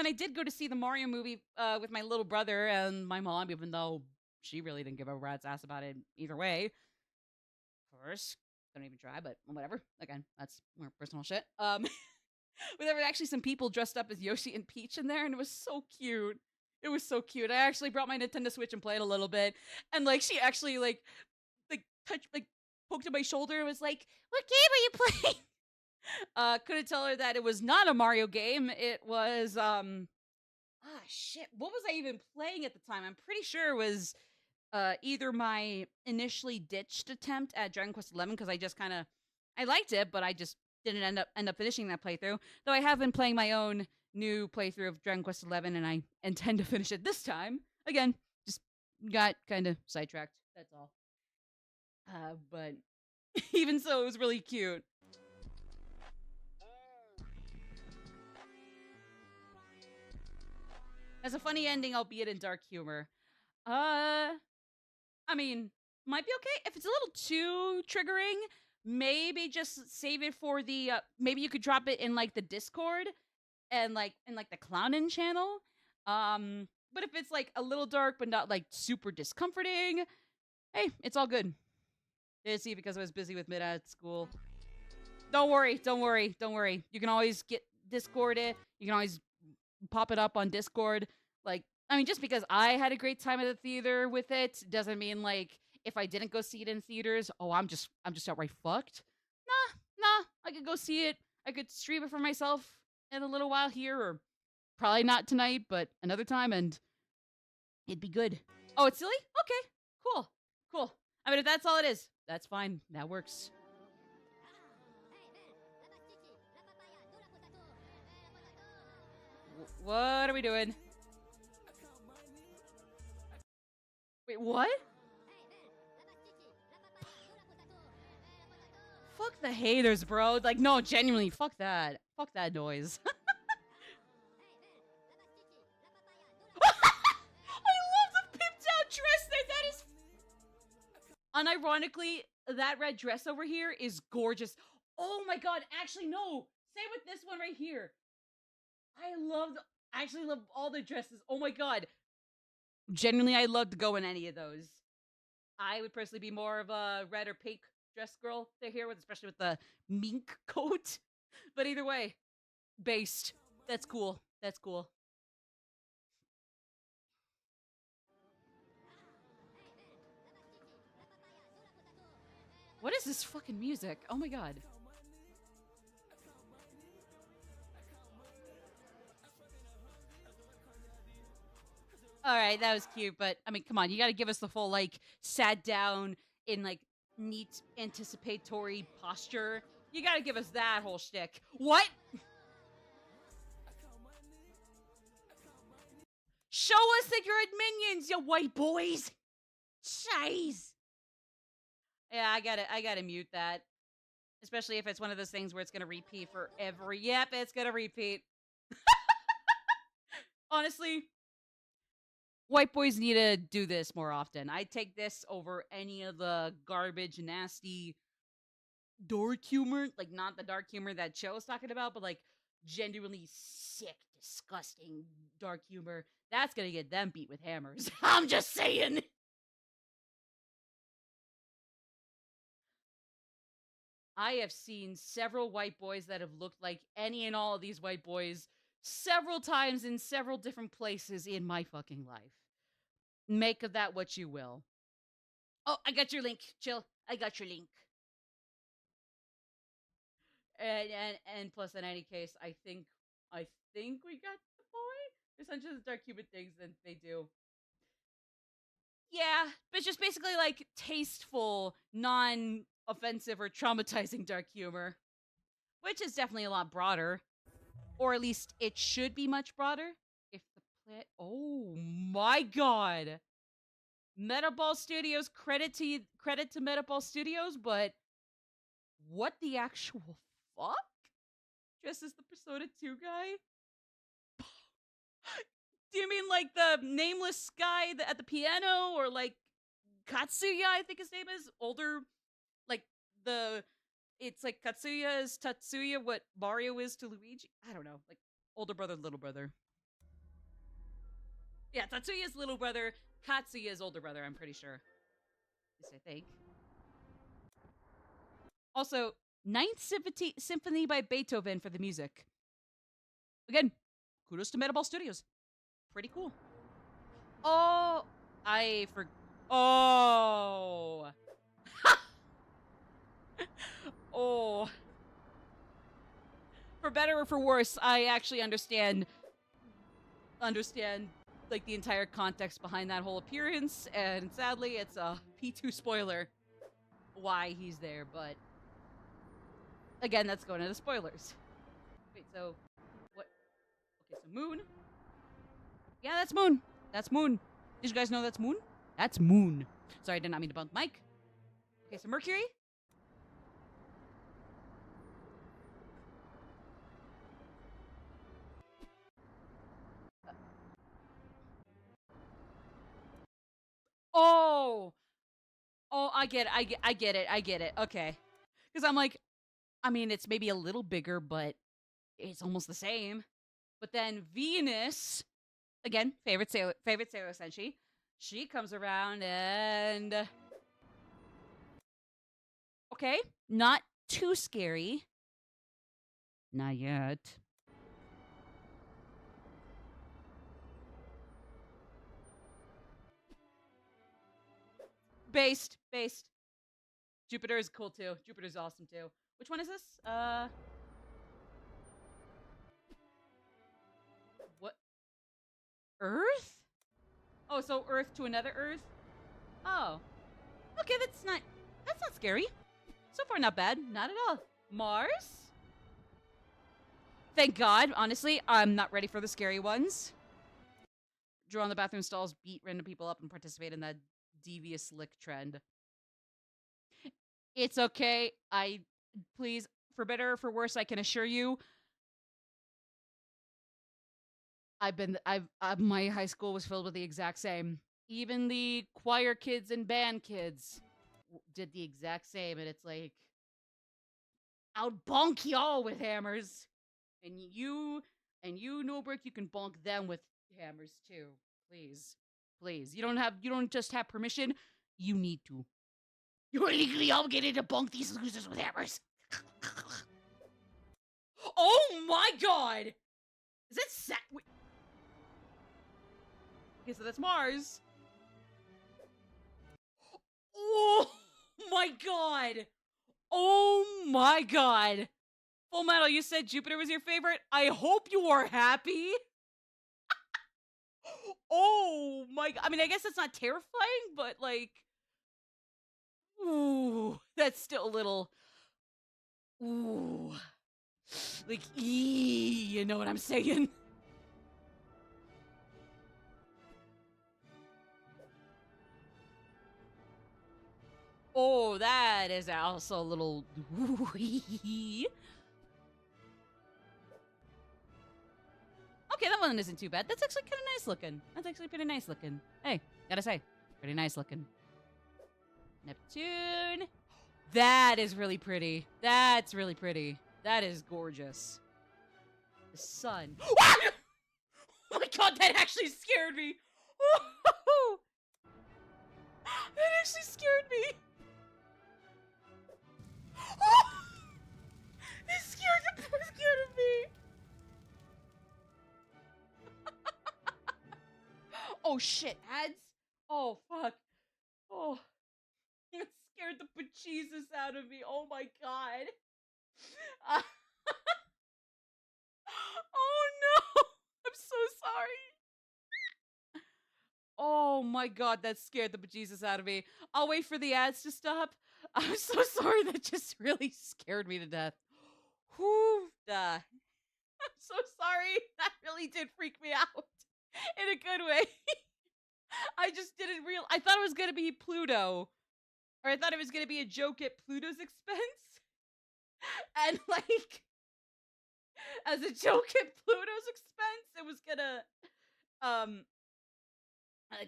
A: I did go to see the Mario movie with my little brother and my mom, even though she really didn't give a rat's ass about it either way. Of course, don't even try, but whatever. Again, that's more personal shit. But there were actually some people dressed up as Yoshi and Peach in there, and it was so cute. It was so cute. I actually brought my Nintendo Switch and played a little bit, and like she actually poked at my shoulder and was like, "What game are you playing?" Couldn't tell her that it was not a Mario game. It was shit. What was I even playing at the time? I'm pretty sure it was either my initially ditched attempt at Dragon Quest XI, because I liked it, but I just didn't end up finishing that playthrough. Though I have been playing my own new playthrough of Dragon Quest XI, and I intend to finish it this time. Again, just got kind of sidetracked. That's all. But even so, it was really cute. Has a funny ending, albeit in dark humor. I mean, might be okay. If it's a little too triggering, maybe just save it for the, maybe you could drop it in, like, the Discord and, like, in, like, the Clownin' channel. But if it's, like, a little dark but not, like, super discomforting, hey, it's all good. Didn't see because I was busy with mid-ad school. Don't worry. You can always get Discorded. You can always pop it up on Discord. Like, I mean, just because I had a great time at the theater with it doesn't mean, like, if I didn't go see it in theaters, oh, I'm just outright fucked. Nah, I could go see it. I could stream it for myself in a little while here, or probably not tonight, but another time, and it'd be good. Oh, it's silly? Okay, cool. I mean, if that's all it is, that's fine. That works. What are we doing? Wait, what? Fuck the haters, bro. Like, no, genuinely, fuck that. Fuck that noise. I love the pimped out dress there. That is... Unironically, that red dress over here is gorgeous. Oh my god, actually, no. Same with this one right here. I actually love all the dresses. Oh my god. Genuinely, I'd love to go in any of those. I would personally be more of a red or pink dress girl they're here with, especially with the mink coat. But either way, based. That's cool. That's cool. What is this fucking music? Oh my god. Alright, that was cute, but I mean, come on, you gotta give us the full, like, sat down in, like, neat anticipatory posture. You gotta give us that whole shtick. What? Show us that you're at Minions, you white boys! Jeez! Yeah, I gotta mute that. Especially if it's one of those things where it's gonna repeat for every... Yep, it's gonna repeat. Honestly, white boys need to do this more often. I take this over any of the garbage, nasty, dark humor. Like, not the dark humor that Joe's talking about, but, like, genuinely sick, disgusting dark humor. That's gonna get them beat with hammers. I'm just saying! I have seen several white boys that have looked like any and all of these white boys several times in several different places in my fucking life. Make of that what you will. Oh, I got your link. Chill. I got your link. And plus, in any case, I think we got the point. There's hundreds of dark humor things, and they do. Yeah, but just basically like tasteful, non-offensive or traumatizing dark humor, which is definitely a lot broader, or at least it should be much broader. If the play, oh my god, Metaball Studios, credit to Metaball Studios, but what the actual fuck? Dressed as the Persona 2 guy? Do you mean like the nameless guy at the piano, or like Katsuya, I think his name is? Older, like it's like Katsuya is Tatsuya, what Mario is to Luigi? I don't know, like older brother, little brother. Yeah, Tatsuya's little brother, Katsuya's older brother, I'm pretty sure. At least I think. Also, Ninth Symphony by Beethoven for the music. Again, kudos to Metaball Studios. Pretty cool. Oh, oh. Oh. For better or for worse, I actually understand like the entire context behind that whole appearance, and sadly it's a P2 spoiler why he's there, but again, that's going into the spoilers. Wait, so what? Okay, so Moon. Yeah, that's Moon. That's Moon. Did you guys know that's Moon? That's Moon. Sorry, I did not mean to bump the mic. Okay, so Mercury. Oh, I get it. Okay, because I'm like, I mean, it's maybe a little bigger, but it's almost the same. But then Venus, again, favorite sailor Senshi, she comes around and okay, not too scary, not yet. Based. Jupiter is cool too. Jupiter's awesome too. Which one is this? What? Earth? Oh, so Earth to another Earth? Oh. Okay, that's not scary. So far, not bad. Not at all. Mars? Thank God, honestly, I'm not ready for the scary ones. Draw on the bathroom stalls, beat random people up, and participate in that devious lick trend. It's okay. Please, for better or for worse, I can assure you, my high school was filled with the exact same. Even the choir kids and band kids did the exact same, and it's like, I'll bonk y'all with hammers, and you Newbrook, you can bonk them with hammers too. Please, please. You don't just have permission. You need to.
D: You are legally obligated to bonk these losers with hammers.
A: Oh my God! Is that okay, so that's Mars. Oh my God! Oh my God! Full Metal, you said Jupiter was your favorite. I hope you are happy. Oh my God. I mean, I guess it's not terrifying, but like, ooh, that's still a little, ooh, like, you know what I'm saying? Oh, that is also a little, okay, that one isn't too bad. That's actually kind of nice looking. That's actually pretty nice looking. Hey, gotta say, pretty nice looking. Neptune. That is really pretty. That's really pretty. That is gorgeous. The sun. Oh my God, that actually scared me. That actually scared me. It scared the poor scared of me. Oh shit, ads? Oh fuck. Oh. It scared the bejesus out of me. Oh my God. Oh no. I'm so sorry. Oh my God, that scared the bejesus out of me. I'll wait for the ads to stop. I'm so sorry. That just really scared me to death. Whew. I'm so sorry. That really did freak me out in a good way. I just didn't I thought it was going to be Pluto. Or I thought it was going to be a joke at Pluto's expense. And like, as a joke at Pluto's expense, it was gonna, I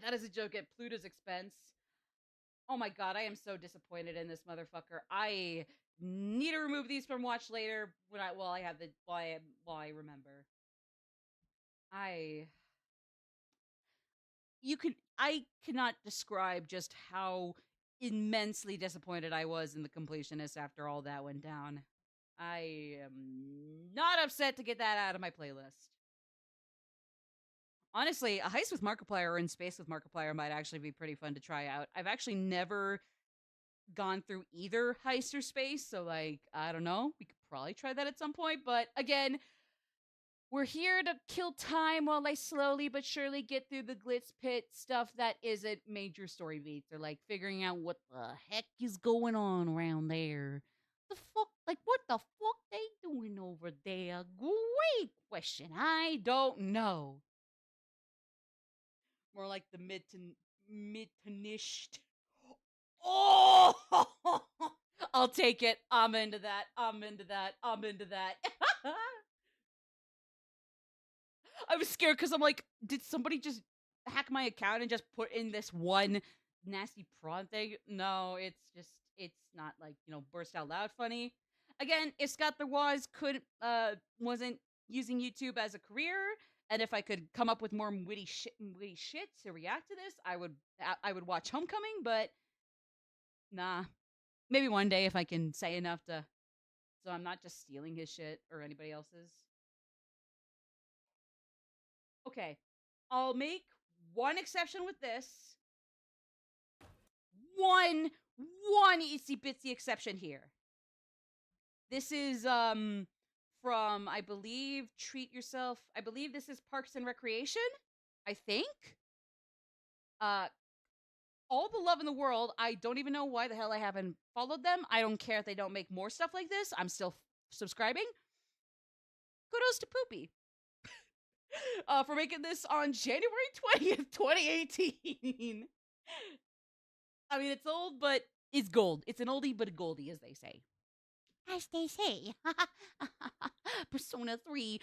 A: thought as a joke at Pluto's expense. Oh my God, I am so disappointed in this motherfucker. I need to remove these from watch later when while I remember. I cannot describe just how immensely disappointed I was in the completionist after all that went down. I am not upset to get that out of my playlist. Honestly, a heist with Markiplier or in space with Markiplier might actually be pretty fun to try out. I've actually never gone through either heist or space, so like, I don't know. We could probably try that at some point, but again, we're here to kill time while I slowly but surely get through the glitz pit stuff that isn't major story beats or like figuring out what the heck is going on around there. The fuck? Like, what the fuck they doing over there? Great question. I don't know. More like the mid-to-nished. Oh! I'll take it. I'm into that. I'm into that. I'm into that. I was scared because I'm like, did somebody just hack my account and just put in this one nasty prawn thing? No, it's not like, burst out loud funny. Again, if Scott the Waz wasn't using YouTube as a career, and if I could come up with more witty shit to react to this, I would watch Homecoming, but nah. Maybe one day if I can say enough so I'm not just stealing his shit or anybody else's. Okay, I'll make one exception with this. One itsy bitsy exception here. This is from, I believe, Treat Yourself. I believe this is Parks and Recreation. I think. All the love in the world. I don't even know why the hell I haven't followed them. I don't care if they don't make more stuff like this. I'm still subscribing. kudos to Poopy for making this on January 20th, 2018. I mean, it's old, but it's gold. It's an oldie, but a goldie, as they say.
B: As they say.
A: Persona 3.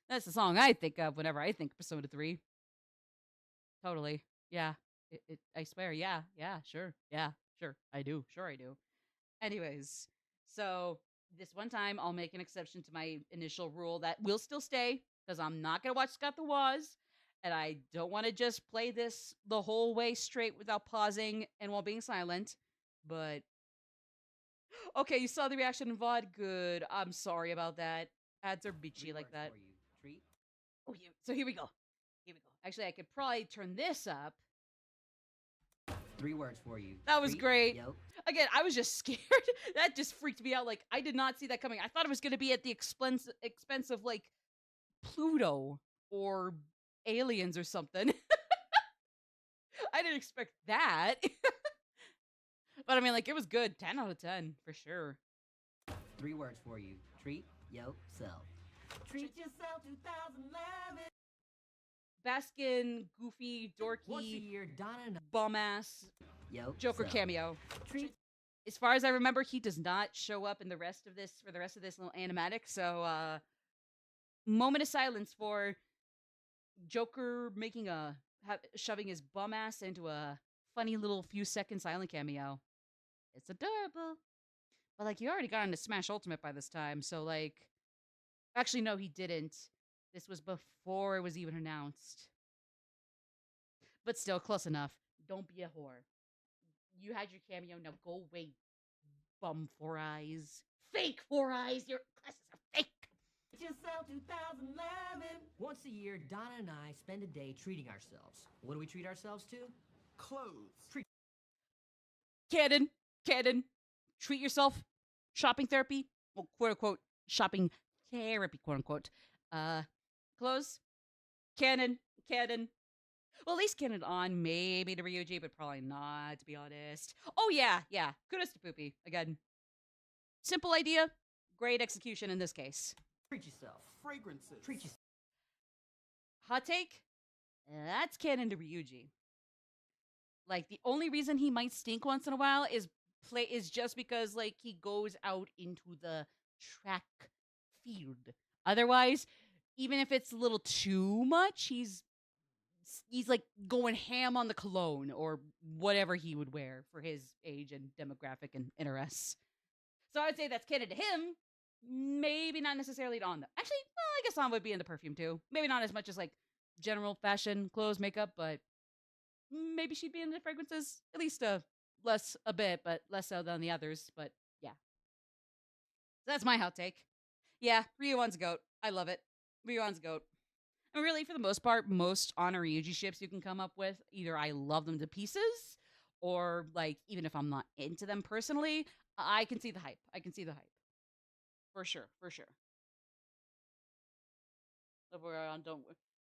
A: That's the song I think of whenever I think Persona 3. Totally. Yeah. I swear. Yeah. Yeah. Sure. Yeah. Sure. I do. Sure I do. Anyways, so this one time I'll make an exception to my initial rule that will still stay because I'm not going to watch Scott the Woz. And I don't want to just play this the whole way straight without pausing and while being silent. But okay, you saw the reaction in VOD. Good. I'm sorry about that. Ads are bitchy like that.
D: Treat.
A: Oh, yeah. So here we go. Here we go. Actually, I could probably turn this up.
D: 3 words for you.
A: That was
D: Treat,
A: great.
D: Yolk.
A: Again, I was just scared. That just freaked me out. Like, I did not see that coming. I thought it was going to be at the expense of, like, Pluto or aliens or something. I didn't expect that. But I mean, like, it was good. 10 out of 10, for sure.
D: 3 words for you. Treat yourself. Treat yourself 2011.
A: Baskin, goofy,
D: Once a
A: dorky,
D: year, Donna
A: bum ass
D: Yo,
A: Joker
D: self.
A: cameo.
D: Treat
A: As far as I remember, he does not show up in the rest of this little animatic. So, moment of silence for Joker making shoving his bum ass into a funny little few second silent cameo. It's adorable. But like, he already got into Smash Ultimate by this time, so like, actually no, he didn't. This was before it was even announced. But still, close enough. Don't be a whore. You had your cameo, now go away, bum 4 eyes. Fake 4 eyes! Your glasses are fake!
D: yourself 2011. Once a year, Donna and I spend a day treating ourselves. What do we treat ourselves to?
K: Clothes.
A: Canon. Treat yourself. Shopping therapy. Well, quote unquote, shopping therapy, quote unquote. Clothes. Canon. Well, at least canon on, maybe to Ryuji, but probably not, to be honest. Oh, yeah. Kudos to Poopy. Again, simple idea, great execution in this case.
D: Treat yourself.
K: Fragrances.
D: Treat yourself.
A: Hot take? That's canon to Ryuji. Like, the only reason he might stink once in a while is just because, like, he goes out into the track field. Otherwise, even if it's a little too much, he's like going ham on the cologne or whatever he would wear for his age and demographic and interests. So I would say that's canon to him. Maybe not necessarily to Anna. Actually, well, I guess Anna would be into perfume too. Maybe not as much as like general fashion, clothes, makeup, but maybe she'd be into fragrances. At least a bit, but less so than the others. But yeah. So that's my hot take. Yeah, Ryuan's goat. I love it. Ryuan's goat. And really, for the most part, most Honor Ryuji ships you can come up with, either I love them to pieces, or, like, even if I'm not into them personally, I can see the hype. For sure.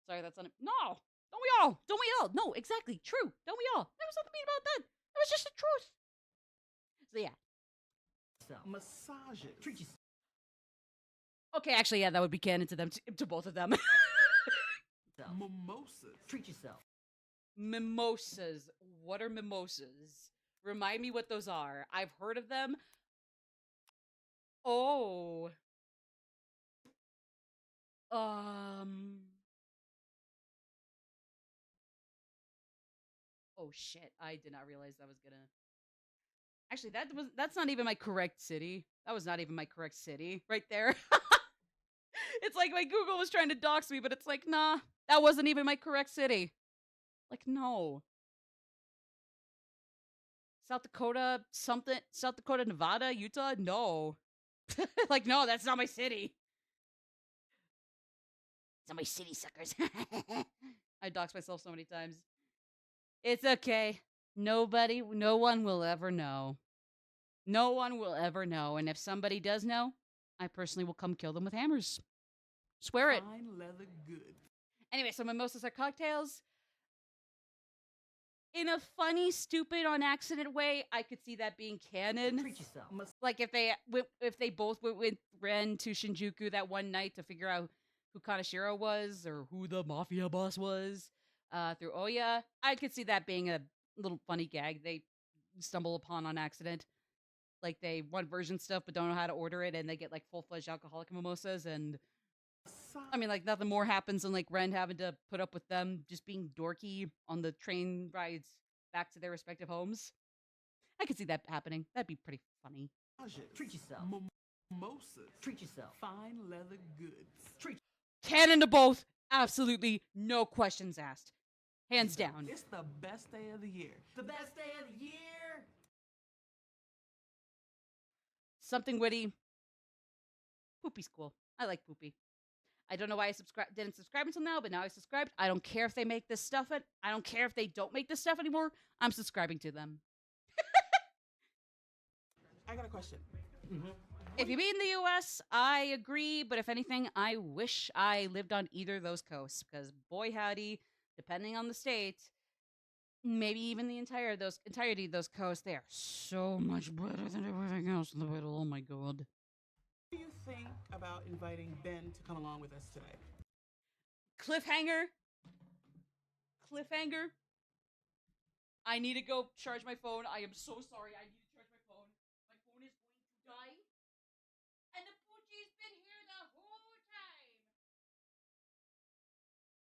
A: Sorry, that's on it. No! Don't we all? No, exactly. True. Don't we all? There was nothing mean about that. That was just the truth. So, yeah.
K: Massages.
D: Treat yourself.
A: Okay, actually, yeah, that would be canon to them, to both of them.
K: Mimosas.
D: Treat yourself.
A: Mimosas. What are mimosas? Remind me what those are. I've heard of them. Oh. Oh shit. I did not realize that was gonna. Actually, that's not even my correct city. That was not even my correct city right there. It's like my Google was trying to dox me, but it's like, nah, that wasn't even my correct city. Like, no. South Dakota, Nevada, Utah? No. Like, no, that's not my city.
D: It's not my city, suckers.
A: I doxed myself so many times. It's okay. No one will ever know. No one will ever know. And if somebody does know, I personally will come kill them with hammers. Swear it.
K: Fine leather good.
A: Anyway, so mimosas are cocktails. in a funny, stupid, on accident way, I could see that being canon.
D: Treat yourself.
A: Like if they both went with Ren to Shinjuku that one night to figure out who Kaneshiro was or who the mafia boss was through Oya, I could see that being a little funny gag they stumble upon on accident. Like they want version stuff but don't know how to order it, and they get like full-fledged alcoholic mimosas, and I mean, like nothing more happens than like Ren having to put up with them just being dorky on the train rides back to their respective homes. I could see that happening. That'd be pretty funny.
D: Treat yourself.
K: Mimosas.
D: Treat yourself.
K: Fine leather goods.
A: Canon to both. Absolutely no questions asked. Hands down.
K: It's the best day of the year.
D: The best day of the year.
A: Something witty. Poopy's cool. I like Poopy. I don't know why I didn't subscribe until now, but now I subscribed. I don't care if they make this stuff. I don't care if they don't make this stuff anymore. I'm subscribing to them.
K: I got a question.
A: If you be in the US, I agree, but if anything, I wish I lived on either of those coasts, because boy howdy, depending on the state, maybe even the entirety of those coasts, they are so much better than everything else in the middle. Oh my god.
K: What do you think about inviting Ben to come along with us today?
A: Cliffhanger. I need to go charge my phone. I am so sorry. I need to charge my phone. My phone is going to die. And the Poochie's been here the whole time.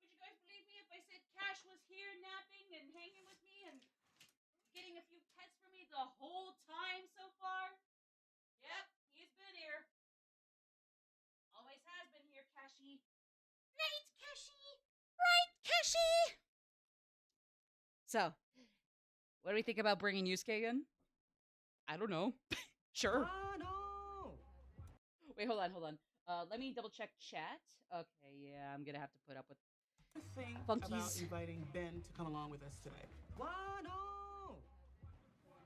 A: Would you guys believe me if I said Cash was here napping and hanging with me and getting a few pets for me the whole time so far? Yep, he's been here. Always has been here, Cashy.
B: Right, Kashi. Right, Kashi.
A: So, what do we think about bringing Yusuke in? I don't know. Sure.
D: Oh, no.
A: Wait, hold on. Let me double check chat. Okay, yeah, I'm gonna have to put up with
K: What do you think
A: Funkies.
K: about inviting Ben to come along with us today?
D: What? No.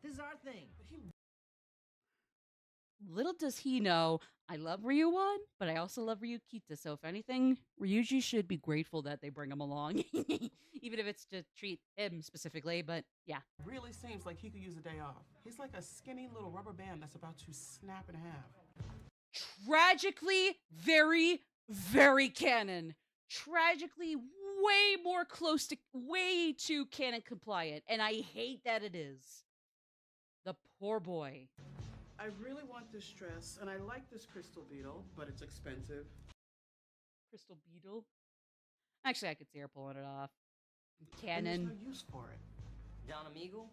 D: This is our thing.
A: Little does he know, I love Ryuan, but I also love Ryukita, so if anything, Ryuji should be grateful that they bring him along. Even if it's to treat him specifically, but yeah.
K: Really seems like he could use a day off. He's like a skinny little rubber band that's about to snap in half.
A: Tragically, very, very canon. Tragically, way too canon compliant, and I hate that it is. The poor boy.
K: I really want this dress, and I like this crystal beetle, but it's expensive.
A: Crystal Beetle? Actually, I could see her pulling it off.
K: And
A: Canon.
K: there's no use for it.
D: Don Amigo,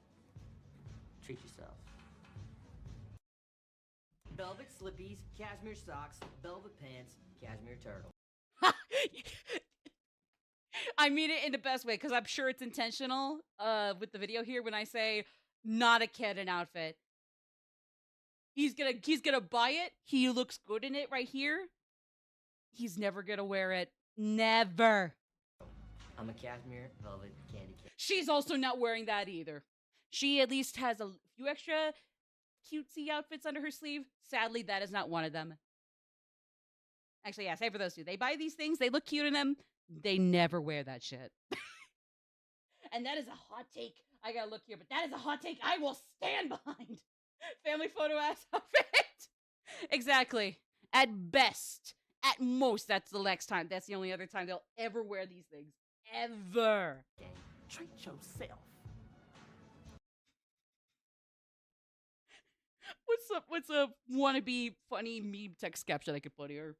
D: treat yourself. Velvet slippies, cashmere socks, velvet pants, cashmere turtle.
A: I mean it in the best way, because I'm sure it's intentional with the video here when I say not a canon outfit. He's gonna buy it. He looks good in it right here. He's never gonna wear it. Never.
D: I'm a cashmere velvet candy cane.
A: She's also not wearing that either. She at least has a few extra cutesy outfits under her sleeve. Sadly, that is not one of them. Actually, yeah, save for those two. They buy these things, they look cute in them, they never wear that shit. And that is a hot take. I gotta look here, but that is a hot take I will stand behind. Family photo ass outfit. Exactly. At best. At most, that's the next time. That's the only other time they'll ever wear these things. Ever.
K: Treat yourself.
A: What's a wannabe funny meme text caption I could put here?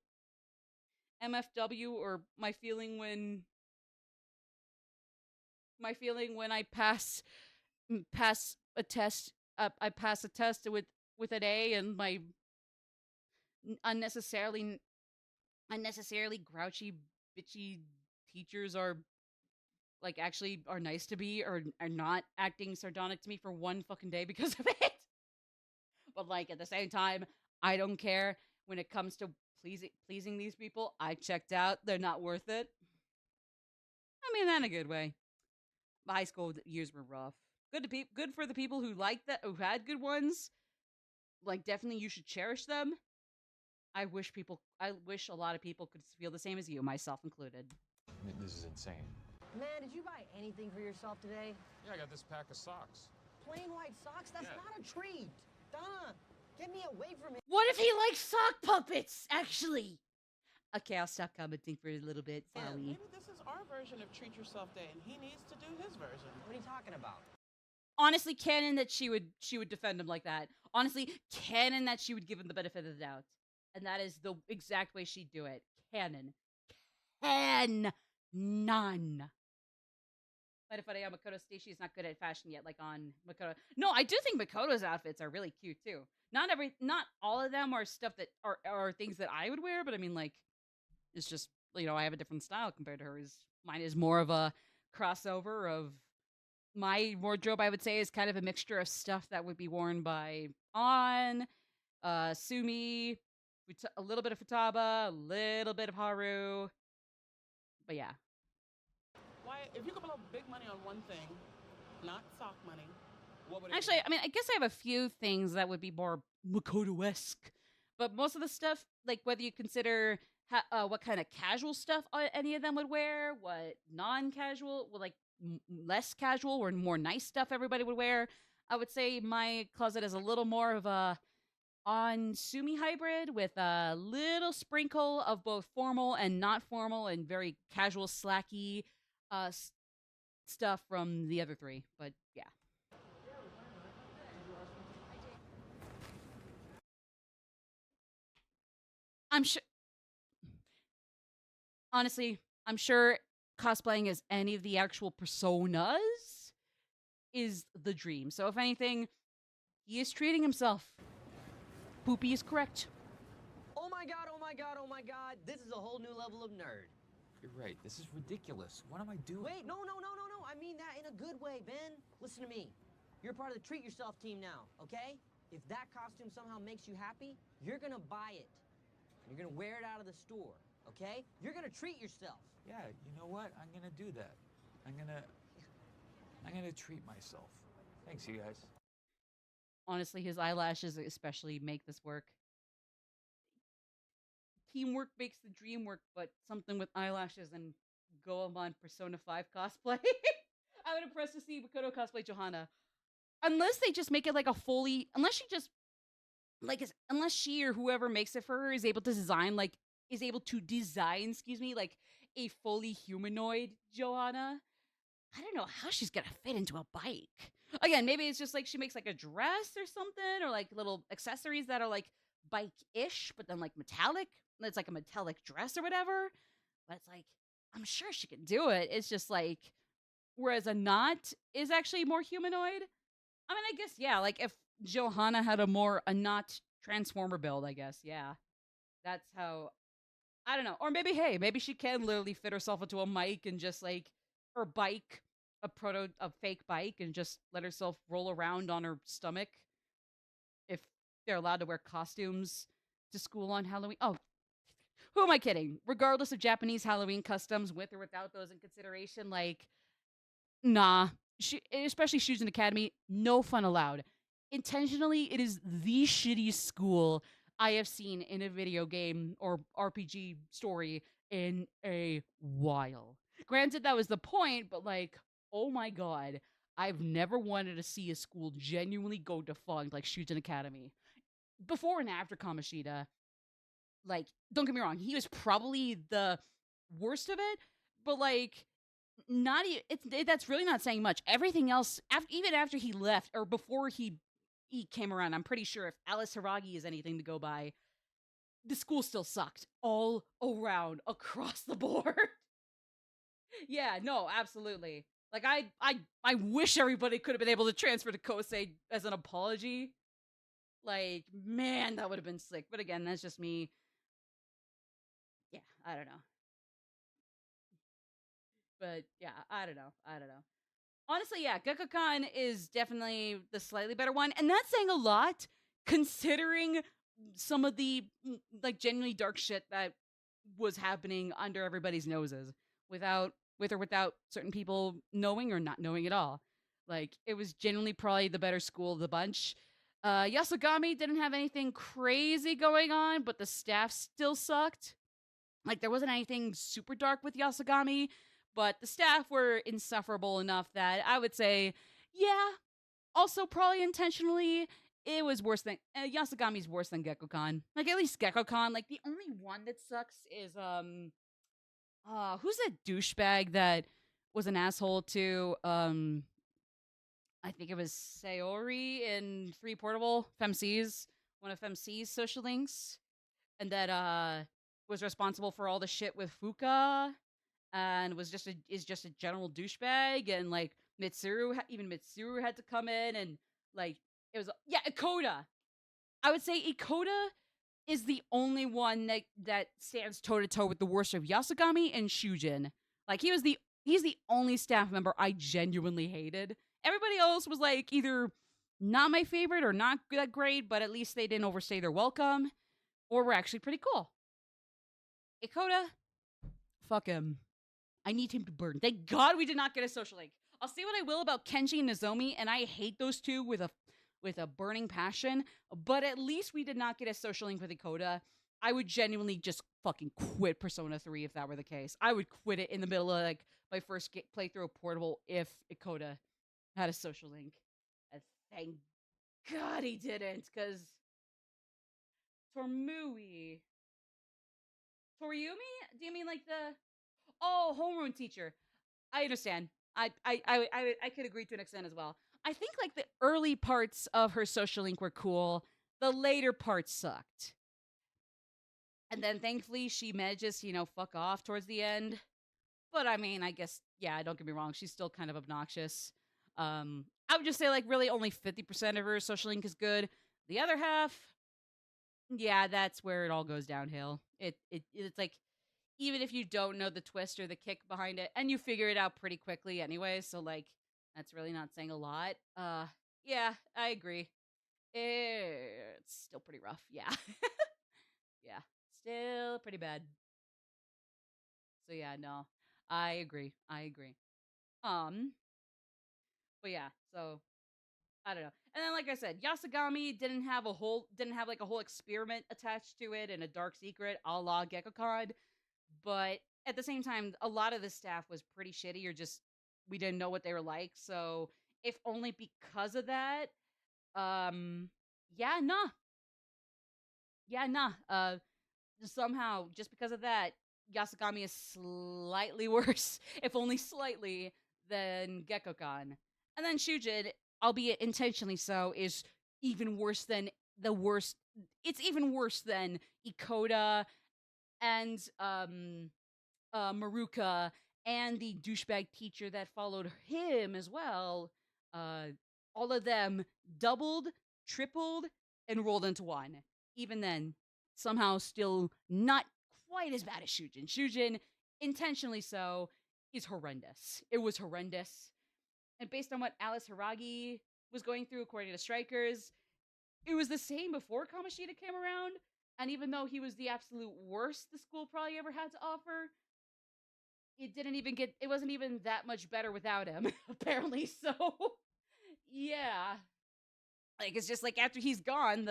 A: MFW, or my feeling when I pass a test. I pass a test with an A, and my unnecessarily grouchy, bitchy teachers are like actually are nice to me, or are not acting sardonic to me for one fucking day because of it. But like at the same time, I don't care when it comes to pleasing these people. I checked out. They're not worth it. I mean that in a good way. My high school years were rough. Good for the people who liked that, who had good ones. Like definitely, you should cherish them. I wish a lot of people could feel the same as you, myself included.
J: This is insane. Man, did you buy anything for yourself today?
L: Yeah, I got this pack of socks.
J: Plain white socks? That's not a treat. Donna, get me away from it.
A: What if he likes sock puppets, actually? Okay, I'll stop commenting for a little bit.
K: Yeah,
A: Sorry.
K: maybe this is our version of Treat Yourself Day, and he needs to do his version.
J: What are you talking about?
A: Honestly, canon that she would defend him like that. Honestly, canon that she would give him the benefit of the doubt. And that is the exact way she'd do it. Canon. None. But funny how Makoto Stacy is not good at fashion yet, like on Makoto. No, I do think Makoto's outfits are really cute too. Not all of them are stuff that are things that I would wear, but I mean, like, it's just, you know, I have a different style compared to hers. Mine is more of a crossover of my wardrobe, I would say, is kind of a mixture of stuff that would be worn by Sumi, a little bit of Futaba, a little bit of Haru. But yeah.
K: Why, if you could blow big money on one thing, not sock money, what would it
A: Actually,
K: be?
A: I mean, I guess I have a few things that would be more Makoto-esque. But most of the stuff, like whether you consider what kind of casual stuff any of them would wear, what non-casual, well, like less casual or more nice stuff everybody would wear, I would say my closet is a little more of a on Sumi hybrid with a little sprinkle of both formal and not formal and very casual, slacky stuff from the other three. But yeah. I'm sure. Honestly, I'm sure cosplaying as any of the actual personas is the dream. So if anything, he is treating himself. Poopy is correct.
J: Oh my god, oh my god, oh my god. This is a whole new level of nerd.
L: You're right. This is ridiculous. What am I doing?
J: Wait, no. I mean that in a good way, Ben. Listen to me. You're part of the Treat Yourself team now, okay? If that costume somehow makes you happy, you're gonna buy it. You're gonna wear it out of the store, okay? You're gonna treat yourself.
L: Yeah, you know what? I'm gonna do that. I'm gonna treat myself. Thanks, you guys.
A: Honestly, his eyelashes especially make this work. Teamwork makes the dream work, but something with eyelashes and Goemon Persona 5 cosplay. I would impressed to see Makoto cosplay Johanna. Unless they just make it like a fully, unless she or whoever makes it for her is able to design, like a fully humanoid Johanna. I don't know how she's gonna fit into a bike. Again, maybe it's just like she makes like a dress or something, or like little accessories that are like bike-ish, but then like metallic. It's like a metallic dress or whatever. But it's like, I'm sure she can do it. It's just like, whereas a knot is actually more humanoid. I mean, I guess, yeah, like if Johanna had a knot transformer build, I guess, yeah. That's how, I don't know. Or maybe, hey, maybe she can literally fit herself into a mic and just like, her bike, a fake bike, and just let herself roll around on her stomach if they're allowed to wear costumes to school on Halloween. Oh, who am I kidding? Regardless of Japanese Halloween customs, with or without those in consideration, like, nah. Especially Shujin Academy, no fun allowed. Intentionally, it is the shittiest school I have seen in a video game or RPG story in a while. Granted, that was the point, but like, oh my god, I've never wanted to see a school genuinely go defunct like Shujin Academy. Before and after Kamoshida, like, don't get me wrong, he was probably the worst of it, but like, that's really not saying much. Everything else, even after he left or before he came around, I'm pretty sure if Alice Hiragi is anything to go by, the school still sucked all around across the board. Yeah, no, absolutely. Like I wish everybody could have been able to transfer to Kosei as an apology. Like, man, that would have been slick. But again, that's just me. Yeah, I don't know. But yeah, I don't know. Honestly, yeah, Gekkokan is definitely the slightly better one. And that's saying a lot, considering some of the, like, genuinely dark shit that was happening under everybody's noses with or without certain people knowing or not knowing at all. Like, it was genuinely probably the better school of the bunch. Yasogami didn't have anything crazy going on, but the staff still sucked. Like, there wasn't anything super dark with Yasogami, But the staff were insufferable enough that I would say, yeah, also probably intentionally, it was worse than Yasugami's worse than Gekko-kan. Like at least Gekko-kan, like the only one that sucks is who's that douchebag that was an asshole to I think it was Sayori in Free Portable, Femc's, one of Femc's social links. And that was responsible for all the shit with Fuka and is just a general douchebag, and like even Mitsuru had to come in, and like it was Ikoda. I would say Ikoda is the only one that stands toe to toe with the worst of Yasugami and Shujin. Like he's the only staff member I genuinely hated. Everybody else was like either not my favorite or not that great, but at least they didn't overstay their welcome, or were actually pretty cool. Ikoda, fuck him. I need him to burn. Thank God we did not get a social link. I'll say what I will about Kenji and Nozomi, and I hate those two with a burning passion, but at least we did not get a social link with Ikoda. I would genuinely just fucking quit Persona 3 if that were the case. I would quit it in the middle of like my first playthrough of Portable if Ikoda had a social link. And thank God he didn't, because Toryumi? Do you mean like the homeroom teacher? I understand. I could agree to an extent as well. I think like the early parts of her social link were cool. The later parts sucked. And then thankfully she manages to, fuck off towards the end. But I mean, I guess, yeah, don't get me wrong, she's still kind of obnoxious. I would just say like really only 50% of her social link is good. The other half, yeah, that's where it all goes downhill. It's like, even if you don't know the twist or the kick behind it, and you figure it out pretty quickly anyway, so like that's really not saying a lot. Yeah, I agree. It's still pretty rough. Yeah. Yeah. Still pretty bad. So yeah, no. I agree. But yeah, so I don't know. And then like I said, Yasugami didn't have like a whole experiment attached to it and a dark secret a la Gekko-kan. But at the same time, a lot of the staff was pretty shitty, or just we didn't know what they were like. So if only because of that, yeah, nah. Somehow, just because of that, Yasugami is slightly worse, if only slightly, than Gekko-kan. And then Shujin, albeit intentionally so, is even worse than the worst. It's even worse than Ikoda and Maruka and the douchebag teacher that followed him as well. All of them doubled, tripled, and rolled into one. Even then, somehow still not quite as bad as Shujin. Shujin, intentionally so, is horrendous. It was horrendous. And based on what Alice Hiragi was going through, according to Strikers, it was the same before Kamoshida came around. And even though he was the absolute worst the school probably ever had to offer, it wasn't even that much better without him, apparently. So, yeah. Like, it's just like after he's gone,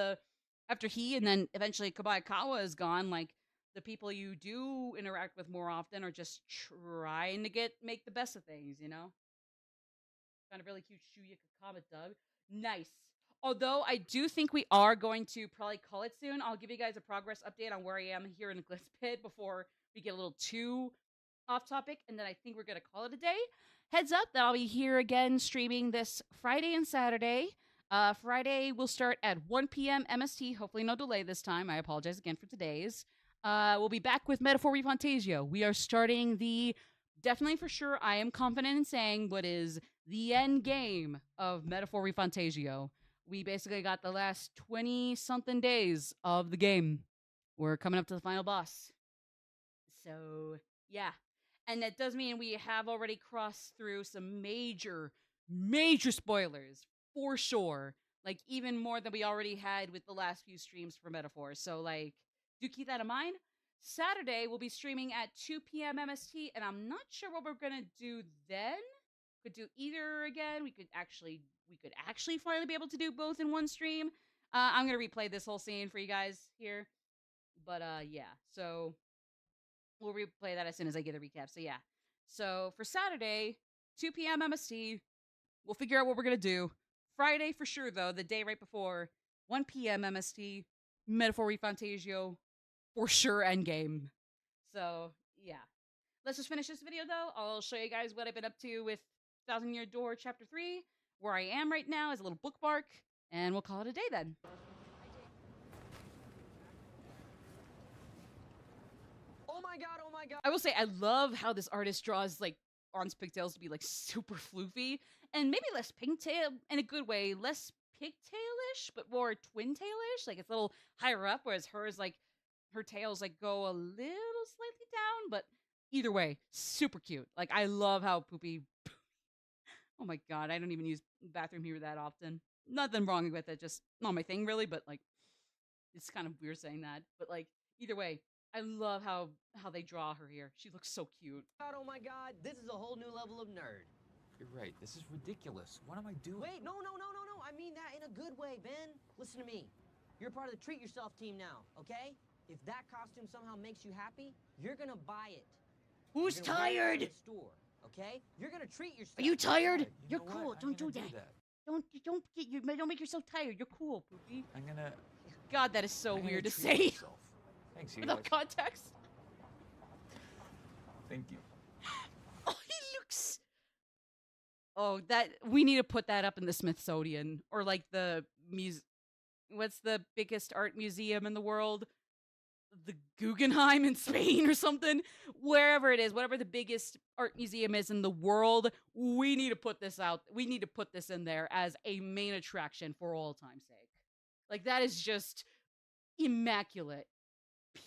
A: after he and then eventually Kobayakawa is gone, like, the people you do interact with more often are just trying to make the best of things, Found a really cute Shuyuka comic, Doug. Nice. Although I do think we are going to probably call it soon. I'll give you guys a progress update on where I am here in the Glitz Pit before we get a little too off topic, and then I think we're going to call it a day. Heads up that I'll be here again streaming this Friday and Saturday. Friday will start at 1 p.m. MST. Hopefully no delay this time. I apologize again for today's. We'll be back with Metaphor Refantasio. We are starting definitely for sure, I am confident in saying what is the end game of Metaphor Refantasio. We basically got the last 20-something days of the game. We're coming up to the final boss. So, yeah. And that does mean we have already crossed through some major spoilers, for sure. Like, even more than we already had with the last few streams for Metaphor. So, like, do keep that in mind. Saturday, we'll be streaming at 2 p.m. MST, and I'm not sure what we're going to do then. Could do either again. We could actually finally be able to do both in one stream. I'm going to replay this whole scene for you guys here. But, yeah. So, we'll replay that as soon as I get a recap. So, yeah. So for Saturday, 2 p.m. MST, we'll figure out what we're going to do. Friday for sure, though, the day right before, 1 p.m. MST, Metaphor Refantasio, for sure endgame. So, yeah. Let's just finish this video, though. I'll show you guys what I've been up to with Thousand Year Door Chapter 3, where I am right now as a little bookmark, and we'll call it a day then.
J: Oh my god, oh my god.
A: I will say, I love how this artist draws, like, Oran's pigtails to be, like, super floofy, and maybe less pigtail in a good way, less pigtailish, but more twin-tailish. Like, it's a little higher up, whereas hers, like, her tails, like, go a little slightly down, but either way, super cute. Like, I love how Poopy... Oh my god, I don't even use bathroom humor that often. Nothing wrong with it, just not my thing, really, but, like, it's kind of weird saying that. But, like, either way, I love how they draw her here. She looks so cute.
J: God, oh my god, this is a whole new level of nerd.
L: You're right. This is ridiculous. What am I doing?
J: Wait, no. I mean that in a good way, Ben. Listen to me. You're part of the Treat Yourself team now, okay? If that costume somehow makes you happy, you're gonna buy it.
D: Who's
J: You're gonna wear it in
D: tired?
J: the store, okay? You're gonna treat yourself.
D: Are you tired?
L: You
D: You're
L: know
D: cool.
L: what?
D: Don't do
L: I'm gonna
D: that. Don't make yourself tired. You're cool, Poopy.
L: I'm gonna.
A: God, that is so
L: I'm gonna
A: weird to
L: treat
A: say
L: myself. Thanks, you
A: without
L: guys.
A: context.
L: Thank you.
A: Oh, he looks... Oh, that... We need to put that up in the Smithsonian. Or, like, the what's the biggest art museum in the world? The Guggenheim in Spain or something? Wherever it is, whatever the biggest art museum is in the world, we need to put this out. We need to put this in there as a main attraction for all time's sake. Like, that is just immaculate.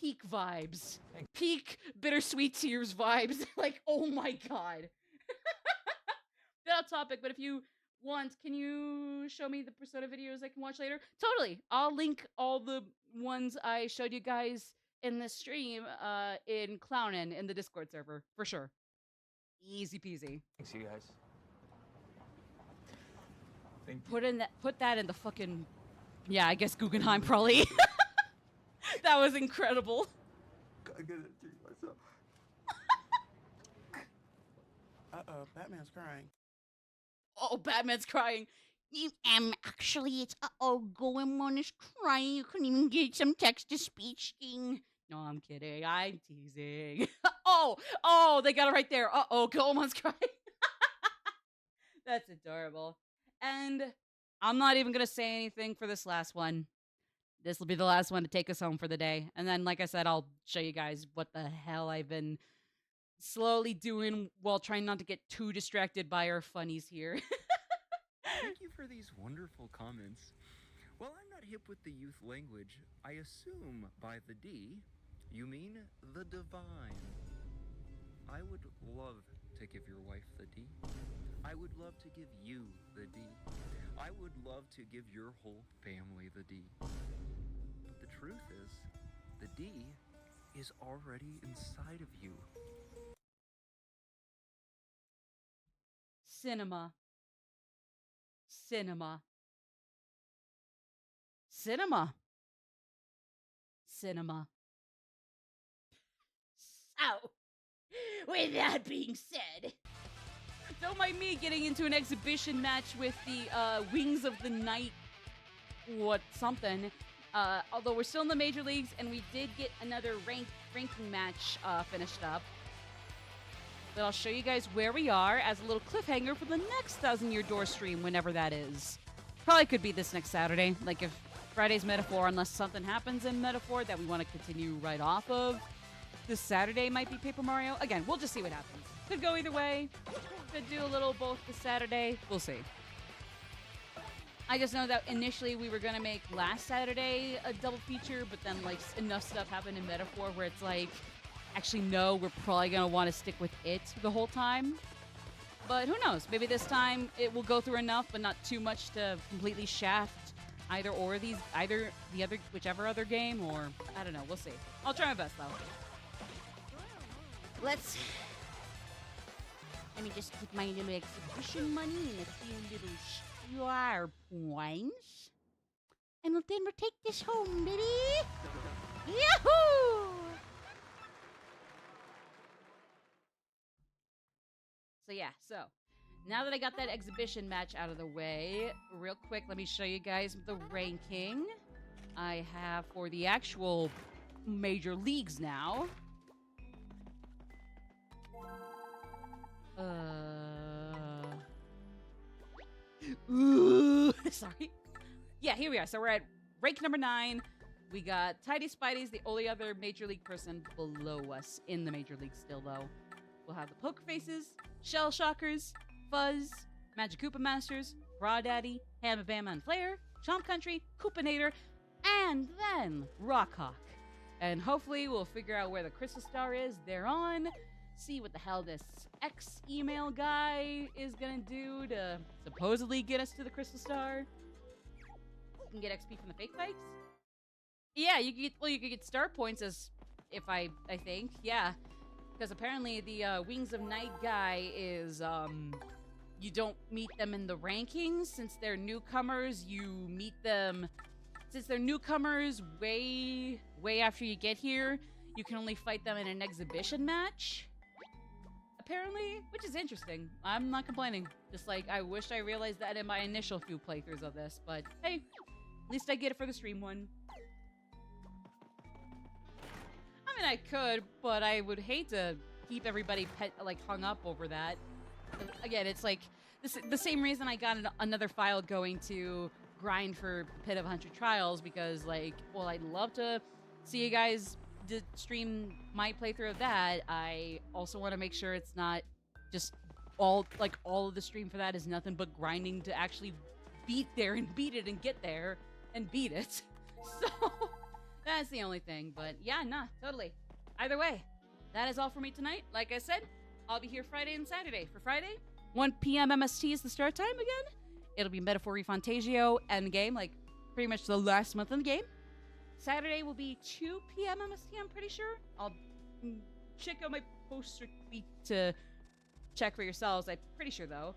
A: Peak vibes. Peak Bittersweet Tears vibes. Like, oh my god. Bit off topic, but if you want, can you show me the Persona videos I can watch later? Totally. I'll link all the ones I showed you guys in this stream in Clownin' in the Discord server, for sure. Easy peasy.
L: Thanks, you guys. Thank you.
A: Put that in the fucking... Yeah, I guess Guggenheim probably. That was incredible.
K: I gotta treat myself. Uh-oh, Batman's crying.
A: Oh, Batman's crying.
D: Actually, it's Goemon is crying. You couldn't even get some text-to-speech thing.
A: No, I'm kidding. I'm teasing. Oh, they got it right there. Goemon's crying. That's adorable. And I'm not even going to say anything for this last one. This will be the last one to take us home for the day. And then, like I said, I'll show you guys what the hell I've been slowly doing while trying not to get too distracted by our funnies here.
M: Thank you for these wonderful comments. While I'm not hip with the youth language, I assume by the D, you mean the divine. I would love to give your wife the D. I would love to give you the D. I would love to give your whole family the D. But the truth is, the D is already inside of you.
A: Cinema. Cinema. Cinema. Cinema.
D: So, with that being said,
A: don't mind me getting into an exhibition match with the Wings of the Night something. Although we're still in the major leagues and we did get another ranking match finished up. But I'll show you guys where we are as a little cliffhanger for the next 1,000 Year Door stream, whenever that is. Probably could be this next Saturday. Like, if Friday's Metaphor, unless something happens in Metaphor that we want to continue right off of. This Saturday might be Paper Mario. Again, we'll just see what happens. Could go either way. Could do a little both this Saturday. We'll see. I just know that initially we were going to make last Saturday a double feature, but then, like, enough stuff happened in Metaphor where it's like, actually, no, we're probably going to want to stick with it the whole time. But who knows? Maybe this time it will go through enough, but not too much to completely shaft whichever other game, or I don't know. We'll see. I'll try my best, though.
D: let me just get my little exhibition money and a few little star points. And then we'll take this home, baby. Yahoo!
A: So yeah, so now that I got that exhibition match out of the way, real quick, let me show you guys the ranking I have for the actual major leagues now. Sorry. Yeah, here we are. So we're at rank number 9. We got Tidy Spidey's the only other Major League person below us in the Major League still, though. We'll have the Poker Faces, Shell Shockers, Fuzz, Magic Koopa Masters, Crawdaddy, Hamma Bama and Flair, Chomp Country, Koopanator, and then Rockhawk. And hopefully we'll figure out where the Crystal Star is thereon, see what the hell this X-email guy is gonna do to supposedly get us to the Crystal Star. You can get XP from the fake fights. Yeah, you could get star points as if I think, yeah. Because apparently the Wings of Night guy is, you don't meet them in the rankings. Since they're newcomers, you meet them, since they're newcomers way after you get here, you can only fight them in an exhibition match. Apparently, which is interesting. I'm not complaining. Just like, I wish I realized that in my initial few playthroughs of this, but hey, at least I get it for the stream one. I mean, I could, but I would hate to keep everybody hung up over that. Again, it's like the same reason I got another file going to grind for Pit of 100 Trials, because like, well, I'd love to see you guys stream my playthrough of that. I also want to make sure it's not just all of the stream for that is nothing but grinding to actually beat it and get there and beat it. So that's the only thing. But yeah, nah, totally. Either way, that is all for me tonight. Like I said, I'll be here Friday and Saturday. For Friday, 1 p.m. MST is the start time again. It'll be Metaphor Fantasio Endgame, like pretty much the last month in the game. Saturday will be 2 p.m. MST, I'm pretty sure. I'll check out my poster tweet to check for yourselves. I'm pretty sure, though.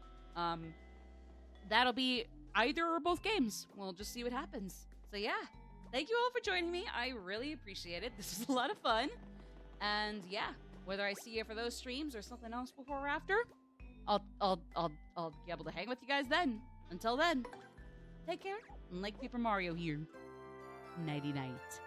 A: That'll be either or both games. We'll just see what happens. So yeah, thank you all for joining me. I really appreciate it. This was a lot of fun. And yeah, whether I see you for those streams or something else before or after, I'll be able to hang with you guys then. Until then, take care, and like Paper Mario here. Nighty night.